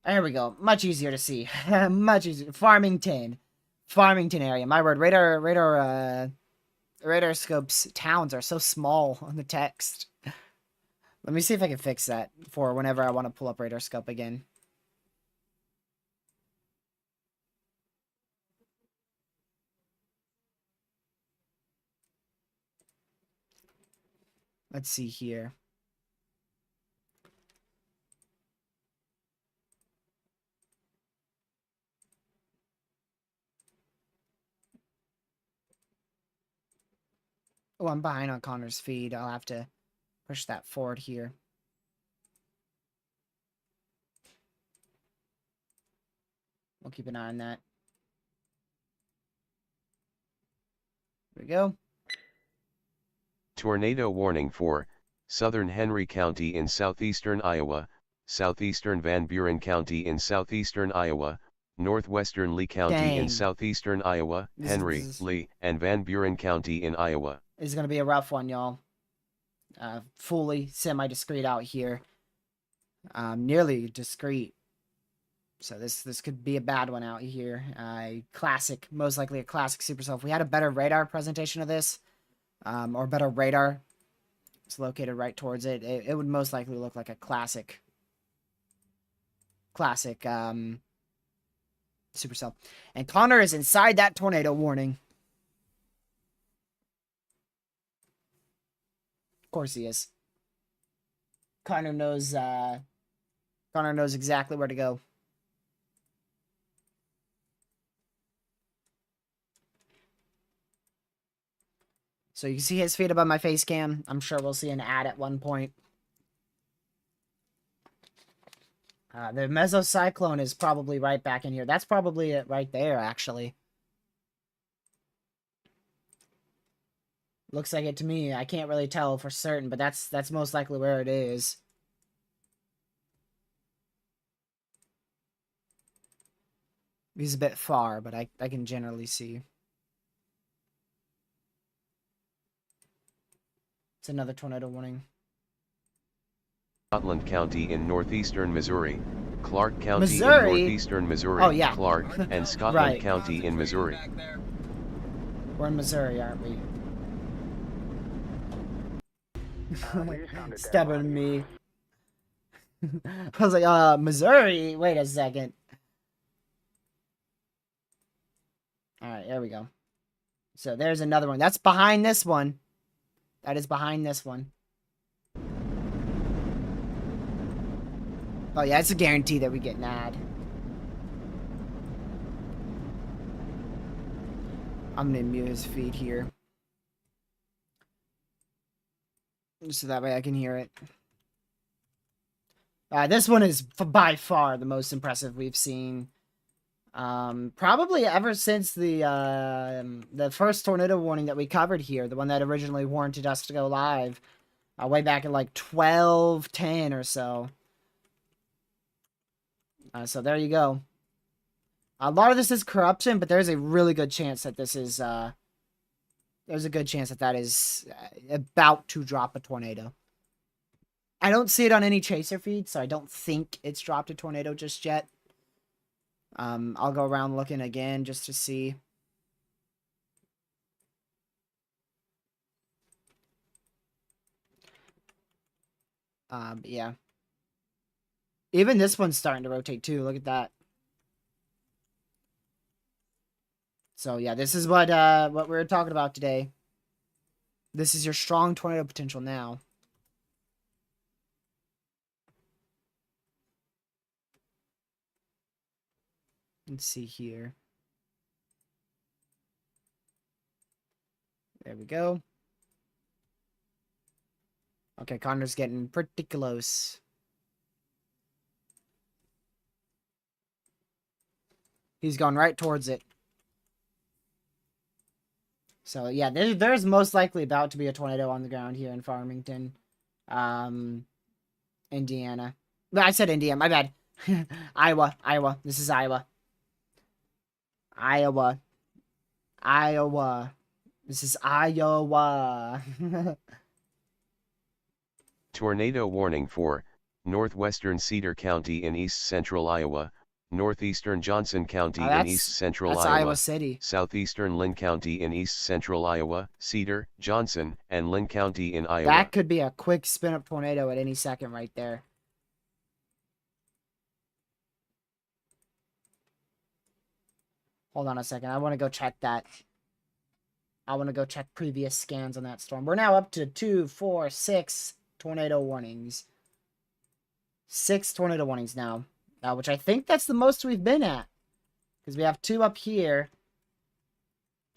There we go. Much easier to see. Much easier. Farmington area. My word. Radar scopes towns are so small on the text. Let me see if I can fix that for whenever I want to pull up radar scope again. Let's see here. Oh, I'm behind on Connor's feed. I'll have to push that forward here. We'll keep an eye on that. There we go. Tornado warning for southern Henry County in southeastern Iowa, southeastern Van Buren County in southeastern Iowa, northwestern Lee County in Dang. southeastern Iowa, Henry, Lee, and Van Buren County in Iowa. This is going to be a rough one, y'all. Fully semi-discrete out here. Nearly discrete. So this could be a bad one out here. Classic, most likely a classic supercell. If we had a better radar presentation of this, or better radar, it's located right towards it, it would most likely look like a classic supercell. And Connor is inside that tornado warning. Of course he is. Connor knows exactly where to go. So you can see his feet above my face cam. I'm sure we'll see an ad at one point. The mesocyclone is probably right back in here. That's probably it right there, actually. Looks like it to me. I can't really tell for certain, but that's most likely where it is. He's a bit far, but I can generally see. It's another tornado warning. Scotland County in northeastern Missouri, Clark County Missouri? in northeastern Missouri, Oh, yeah. Clark, and Scotland Right. County in Missouri. We're in Missouri, aren't we? Stabbing me. I was like, Missouri? Wait a second. Alright, there we go. So there's another one. That's behind this one. That is behind this one. Oh yeah, it's a guarantee that we get an ad. I'm gonna mute his feed here. So that way I can hear it. This one is by far the most impressive we've seen. Probably ever since the first tornado warning that we covered here, the one that originally warranted us to go live, way back in like 12:10 or so. So there you go. A lot of this is corruption, but there's a really good chance that this is there's a good chance that that is about to drop a tornado. I don't see it on any chaser feed, so I don't think it's dropped a tornado just yet. I'll go around looking again just to see. Yeah. Even this one's starting to rotate too. Look at that. So yeah, this is what we're talking about today. This is your strong tornado potential now. Let's see here. There we go. Okay, Connor's getting pretty close. He's going right towards it. So yeah, there's most likely about to be a tornado on the ground here in Farmington, Indiana. No, I said Indiana. My bad. Iowa. This is Iowa. Iowa. This is Iowa. Tornado warning for northwestern Cedar County in east central Iowa, northeastern Johnson County in east central that's Iowa, Iowa City. southeastern Lynn County in east central Iowa, Cedar, Johnson, and Lynn County in Iowa. That could be a quick spin up tornado at any second right there. Hold on a second. I want to go check that. I want to go check previous scans on that storm. We're now up to 2, 4, 6 tornado warnings. 6 tornado warnings now. Which I think that's the most we've been at. Because we have 2 up here.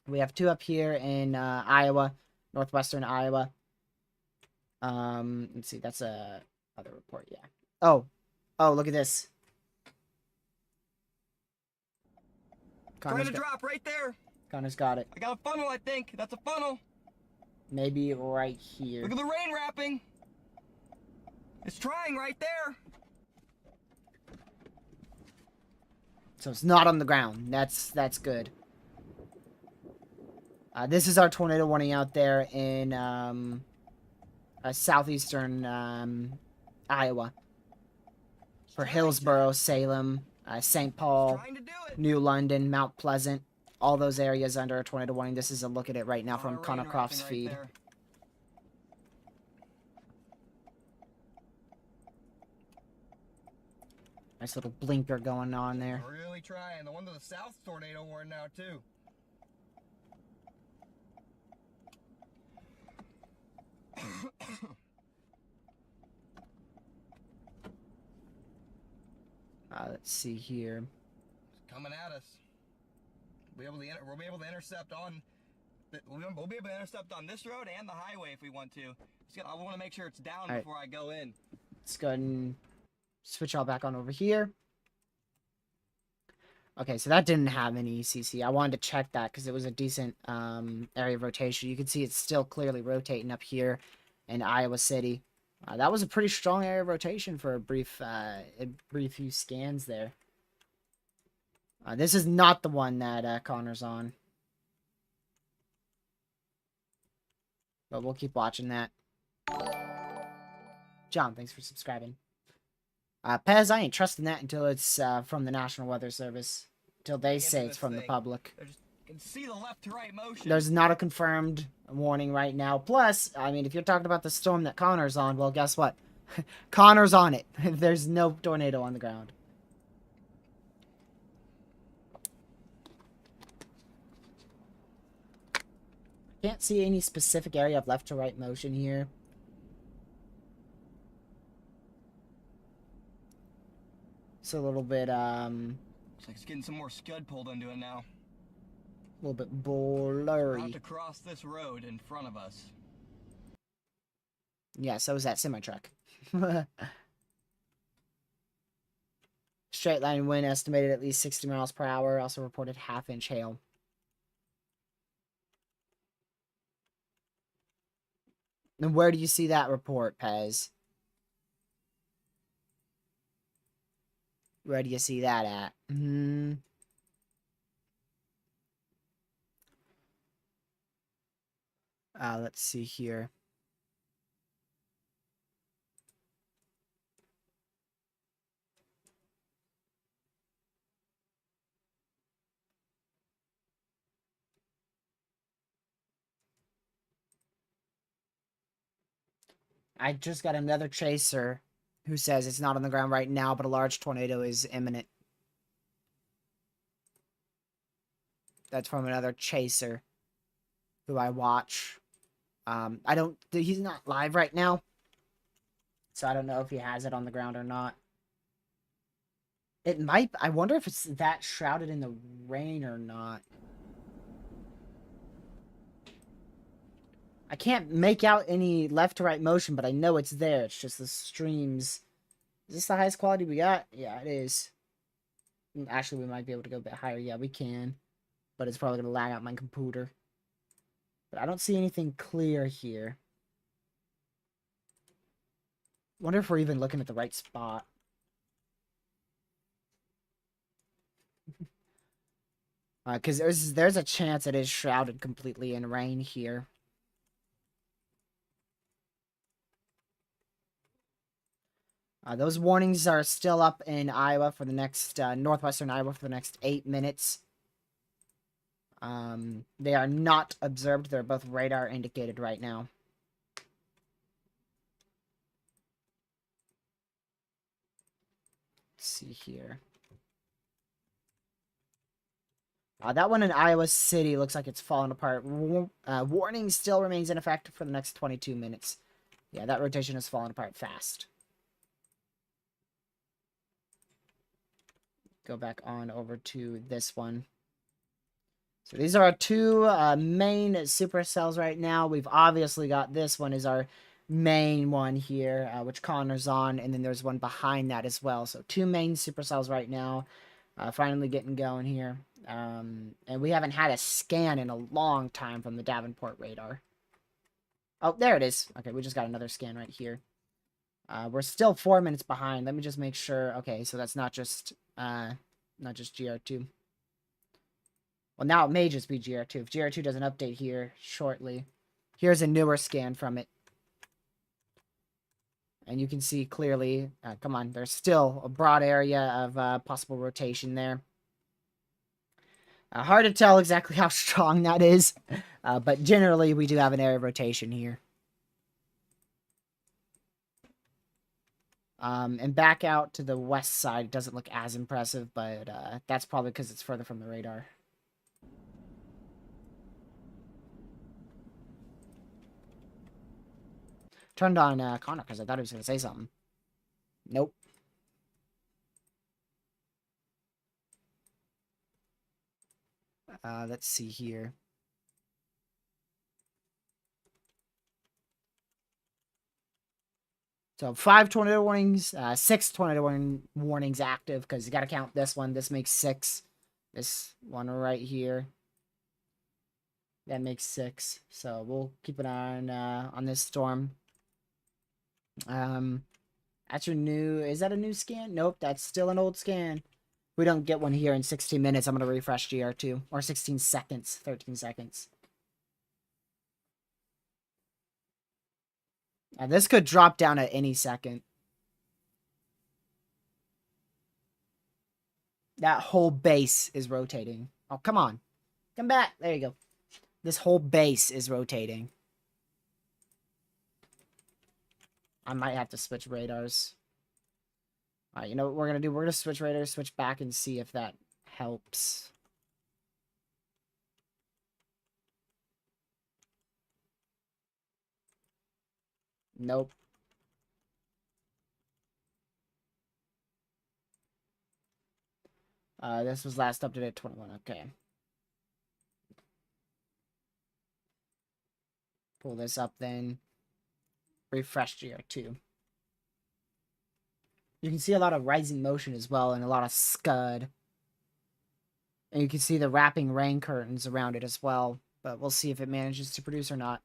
We have 2 up here in Iowa. Northwestern Iowa. Let's see. That's a other report. Yeah. Oh, look at this. Trying to drop right there. Connor's got it. I got a funnel, I think. That's a funnel. Maybe right here. Look at the rain wrapping. It's trying right there. So it's not on the ground. That's good. This is our tornado warning out there in southeastern Iowa. For Hillsborough, Salem, St. Paul, New London, Mount Pleasant. All those areas under a tornado warning. This is a look at it right now from Connor Croft's feed. There. Nice little blinker going on there. Really trying. The one to the south tornado warning now too. Let's see here. It's coming at us. We'll be able to intercept on. We'll be able to intercept on this road and the highway if we want to. I want to make sure it's down before I go in. Let's go ahead and switch all back on over here. Okay, so that didn't have any ECC. I wanted to check that because it was a decent area of rotation. You can see it's still clearly rotating up here in Iowa City. That was a pretty strong area of rotation for a brief few scans there. This is not the one that Connor's on. But we'll keep watching that. John, thanks for subscribing. Pez, I ain't trusting that until it's from the National Weather Service. Until they say it's from the public. You can see the left to right motion. There's not a confirmed warning right now. Plus, I mean, if you're talking about the storm that Connor's on, well, guess what? Connor's on it. There's no tornado on the ground. Can't see any specific area of left to right motion here. It's a little bit, Looks like it's getting some more scud pulled into it now. a little bit We'll have blurry. to cross this road in front of us. Yeah, so is that semi-truck. Straight line wind estimated at least 60 miles per hour. Also reported half-inch hail. And where do you see that report, Pez? Where do you see that at? Let's see here. I just got another chaser who says it's not on the ground right now, but a large tornado is imminent. That's from another chaser who I watch. He's not live right now, so I don't know if he has it on the ground or not. It might, I wonder if it's that shrouded in the rain or not. I can't make out any left to right motion, but I know it's there. It's just the streams. Is this the highest quality we got? Yeah, it is. Actually, we might be able to go a bit higher. Yeah, we can. But it's probably going to lag out my computer. But I don't see anything clear here. Wonder if we're even looking at the right spot. Because there's a chance it is shrouded completely in rain here. Those warnings are still up in Iowa for the next, northwestern Iowa for the next 8 minutes. They are not observed. They're both radar indicated right now. Let's see here. That one in Iowa City looks like it's falling apart. Warning still remains in effect for the next 22 minutes. Yeah, that rotation has fallen apart fast. Go back on over to this one. So these are our two main supercells right now. We've obviously got this one is our main one here, which Connor's on, and then there's one behind that as well. So two main supercells right now. Finally getting going here. And we haven't had a scan in a long time from the Davenport radar. Oh, there it is. Okay, we just got another scan right here. We're still 4 minutes behind. Let me just make sure. Okay, so that's not just GR2. Well, now it may just be GR2. If GR2 doesn't update here shortly. Here's a newer scan from it. And you can see clearly, come on, there's still a broad area of possible rotation there. Hard to tell exactly how strong that is, but generally we do have an area of rotation here. And back out to the west side, it doesn't look as impressive, but that's probably because it's further from the radar. Turned on Connor because I thought he was going to say something. Nope. Let's see here. So 5 tornado warnings, 6 tornado warnings active because you got to count this one. This makes 6. This one right here. That makes 6. So we'll keep an eye on this storm. That's your new. Is that a new scan? Nope, that's still an old scan. We don't get one here in 16 minutes. I'm gonna refresh GR2 or 16 seconds, 13 seconds. This could drop down at any second. That whole base is rotating. Oh, come on. Come back. There you go. This whole base is rotating. I might have to switch radars. Alright, you know what we're going to do? We're going to switch radars, switch back, and see if that helps. Nope. This was last updated at 21. Okay. Pull this up then. Refresh GR2. You can see a lot of rising motion as well and a lot of scud. And you can see the wrapping rain curtains around it as well. But we'll see if it manages to produce or not.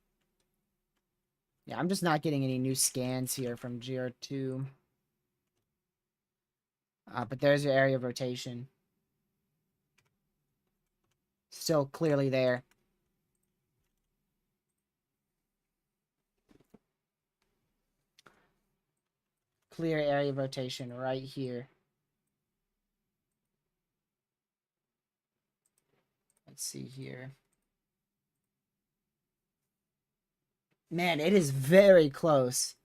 Yeah, I'm just not getting any new scans here from GR2. But there's your area of rotation. Still clearly there. Clear area of rotation right here. Let's see here. Man, it is very close.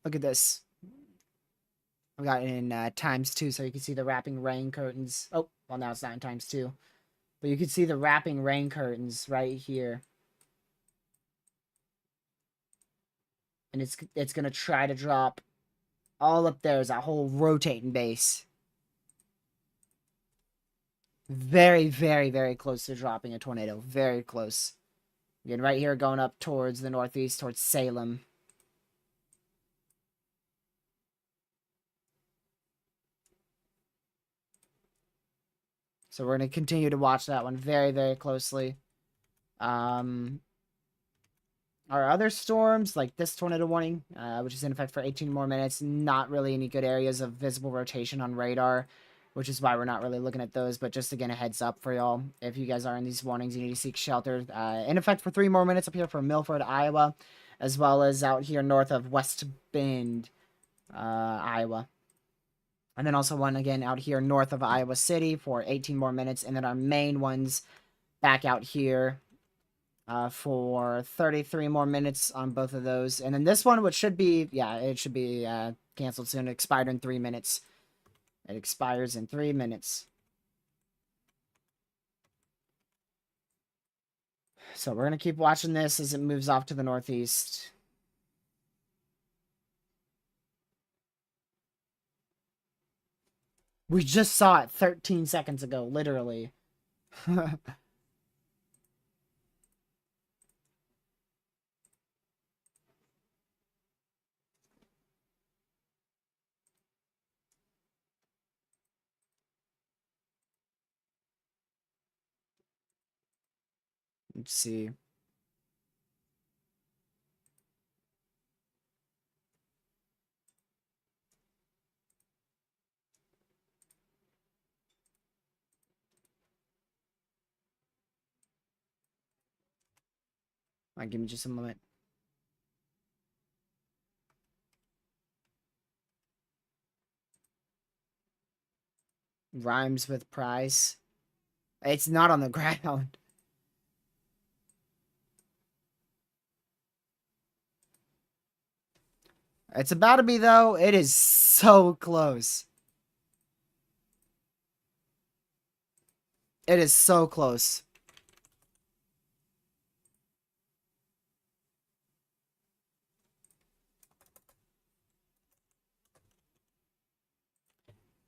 Look at this. I've got it in ×2 so you can see the wrapping rain curtains. Oh, well now it's not in ×2. But you can see the wrapping rain curtains right here. And it's going to try to drop all up there as a whole rotating base. Very, very, very close to dropping a tornado. Very close. Again, right here going up towards the northeast, towards Salem. So we're going to continue to watch that one very, very closely. Our other storms, like this tornado warning, which is in effect for 18 more minutes, not really any good areas of visible rotation on radar, which is why we're not really looking at those. But just again, a heads up for y'all. If you guys are in these warnings, you need to seek shelter. In effect for 3 more minutes up here for Milford, Iowa, as well as out here north of West Bend, Iowa. And then also one again out here north of Iowa City for 18 more minutes. And then our main ones back out here for 33 more minutes on both of those. And then this one, which should be, yeah, it should be canceled soon. It expired in 3 minutes. It expires in 3 minutes. So we're going to keep watching this as it moves off to the northeast. We just saw it 13 seconds ago, literally. Let's see. All right, give me just a moment. Rhymes with prize. It's not on the ground. It's about to be, though. It is so close. It is so close.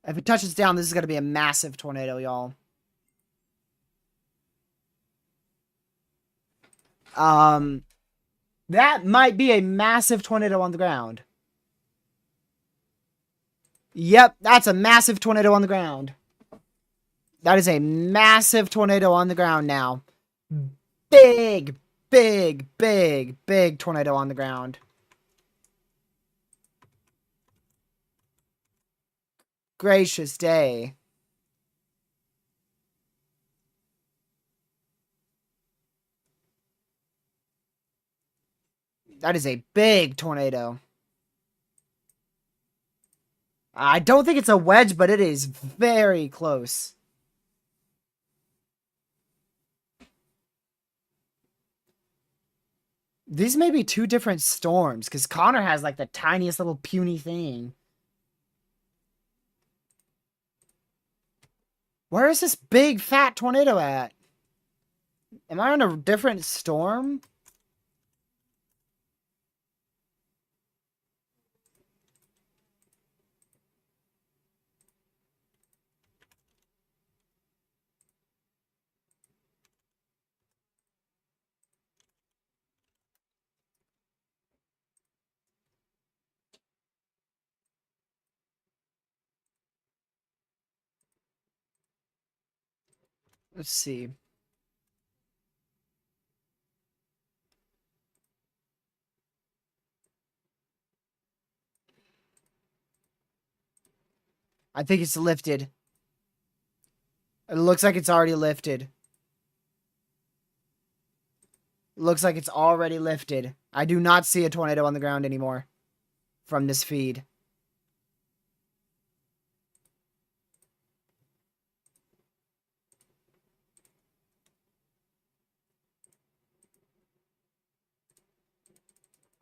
If it touches down, this is going to be a massive tornado, y'all. That might be a massive tornado on the ground. Yep, that's a massive tornado on the ground. That is a massive tornado on the ground now. Big, big, big, big tornado on the ground. Gracious day. That is a big tornado. I don't think it's a wedge, but it is very close. These may be 2 different storms, because Connor has like the tiniest little puny thing. Where is this big fat tornado at? Am I on a different storm? Let's see. I think it's lifted. It looks like it's already lifted. Looks like it's already lifted. I do not see a tornado on the ground anymore from this feed.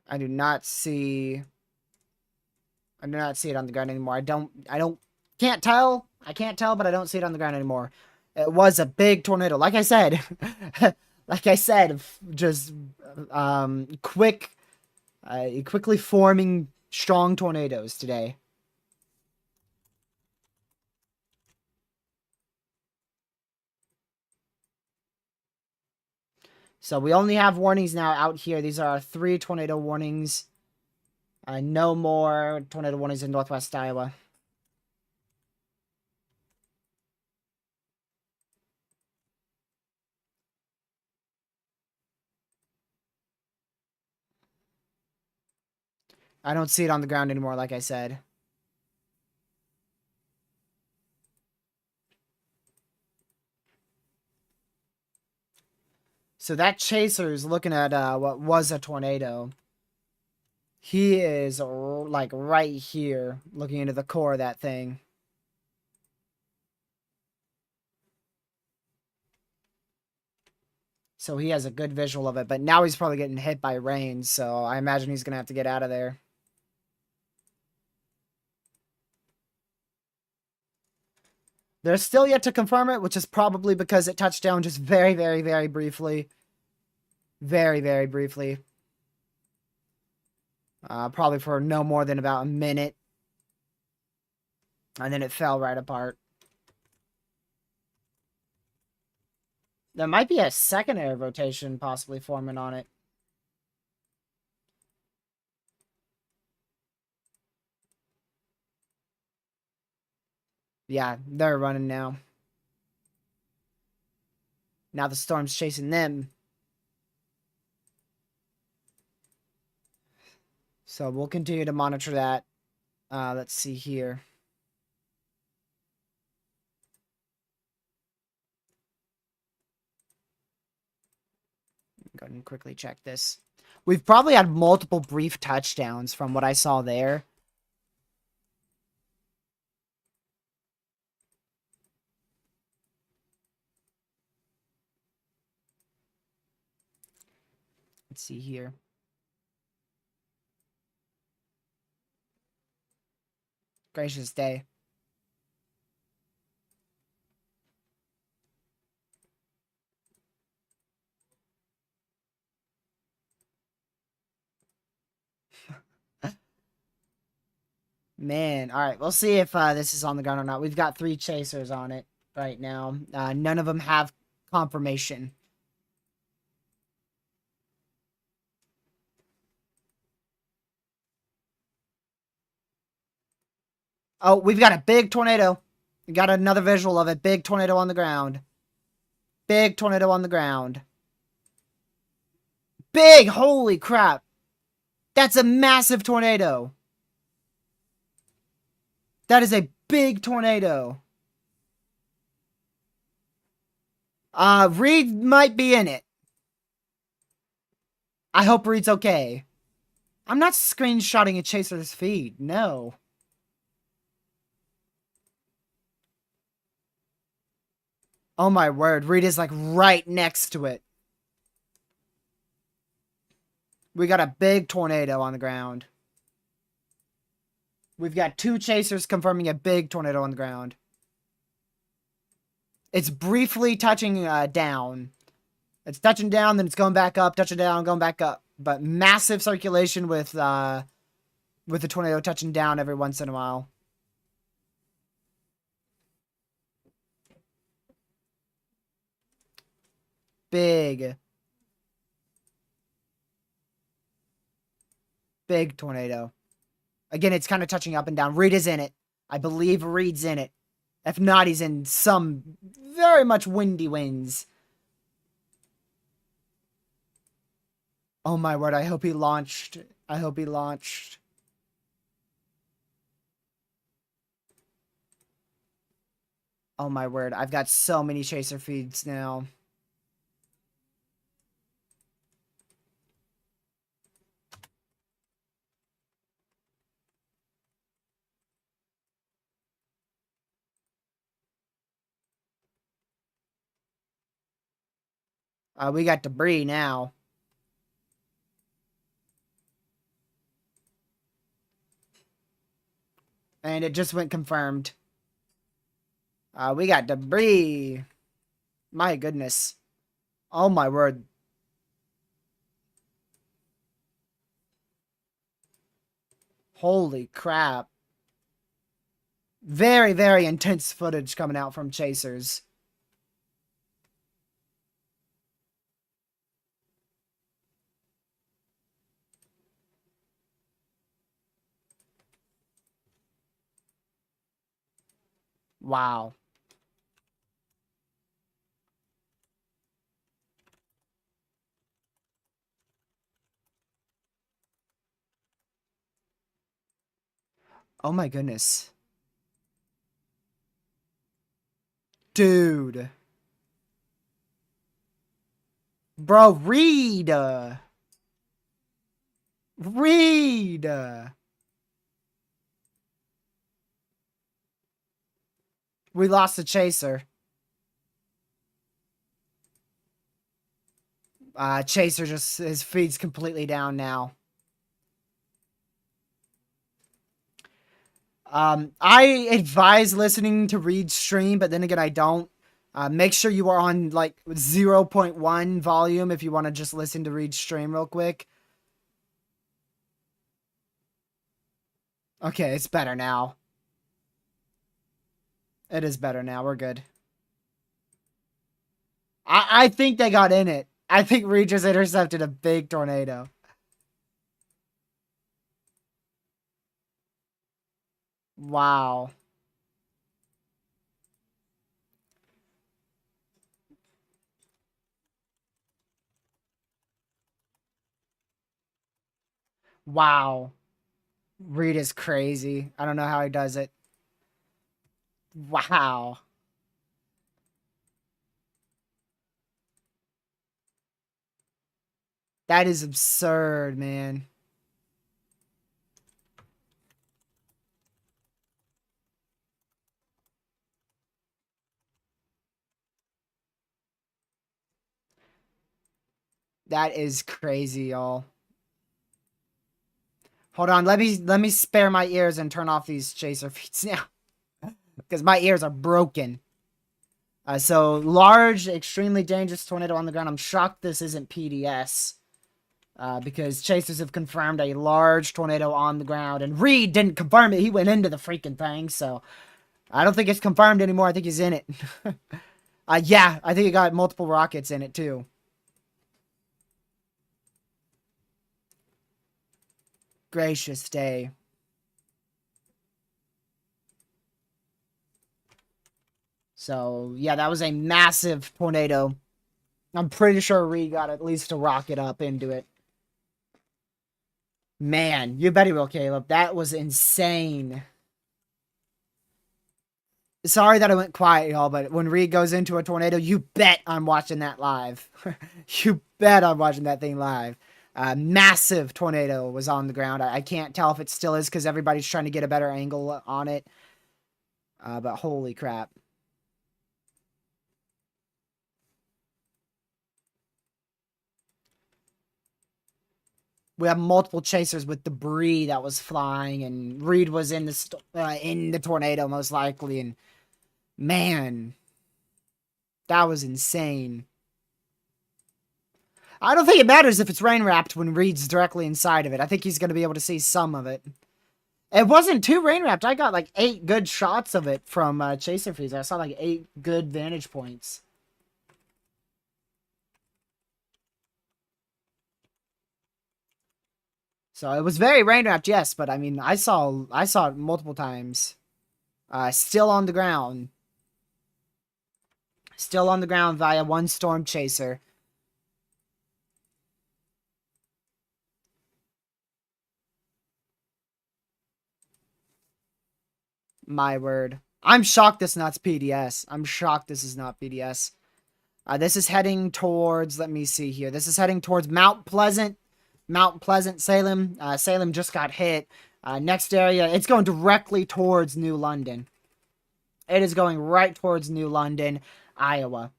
I do not see it on the ground anymore. Can't tell. I can't tell, but I don't see it on the ground anymore. It was a big tornado. Like I said, just quickly forming strong tornadoes today. So we only have warnings now out here. These are our 3 tornado warnings. No more tornado warnings in northwest Iowa. I don't see it on the ground anymore, like I said. So that chaser is looking at what was a tornado. He is like right here, looking into the core of that thing. So he has a good visual of it, but now he's probably getting hit by rain, so I imagine he's going to have to get out of there. They're still yet to confirm it, which is probably because it touched down just very, very, very briefly. Very, very briefly. Probably for no more than about a minute. And then it fell right apart. There might be a secondary rotation possibly forming on it. Yeah, they're running now. Now the storm's chasing them. So we'll continue to monitor that. Let's see here. Go ahead and quickly check this. We've probably had multiple brief touchdowns from what I saw there. Let's see here. Gracious day. Man, all right. We'll see if this is on the ground or not. We've got 3 chasers on it right now. None of them have confirmation. Oh, we've got a big tornado. We got another visual of it. Big tornado on the ground. Big tornado on the ground. Big! Holy crap. That's a massive tornado. That is a big tornado. Reed might be in it. I hope Reed's okay. I'm not screenshotting a chaser's feed. No. Oh my word. Reed is like right next to it. We got a big tornado on the ground. We've got 2 chasers confirming a big tornado on the ground. It's briefly touching down. It's touching down, then it's going back up, touching down, going back up. But massive circulation with the tornado touching down every once in a while. Big tornado. Again, it's kind of touching up and down. Reed is in it. I believe Reed's in it. If not, he's in some very much windy winds. Oh my word, I hope he launched. I hope he launched. Oh my word, I've got so many chaser feeds now. We got debris now. And it just went confirmed. We got debris. My goodness. Oh my word. Holy crap. Very, very intense footage coming out from chasers. Wow. Oh my goodness. Dude. Bro, read. Read. We lost the chaser. Chaser just, his feed's completely down now. I advise listening to Reed's stream, but then again, I don't. Make sure you are on like 0.1 volume if you want to just listen to Reed's stream real quick. Okay, it's better now. It is better now. We're good. I think they got in it. I think Reed just intercepted a big tornado. Wow. Wow. Reed is crazy. I don't know how he does it. Wow. That is absurd, man. That is crazy, y'all. Hold on, let me spare my ears and turn off these chaser feeds now. Because my ears are broken. So large, extremely dangerous tornado on the ground. I'm shocked this isn't PDS. Because chasers have confirmed a large tornado on the ground. And Reed didn't confirm it. He went into the freaking thing. So I don't think it's confirmed anymore. I think he's in it. Yeah, I think it got multiple rockets in it too. Gracious day. So, yeah, that was a massive tornado. I'm pretty sure Reed got at least a rocket up into it. Man, you bet he will, Caleb. That was insane. Sorry that I went quiet, y'all, but when Reed goes into a tornado, you bet I'm watching that live. You bet I'm watching that thing live. Massive tornado was on the ground. I can't tell if it still is because everybody's trying to get a better angle on it. But holy crap. We have multiple chasers with debris that was flying, and Reed was in the tornado most likely. And man, that was insane. I don't think it matters if it's rain wrapped when Reed's directly inside of it. I think he's going to be able to see some of it. It wasn't too rain wrapped. I got like 8 good shots of it from chaser feeds. I saw like 8 good vantage points. So it was very rain wrapped, yes, but I mean, I saw it multiple times. Still on the ground. Still on the ground via one storm chaser. My word. I'm shocked this is not PDS. I'm shocked this is not PDS. This is heading towards, let me see here. This is heading towards Mount Pleasant. Mount Pleasant, Salem. Salem just got hit. Next area, it's going directly towards New London. It is going right towards New London, Iowa.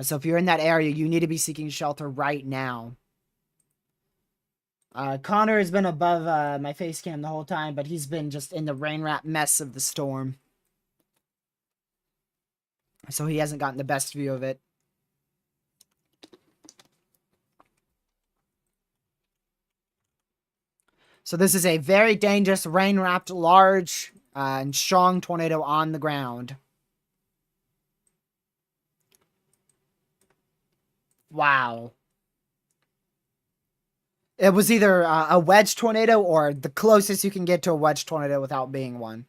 So if you're in that area, you need to be seeking shelter right now. Connor has been above my face cam the whole time, but he's been just in the rain wrap mess of the storm. So he hasn't gotten the best view of it. So this is a very dangerous, rain-wrapped, large, and strong tornado on the ground. Wow. It was either a wedge tornado or the closest you can get to a wedge tornado without being one.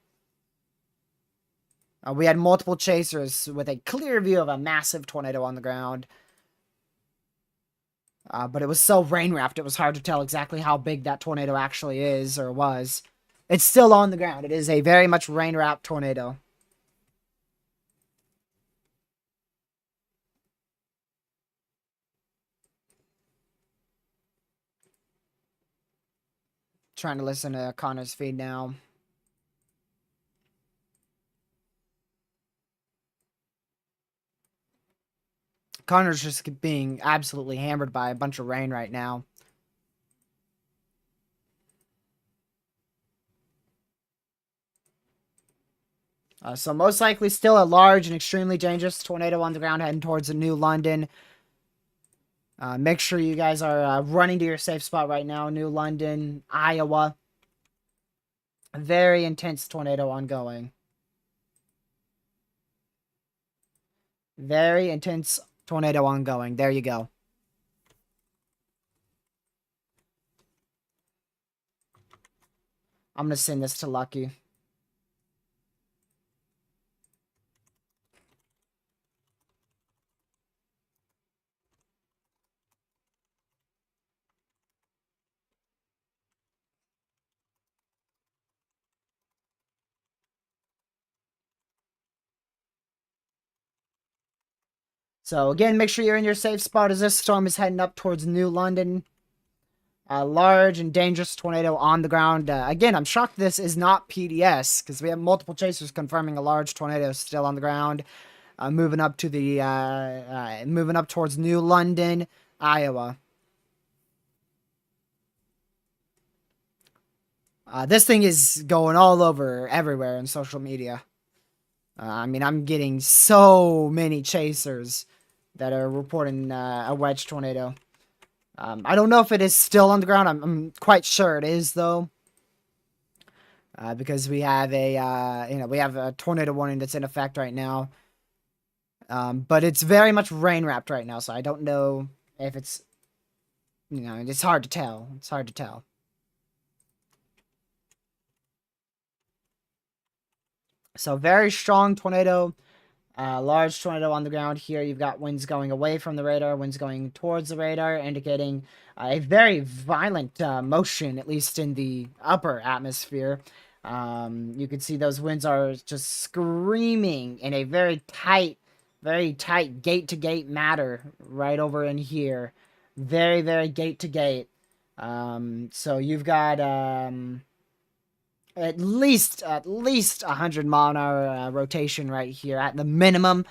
We had multiple chasers with a clear view of a massive tornado on the ground. But it was so rain-wrapped, it was hard to tell exactly how big that tornado actually is or was. It's still on the ground. It is a very much rain-wrapped tornado. Trying to listen to Connor's feed now. Connor's just being absolutely hammered by a bunch of rain right now. So most likely still a large and extremely dangerous tornado on the ground heading towards the New London. Make sure you guys are running to your safe spot right now. New London, Iowa. A very intense tornado ongoing. Very intense tornado ongoing. There you go. I'm going to send this to Lucky. So again, make sure you're in your safe spot as this storm is heading up towards New London. A large and dangerous tornado on the ground. Again, I'm shocked this is not PDS because we have multiple chasers confirming a large tornado still on the ground. Moving up to the moving up towards New London, Iowa. This thing is going all over everywhere in social media. I mean, I'm getting so many chasers that are reporting a wedge tornado. I don't know if it is still on the ground. I'm quite sure it is though, because we have a we have a tornado warning that's in effect right now. But it's very much rain wrapped right now, so I don't know if it's it's hard to tell. It's hard to tell. So very strong tornado. Large tornado on the ground here. You've got winds going away from the radar, winds going towards the radar, indicating a very violent motion, at least in the upper atmosphere. You can see those winds are just screaming in a very tight gate-to-gate matter right over in here. Very, very gate-to-gate. So you've got at least 100-mile-an-hour rotation right here at the minimum.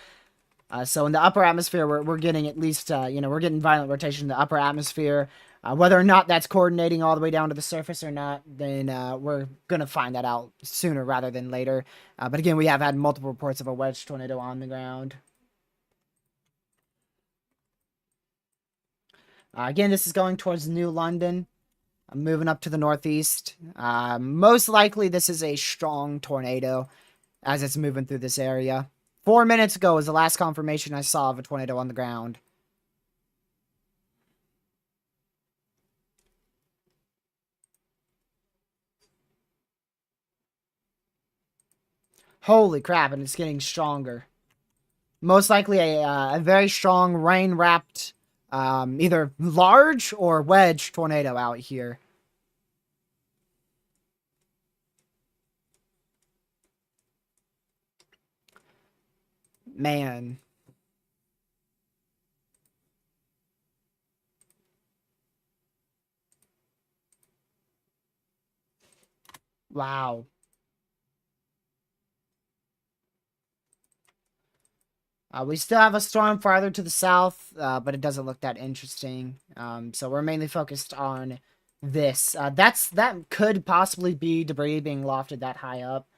So in the upper atmosphere, we're getting at least we're getting violent rotation in the upper atmosphere. Whether or not that's coordinating all the way down to the surface or not, then we're gonna find that out sooner rather than later. But again, we have had multiple reports of a wedge tornado on the ground. Again, this is going towards New London. I'm moving up to the northeast. Most likely, this is a strong tornado as it's moving through this area. 4 minutes ago was the last confirmation I saw of a tornado on the ground. Holy crap, and it's getting stronger. Most likely a very strong rain-wrapped, either large or wedge tornado out here. Man. Wow. We still have a storm farther to the south, but it doesn't look that interesting. So we're mainly focused on this. That could possibly be debris being lofted that high up.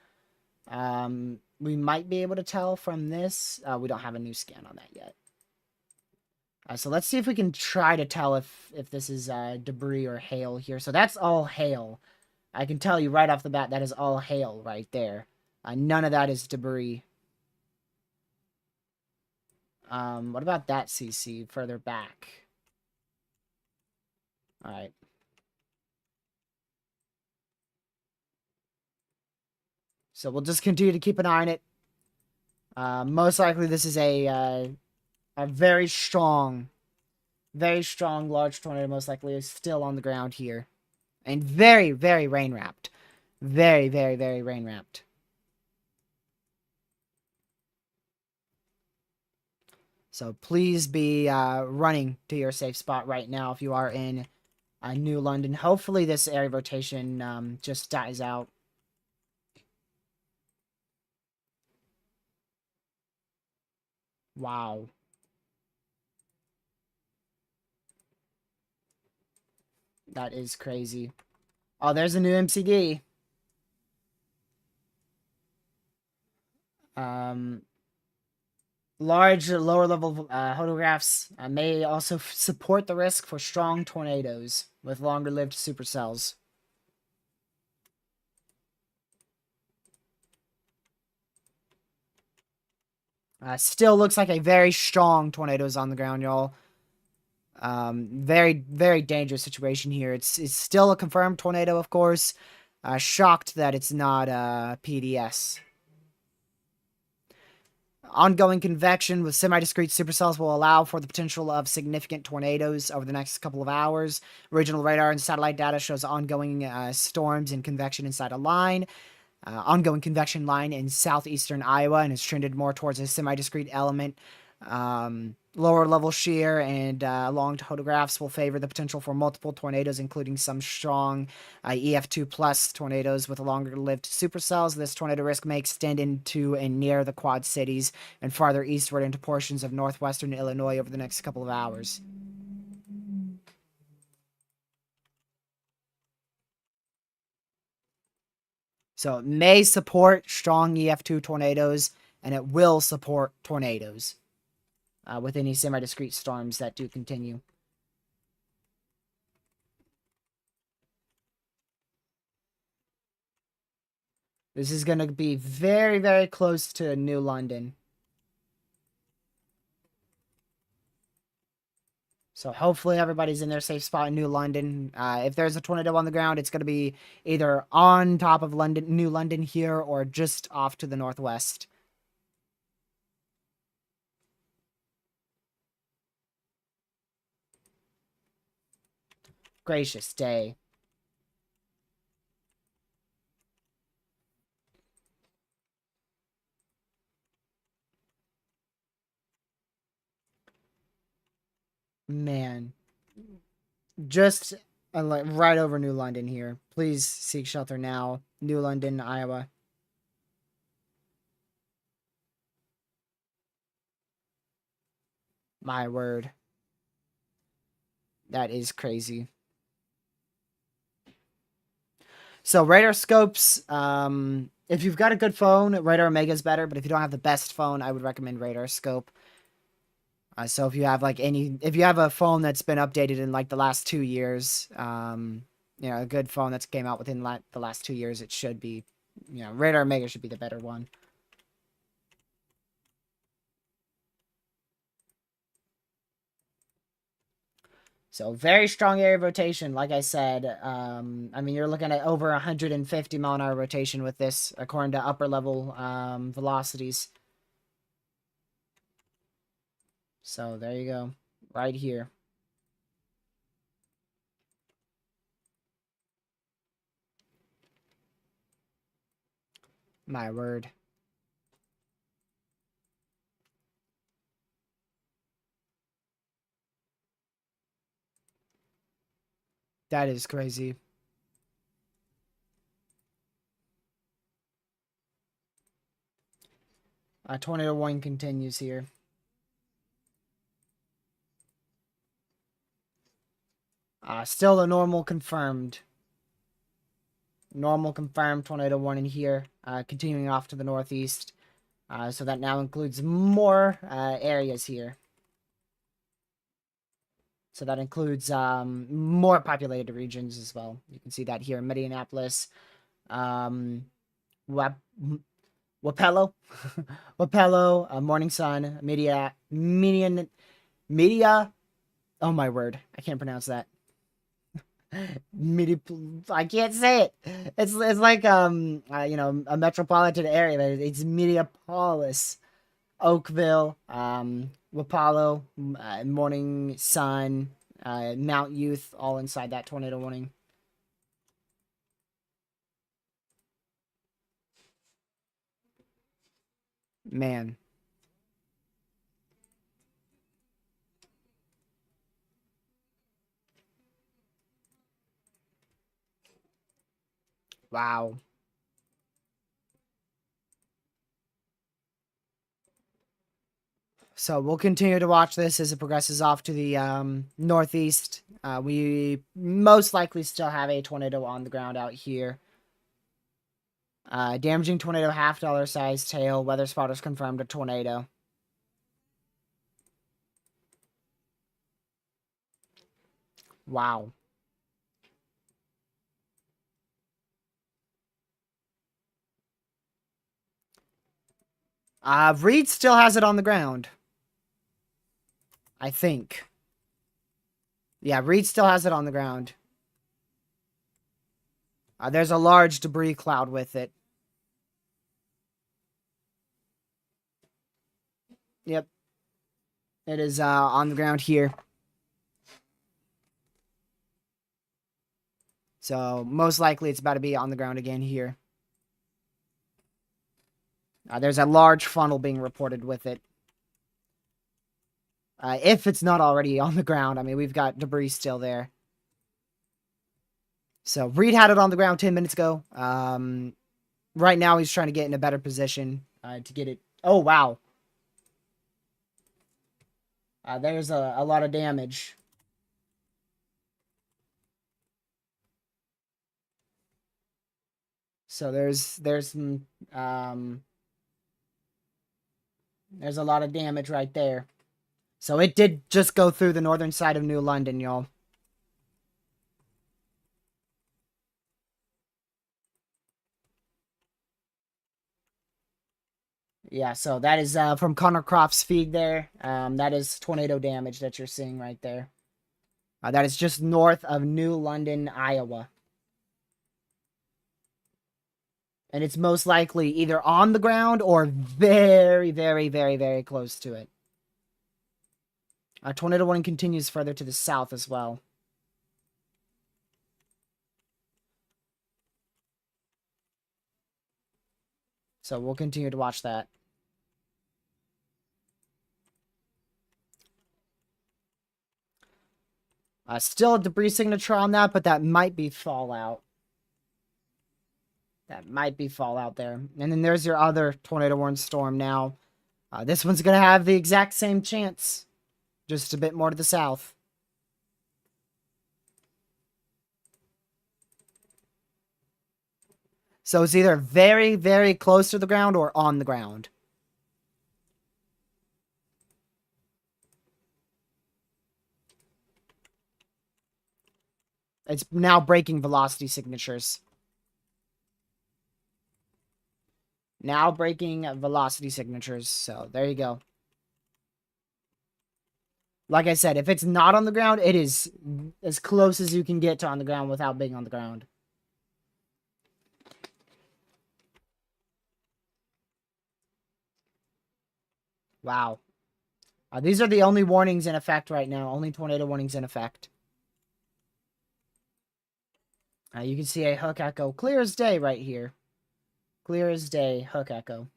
We might be able to tell from this. We don't have a new scan on that yet. So let's see if we can try to tell if this is debris or hail here. So that's all hail. I can tell you right off the bat that is all hail right there. None of that is debris. What about that CC further back? All right. So we'll just continue to keep an eye on it. Most likely this is a very strong large tornado. Most likely is still on the ground here. And very, very rain-wrapped. Very, very, very rain-wrapped. So please be running to your safe spot right now if you are in New London. Hopefully this area rotation just dies out. Wow. That is crazy. Oh, there's a new MCD. Large lower level photographs may also support the risk for strong tornadoes with longer lived supercells. Still looks like a very strong tornado is on the ground, y'all. Very, very dangerous situation here. It's still a confirmed tornado, of course. Shocked that it's not PDS. Ongoing convection with semi-discrete supercells will allow for the potential of significant tornadoes over the next couple of hours. Regional radar and satellite data shows ongoing storms and convection inside a line. Ongoing convection line in southeastern Iowa, and has trended more towards a semi-discrete element. Lower level shear and long photographs will favor the potential for multiple tornadoes, including some strong EF2 plus tornadoes with longer lived supercells. This tornado risk may extend into and near the Quad Cities and farther eastward into portions of northwestern Illinois over the next couple of hours. So it may support strong EF2 tornadoes, and it will support tornadoes. With any semi-discrete storms that do continue. This is going to be very, very close to New London. So hopefully everybody's in their safe spot in New London. If there's a tornado on the ground, it's going to be either on top of New London here or just off to the northwest. Gracious day. Man. Just right over New London here. Please seek shelter now. New London, Iowa. My word. That is crazy. So radar scopes, if you've got a good phone, Radar Omega is better, but if you don't have the best phone, I would recommend Radar Scope. So if you have if you have a phone that's been updated in like the last 2 years, a good phone that's came out within the last 2 years, it should be, Radar Omega should be the better one. So very strong area rotation, like I said. You're looking at over 150 mile an hour rotation with this, according to upper level velocities. So there you go. Right here. My word. That is crazy. Tornado warning continues here. Still a normal confirmed. Normal confirmed tornado warning here. Continuing off to the northeast. So that now includes more areas here. So that includes more populated regions as well. You can see that here in Minneapolis. Wapello. Wapello, Morning Sun, Media. Oh my word. I can't pronounce that. I can't say it. It's like you know, a metropolitan area. It's Minneapolis, Oakville, Wapallo, Morning Sun, Mount Youth, all inside that tornado warning. Man. Wow. So we'll continue to watch this as it progresses off to the northeast. We most likely still have a tornado on the ground out here. Damaging tornado, $half size tail. Weather spotters confirmed a tornado. Wow. Reed still has it on the ground. I think. Yeah, Reed still has it on the ground. There's a large debris cloud with it. Yep. It is on the ground here. So most likely it's about to be on the ground again here. There's a large funnel being reported with it. If it's not already on the ground. I mean, we've got debris still there. So Reed had it on the ground 10 minutes ago. Right now he's trying to get in a better position to get it. Oh, wow. There's a lot of damage. So there's a lot of damage right there. So it did just go through the northern side of New London, y'all. Yeah, so that is from Connor Croft's feed there. That is tornado damage that you're seeing right there. That is just north of New London, Iowa. And it's most likely either on the ground or very, very, very, very close to it. Tornado warning continues further to the south as well. So we'll continue to watch that. Still a debris signature on that, but that might be fallout. That might be fallout there. And then there's your other tornado warning storm now. This one's going to have the exact same chance. Just a bit more to the south. So it's either very, very close to the ground or on the ground. It's now breaking velocity signatures. Now breaking velocity signatures. So there you go. Like I said, if it's not on the ground, it is as close as you can get to on the ground without being on the ground. Wow. These are the only warnings in effect right now. Only tornado warnings in effect. You can see a hook echo. Clear as day right here. Clear as day, hook echo.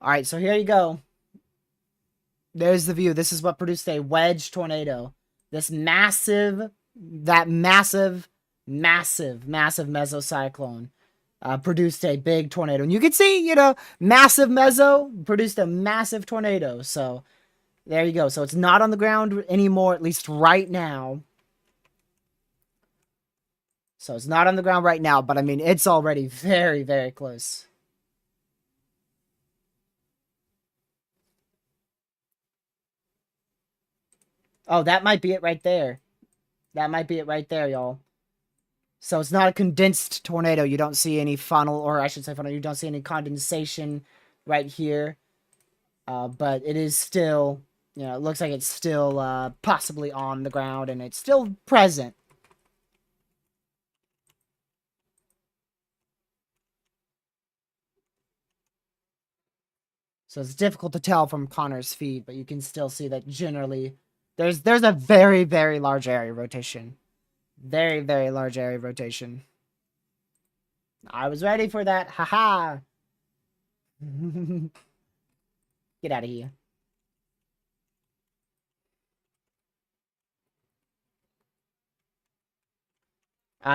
Alright, so here you go. There's the view. This is what produced a wedge tornado. This massive, massive mesocyclone produced a big tornado. And you can see, you know, massive meso produced a massive tornado. So there you go. So it's not on the ground anymore, at least right now. So it's not on the ground right now, but I mean, it's already very, very close. Oh, that might be it right there. That might be it right there, y'all. So it's not a condensed tornado. You don't see any funnel, or I should say funnel. You don't see any condensation right here. But it is still, you know, it looks like it's still possibly on the ground, and it's still present. So it's difficult to tell from Connor's feed, but you can still see that generally there's a very, very large area rotation. Very, very large area rotation. I was ready for that. Haha. Get out of here.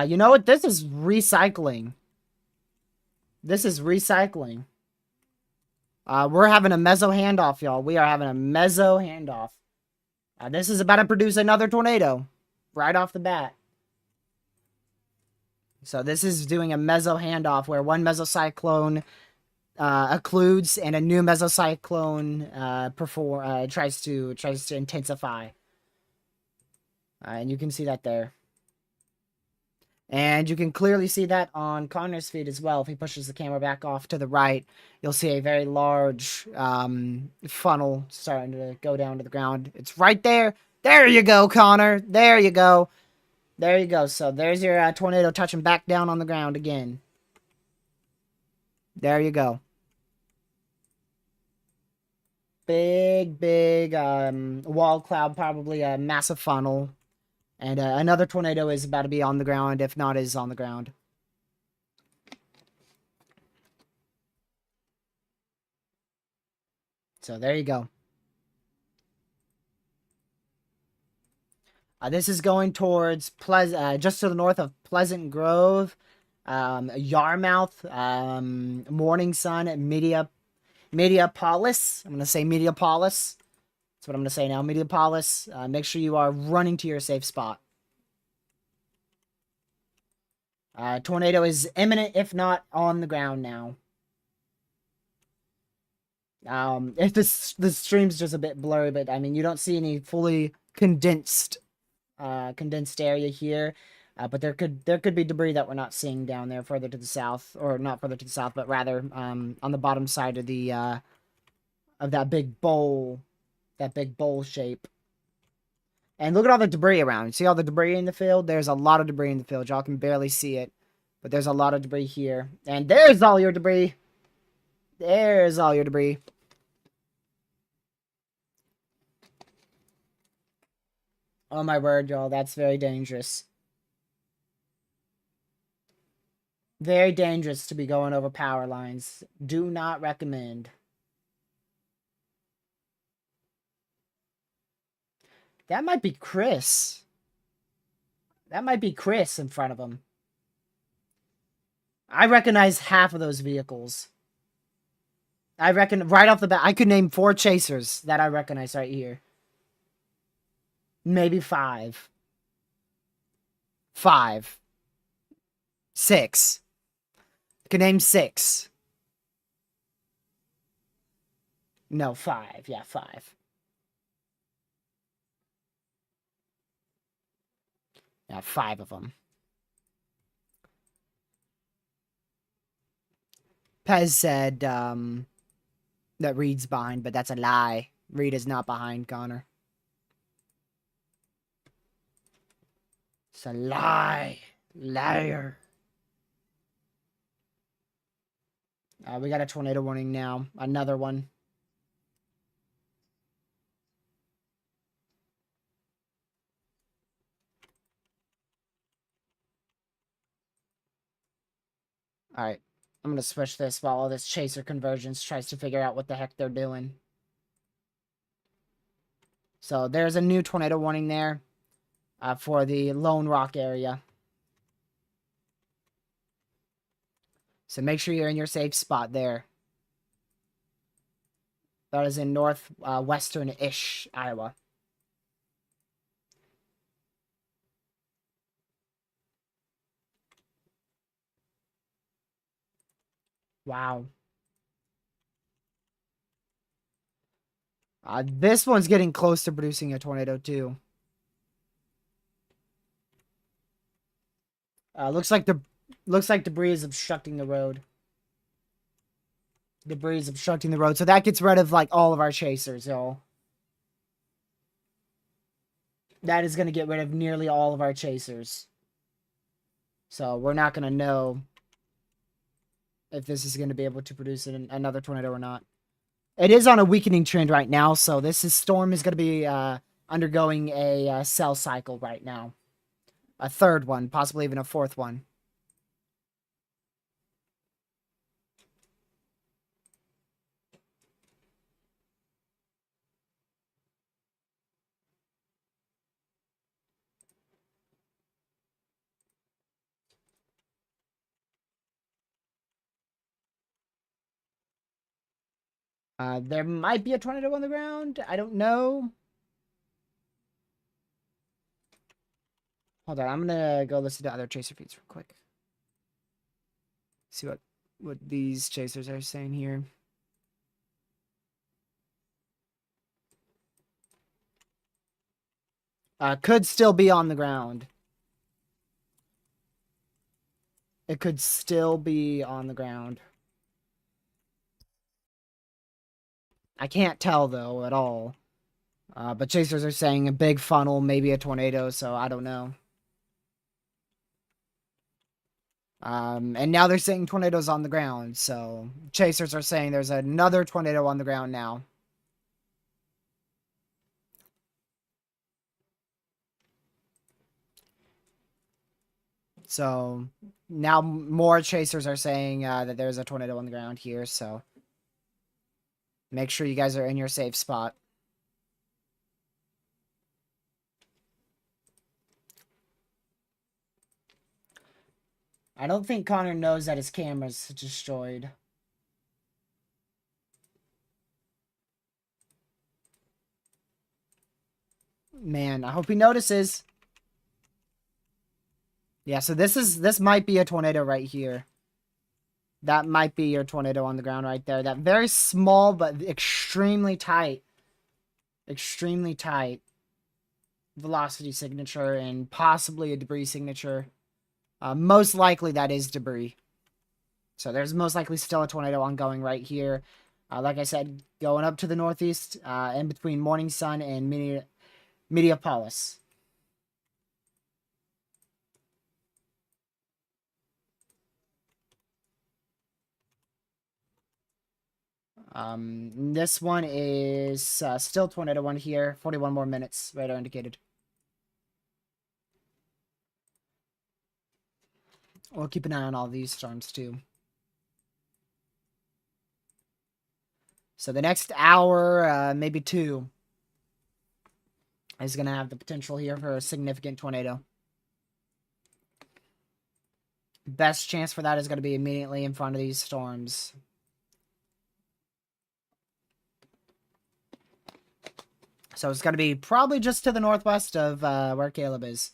You know what? This is recycling. This is recycling. We're having a meso handoff, y'all. We are having a meso handoff. This is about to produce another tornado. Right off the bat. So this is doing a meso handoff where one mesocyclone occludes and a new mesocyclone tries to intensify. And you can see that there. And you can clearly see that on Connor's feed as well. If he pushes the camera back off to the right, you'll see a very large funnel starting to go down to the ground. It's right there. There you go, Connor. There you go. There you go. So there's your tornado touching back down on the ground again. There you go. Big, big wall cloud, probably a massive funnel. And another tornado is about to be on the ground, if not is on the ground. So there you go. This is going towards just to the north of Pleasant Grove, Yarmouth, Morning Sun, Mediapolis. I'm going to say Mediapolis. That's what I'm going to say now. Mediapolis. Make sure you are running to your safe spot. Tornado is imminent, if not on the ground now. If the stream's just a bit blurry, but I mean, you don't see any fully condensed area here. But there could be debris that we're not seeing down there further to the south, or not further to the south, but rather on the bottom side of the of that big bowl shape. And look at all the debris around. See all the debris in the field? There's a lot of debris in the field. Y'all can barely see it, but there's a lot of debris here. And there's all your debris. There's all your debris. Oh my word, y'all. That's very dangerous. Very dangerous to be going over power lines. Do not recommend. That might be Chris. That might be Chris in front of him. I recognize half of those vehicles. I reckon right off the bat, I could name 4 chasers that I recognize right here. Maybe 5. 5. 6. I could name 6. No, 5. Yeah, 5. Yeah, 5 of them. Pez said that Reed's behind, but that's a lie. Reed is not behind, Connor. It's a lie. Liar. We got a tornado warning now. Another one. Alright. I'm gonna switch this while all this chaser convergence tries to figure out what the heck they're doing. So there's a new tornado warning there for the Lone Rock area. So make sure you're in your safe spot there. That is in northwestern-ish Iowa. Wow. This one's getting close to producing a tornado too. Looks like debris is obstructing the road. Debris is obstructing the road, so that gets rid of like all of our chasers, y'all. That is going to get rid of nearly all of our chasers. So we're not going to know if this is going to be able to produce another tornado or not. It is on a weakening trend right now, so storm is going to be undergoing a cell cycle right now. A third one, possibly even a fourth one. There might be a tornado on the ground. I don't know. Hold on, I'm gonna go listen to other chaser feeds real quick. See what these chasers are saying here. Could still be on the ground. It could still be on the ground. I can't tell, though, at all. But chasers are saying a big funnel, maybe a tornado, so I don't know. And now they're saying tornadoes on the ground, so chasers are saying there's another tornado on the ground now. So now more chasers are saying that there's a tornado on the ground here, so make sure you guys are in your safe spot. I don't think Connor knows that his camera's destroyed. Man, I hope he notices. Yeah, so this might be a tornado right here. That might be your tornado on the ground right there. That very small but extremely tight velocity signature and possibly a debris signature. Most likely that is debris. So there's most likely still a tornado ongoing right here. Like I said, going up to the northeast, in between Morning Sun and Mediapolis. This one is still tornado one here. 41 more minutes, radar indicated. We'll keep an eye on all these storms too. So the next hour, maybe two, is going to have the potential here for a significant tornado. Best chance for that is going to be immediately in front of these storms. So it's going to be probably just to the northwest of where Caleb is.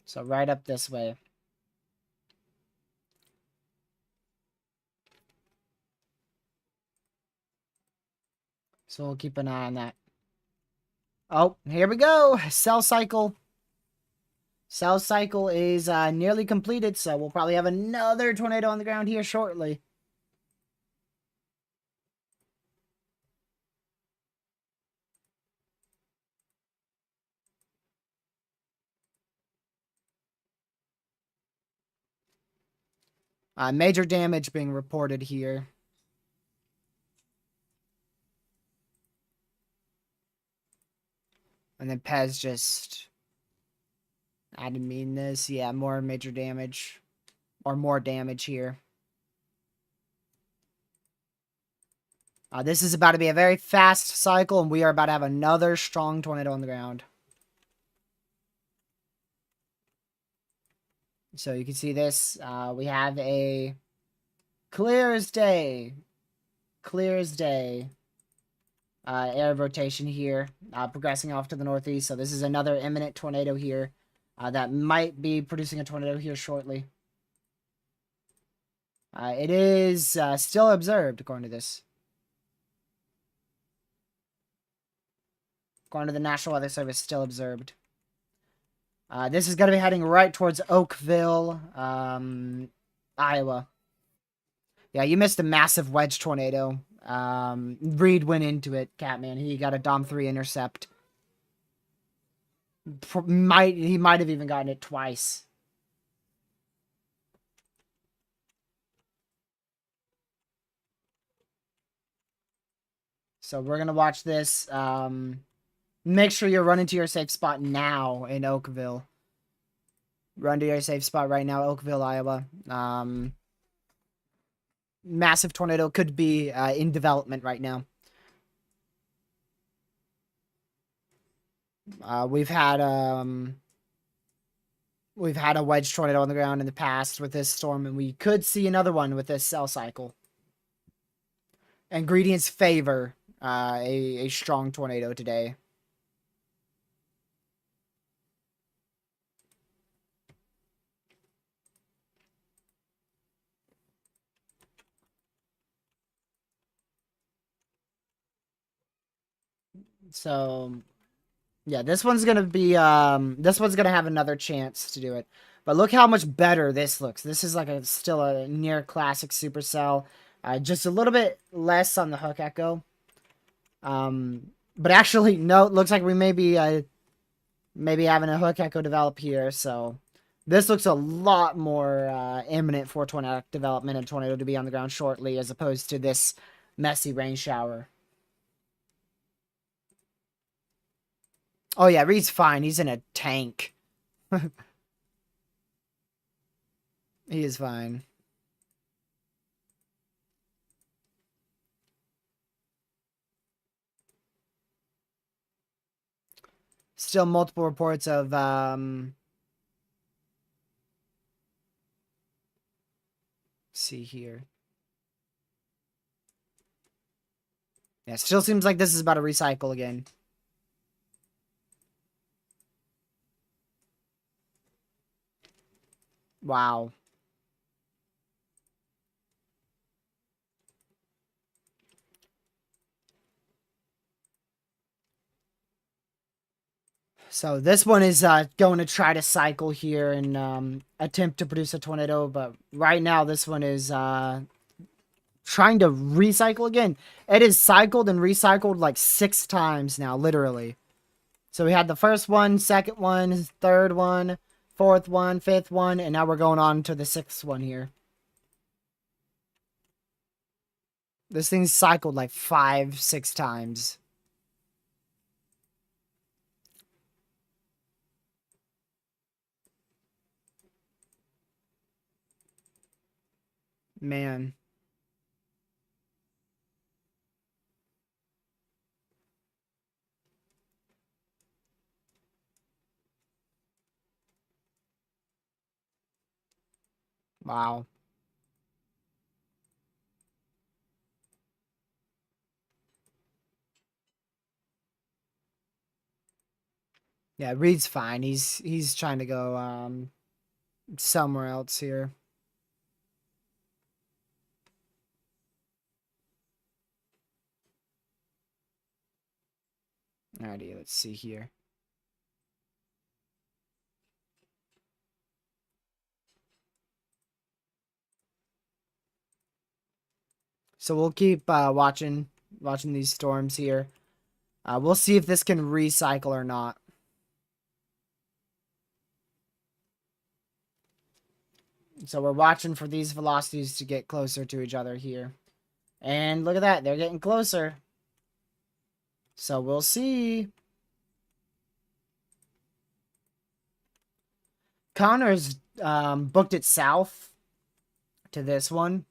So right up this way. So we'll keep an eye on that. Oh, here we go. Cell cycle. Cell cycle is nearly completed, so we'll probably have another tornado on the ground here shortly. Major damage being reported here. And then Pez just... I didn't mean this. Yeah, more major damage. Or more damage here. This is about to be a very fast cycle, and we are about to have another strong tornado on the ground. So you can see this. We have a clear as day. Clear as day. Air rotation here. Progressing off to the northeast. So this is another imminent tornado here. That might be producing a tornado here shortly. It is still observed, according to this. According to the National Weather Service, still observed. This is going to be heading right towards Oakville, Iowa. Yeah, you missed a massive wedge tornado. Reed went into it, Catman. He got a Dom 3 intercept. He might have even gotten it twice. So we're going to watch this. Make sure you're running to your safe spot now in Oakville. Run to your safe spot right now, Oakville, Iowa. Massive tornado could be in development right now. We've had a wedge tornado on the ground in the past with this storm, and we could see another one with this cell cycle. Ingredients favor a strong tornado today. So, yeah, this one's gonna be this one's gonna have another chance to do it. But look how much better this looks. This is like still a near classic supercell. Just a little bit less on the hook echo. But actually, no, it looks like we may be having a hook echo develop here. So this looks a lot more imminent for tornadic development and tornado to be on the ground shortly, as opposed to this messy rain shower. Oh yeah, Reed's fine. He's in a tank. He is fine. Still multiple reports of see here. Yeah, still seems like this is about to recycle again. Wow. So this one is going to try to cycle here and attempt to produce a tornado, but right now this one is trying to recycle again. It is cycled and recycled like 6 times now, literally. So we had the first one, second one, third one, fourth one, fifth one, and now we're going on to the 6th one here. This thing's cycled like 5, 6 times. Man. Wow. Yeah, Reed's fine. He's trying to go somewhere else here. Alrighty, let's see here. So we'll keep watching these storms here. We'll see if this can recycle or not. So we're watching for these velocities to get closer to each other here. And look at that. They're getting closer. So we'll see. Connor's booked it south to this one.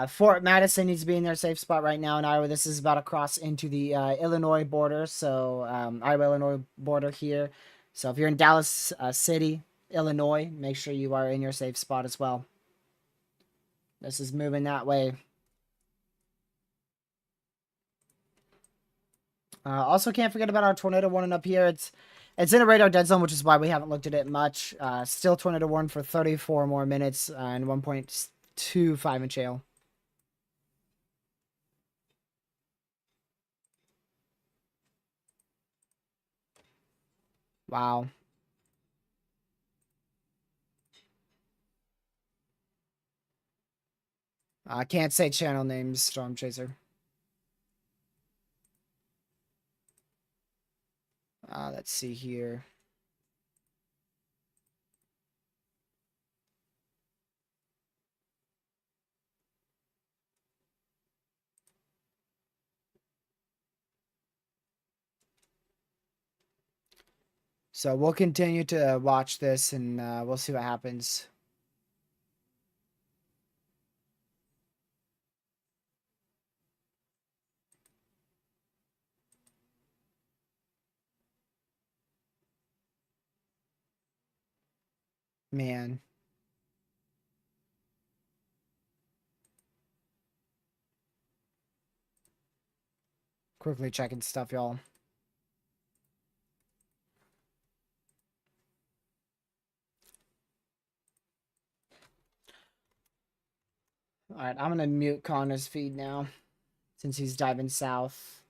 Fort Madison needs to be in their safe spot right now in Iowa. This is about to cross into the Illinois border. So Iowa-Illinois border here. So if you're in Dallas City, Illinois, make sure you are in your safe spot as well. This is moving that way. Also, can't forget about our tornado warning up here. It's in a radar dead zone, which is why we haven't looked at it much. Still tornado warning for 34 more minutes and 1.25 inch hail. Wow. I can't say channel names, Storm Chaser. Let's see here. So we'll continue to watch this and we'll see what happens. Man. Quickly checking stuff, y'all. Alright, I'm gonna mute Connor's feed now. Since he's diving south.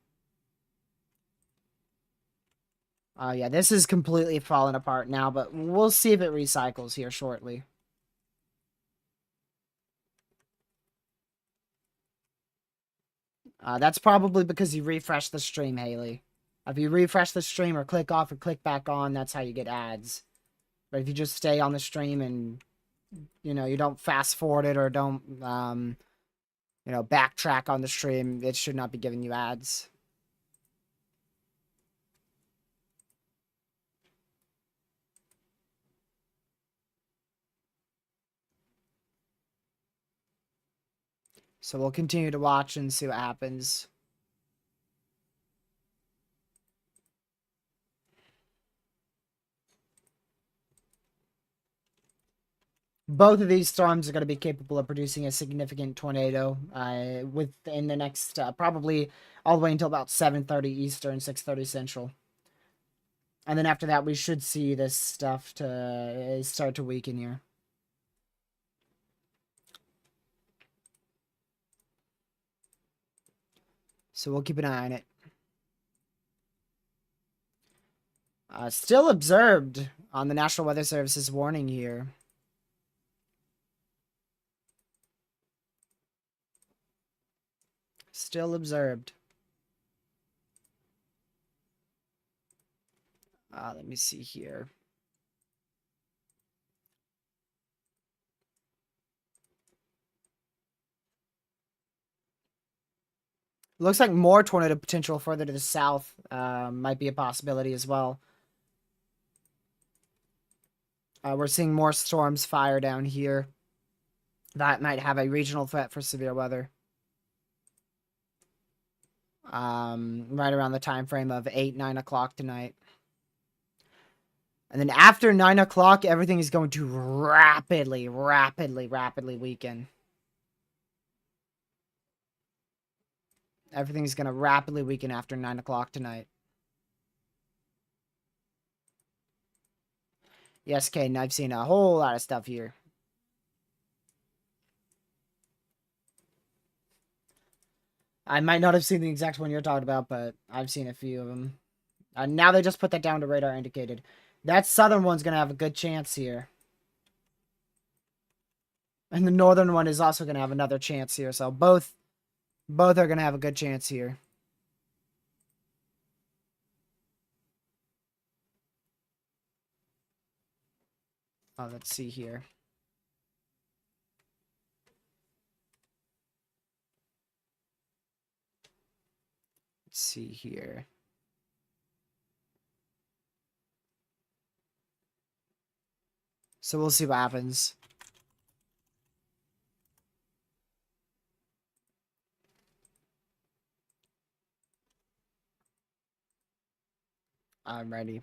Yeah, this is completely falling apart now, but we'll see if it recycles here shortly. That's probably because you refresh the stream, Haley. If you refresh the stream or click off or click back on, that's how you get ads. But if you just stay on the stream and, you know, you don't fast forward it or don't, you know, backtrack on the stream, it should not be giving you ads. So we'll continue to watch and see what happens. Both of these storms are going to be capable of producing a significant tornado within the next probably all the way until about 7:30 Eastern, 6:30 Central. And then after that, we should see this stuff to start to weaken here. So we'll keep an eye on it. Still observed on the National Weather Service's warning here. Still observed. Let me see here. Looks like more tornado potential further to the south might be a possibility as well. We're seeing more storms fire down here. That might have a regional threat for severe weather. Right around the time frame of 8, 9 o'clock tonight. And then after 9 o'clock, everything is going to rapidly weaken. Everything's going to rapidly weaken after 9 o'clock tonight. Yes, Caden, I've seen a whole lot of stuff here. I might not have seen the exact one you're talking about, but I've seen a few of them. Now they just put that down to radar indicated. That southern one's going to have a good chance here. And the northern one is also going to have another chance here. So both are going to have a good chance here. Let's see here. Let's see here. So we'll see what happens. I'm ready.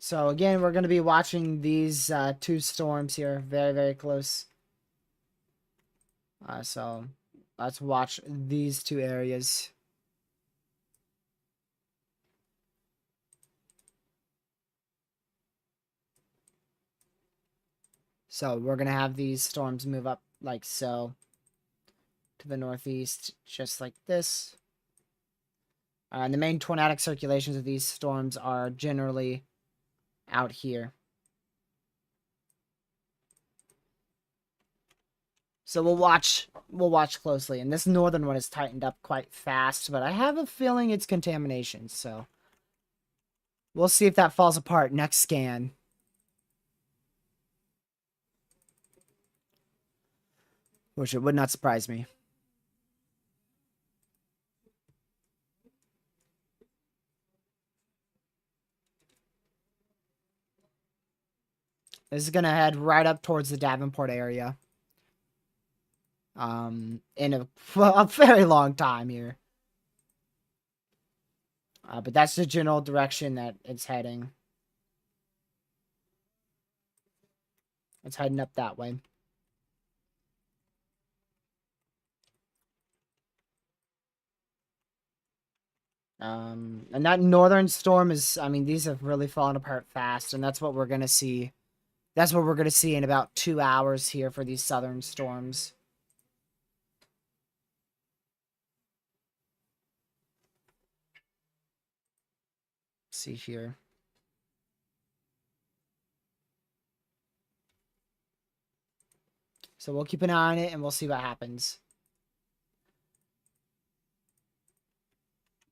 So again, we're going to be watching these two storms here very, very close. So let's watch these two areas. So we're going to have these storms move up like so to the northeast, just like this. And the main tornadic circulations of these storms are generally out here. So we'll watch closely. And this northern one is tightened up quite fast, but I have a feeling it's contamination, so we'll see if that falls apart next scan. Which it would not surprise me. This is going to head right up towards the Davenport area. In a very long time here. But that's the general direction that it's heading. It's heading up that way. And that northern storm is, I mean, these have really fallen apart fast, and that's what we're going to see. That's what we're going to see in about 2 hours here for these southern storms. Let's see here. So we'll keep an eye on it, and we'll see what happens.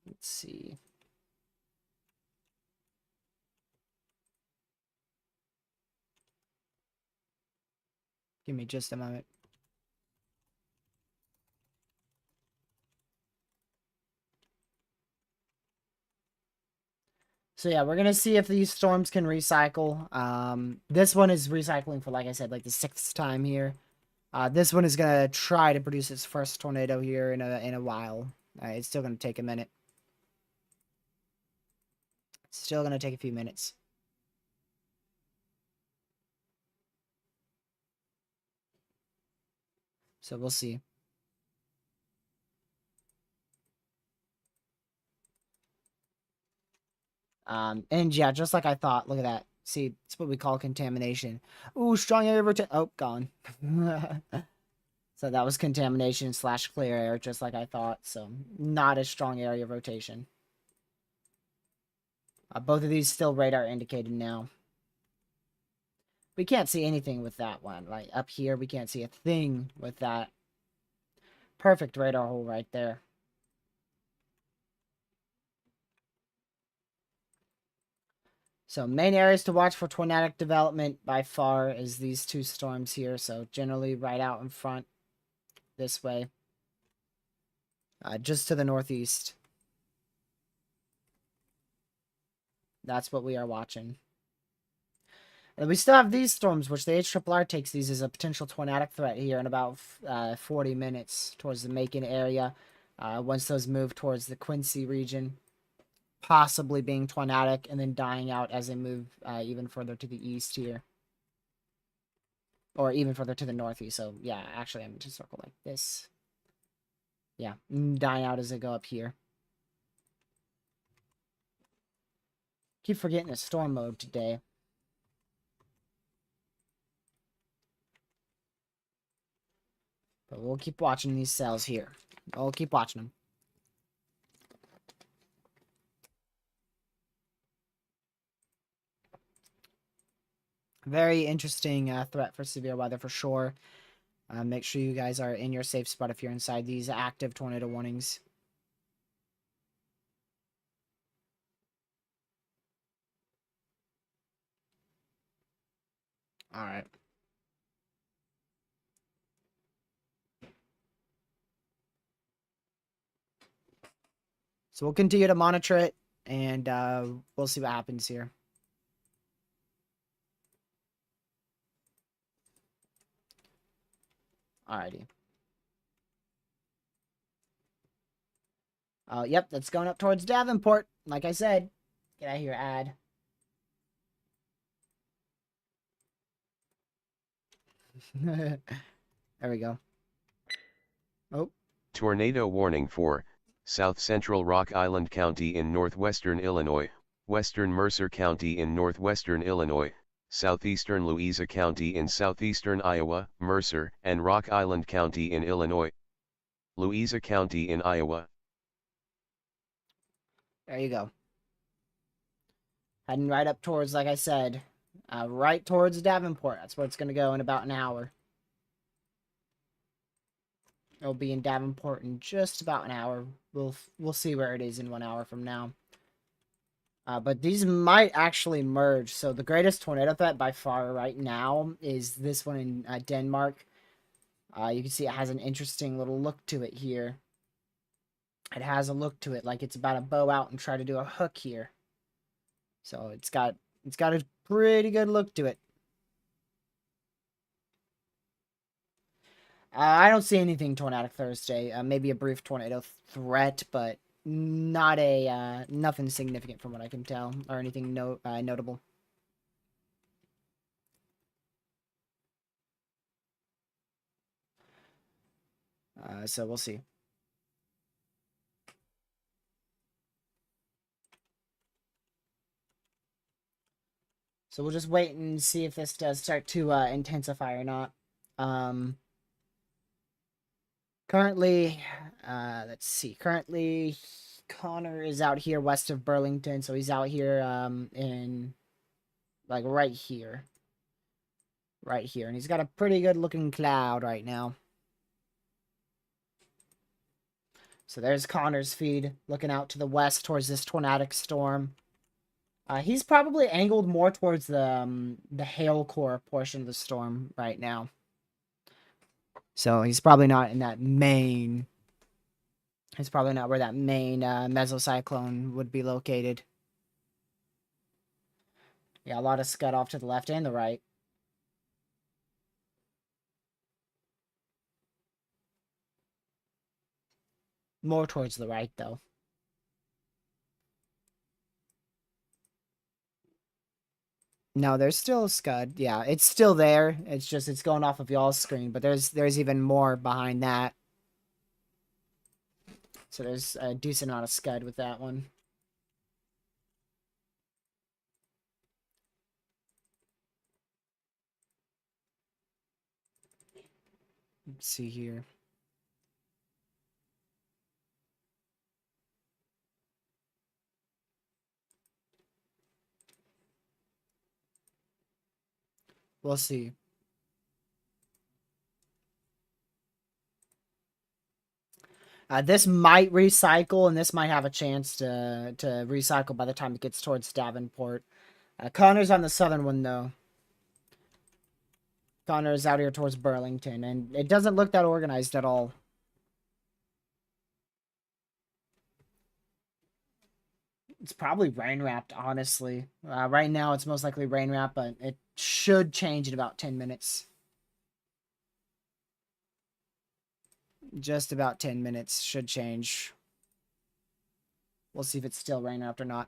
Let's see. Give me just a moment. So yeah, we're gonna see if these storms can recycle. This one is recycling for, like I said, like the 6th time here. This one is gonna try to produce its first tornado here in a while. It's still gonna take a minute. It's still gonna take a few minutes. So we'll see. And yeah, just like I thought. Look at that. See, it's what we call contamination. Ooh, strong air rotation. Oh, gone. So that was contamination / clear air, just like I thought. So not a strong area rotation. Both of these still radar indicated now. We can't see anything with that one. Like up here, we can't see a thing with that. Perfect radar hole right there. So main areas to watch for tornadic development by far is these two storms here. So generally right out in front this way. Just to the northeast. That's what we are watching. And we still have these storms, which the HRRR takes these as a potential tornadic threat here in about 40 minutes towards the Macon area. Once those move towards the Quincy region, possibly being tornadic and then dying out as they move even further to the east here. Or even further to the northeast. So, yeah, actually, I'm going to circle like this. Yeah, dying out as they go up here. Keep forgetting it's storm mode today. But we'll keep watching these cells here. We'll keep watching them. Very interesting threat for severe weather for sure. Make sure you guys are in your safe spot if you're inside these active tornado warnings. All right. So we'll continue to monitor it, and we'll see what happens here. Alrighty. Yep, that's going up towards Davenport. Like I said, get out of here, ad. There we go. Oh. Tornado warning for South Central Rock Island County in northwestern Illinois, western Mercer County in northwestern Illinois, southeastern Louisa County in southeastern Iowa, Mercer and Rock Island County in Illinois, Louisa County in Iowa. There you go. Heading right up towards, like I said, right towards Davenport. That's where it's going to go in about an hour. It'll be in Davenport in just about an hour. We'll see where it is in 1 hour from now. But these might actually merge. So the greatest tornado threat by far right now is this one in Denmark. You can see it has an interesting little look to it here. It has a look to it like it's about to bow out and try to do a hook here. So it's got a pretty good look to it. I don't see anything tornadic Thursday. Maybe a brief tornado threat, but not a nothing significant from what I can tell, or anything notable. So we'll see. So we'll just wait and see if this does start to intensify or not. Currently, let's see. Currently, Connor is out here west of Burlington, so he's out here in like right here. Right here, and he's got a pretty good looking cloud right now. So there's Connor's feed looking out to the west towards this tornadic storm. He's probably angled more towards the hail core portion of the storm right now. So he's probably not in that main. He's probably not where that main mesocyclone would be located. Yeah, a lot of scud off to the left and the right. More towards the right, though. No, there's still a scud. Yeah, it's still there. It's just it's going off of y'all's screen, but there's even more behind that. So there's a decent amount of scud with that one. Let's see here. We'll see. This might recycle, and this might have a chance to recycle by the time it gets towards Davenport. Connor's on the southern one, though. Connor's out here towards Burlington, and it doesn't look that organized at all. It's probably rain wrapped, honestly. Right now, it's most likely rain wrapped, but it should change in about 10 minutes. Just about 10 minutes should change. We'll see if it's still rain wrapped or not.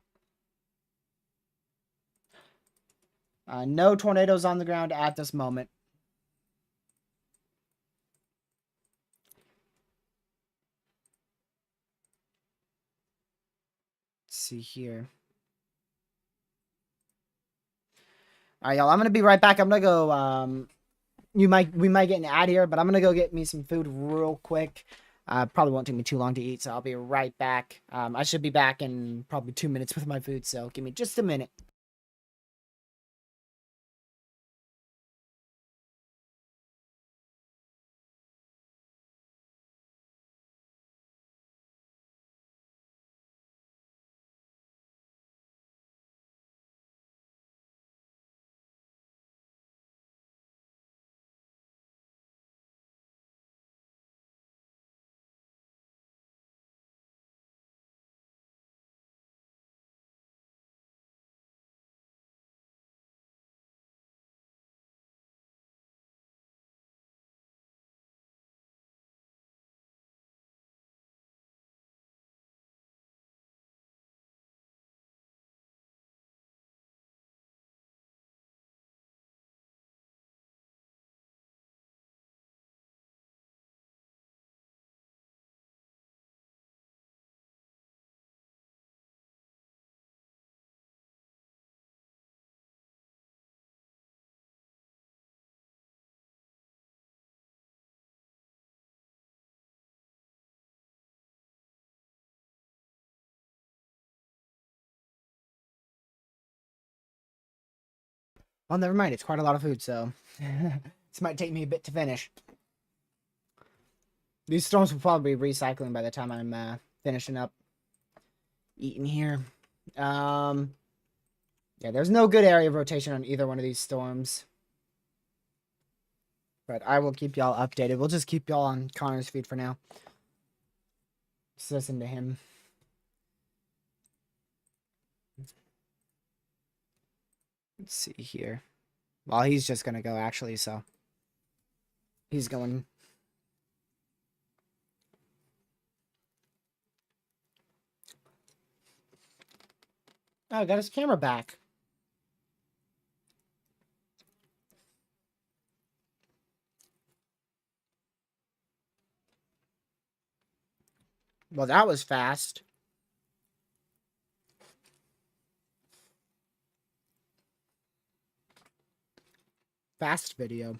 No tornadoes on the ground at this moment. Let's see here. All right, y'all. I'm gonna be right back. I'm gonna go. We might get an ad here, but I'm gonna go get me some food real quick. Probably won't take me too long to eat, so I'll be right back. I should be back in probably 2 minutes with my food, so give me just a minute. Well, never mind. It's quite a lot of food, so this might take me a bit to finish. These storms will probably be recycling by the time I'm finishing up eating here. Yeah, there's no good area of rotation on either one of these storms. But I will keep y'all updated. We'll just keep y'all on Connor's feed for now. Just listen to him. Let's see here. Well, he's just gonna go actually, so he's going. Oh, got his camera back. Well, that was fast. Fast video.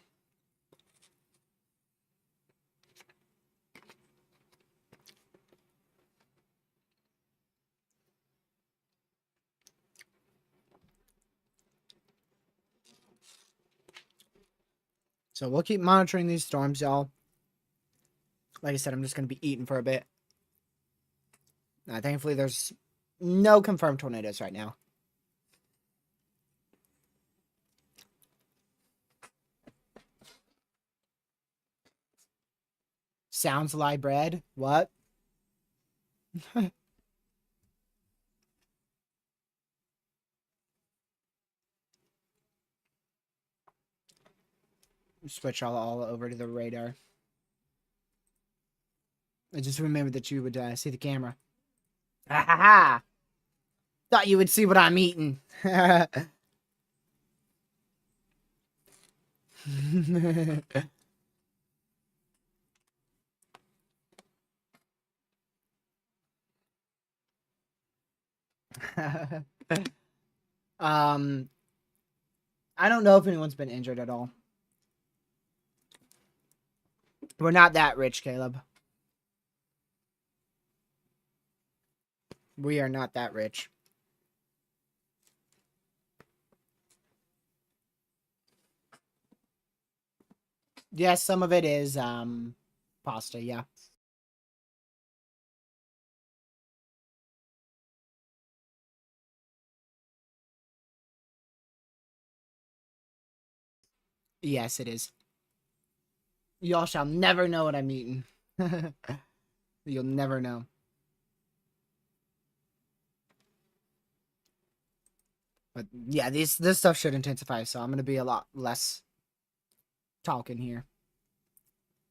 So we'll keep monitoring these storms, y'all. Like I said, I'm just going to be eating for a bit. Thankfully, there's no confirmed tornadoes right now. Sounds like bread. What? Switch all over to the radar. I just remembered that you would see the camera. Ha ha ha! Thought you would see what I'm eating. um, I don't know if anyone's been injured at all. We're not that rich, Caleb. We are not that rich. Yes, some of it is pasta, yeah. Yes, it is. Y'all shall never know what I'm eating. You'll never know. But yeah, this stuff should intensify, so I'm gonna be a lot less talking here.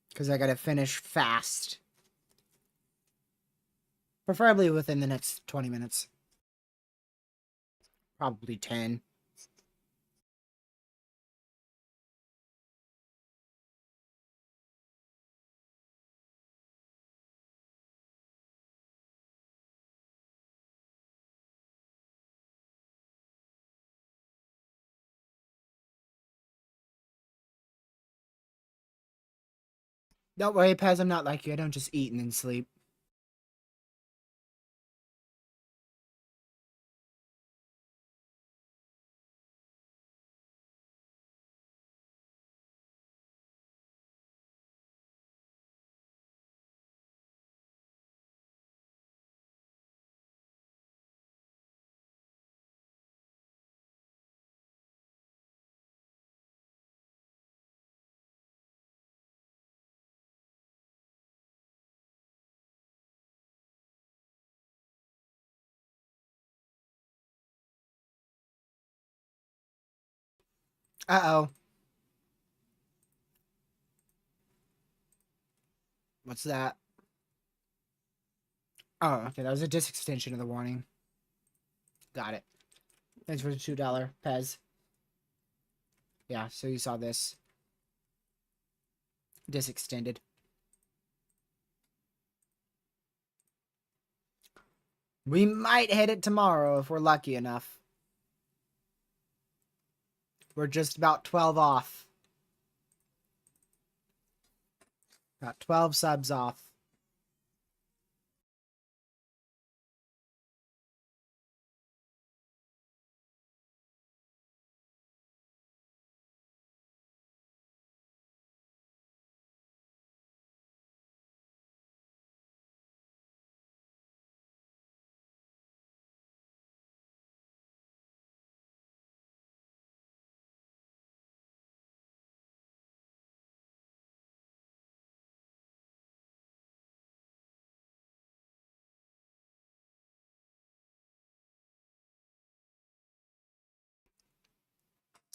Because I gotta finish fast. Preferably within the next 20 minutes. Probably 10. Don't worry, Pez, I'm not like you. I don't just eat and then sleep. Uh-oh. What's that? Oh, okay, that was a disextension of the warning. Got it. Thanks for the $2, Pez. Yeah, so you saw this. Disextended. We might hit it tomorrow if we're lucky enough. We're just about 12 off. Got 12 subs off.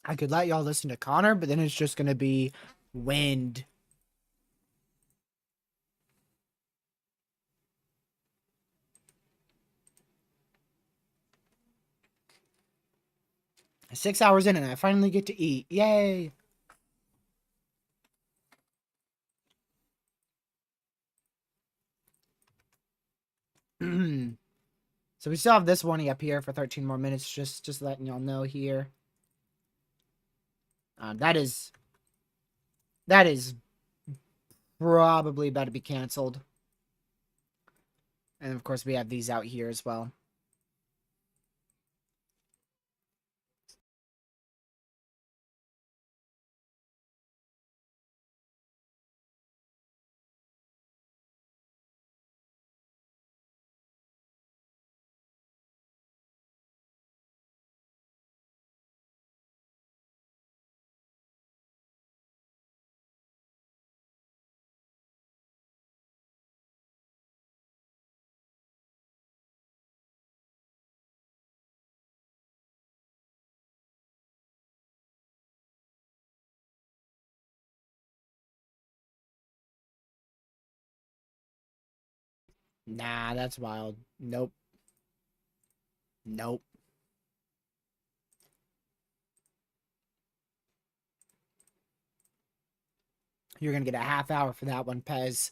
I could let y'all listen to Connor, but then it's just gonna be wind. Six hours in and I finally get to eat. Yay! So we still have this one up here for 13 more minutes. Just letting y'all know here. That is probably about to be canceled. And of course we have these out here as well. Nah, that's wild. Nope. Nope. You're gonna get a half hour for that one, Pez.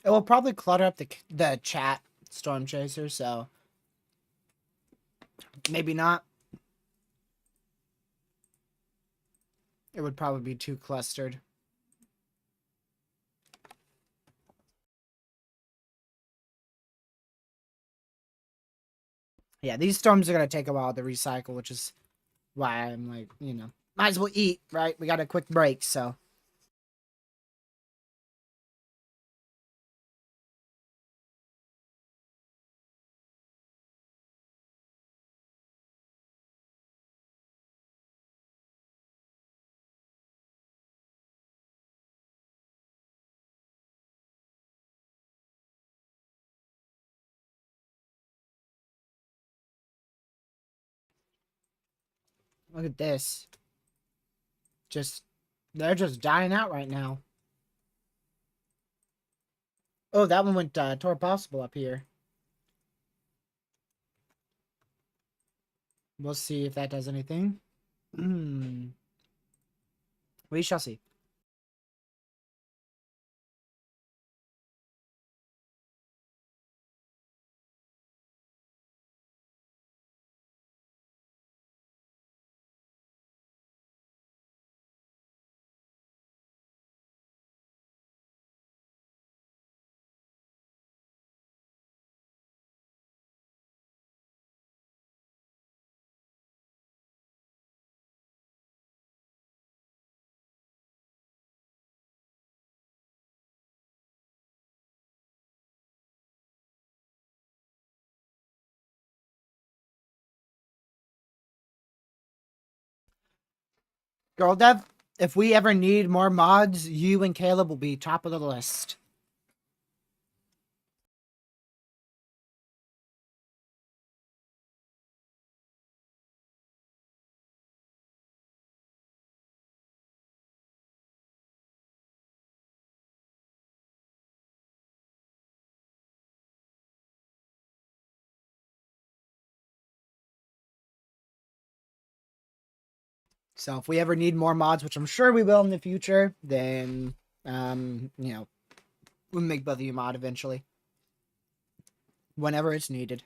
It will probably clutter up the chat, Storm Chaser, so maybe not. It would probably be too clustered. Yeah, these storms are gonna take a while to recycle, which is why I'm like, might as well eat, right? We got a quick break, so. Look at this. They're just dying out right now. Oh, that one went Tor Possible up here. We'll see if that does anything. We shall see. Girl Dev, if we ever need more mods, you and Caleb will be top of the list. So if we ever need more mods, which I'm sure we will in the future, then we'll make both of you mod eventually. Whenever it's needed.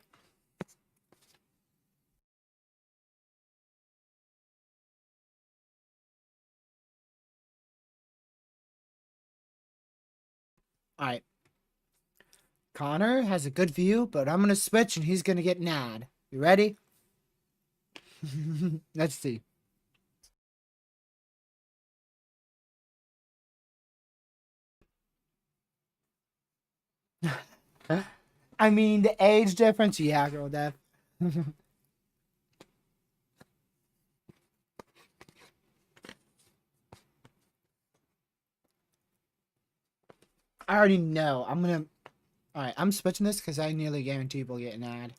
Alright. Connor has a good view, but I'm gonna switch and he's gonna get nad. You ready? Let's see. I mean, the age difference, yeah, girl, Dev. I already know. I'm gonna. All right, I'm switching this because I nearly guarantee we'll get an ad.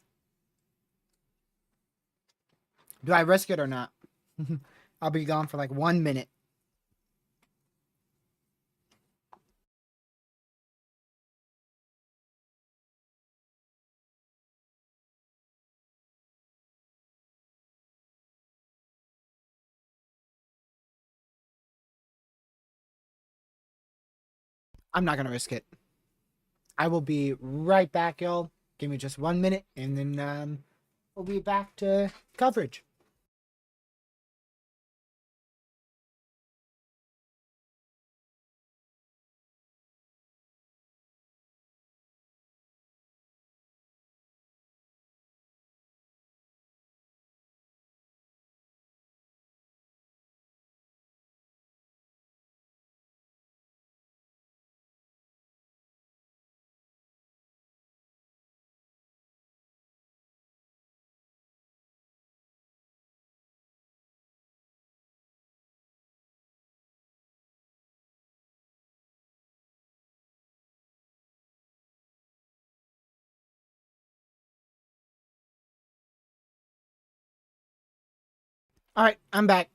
Do I risk it or not? I'll be gone for like 1 minute. I'm not gonna risk it. I will be right back, y'all. Give me just 1 minute, and then we'll be back to coverage. All right, I'm back.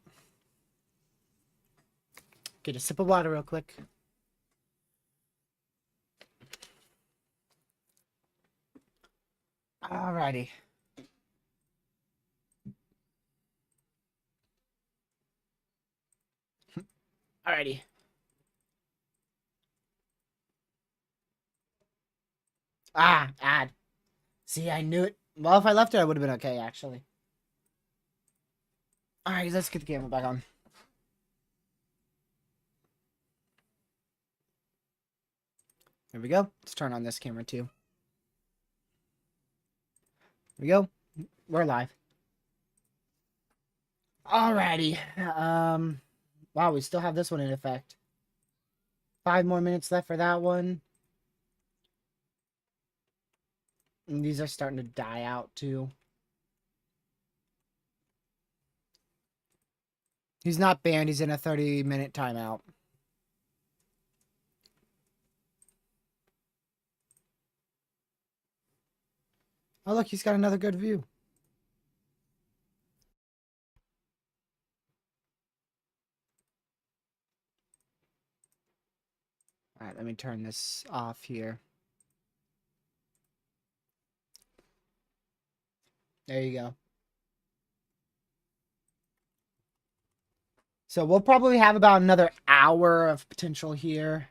Get a sip of water real quick. Alrighty. Alrighty. Ah, ad. See, I knew it. Well, if I left it, I would have been okay, actually. Alright, let's get the camera back on. There we go. Let's turn on this camera, too. There we go. We're live. Alrighty. Wow, we still have this one in effect. 5 more minutes left for that one. And these are starting to die out, too. He's not banned. He's in a 30-minute timeout. Oh, look, he's got another good view. All right, let me turn this off here. There you go. So we'll probably have about another hour of potential here.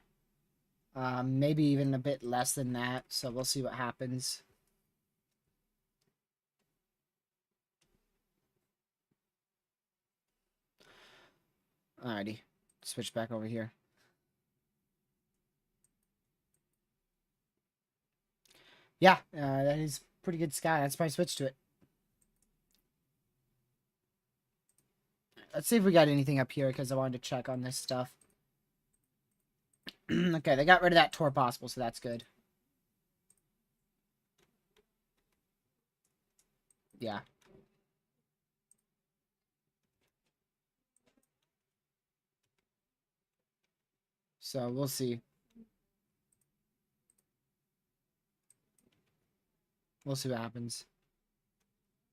Maybe even a bit less than that. So we'll see what happens. Alrighty. Switch back over here. Yeah, that is pretty good sky. That's why I switched to it. Let's see if we got anything up here because I wanted to check on this stuff. Okay, they got rid of that tour possible, so that's good. Yeah. So we'll see. We'll see what happens.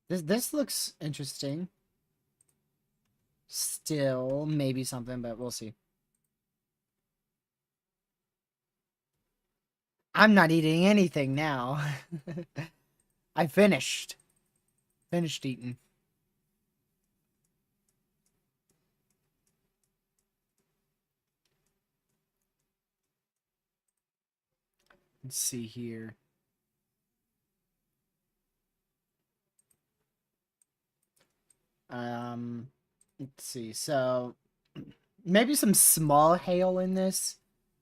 This looks interesting. Still, maybe something, but we'll see. I'm not eating anything now. I finished. Finished eating. Let's see here. Let's see. So, maybe some small hail in this.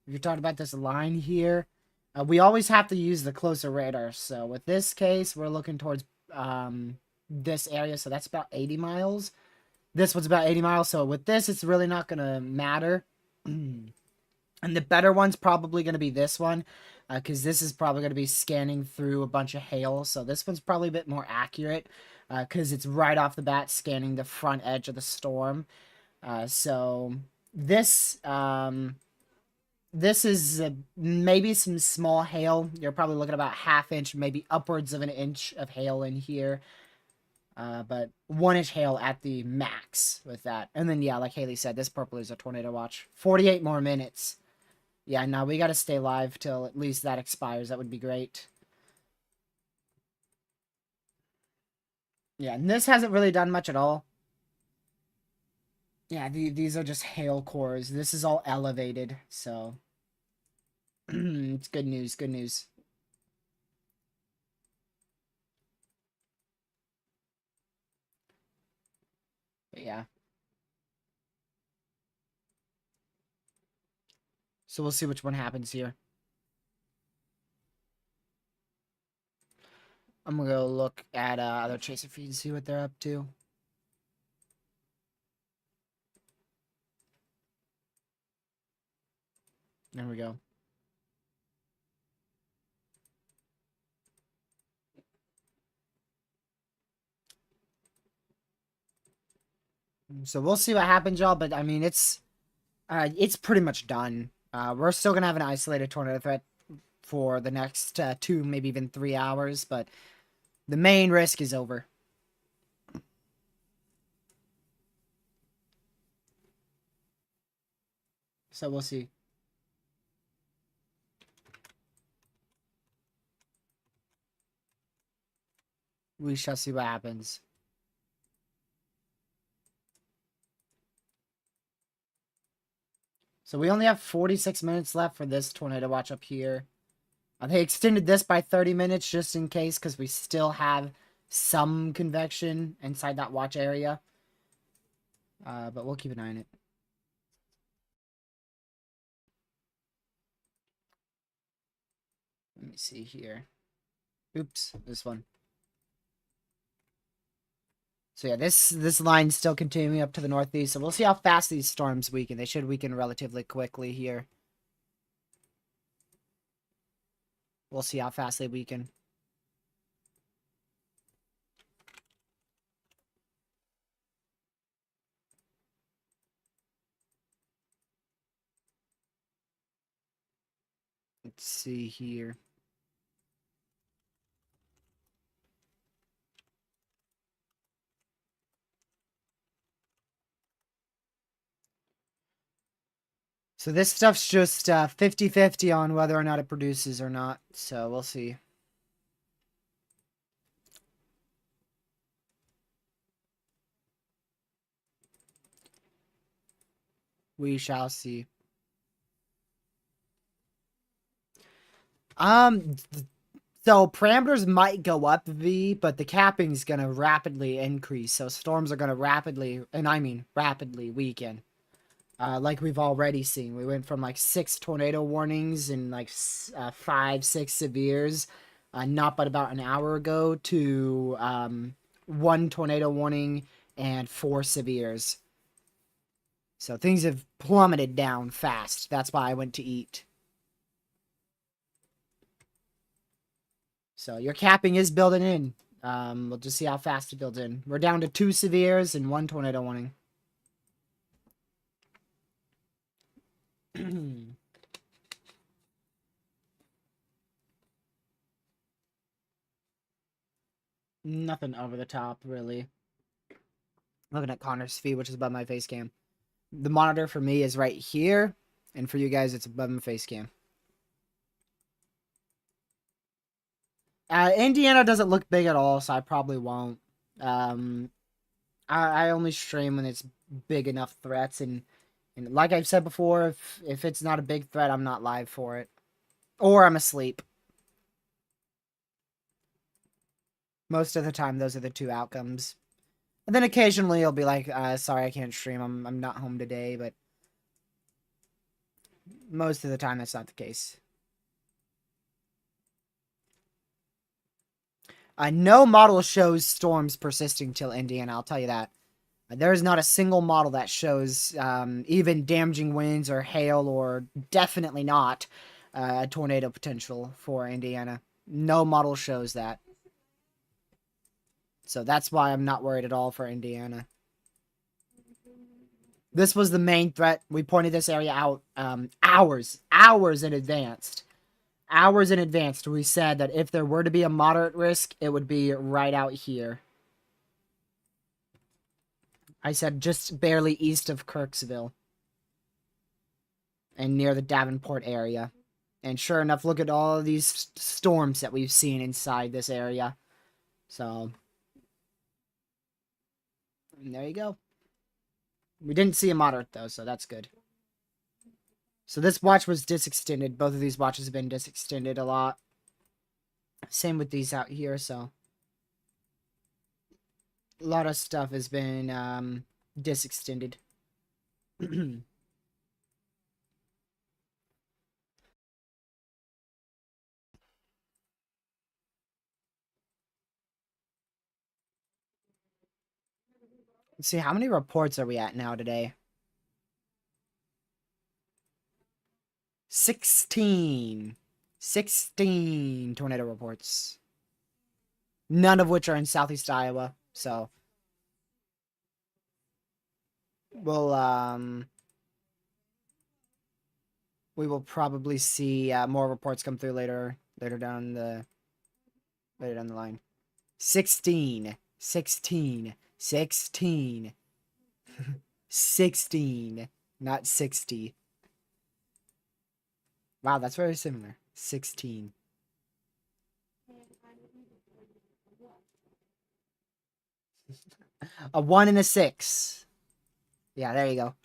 If you're talking about this line here, we always have to use the closer radar. So with this case, we're looking towards this area. So that's about 80 miles. This one's about 80 miles. So with this, it's really not gonna matter. And the better one's probably going to be this one, because this is probably going to be scanning through a bunch of hail. So this one's probably a bit more accurate, because it's right off the bat scanning the front edge of the storm. So this this is maybe some small hail. You're probably looking about ½ inch, maybe upwards of an inch of hail in here. But 1 inch hail at the max with that. And then, yeah, like Haley said, this purple is a tornado watch. 48 more minutes. Yeah, no, we got to stay live till at least that expires. That would be great. Yeah, and this hasn't really done much at all. Yeah, these are just hail cores. This is all elevated, so it's good news, good news. But yeah. So we'll see which one happens here. I'm gonna go look at other chaser feeds, see what they're up to. There we go. So we'll see what happens, y'all. But I mean, it's pretty much done. We're still gonna have an isolated tornado threat for the next 2, maybe even 3 hours, but the main risk is over. So we'll see. We shall see what happens. So we only have 46 minutes left for this tornado watch up here. They extended this by 30 minutes just in case, because we still have some convection inside that watch area. But we'll keep an eye on it. Let me see here. Oops, this one. So yeah, this line's still continuing up to the northeast. So we'll see how fast these storms weaken. They should weaken relatively quickly here. We'll see how fast they weaken. Let's see here. So this stuff's just 50-50 on whether or not it produces or not. So we'll see. We shall see. So parameters might go up V, but the capping's gonna rapidly increase. So storms are gonna rapidly, and I mean rapidly, weaken. Like we've already seen. We went from like 6 tornado warnings and like 5, 6 severes, not but about an hour ago, to 1 tornado warning and 4 severes. So things have plummeted down fast. That's why I went to eat. So your capping is building in. We'll just see how fast it builds in. We're down to 2 severes and 1 tornado warning. Nothing over the top, really. Looking at Connor's feed, which is above my face cam. The monitor for me is right here, and for you guys, it's above my face cam. Indiana doesn't look big at all, so I probably won't. I only stream when it's big enough threats, and like I've said before, if it's not a big threat, I'm not live for it. Or I'm asleep. Most of the time, those are the 2 outcomes. And then occasionally you'll be like, sorry, I can't stream. I'm not home today, but most of the time that's not the case. No model shows storms persisting till Indiana, I'll tell you that. There is not a single model that shows even damaging winds or hail, or definitely not a tornado potential for Indiana. No model shows that. So that's why I'm not worried at all for Indiana. This was the main threat. We pointed this area out hours in advance. Hours in advance, we said that if there were to be a moderate risk, it would be right out here. I said just barely east of Kirksville. And near the Davenport area. And sure enough, look at all of these storms that we've seen inside this area. So, there you go. We didn't see a moderate, though, so that's good. So this watch was disextended. Both of these watches have been disextended a lot. Same with these out here, so. A lot of stuff has been disextended. Let's see, how many reports are we at now today? 16. 16 tornado reports. None of which are in southeast Iowa, so we will probably see more reports come through later down the line. 16. 16. 16. 16. Not 60. Wow, that's very similar. 16. A 1 and a 6. Yeah, there you go.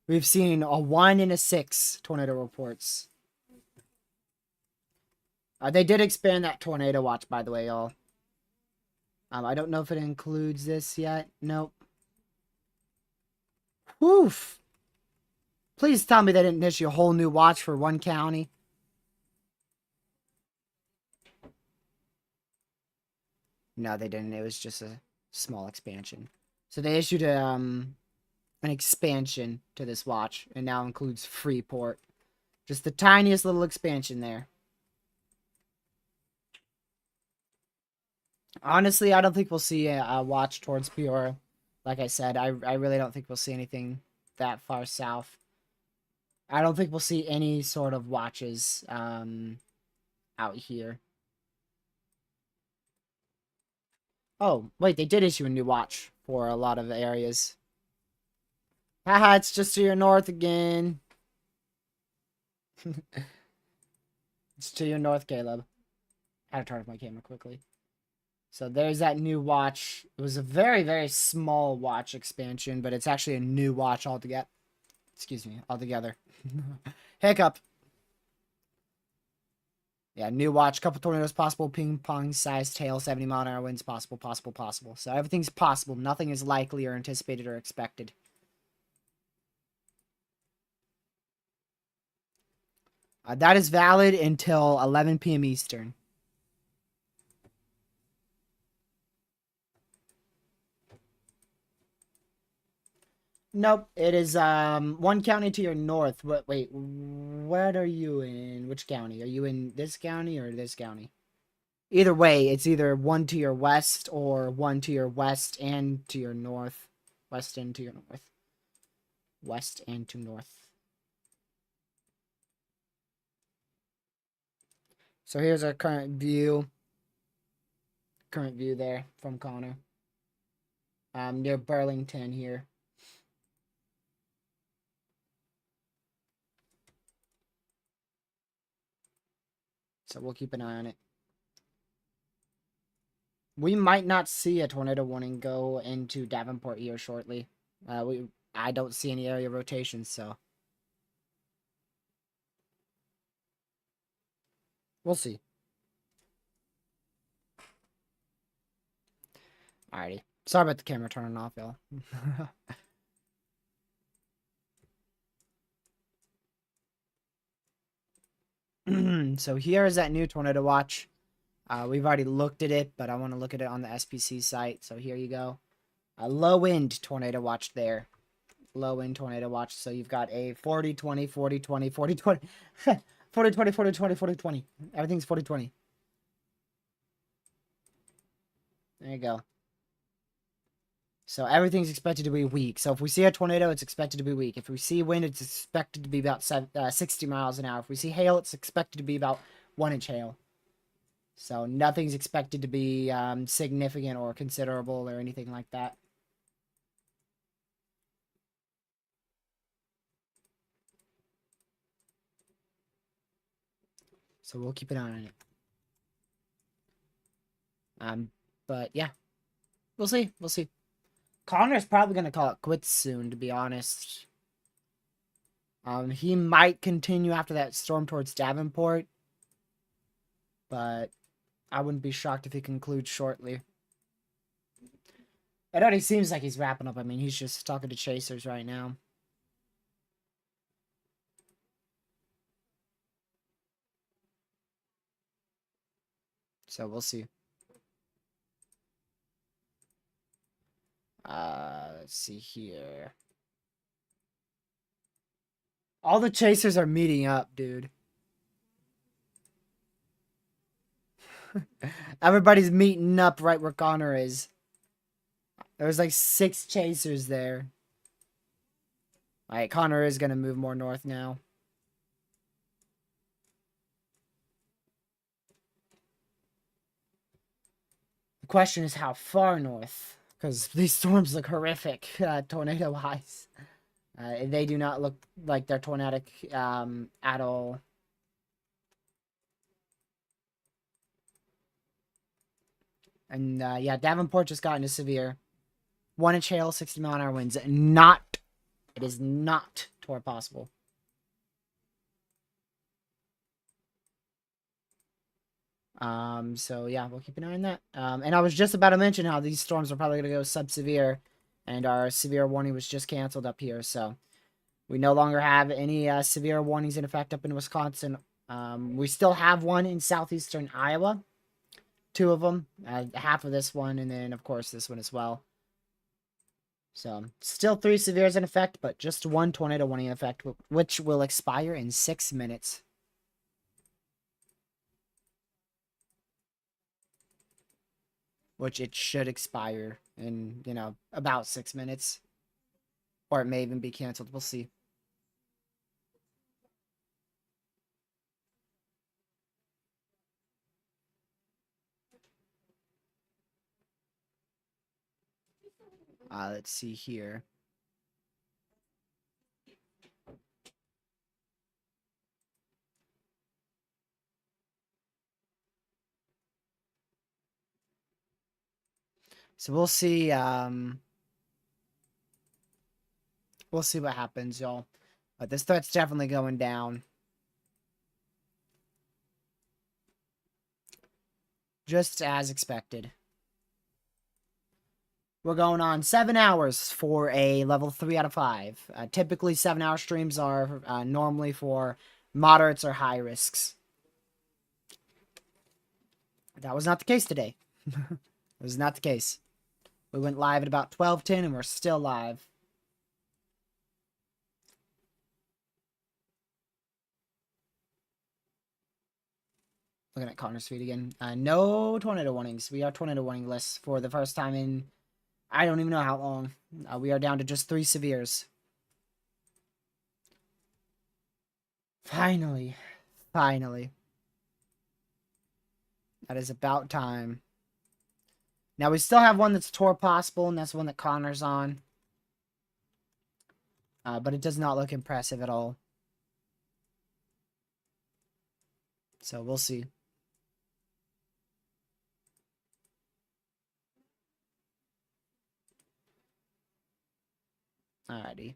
We've seen a 1 and a 6 tornado reports. They did expand that tornado watch, by the way, y'all. I don't know if it includes this yet. Nope. Woof. Please tell me they didn't issue a whole new watch for one county. No, they didn't. It was just a small expansion. So they issued an expansion to this watch, and now includes Freeport. Just the tiniest little expansion there. Honestly, I don't think we'll see a watch towards Peoria. Like I said, I really don't think we'll see anything that far south. I don't think we'll see any sort of watches out here. Oh, wait, they did issue a new watch for a lot of areas. Haha, it's just to your north again. It's to your north, Caleb. I had to turn off my camera quickly. So there's that new watch. It was a very, very small watch expansion, but it's actually a new watch altogether. Excuse me, altogether. Hiccup. Yeah, new watch. Couple tornadoes possible. Ping pong sized tail. 70-mile-an-hour winds possible. So everything's possible. Nothing is likely or anticipated or expected. That is valid until 11 p.m. Eastern. Nope, it is one county to your north. Wait, what are you in? Which county? Are you in this county or this county? Either way, it's either one to your west or one to your west and to your north. West and to your north. West and to north. So here's our current view. Current view there from Connor. Near Burlington here. So we'll keep an eye on it. We might not see a tornado warning go into Davenport here shortly. I don't see any area rotations, so we'll see. Alrighty. Sorry about the camera turning off, y'all. So here is that new tornado watch. We've already looked at it, but I want to look at it on the SPC site. So here you go. A low wind tornado watch there. Low wind tornado watch. So you've got a 40, 20, 40, 20, 40, 20. 40, 20, 40, 20, 40, 20. Everything's 40, 20. There you go. So everything's expected to be weak. So if we see a tornado, it's expected to be weak. If we see wind, it's expected to be about 60 miles an hour. If we see hail, it's expected to be about 1-inch hail. So nothing's expected to be significant or considerable or anything like that. So we'll keep an eye on it. But yeah, we'll see. We'll see. Connor's probably gonna call it quits soon, to be honest. He might continue after that storm towards Davenport, but I wouldn't be shocked if he concludes shortly. It already seems like he's wrapping up. I mean, he's just talking to chasers right now. So we'll see. Let's see here. All the chasers are meeting up, dude. Everybody's meeting up right where Connor is. There's like 6 chasers there. Alright, Connor is gonna move more north now. The question is how far north? Because these storms look horrific, tornado-wise. They do not look like they're tornadic at all. And yeah, Davenport just got into severe 1-inch hail, 60-mile-an-hour winds. It is not tour possible. So yeah, we'll keep an eye on that. And I was just about to mention how these storms are probably going to go sub-severe, and our severe warning was just canceled up here. So we no longer have any severe warnings in effect up in Wisconsin. We still have one in southeastern Iowa. 2 of them, half of this one, and then of course this one as well. So still 3 severes in effect, but just 1 tornado warning in effect, which will expire in 6 minutes. Which it should expire in, you know, about 6 minutes. Or it may even be canceled. We'll see. Let's see here. So we'll see. We'll see what happens, y'all. But this threat's definitely going down. Just as expected. We're going on 7 hours for a level 3 out of 5. Typically, 7-hour streams are normally for moderates or high risks. That was not the case today. It was not the case. We went live at about 12:10 and we're still live. Looking at Connor's feed again. No tornado warnings. We are tornado warning lists for the first time in I don't even know how long. We are down to just 3 severes. Finally. Finally. That is about time. Now we still have one that's tour possible, and that's one that Connor's on. But it does not look impressive at all. So we'll see. Alrighty.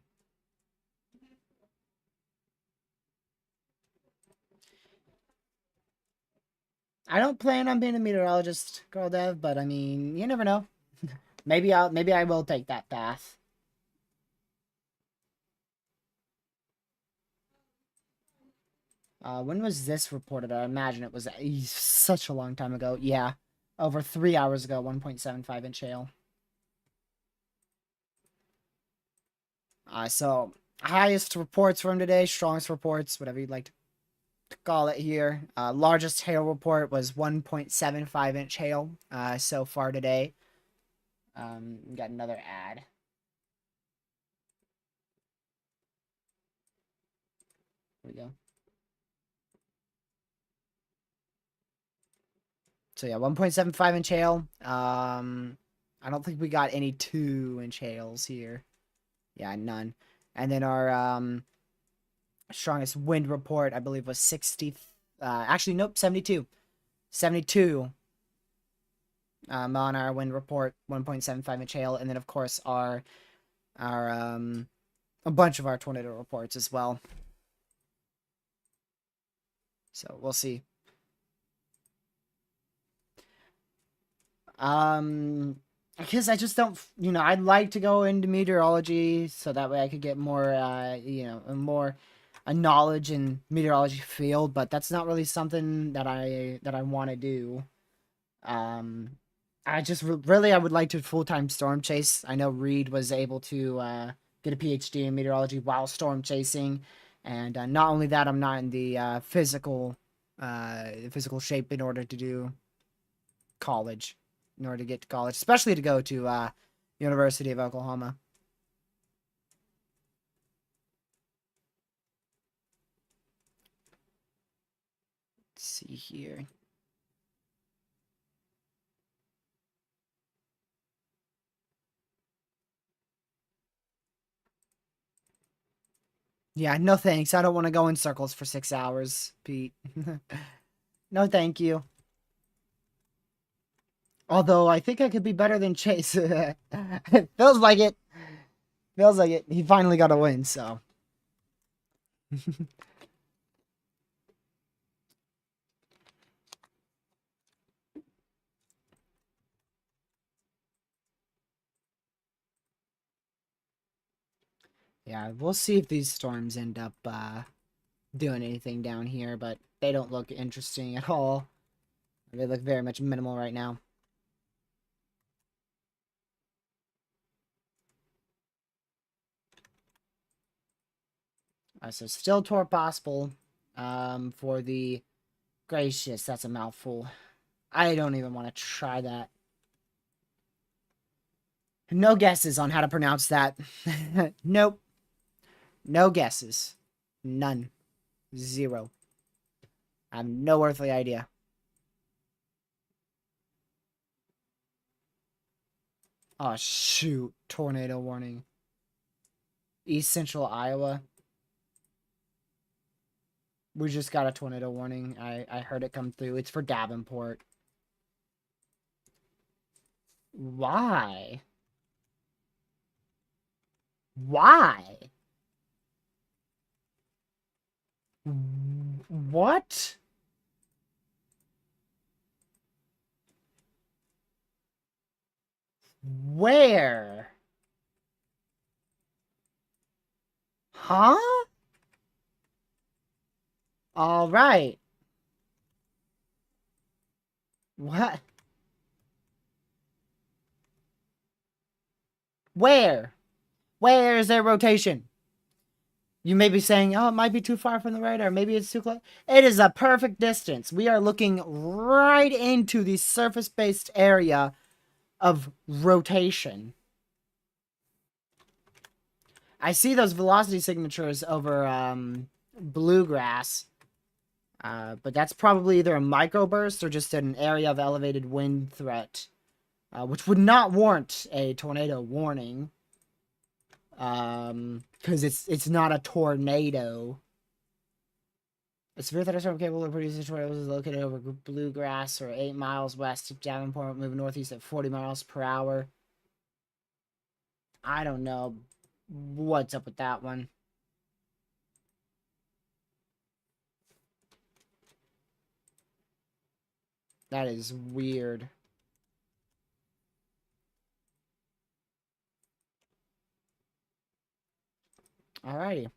I don't plan on being a meteorologist, Girl Dev, but I mean, you never know. maybe I will take that path. When was this reported? I imagine it was such a long time ago. Yeah, over 3 hours ago, 1.75-inch hail. So highest reports from today, strongest reports, whatever you'd like to call it here. Largest hail report was 1.75 inch hail so far today. Got another ad. Here we go. So yeah, 1.75 inch hail. I don't think we got any 2-inch hails here. Yeah, none. And then our strongest wind report, I believe, was 60. Actually, nope, 72. 72 on our wind report, 1.75 inch hail, and then of course our a bunch of our tornado reports as well. So we'll see. Because I just don't, I'd like to go into meteorology so that way I could get more, more a knowledge in meteorology field, but that's not really something that I want to do. I just really I would like to full-time storm chase. I know Reed was able to get a PhD in meteorology while storm chasing, and not only that, I'm not in the physical shape in order to do college, in order to get to college, especially to go to University of Oklahoma. Let's see here. Yeah, no thanks. I don't want to go in circles for 6 hours, Pete. No, thank you. Although I think I could be better than Chase. Feels like it. Feels like it. He finally got a win, so. Yeah, we'll see if these storms end up doing anything down here, but they don't look interesting at all. They look very much minimal right now. So still tour possible for the gracious. That's a mouthful. I don't even want to try that. No guesses on how to pronounce that. Nope. No guesses. None. Zero. I have no earthly idea. Oh, shoot. Tornado warning. East Central Iowa. We just got a tornado warning. I heard it come through. It's for Davenport. Why? Why? What? Where? Huh? All right. What? Where? Where is their rotation? You may be saying, oh, it might be too far from the radar. Maybe it's too close. It is a perfect distance. We are looking right into the surface-based area of rotation. I see those velocity signatures over Bluegrass. But that's probably either a microburst or just an area of elevated wind threat. Which would not warrant a tornado warning. Because it's not a tornado. A severe thunderstorm capable of producing tornadoes is located over Bluegrass or 8 miles west of Davenport, moving northeast at 40 miles per hour. I don't know what's up with that one. That is weird. Alrighty.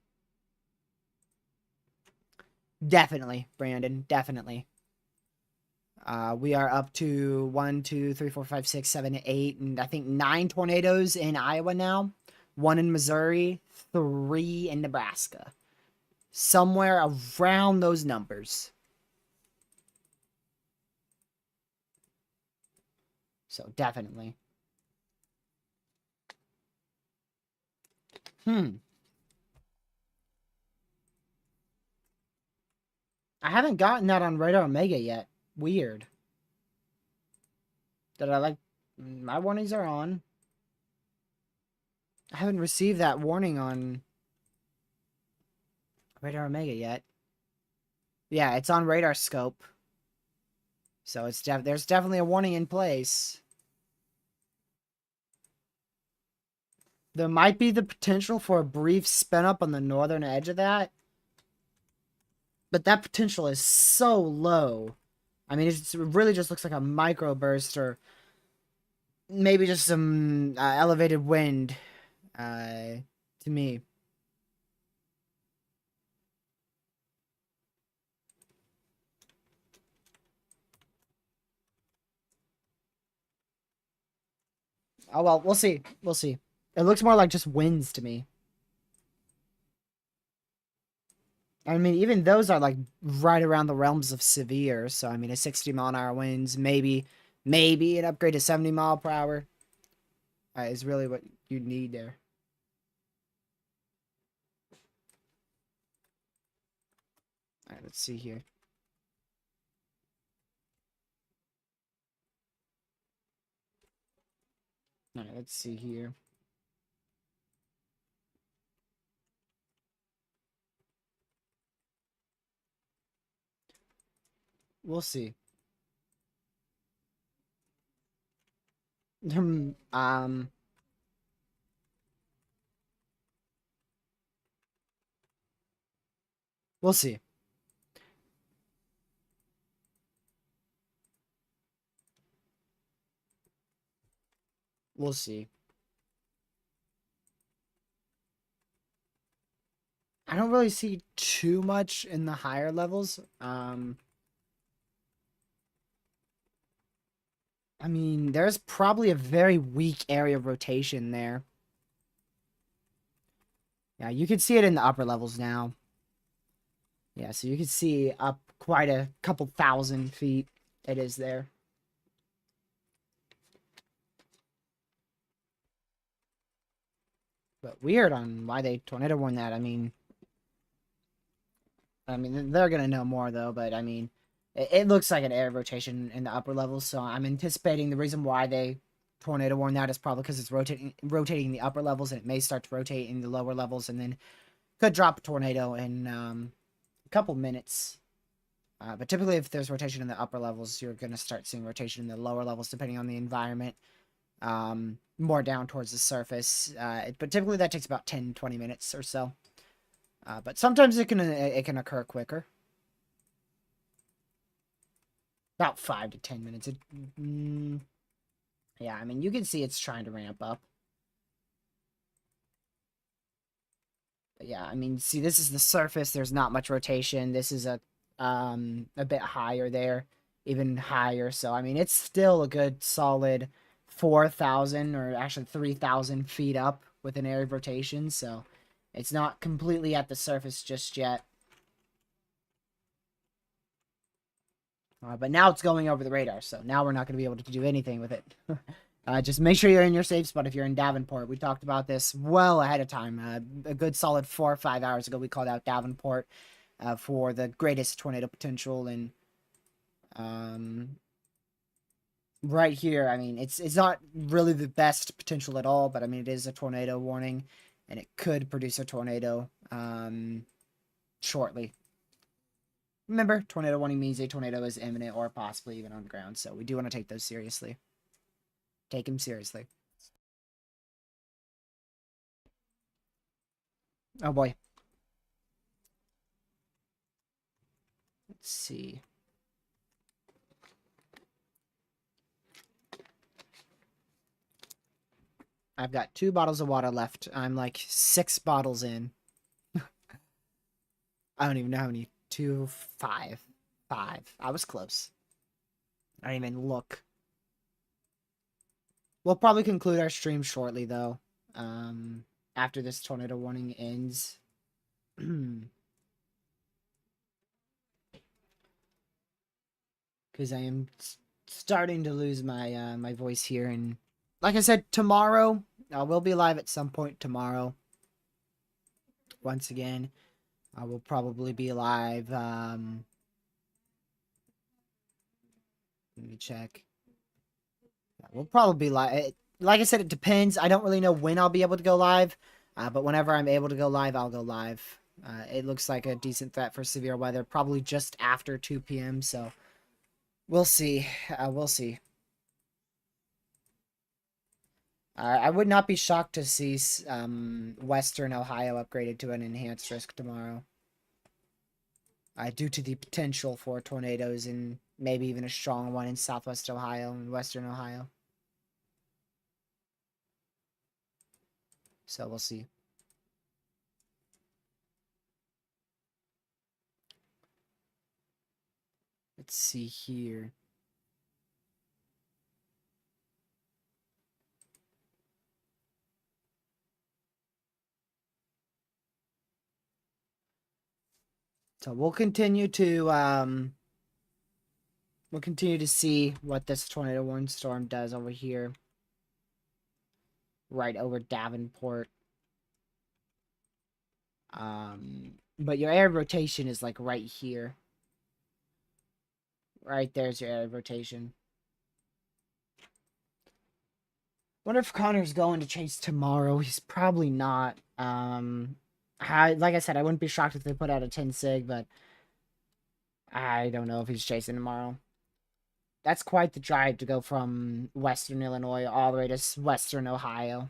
Definitely, Brandon. Definitely. We are up to 1, 2, 3, 4, 5, 6, 7, 8, and I think 9 tornadoes in Iowa now. 1 in Missouri, 3 in Nebraska. Somewhere around those numbers. So definitely. I haven't gotten that on Radar Omega yet. Weird. Did I like... My warnings are on. I haven't received that warning on Radar Omega yet. Yeah, it's on Radar Scope. So it's there's definitely a warning in place. There might be the potential for a brief spin up on the northern edge of that. But that potential is so low. I mean, it really just looks like a microburst or maybe just some elevated wind to me. Oh, well, we'll see. We'll see. It looks more like just winds to me. I mean, even those are like right around the realms of severe. So, I mean, a 60-mile-an-hour winds, maybe an upgrade to 70 mile per hour is really what you need there. All right, let's see here. All right, let's see here. We'll see. We'll see. We'll see. I don't really see too much in the higher levels. I mean, there's probably a very weak area of rotation there. Yeah, you can see it in the upper levels now. Yeah, so you can see up quite a couple thousand feet it is there. But weird on why they tornado warned that. I mean, they're going to know more, though. But, I mean, it looks like an area of rotation in the upper levels. So I'm anticipating the reason why they tornado warned that is probably because it's rotating in the upper levels. And it may start to rotate in the lower levels. And then could drop a tornado in a couple minutes. But typically, if there's rotation in the upper levels, you're going to start seeing rotation in the lower levels, depending on the environment. More down towards the surface. But typically, that takes about 10-20 minutes or so. But sometimes it can occur quicker. About 5 to 10 minutes. Yeah, I mean, you can see it's trying to ramp up. But yeah, I mean, see, this is the surface. There's not much rotation. This is a bit higher there, even higher. So, I mean, it's still a good solid 4,000 or actually 3,000 feet up with an area of rotation. So, it's not completely at the surface just yet. But now it's going over the radar, so now we're not going to be able to do anything with it. Just make sure you're in your safe spot if you're in Davenport. We talked about this well ahead of time. A good solid 4 or 5 hours ago, we called out Davenport for the greatest tornado potential. And right here, I mean, it's not really the best potential at all, but I mean, it is a tornado warning, and it could produce a tornado shortly. Remember, tornado warning means a tornado is imminent or possibly even on the ground, so we do want to take those seriously. Take them seriously. Oh boy. Let's see. I've got 2 bottles of water left. I'm like 6 bottles in. I don't even know how many. 2, 5. 5. I was close. I didn't even look. We'll probably conclude our stream shortly, though. after this tornado warning ends. Because I am starting to lose my my voice here, and like I said, tomorrow we'll be live at some point tomorrow. Once again, I will probably be live. Let me check. We'll probably be live. Like I said, it depends. I don't really know when I'll be able to go live, but whenever I'm able to go live, I'll go live. It looks like a decent threat for severe weather, probably just after 2 p.m. So we'll see. We'll see. I would not be shocked to see Western Ohio upgraded to an enhanced risk tomorrow. Due to the potential for tornadoes and maybe even a strong one in Southwest Ohio and Western Ohio. So we'll see. Let's see here. So we'll continue to see what this tornado warning storm does over here. Right over Davenport. But your area of rotation is like right here. Right there's your area of rotation. Wonder if Connor's going to chase tomorrow. He's probably not. Like I said, I wouldn't be shocked if they put out a 10 sig, but I don't know if he's chasing tomorrow. That's quite the drive to go from Western Illinois all the way to Western Ohio.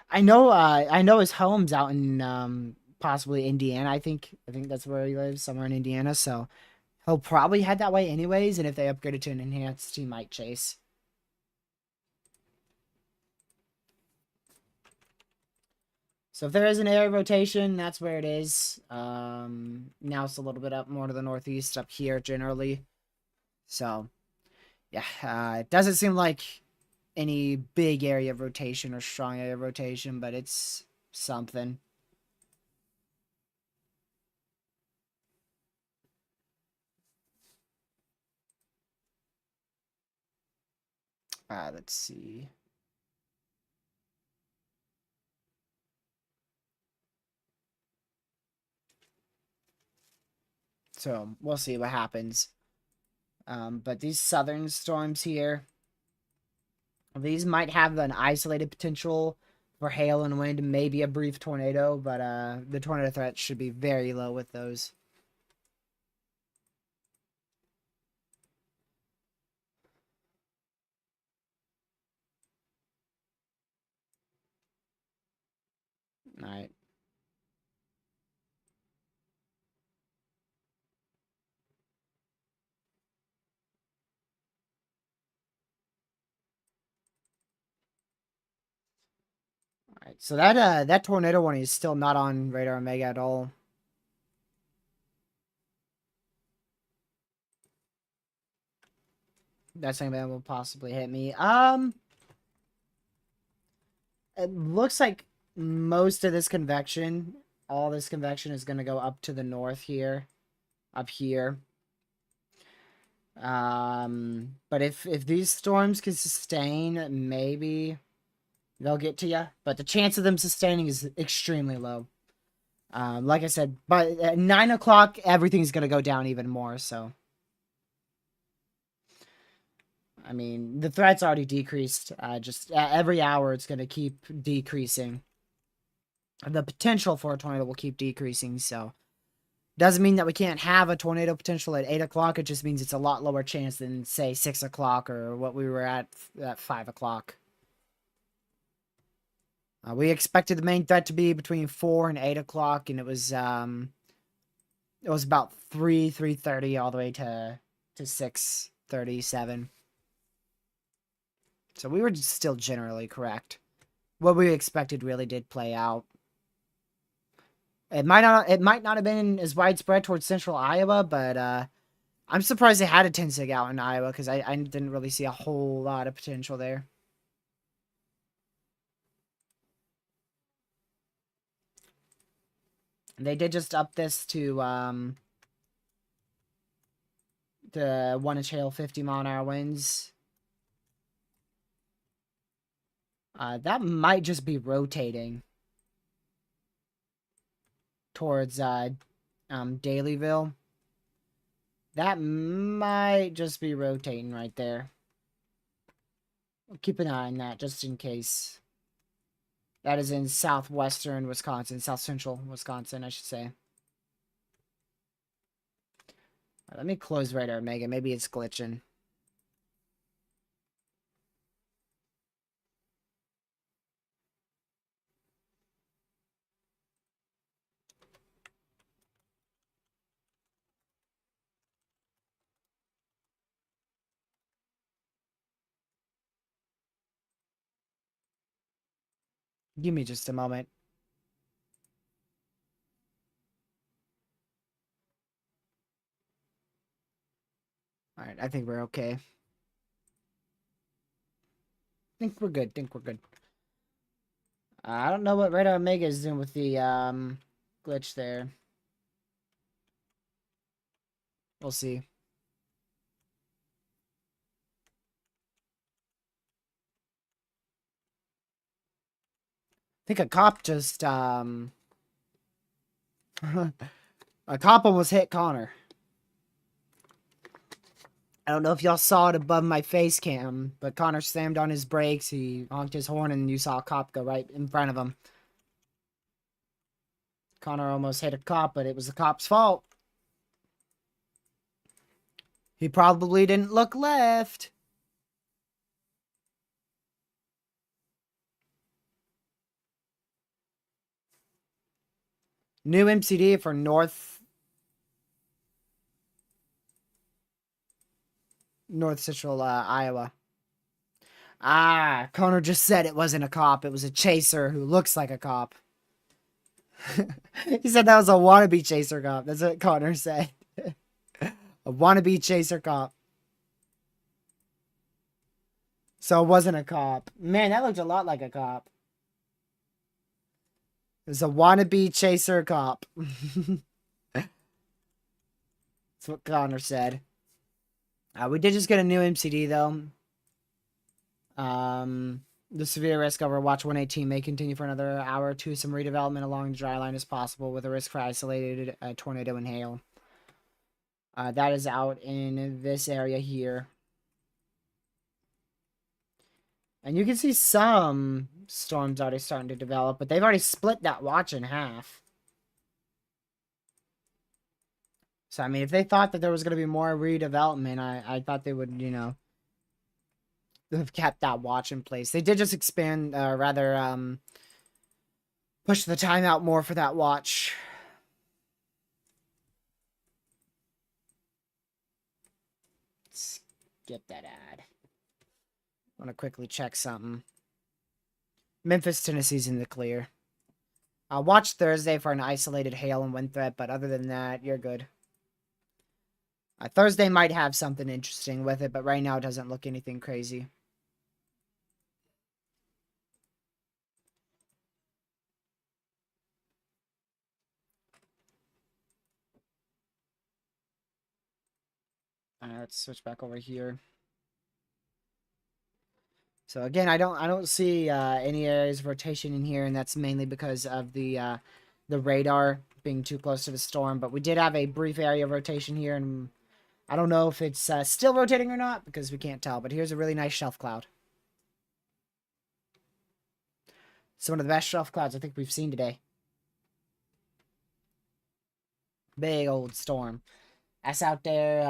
I know his home's out in possibly Indiana. I think that's where he lives, somewhere in Indiana. So he'll probably head that way anyways. And if they upgrade it to an enhanced, he might chase. So if there is an area rotation, that's where it is. Now it's a little bit up more to the northeast up here generally. So yeah, it doesn't seem like any big area of rotation or strong area of rotation, but it's something. Let's see. So we'll see what happens. But these southern storms here, these might have an isolated potential for hail and wind, maybe a brief tornado, but the tornado threat should be very low with those. All right. Alright, so that tornado warning is still not on Radar Omega at all. That's something that will possibly hit me. It looks like most of this convection, all this convection is going to go up to the north here, up here. But if these storms can sustain, maybe they'll get to you. But the chance of them sustaining is extremely low. Like I said, but at 9 o'clock, everything's going to go down even more, so. I mean, the threat's already decreased. Just every hour, it's going to keep decreasing. The potential for a tornado will keep decreasing, so. Doesn't mean that we can't have a tornado potential at 8 o'clock. It just means it's a lot lower chance than, say, 6 o'clock or what we were at 5 o'clock. We expected the main threat to be between 4 and 8 o'clock, and it was about 3:30 all the way to 6:37. So we were still generally correct. What we expected really did play out. It might not have been as widespread towards central Iowa, but I'm surprised they had a 10 sig out in Iowa because I didn't really see a whole lot of potential there. They did just up this to the 1-inch hail 50-mile-an-hour winds. That might just be rotating towards Dalyville. That might just be rotating right there. Keep an eye on that just in case. That is in southwestern Wisconsin, south central Wisconsin, I should say. Let me close radar Omega. Maybe it's glitching. Give me just a moment. Alright, I think we're okay. Think we're good. Think we're good. I don't know what Radar Omega is doing with the glitch there. We'll see. I think a cop just a cop almost hit Connor. I don't know if y'all saw it above my face cam, but Connor slammed on his brakes, he honked his horn, and you saw a cop go right in front of him. Connor almost hit a cop, but it was the cop's fault. He probably didn't look left. New MCD for North Central Iowa. Ah, Connor just said it wasn't a cop. It was a chaser who looks like a cop. He said that was a wannabe chaser cop. That's what Connor said. A wannabe chaser cop. So it wasn't a cop. Man, that looked a lot like a cop. It was a wannabe chaser cop. That's what Connor said. We did just get a new MCD though. The severe risk over Watch 118 may continue for another hour or two. Some redevelopment along the dry line is possible with a risk for isolated tornado and hail. That is out in this area here. And you can see some storms already starting to develop, but they've already split that watch in half. So, I mean, if they thought that there was going to be more redevelopment, I thought they would, you know, have kept that watch in place. They did just expand, push the timeout more for that watch. Skip that ad. I want to quickly check something. Memphis, Tennessee's in the clear. Watch Thursday for an isolated hail and wind threat, but other than that, you're good. Thursday might have something interesting with it, but right now it doesn't look anything crazy. Let's switch back over here. So again, I don't see any areas of rotation in here, and that's mainly because of the radar being too close to the storm. But we did have a brief area of rotation here, and I don't know if it's still rotating or not because we can't tell. But here's a really nice shelf cloud. It's one of the best shelf clouds I think we've seen today. Big old storm. That's out there.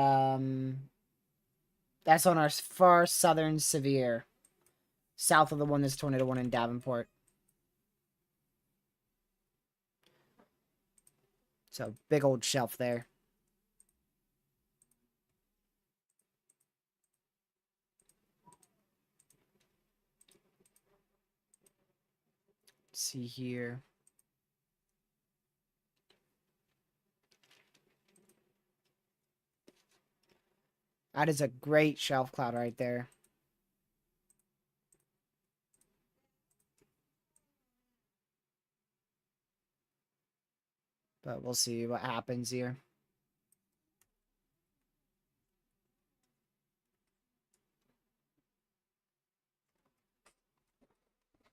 That's on our far southern severe. South of the one that's tornado one in Davenport. So, big old shelf there. Let's see here. That is a great shelf cloud right there. But we'll see what happens here.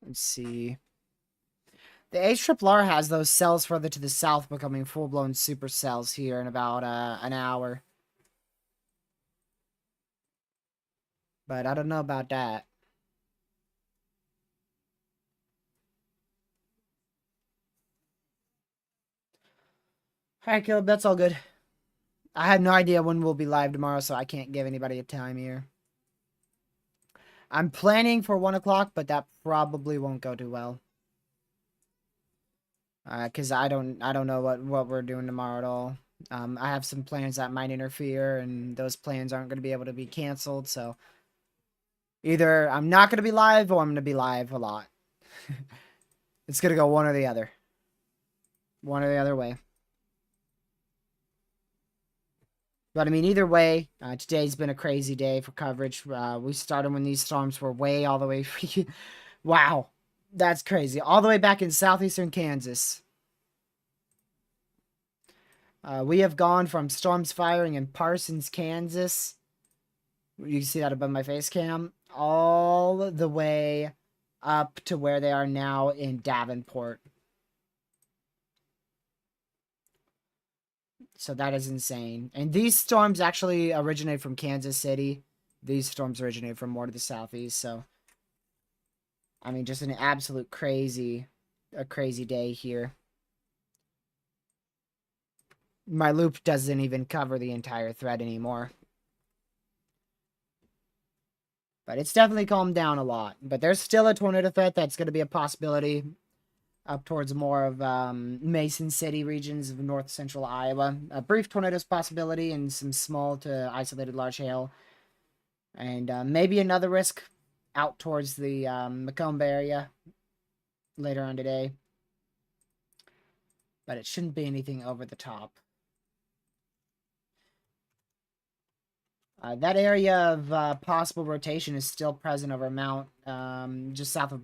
Let's see. The HRRR has those cells further to the south becoming full-blown supercells here in about an hour. But I don't know about that. Alright, Caleb, that's all good. I have no idea when we'll be live tomorrow, so I can't give anybody a time here. I'm planning for 1 o'clock, but that probably won't go too well. Because I don't know what we're doing tomorrow at all. I have some plans that might interfere, and those plans aren't going to be able to be canceled, so either I'm not going to be live, or I'm going to be live a lot. It's going to go one or the other. One or the other way. But I mean, either way, today's been a crazy day for coverage. We started when these storms were way all the way. Wow, that's crazy. All the way back in southeastern Kansas. We have gone from storms firing in Parsons, Kansas. You can see that above my face cam. All the way up to where they are now in Davenport. So that is insane. And these storms actually originate from Kansas City. These storms originate from more to the southeast. So, I mean, just an absolute crazy day here. My loop doesn't even cover the entire thread anymore. But it's definitely calmed down a lot. But there's still a tornado threat that's going to be a possibility up towards more of Mason City regions of north central Iowa. A brief tornadoes possibility and some small to isolated large hail. And maybe another risk out towards the Macomb area later on today. But it shouldn't be anything over the top. That area of possible rotation is still present over Mount, just south of,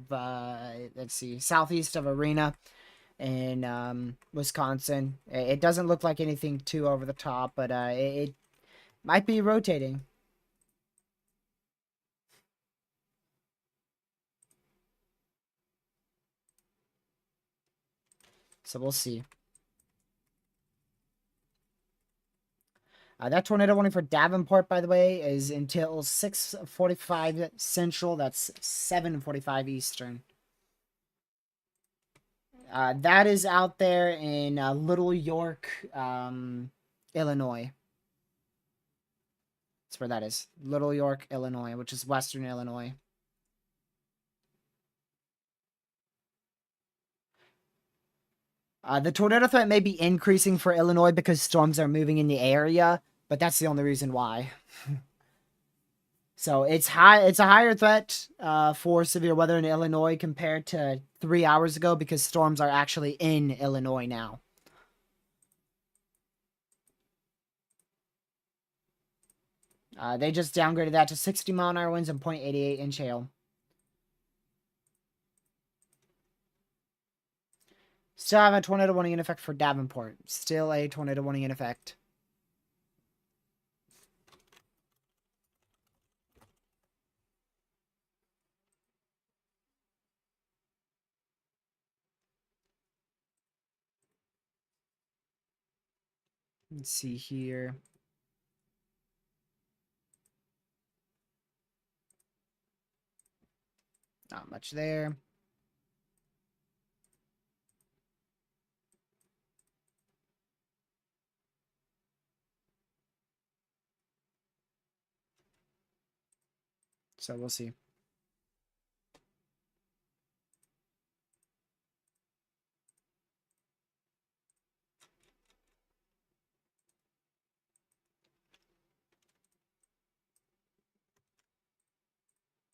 let's see, southeast of Arena in Wisconsin. It doesn't look like anything too over the top, but it might be rotating. So we'll see. That tornado warning for Davenport, by the way, is until 6:45 Central. That's 7:45 Eastern. That is out there in Little York, Illinois. That's where that is. Little York, Illinois, which is western Illinois. The tornado threat may be increasing for Illinois because storms are moving in the area, but that's the only reason why. So it's high. It's a higher threat for severe weather in Illinois compared to 3 hours ago because storms are actually in Illinois now. They just downgraded that to 60-mile-an-hour winds and 0.88 inch hail. Still have a tornado warning in effect for Davenport. Still a tornado warning in effect. Let's see here. Not much there. So we'll see.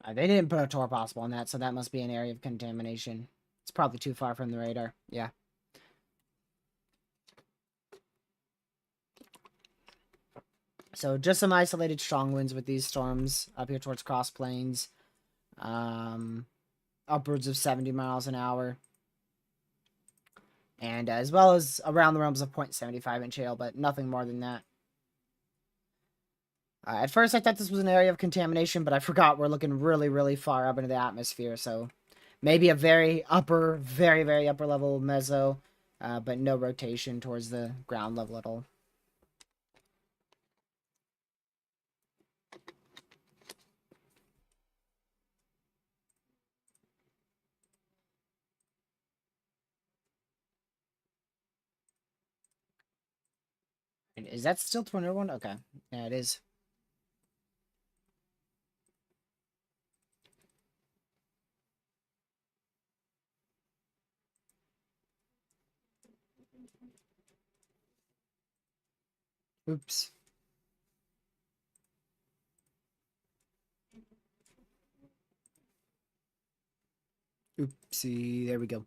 They didn't put a tour possible on that, so that must be an area of contamination. It's probably too far from the radar. Yeah. So just some isolated strong winds with these storms up here towards Cross Plains. Upwards of 70 miles an hour. and as well as around the realms of 0.75 inch hail, but nothing more than that. At first, I thought this was an area of contamination, but I forgot we're looking really, really far up into the atmosphere, so maybe a very upper, very, very upper level meso, but no rotation towards the ground level at all. Is that still tornado one? Okay. Yeah, it is. Oops. Oopsie. There we go.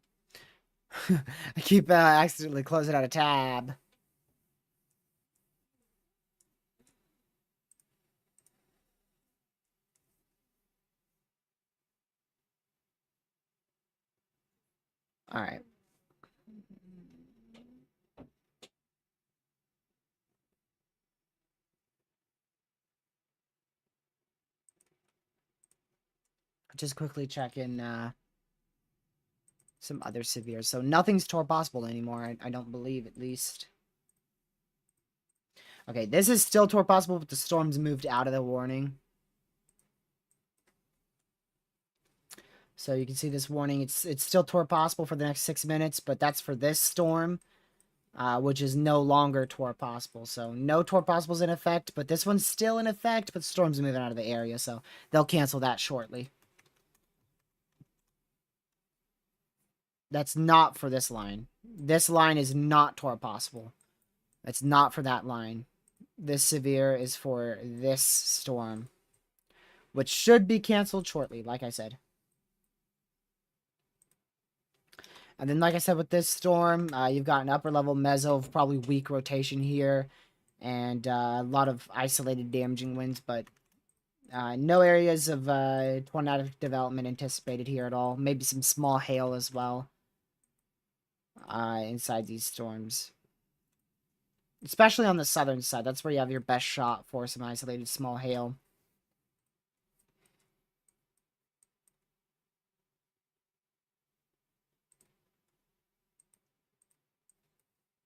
I keep accidentally closing out a tab. All right. Just quickly check in some other severe. So nothing's tor possible anymore. I don't believe, at least. Okay, this is still tor possible, but the storm's moved out of the warning. So you can see this warning. It's still tor possible for the next 6 minutes, but that's for this storm, which is no longer tor possible. So no tor possible is in effect, but this one's still in effect, but the storm's moving out of the area, so they'll cancel that shortly. That's not for this line. This line is not tor possible. That's not for that line. This severe is for this storm, which should be canceled shortly, like I said. And then, like I said, with this storm, you've got an upper level meso of probably weak rotation here, and a lot of isolated damaging winds, but no areas of tornadic development anticipated here at all. Maybe some small hail as well inside these storms. Especially on the southern side. That's where you have your best shot for some isolated small hail.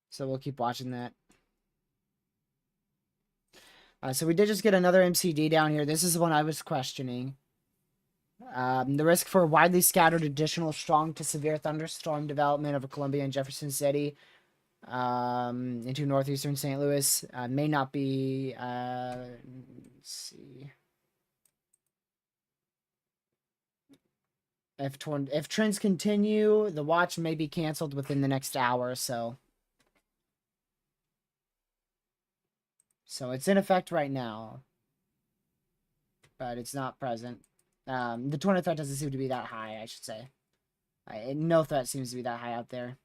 So we'll keep watching that. So we did just get another MCD down here. This is the one I was questioning. The risk for widely scattered additional strong to severe thunderstorm development over Columbia and Jefferson City into northeastern St. Louis may not be. Let's see. If trends continue, the watch may be canceled within the next hour or so. So it's in effect right now, but it's not present. The tornado threat doesn't seem to be that high, I should say. No threat seems to be that high out there.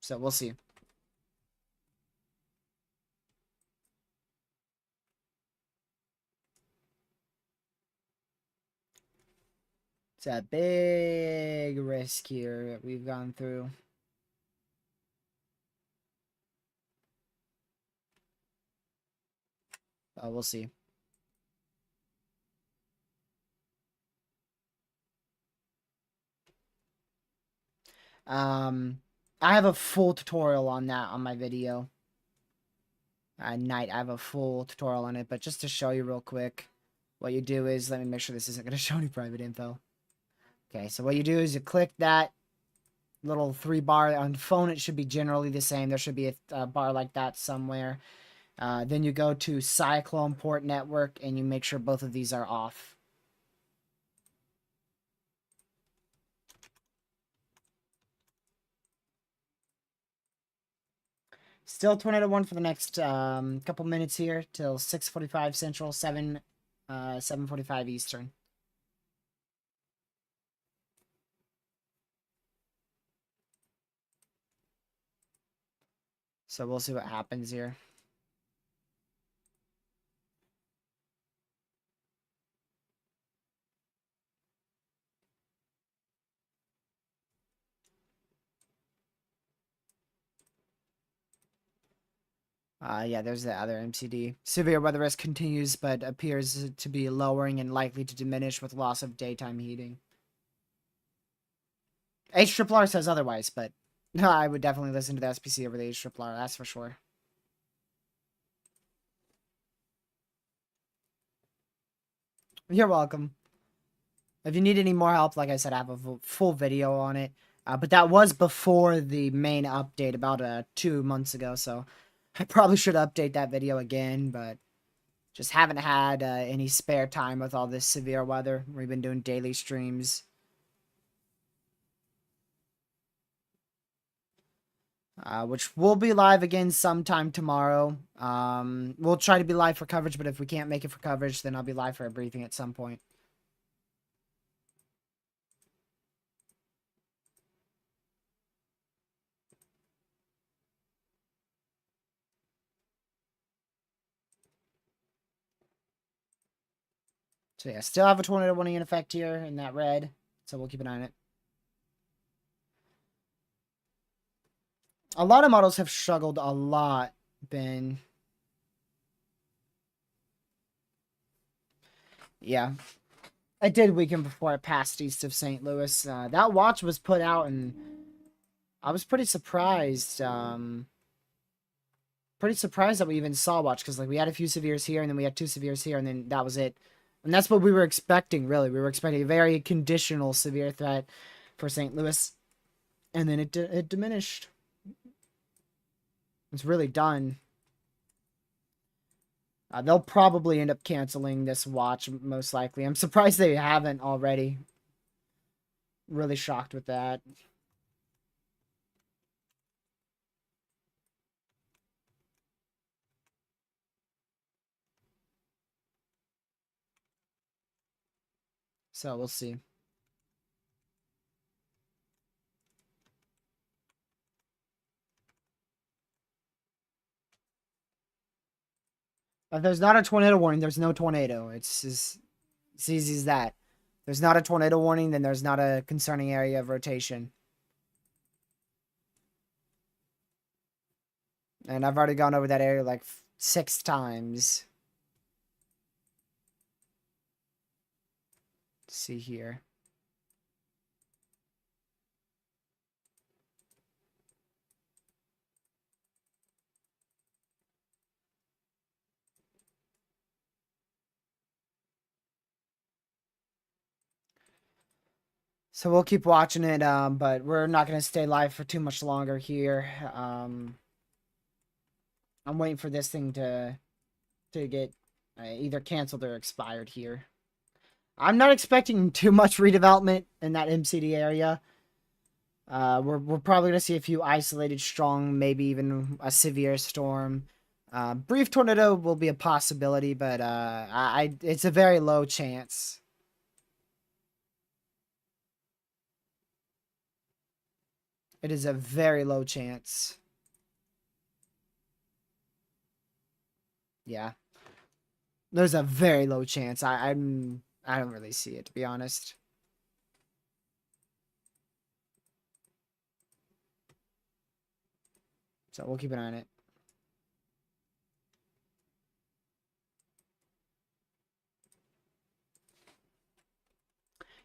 So we'll see. It's a big risk here that we've gone through. We'll see. I have a full tutorial on that on my video. Night, I have a full tutorial on it, but just to show you real quick, what you do is, let me make sure this isn't going to show any private info. Okay, so what you do is you click that little 3 bar on phone. It should be generally the same. There should be a bar like that somewhere. Then you go to Cyclone Port Network and you make sure both of these are off. Still Tornado 1 for the next couple minutes here till 6:45 Central, 7:45 Eastern. So we'll see what happens here. Yeah, there's the other MCD. Severe weather risk continues, but appears to be lowering and likely to diminish with loss of daytime heating. HRRR says otherwise, but no, I would definitely listen to the SPC over the HRRR, that's for sure. You're welcome. If you need any more help, like I said, I have a full video on it. But that was before the main update about 2 months ago, so I probably should update that video again, but just haven't had any spare time with all this severe weather. We've been doing daily streams. Which will be live again sometime tomorrow. We'll try to be live for coverage, but if we can't make it for coverage, then I'll be live for a briefing at some point. So yeah, still have a tornado warning in effect here in that red, so we'll keep an eye on it. A lot of models have struggled a lot, Ben. Yeah. I did weaken before I passed east of St. Louis. That watch was put out, and I was pretty surprised. Pretty surprised that we even saw watch, because like we had a few severes here, and then we had 2 severes here, and then that was it. And that's what we were expecting, really. We were expecting a very conditional severe threat for St. Louis, and then it diminished. It's really done. They'll probably end up canceling this watch, most likely. I'm surprised they haven't already. Really shocked with that. So we'll see. If there's not a tornado warning, there's no tornado. It's as easy as that. There's not a tornado warning, then there's not a concerning area of rotation. And I've already gone over that area like 6 times. Let's see here. So we'll keep watching it, but we're not going to stay live for too much longer here. I'm waiting for this thing to get either canceled or expired here. I'm not expecting too much redevelopment in that MCD area. We're probably going to see a few isolated strong, maybe even a severe storm. Brief tornado will be a possibility, but it's a very low chance. It is a very low chance. Yeah. There's a very low chance. I don't really see it, to be honest. So we'll keep an eye on it.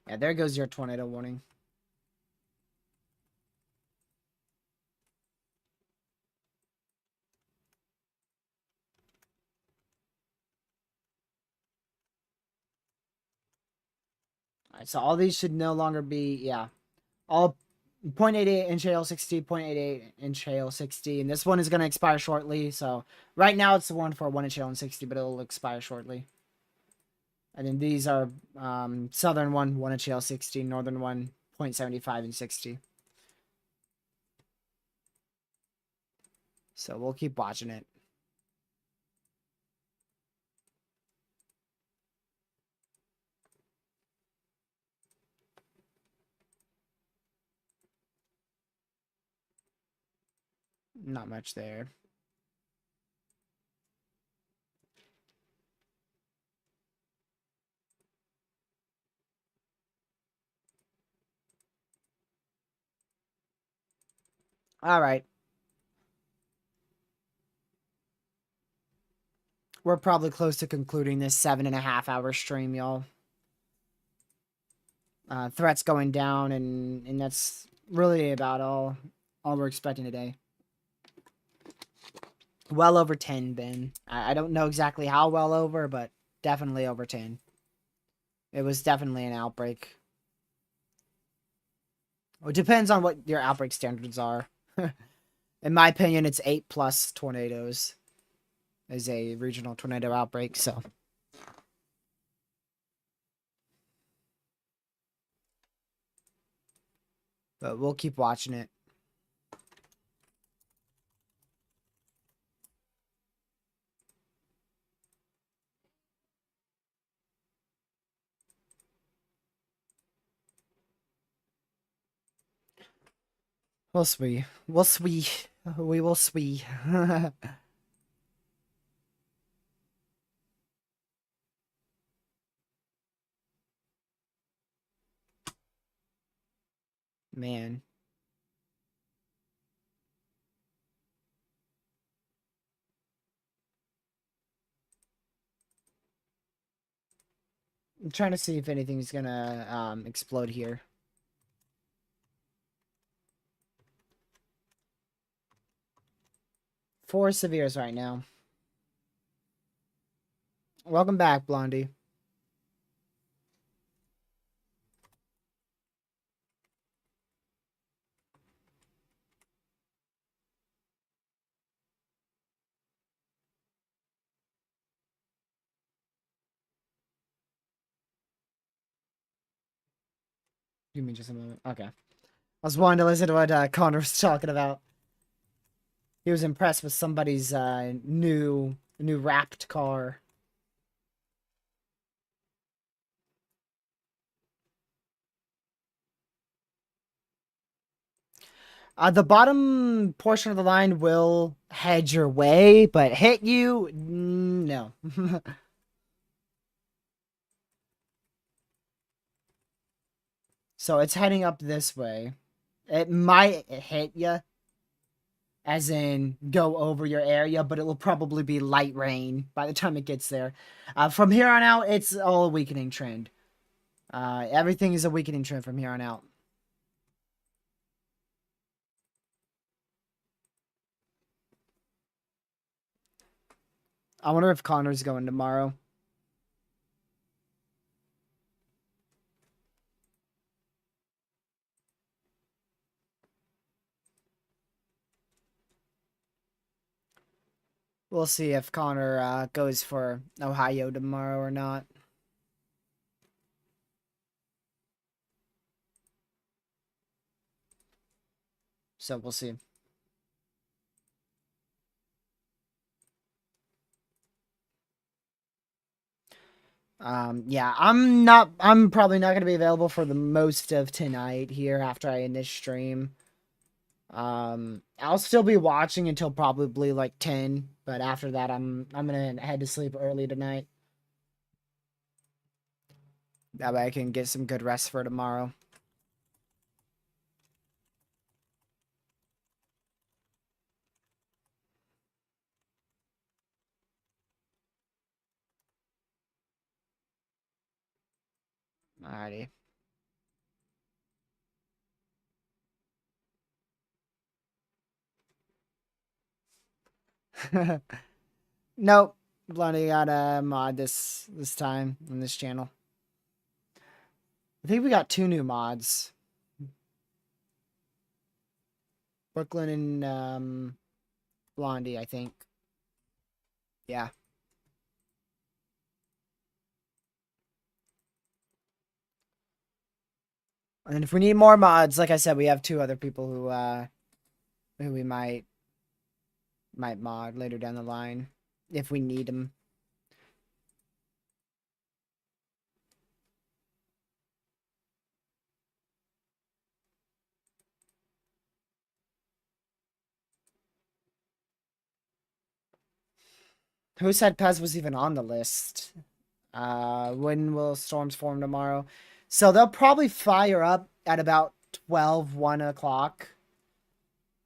Yeah, there goes your tornado warning. Alright, so all these should no longer be, yeah. All 0.88 inch hail 60, 0.88 inch hail 60, and this one is going to expire shortly, so right now it's the one for 1 inch hail and 60, but it'll expire shortly. And then these are southern one, 1 inch hail 60, northern one, 0.75 and 60. So we'll keep watching it. Not much there. All right. we're probably close to concluding this 7.5 hour stream, y'all. Threats going down, and that's really about all we're expecting today. Well over 10, Ben. I don't know exactly how well over, but definitely over 10. It was definitely an outbreak. It depends on what your outbreak standards are. In my opinion, it's 8+ tornadoes is a regional tornado outbreak, so. But we'll keep watching it. We'll see. We'll see. We will see. Man. I'm trying to see if anything's gonna explode here. Four severes right now. Welcome back, Blondie. Give me just a moment. Okay. I was wanting to listen to what Connor was talking about. He was impressed with somebody's new wrapped car. The bottom portion of the line will head your way, but hit you, no. So it's heading up this way. It might hit you, as in go over your area, but it will probably be light rain by the time it gets there. From here on out, it's all a weakening trend. Everything is a weakening trend from here on out. I wonder if Connor's going tomorrow. We'll see if Connor goes for Ohio tomorrow or not. So we'll see. Yeah, I'm probably not gonna be available for the most of tonight here after I end this stream. I'll still be watching until probably like 10, but after that I'm gonna head to sleep early tonight. That way I can get some good rest for tomorrow. Alrighty. Nope. Blondie got a mod this time on this channel. I think we got 2 new mods. Brooklyn and Blondie, I think. Yeah. And if we need more mods, like I said, we have 2 other people who we might mod later down the line if we need them. Who said Pez was even on the list? When will storms form tomorrow? So they'll probably fire up at about 1 o'clock.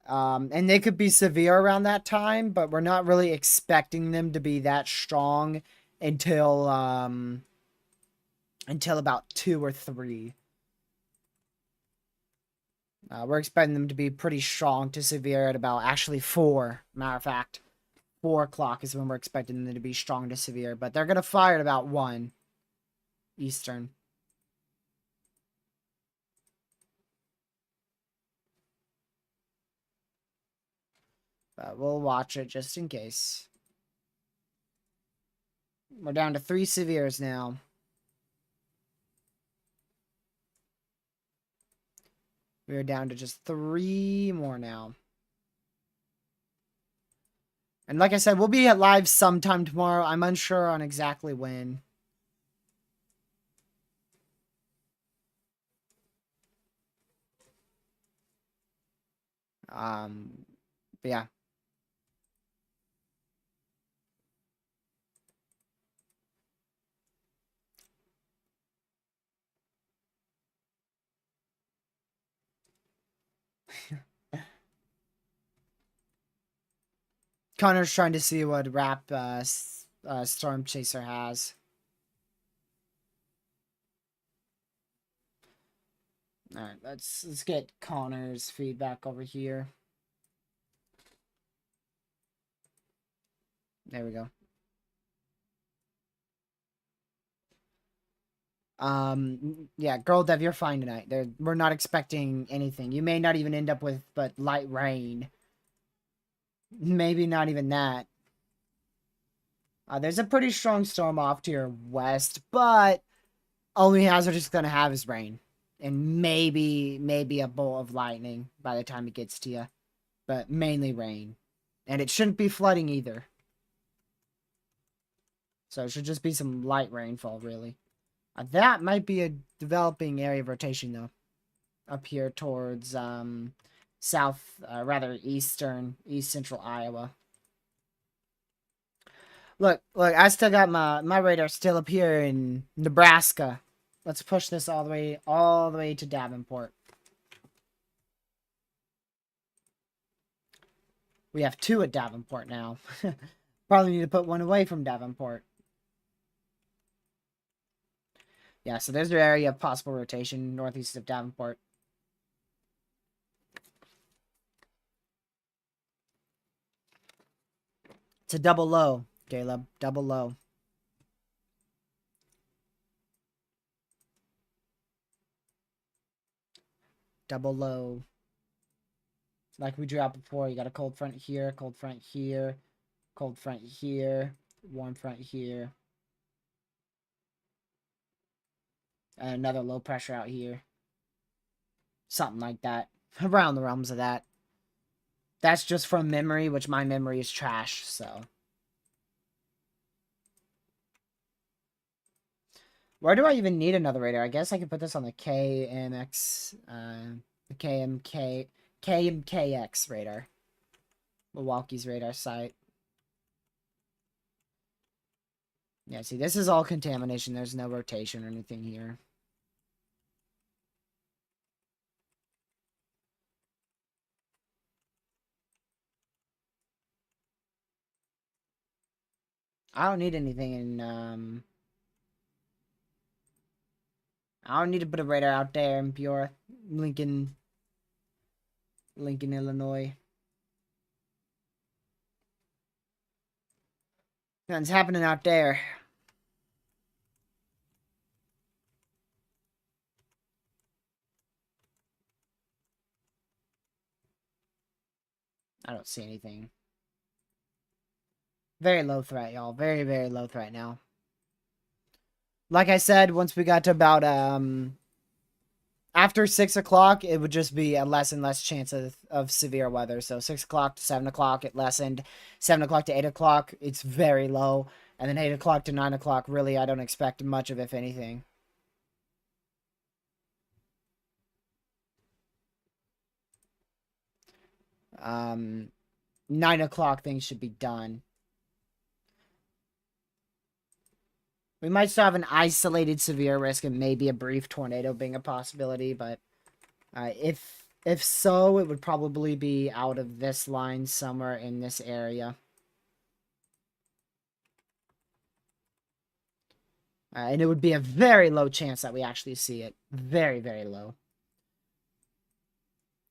And they could be severe around that time, but we're not really expecting them to be that strong until about 2 or 3. We're expecting them to be pretty strong to severe at about actually 4. Matter of fact, 4 o'clock is when we're expecting them to be strong to severe, but they're gonna fire at about 1 Eastern. But we'll watch it just in case. We're down to 3 severes now. We're down to just 3 more now. And like I said, we'll be at live sometime tomorrow. I'm unsure on exactly when. But yeah. Connor's trying to see what rap Storm Chaser has. Alright, let's get Connor's feedback over here. There we go. Yeah, Girl Dev, you're fine tonight. We're not expecting anything. You may not even end up with but light rain. Maybe not even that. There's a pretty strong storm off to your west, but only hazard it's gonna have is rain. And maybe a bolt of lightning by the time it gets to you. But mainly rain. And it shouldn't be flooding either. So it should just be some light rainfall, really. That might be a developing area of rotation, though. Up here towards, east central Iowa. Look, I still got my radar still up here in Nebraska. Let's push this all the way to Davenport. We have 2 at Davenport now. Probably need to put 1 away from Davenport. Yeah, so there's your area of possible rotation northeast of Davenport. It's a double low, Caleb. Double low. Double low. Like we drew out before, you got a cold front here, cold front here, cold front here, warm front here. And another low pressure out here. Something like that. Around the realms of that. That's just from memory, which my memory is trash, so. Where do I even need another radar? I guess I could put this on the KMX, the KMKX radar. Milwaukee's radar site. Yeah, see, this is all contamination. There's no rotation or anything here. I don't need anything in, I don't need to put a radar out there in Peoria, Lincoln, Illinois. Nothing's happening out there. I don't see anything. Very low threat, y'all. Very, very low threat now. Like I said, once we got to about, after 6 o'clock, it would just be a less and less chance of severe weather. So 6 o'clock to 7 o'clock, it lessened. 7 o'clock to 8 o'clock, it's very low. And then 8 o'clock to 9 o'clock, really, I don't expect much of, if anything. Um, 9 o'clock, things should be done. We might still have an isolated severe risk and maybe a brief tornado being a possibility, but if If so, it would probably be out of this line somewhere in this area. And it would be a very low chance that we actually see it. Very, very low.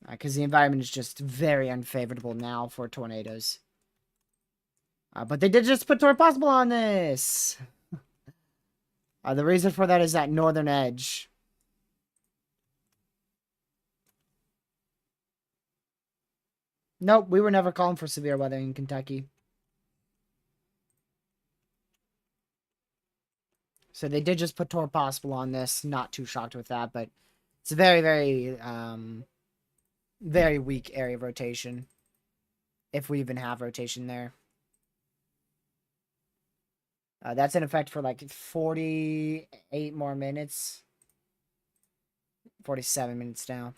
Because the environment is just very unfavorable now for tornadoes. But they did just put Tornado Possible on this. The reason for that is that northern edge. Nope, we were never calling for severe weather in Kentucky. So they did just put Tornado Possible on this. Not too shocked with that, but it's a very, very, very weak area of rotation. If we even have rotation there. That's in effect for like 48 more minutes. 47 minutes now.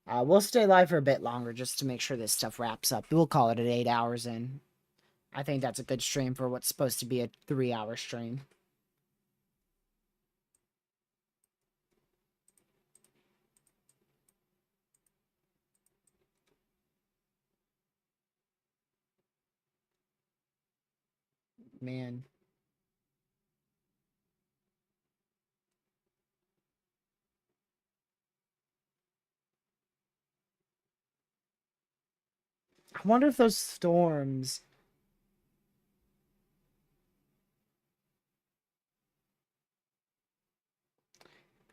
We'll stay live for a bit longer just to make sure this stuff wraps up. We'll call it at 8 hours in. I think that's a good stream for what's supposed to be a 3-hour stream. Man. I wonder if those storms...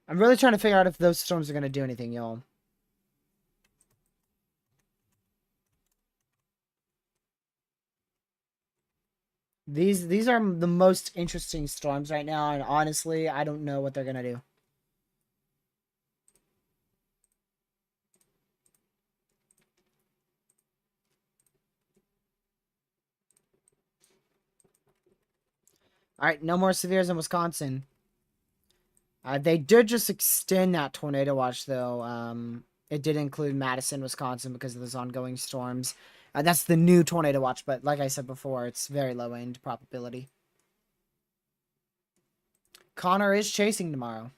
I'm really trying to figure out if those storms are going to do anything, y'all. These are the most interesting storms right now, and honestly, I don't know what they're going to do. Alright, no more severes in Wisconsin. They did just extend that tornado watch, though. It did include Madison, Wisconsin, because of those ongoing storms. That's the new tornado watch, but like I said before, it's very low end probability. Connor is chasing tomorrow.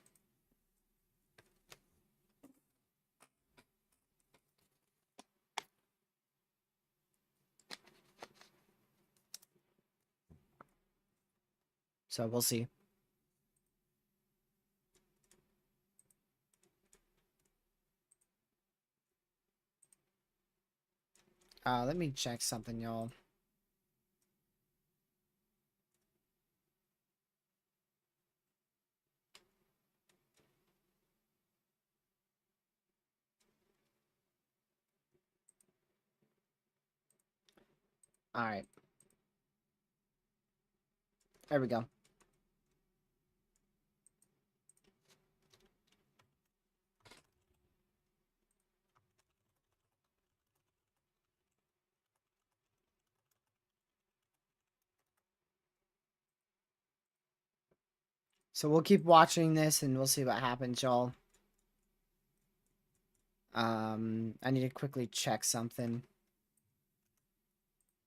So we'll see. Let me check something, y'all. Alright. There we go. So we'll keep watching this and we'll see what happens, y'all. I need to quickly check something.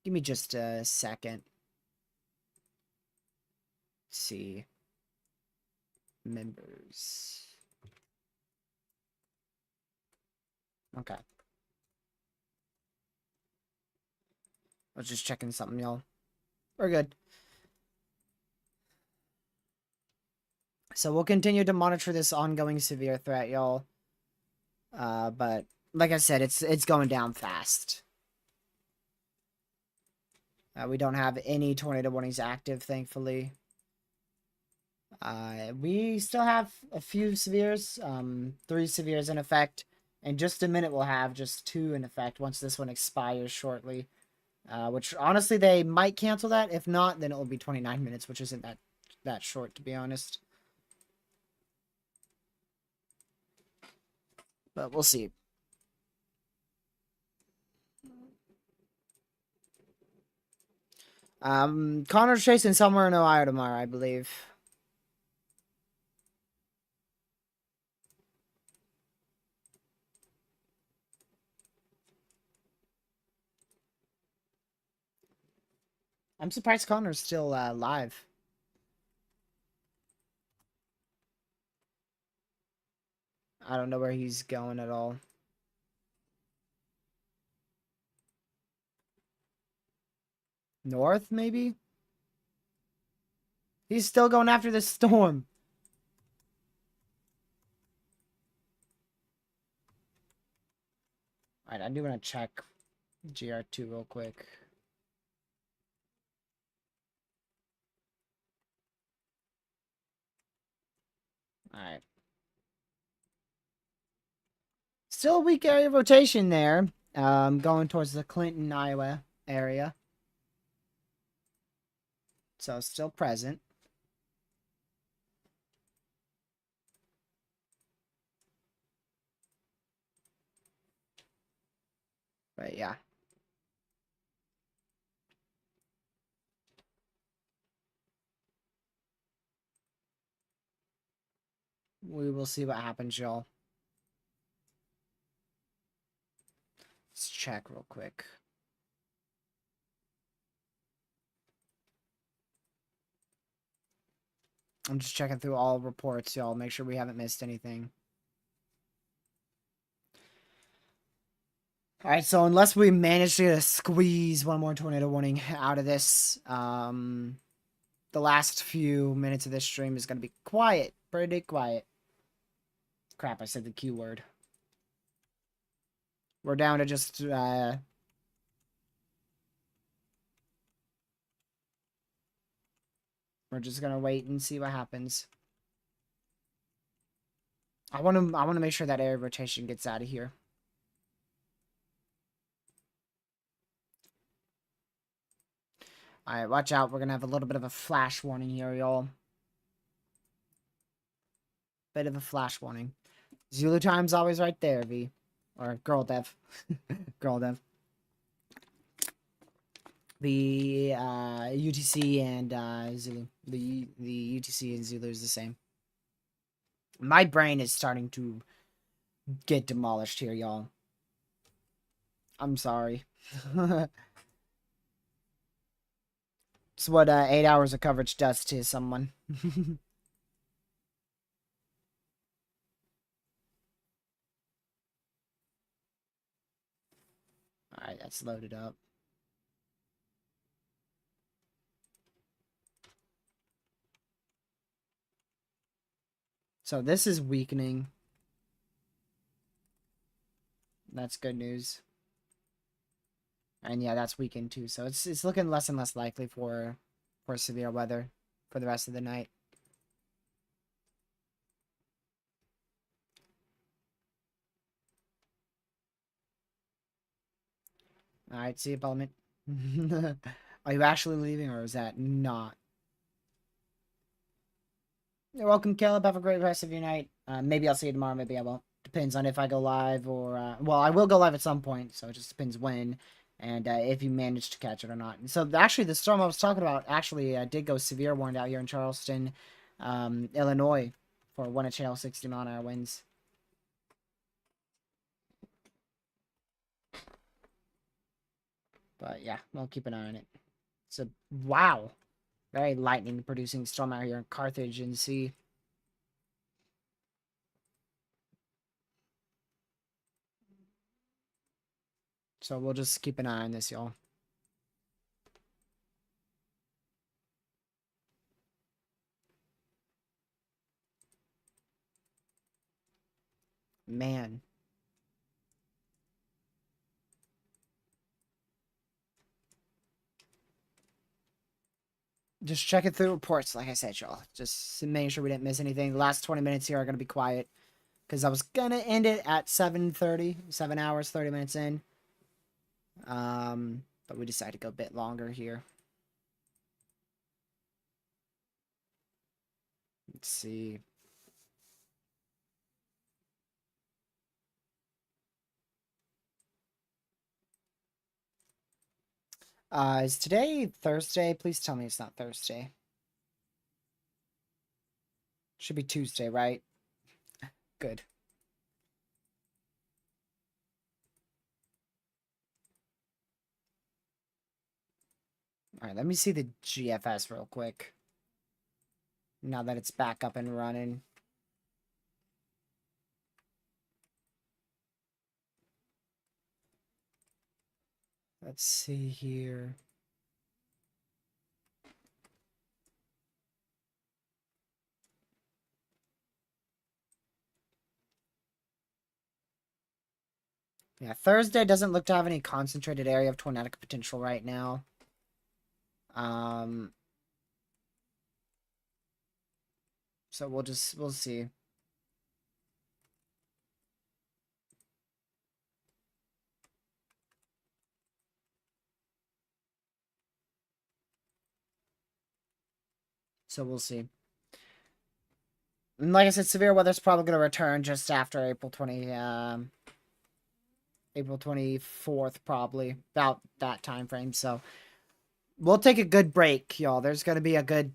Give me just a second. Let's see. Members. Okay. I was just checking something, y'all. We're good. So we'll continue to monitor this ongoing severe threat, y'all. But like I said, it's going down fast. We don't have any tornado warnings active, thankfully. We still have a few severes, 3 severes in effect. In just a minute, we'll have just 2 in effect once this one expires shortly. Which, honestly, they might cancel that. If not, then it will be 29 minutes, which isn't that short, to be honest. But we'll see. Connor's chasing somewhere in Ohio tomorrow, I believe. I'm surprised Connor's still live. I don't know where he's going at all. North, maybe? He's still going after the storm. Alright, I do want to check GR2 real quick. Alright. Still a weak area of rotation there. Going towards the Clinton, Iowa area. So still present. But yeah. We will see what happens, y'all. Let's check real quick. I'm just checking through all reports, y'all. Make sure we haven't missed anything. Alright, so unless we manage to squeeze one more tornado warning out of this, the last few minutes of this stream is going to be quiet. Pretty quiet. Crap, I said the Q word. We're down to just, we're just going to wait and see what happens. I want to make sure that area rotation gets out of here. Alright, watch out. We're going to have a little bit of a flash warning here, y'all. Bit of a flash warning. Zulu time's always right there, V. Or girl dev. Girl dev. The UTC and Zulu. The UTC and Zulu is the same. My brain is starting to get demolished here, y'all. I'm sorry. It's what 8 hours of coverage does to someone. Alright, that's loaded up. So this is weakening. That's good news. And yeah, that's weakened too. So it's looking less and less likely for severe weather for the rest of the night. Alright, see you, Parliament. Are you actually leaving, or is that not? You're welcome, Caleb. Have a great rest of your night. Maybe I'll see you tomorrow, maybe I won't. Depends on if I go live or... well, I will go live at some point, so it just depends when. And if you manage to catch it or not. So actually, the storm I was talking about actually did go severe warned out here in Charleston, Illinois, for 1 channel 60 mile-an-hour winds. But yeah, we'll keep an eye on it. So, wow. Very lightning-producing storm out here in Carthage and sea. So we'll just keep an eye on this, y'all. Man. Just checking through reports, like I said, y'all. Just making sure we didn't miss anything. The last 20 minutes here are going to be quiet. Because I was going to end it at 7:30. 7 hours, 30 minutes in. But we decided to go a bit longer here. Let's see. Is today Thursday? Please tell me it's not Thursday. Should be Tuesday, right? Good. Alright, let me see the GFS real quick. Now that it's back up and running. Let's see here. Yeah, Thursday doesn't look to have any concentrated area of tornadic potential right now. So we'll see. So we'll see. And like I said, severe weather's probably going to return just after April 24th, probably about that time frame. So we'll take a good break, y'all. There's going to be a good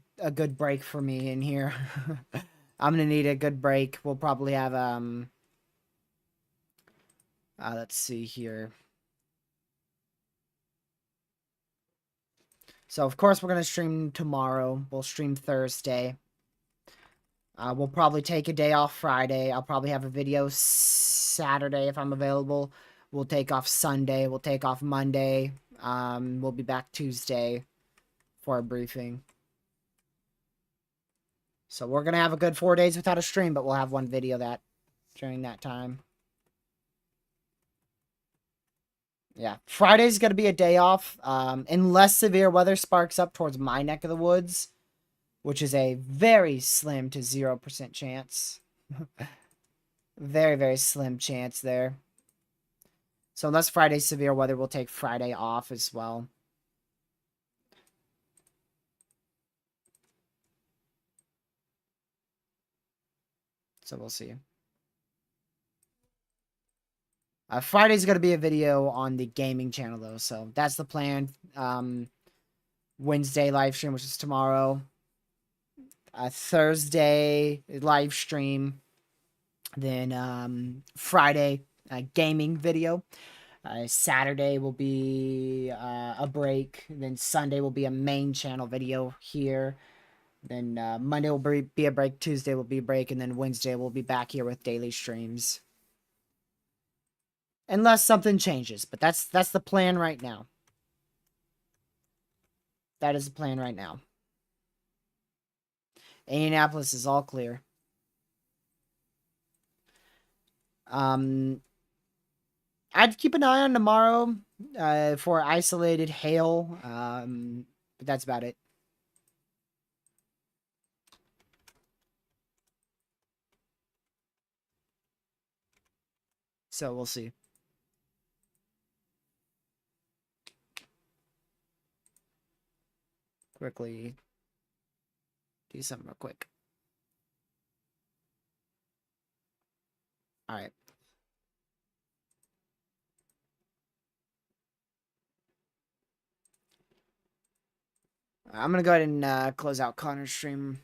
break for me in here. I'm going to need a good break. We'll probably have let's see here. So of course we're going to stream tomorrow. We'll stream Thursday. We'll probably take a day off Friday. I'll probably have a video Saturday if I'm available. We'll take off Sunday. We'll take off Monday. We'll be back Tuesday for a briefing. So we're going to have a good 4 days without a stream, but we'll have one video during that time. Yeah, Friday's going to be a day off, unless severe weather sparks up towards my neck of the woods, which is a very slim to 0% chance. Very, very slim chance there. So unless Friday's severe weather, we'll take Friday off as well. So we'll see. Friday's going to be a video on the gaming channel, though. So that's the plan. Wednesday live stream, which is tomorrow. Thursday live stream. Then Friday gaming video. Saturday will be a break. Then Sunday will be a main channel video here. Then Monday will be a break. Tuesday will be a break. And then Wednesday we'll be back here with daily streams. Unless something changes. But that's the plan right now. That is the plan right now. Indianapolis is all clear. I'd keep an eye on tomorrow for isolated hail. But that's about it. So we'll see. Quickly do something real quick. All right. I'm going to go ahead and close out Connor's stream.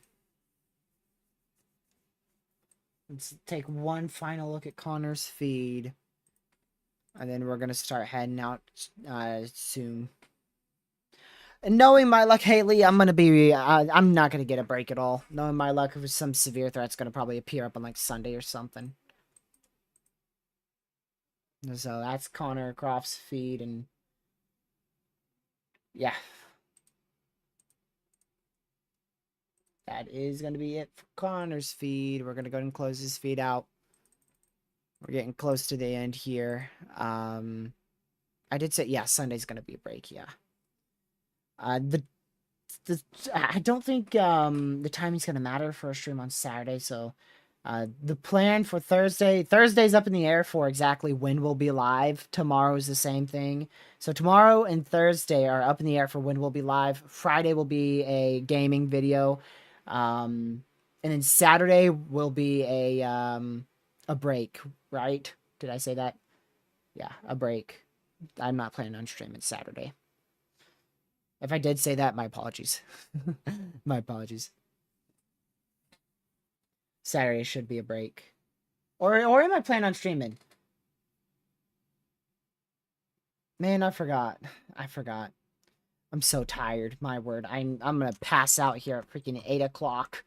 Let's take one final look at Connor's feed. And then we're going to start heading out soon. And knowing my luck, Haley, I'm not going to get a break at all. Knowing my luck, if some severe threat's going to probably appear up on like Sunday or something. So that's Connor Croft's feed, and yeah. That is going to be it for Connor's feed. We're going to go ahead and close his feed out. We're getting close to the end here. I did say, yeah, Sunday's going to be a break, yeah. I don't think the timing's going to matter for a stream on Saturday, so the plan for Thursday's up in the air for exactly when we'll be live. Tomorrow's the same thing. So tomorrow and Thursday are up in the air for when we'll be live. Friday will be a gaming video. And then Saturday will be a break, right? Did I say that? Yeah, a break. I'm not planning on streaming Saturday. If I did say that, my apologies. My apologies. Saturday should be a break. Or am I planning on streaming? Man, I forgot. I'm so tired. My word. I'm gonna pass out here at freaking 8 o'clock.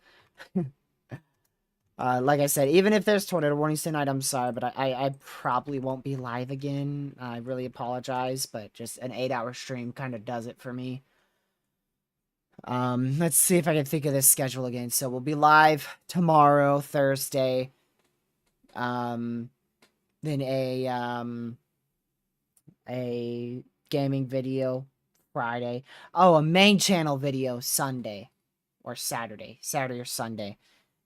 Like I said, even if there's tornado warnings tonight, I'm sorry, but I probably won't be live again. I really apologize, but just an 8-hour stream kind of does it for me. Let's see if I can think of this schedule again. So we'll be live tomorrow, Thursday. Then a gaming video Friday. Oh, a main channel video Sunday or Saturday. Saturday or Sunday.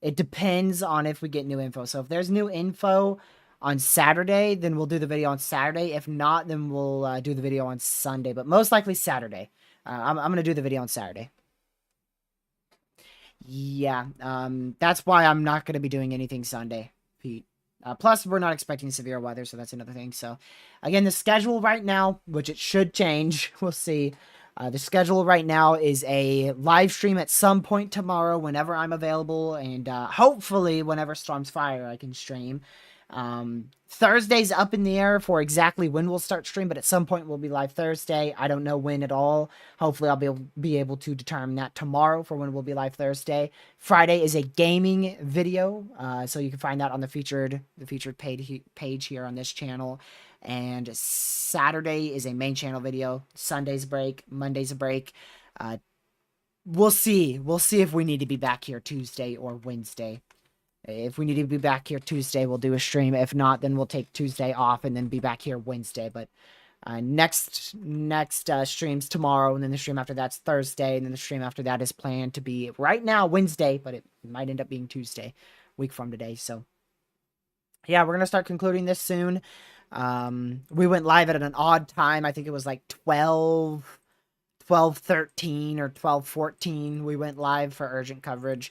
It depends on if we get new info. So if there's new info on Saturday, then we'll do the video on Saturday. If not, then we'll do the video on Sunday. But most likely Saturday. I'm going to do the video on Saturday. Yeah, that's why I'm not going to be doing anything Sunday, Pete. Plus, we're not expecting severe weather, so that's another thing. So, again, the schedule right now, which it should change, we'll see. The schedule right now is a live stream at some point tomorrow, whenever I'm available, and hopefully, whenever Storm's Fire, I can stream. Thursday's up in the air for exactly when we'll start stream, but at some point we'll be live Thursday. I don't know when at all. Hopefully I'll be able to determine that tomorrow for when we'll be live Thursday. Friday is a gaming video, so you can find that on the featured page here on this channel. And Saturday is a main channel video. Sunday's a break. Monday's a break. We'll see. We'll see if we need to be back here Tuesday or Wednesday. If we need to be back here Tuesday, we'll do a stream. If not, then we'll take Tuesday off and then be back here Wednesday. But next stream's tomorrow, and then the stream after that's Thursday, and then the stream after that is planned to be right now Wednesday, but it might end up being Tuesday, week from today. So yeah, we're gonna start concluding this soon. We went live at an odd time. I think it was like 12:13 or 12:14. We went live for urgent coverage.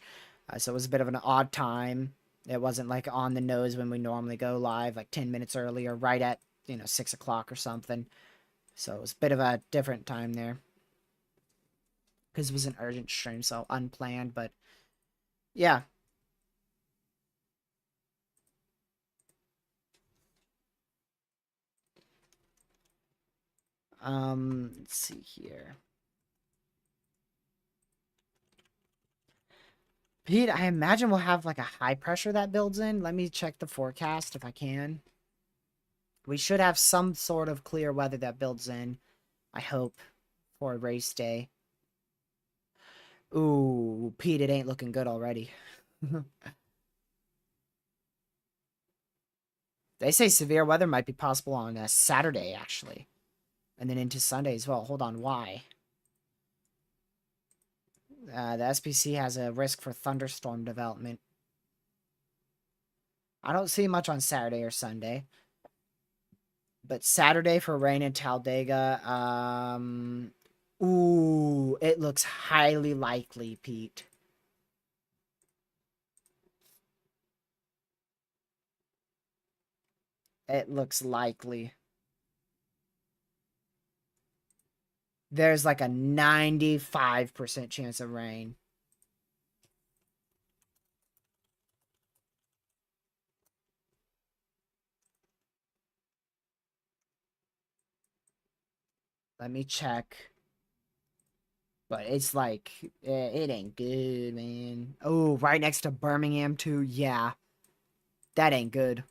So it was a bit of an odd time. It wasn't like on the nose when we normally go live, like 10 minutes earlier, right at, 6 o'clock or something. So it was a bit of a different time there. Because it was an urgent stream, so unplanned, but yeah. Let's see here. Pete, I imagine we'll have like a high pressure that builds in. Let me check the forecast if I can. We should have some sort of clear weather that builds in, I hope, for race day. Ooh, Pete, it ain't looking good already. They say severe weather might be possible on a Saturday, actually. And then into Sunday as well. Hold on, why? The SPC has a risk for thunderstorm development. I don't see much on Saturday or Sunday. But Saturday for rain in Talladega, ooh, it looks highly likely, Pete. It looks likely. There's like a 95% chance of rain. Let me check. But it's like, it ain't good, man. Oh, right next to Birmingham, too. Yeah. That ain't good.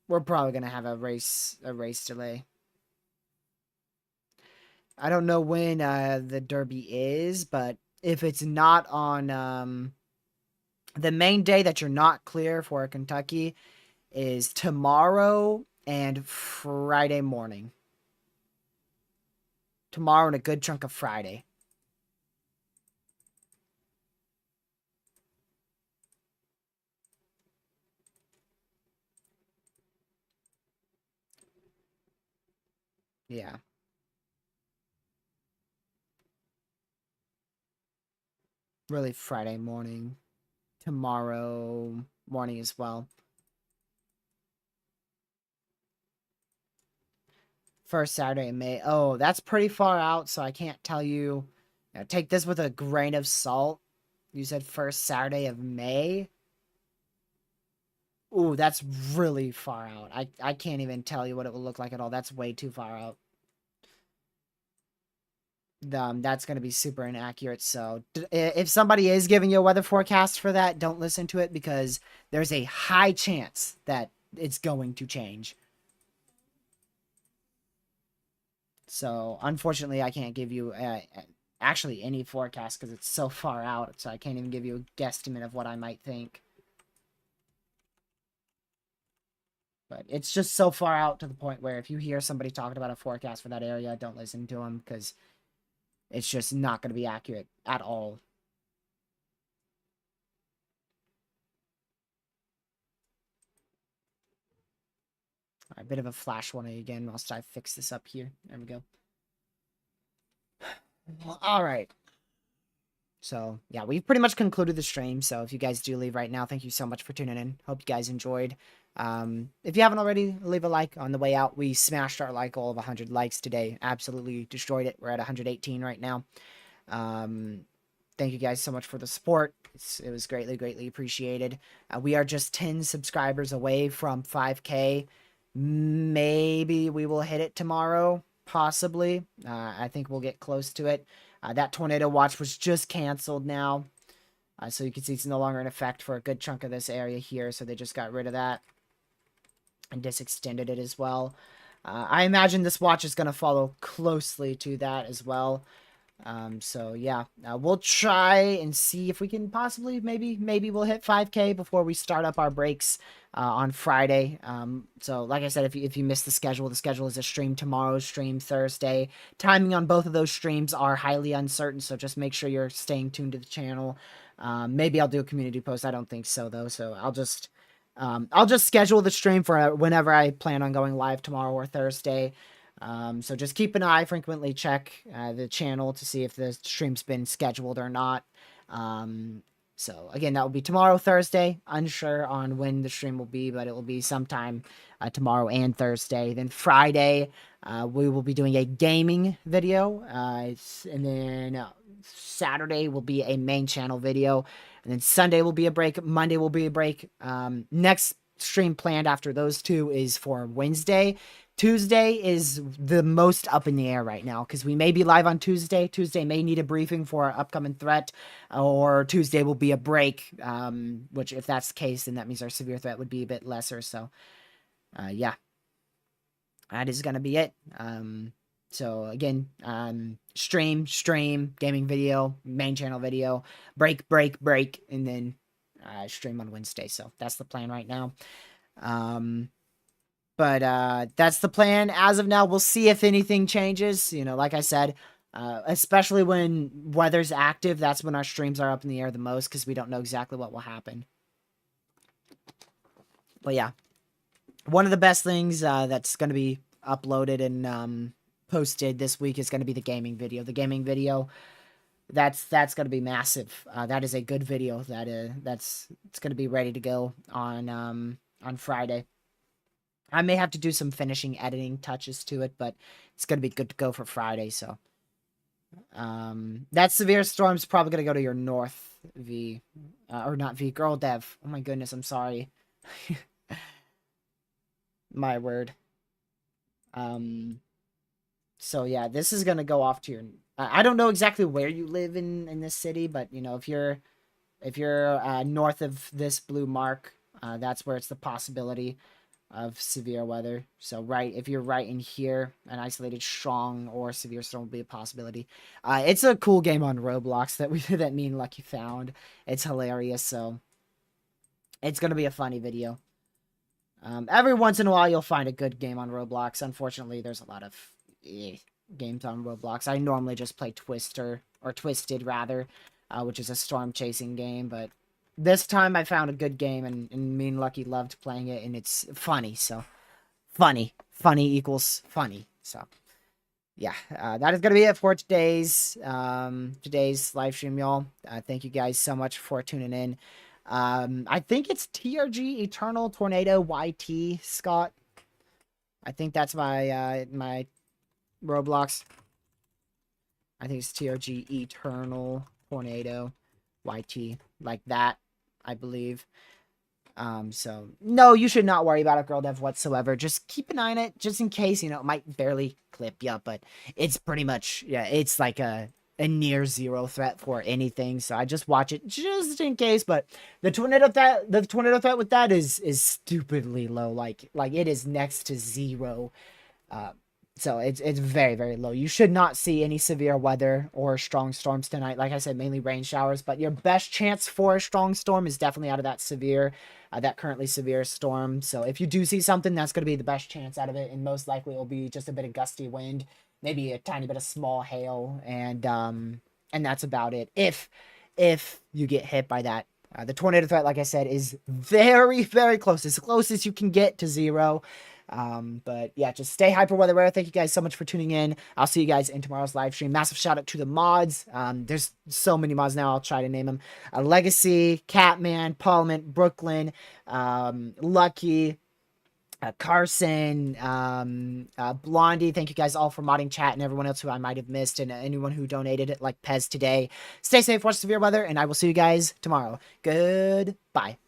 We're probably going to have a race delay. I don't know when the Derby is, but if it's not on the main day that you're not clear for Kentucky is tomorrow and Friday morning. Tomorrow and a good chunk of Friday. Yeah. Really Friday morning. Tomorrow morning as well. First Saturday in May. Oh, that's pretty far out, so I can't tell you. Take this with a grain of salt. You said first Saturday of May. Ooh, that's really far out. I can't even tell you what it will look like at all. That's way too far out. that's going to be super inaccurate. So if somebody is giving you a weather forecast for that, don't listen to it because there's a high chance that it's going to change. So unfortunately, I can't give you actually any forecast because it's so far out. So I can't even give you a guesstimate of what I might think. But it's just so far out to the point where if you hear somebody talking about a forecast for that area, don't listen to them because it's just not going to be accurate at all. All right, bit of a flash one again whilst I fix this up here. There we go. All right. So, yeah, we've pretty much concluded the stream. So, if you guys do leave right now, thank you so much for tuning in. Hope you guys enjoyed. If you haven't already, leave a like on the way out. We smashed our like goal of 100 likes today. Absolutely destroyed it. We're at 118 right now. Thank you guys so much for the support. It was greatly appreciated. We are just 10 subscribers away from 5K. Maybe we will hit it tomorrow, possibly. I think we'll get close to it. That tornado watch was just canceled now. So you can see it's no longer in effect for a good chunk of this area here. So they just got rid of that and just extended it as well. I imagine this watch is going to follow closely to that as well. So yeah, we'll try and see if we can possibly, maybe we'll hit 5K before we start up our breaks, on Friday. So like I said, if you missed the schedule is a stream tomorrow, stream Thursday. Timing on both of those streams are highly uncertain. So just make sure you're staying tuned to the channel. Maybe I'll do a community post. I don't think so though. So I'll just schedule the stream for whenever I plan on going live tomorrow or Thursday. So just keep an eye, frequently check the channel to see if the stream's been scheduled or not. So again, that will be tomorrow, Thursday. Unsure on when the stream will be, but it will be sometime tomorrow and Thursday. Then Friday, we will be doing a gaming video. And then Saturday will be a main channel video. And then Sunday will be a break. Monday will be a break. Next stream planned after those two is for Wednesday. Tuesday is the most up in the air right now because we may be live on Tuesday. Tuesday may need a briefing for our upcoming threat, or Tuesday will be a break, which if that's the case, then that means our severe threat would be a bit lesser. So, yeah, that is going to be it. So again, stream, gaming video, main channel video, break, and then stream on Wednesday. So that's the plan right now. But that's the plan as of now. We'll see if anything changes. You know, like I said, especially when weather's active, that's when our streams are up in the air the most because we don't know exactly what will happen. But yeah, one of the best things that's going to be uploaded and posted this week is going to be the gaming video. The gaming video, that's going to be massive. That is a good video. It's going to be ready to go on Friday. I may have to do some finishing editing touches to it, but it's going to be good to go for Friday, so. That severe storm's probably going to go to your north, V. Or not V, girl dev. Oh my goodness, I'm sorry. My word. So yeah, this is going to go off to your... I don't know exactly where you live in this city, but, you know, if you're north of this blue mark, that's where it's the possibility of severe weather. So if you're right in here, an isolated strong or severe storm will be a possibility. It's a cool game on Roblox that me and Lucky found. It's hilarious, so it's gonna be a funny video. Every once in a while you'll find a good game on Roblox. Unfortunately, there's a lot of games on Roblox. I normally just play Twisted rather, which is a storm chasing game, but this time I found a good game, and me and Lucky loved playing it, and it's funny, so... Funny equals funny, so... Yeah, that is going to be it for today's live stream, y'all. Thank you guys so much for tuning in. I think it's TRG Eternal Tornado YT, Scott. I think that's my, my Roblox. I think it's TRG Eternal Tornado YT, like that, I believe. So no, you should not worry about it, girl dev, whatsoever. Just keep an eye on it, just in case, it might barely clip you, but it's pretty much, yeah, it's like a near zero threat for anything. So I just watch it just in case. But the tornado threat with that is stupidly low. Like it is next to zero. So it's very, very low. You should not see any severe weather or strong storms tonight. Like I said, mainly rain showers, but your best chance for a strong storm is definitely out of that currently severe storm. So if you do see something, that's going to be the best chance out of it, and most likely it will be just a bit of gusty wind, maybe a tiny bit of small hail, and that's about it. If you get hit by that. The tornado threat, like I said, is very, very close. As close as you can get to zero. But yeah, just stay hyper weather aware. Thank you guys so much for tuning in. I'll see you guys in tomorrow's live stream. Massive shout out to the mods. There's so many mods now. I'll try to name them. Legacy, Catman, Parliament, Brooklyn, Lucky, Carson, Blondie. Thank you guys all for modding chat, and everyone else who I might have missed, and anyone who donated, like Pez today. Stay safe, watch severe weather, and I will see you guys tomorrow. Goodbye.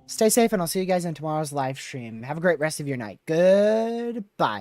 Stay safe, and I'll see you guys in tomorrow's live stream. Have a great rest of your night. Goodbye.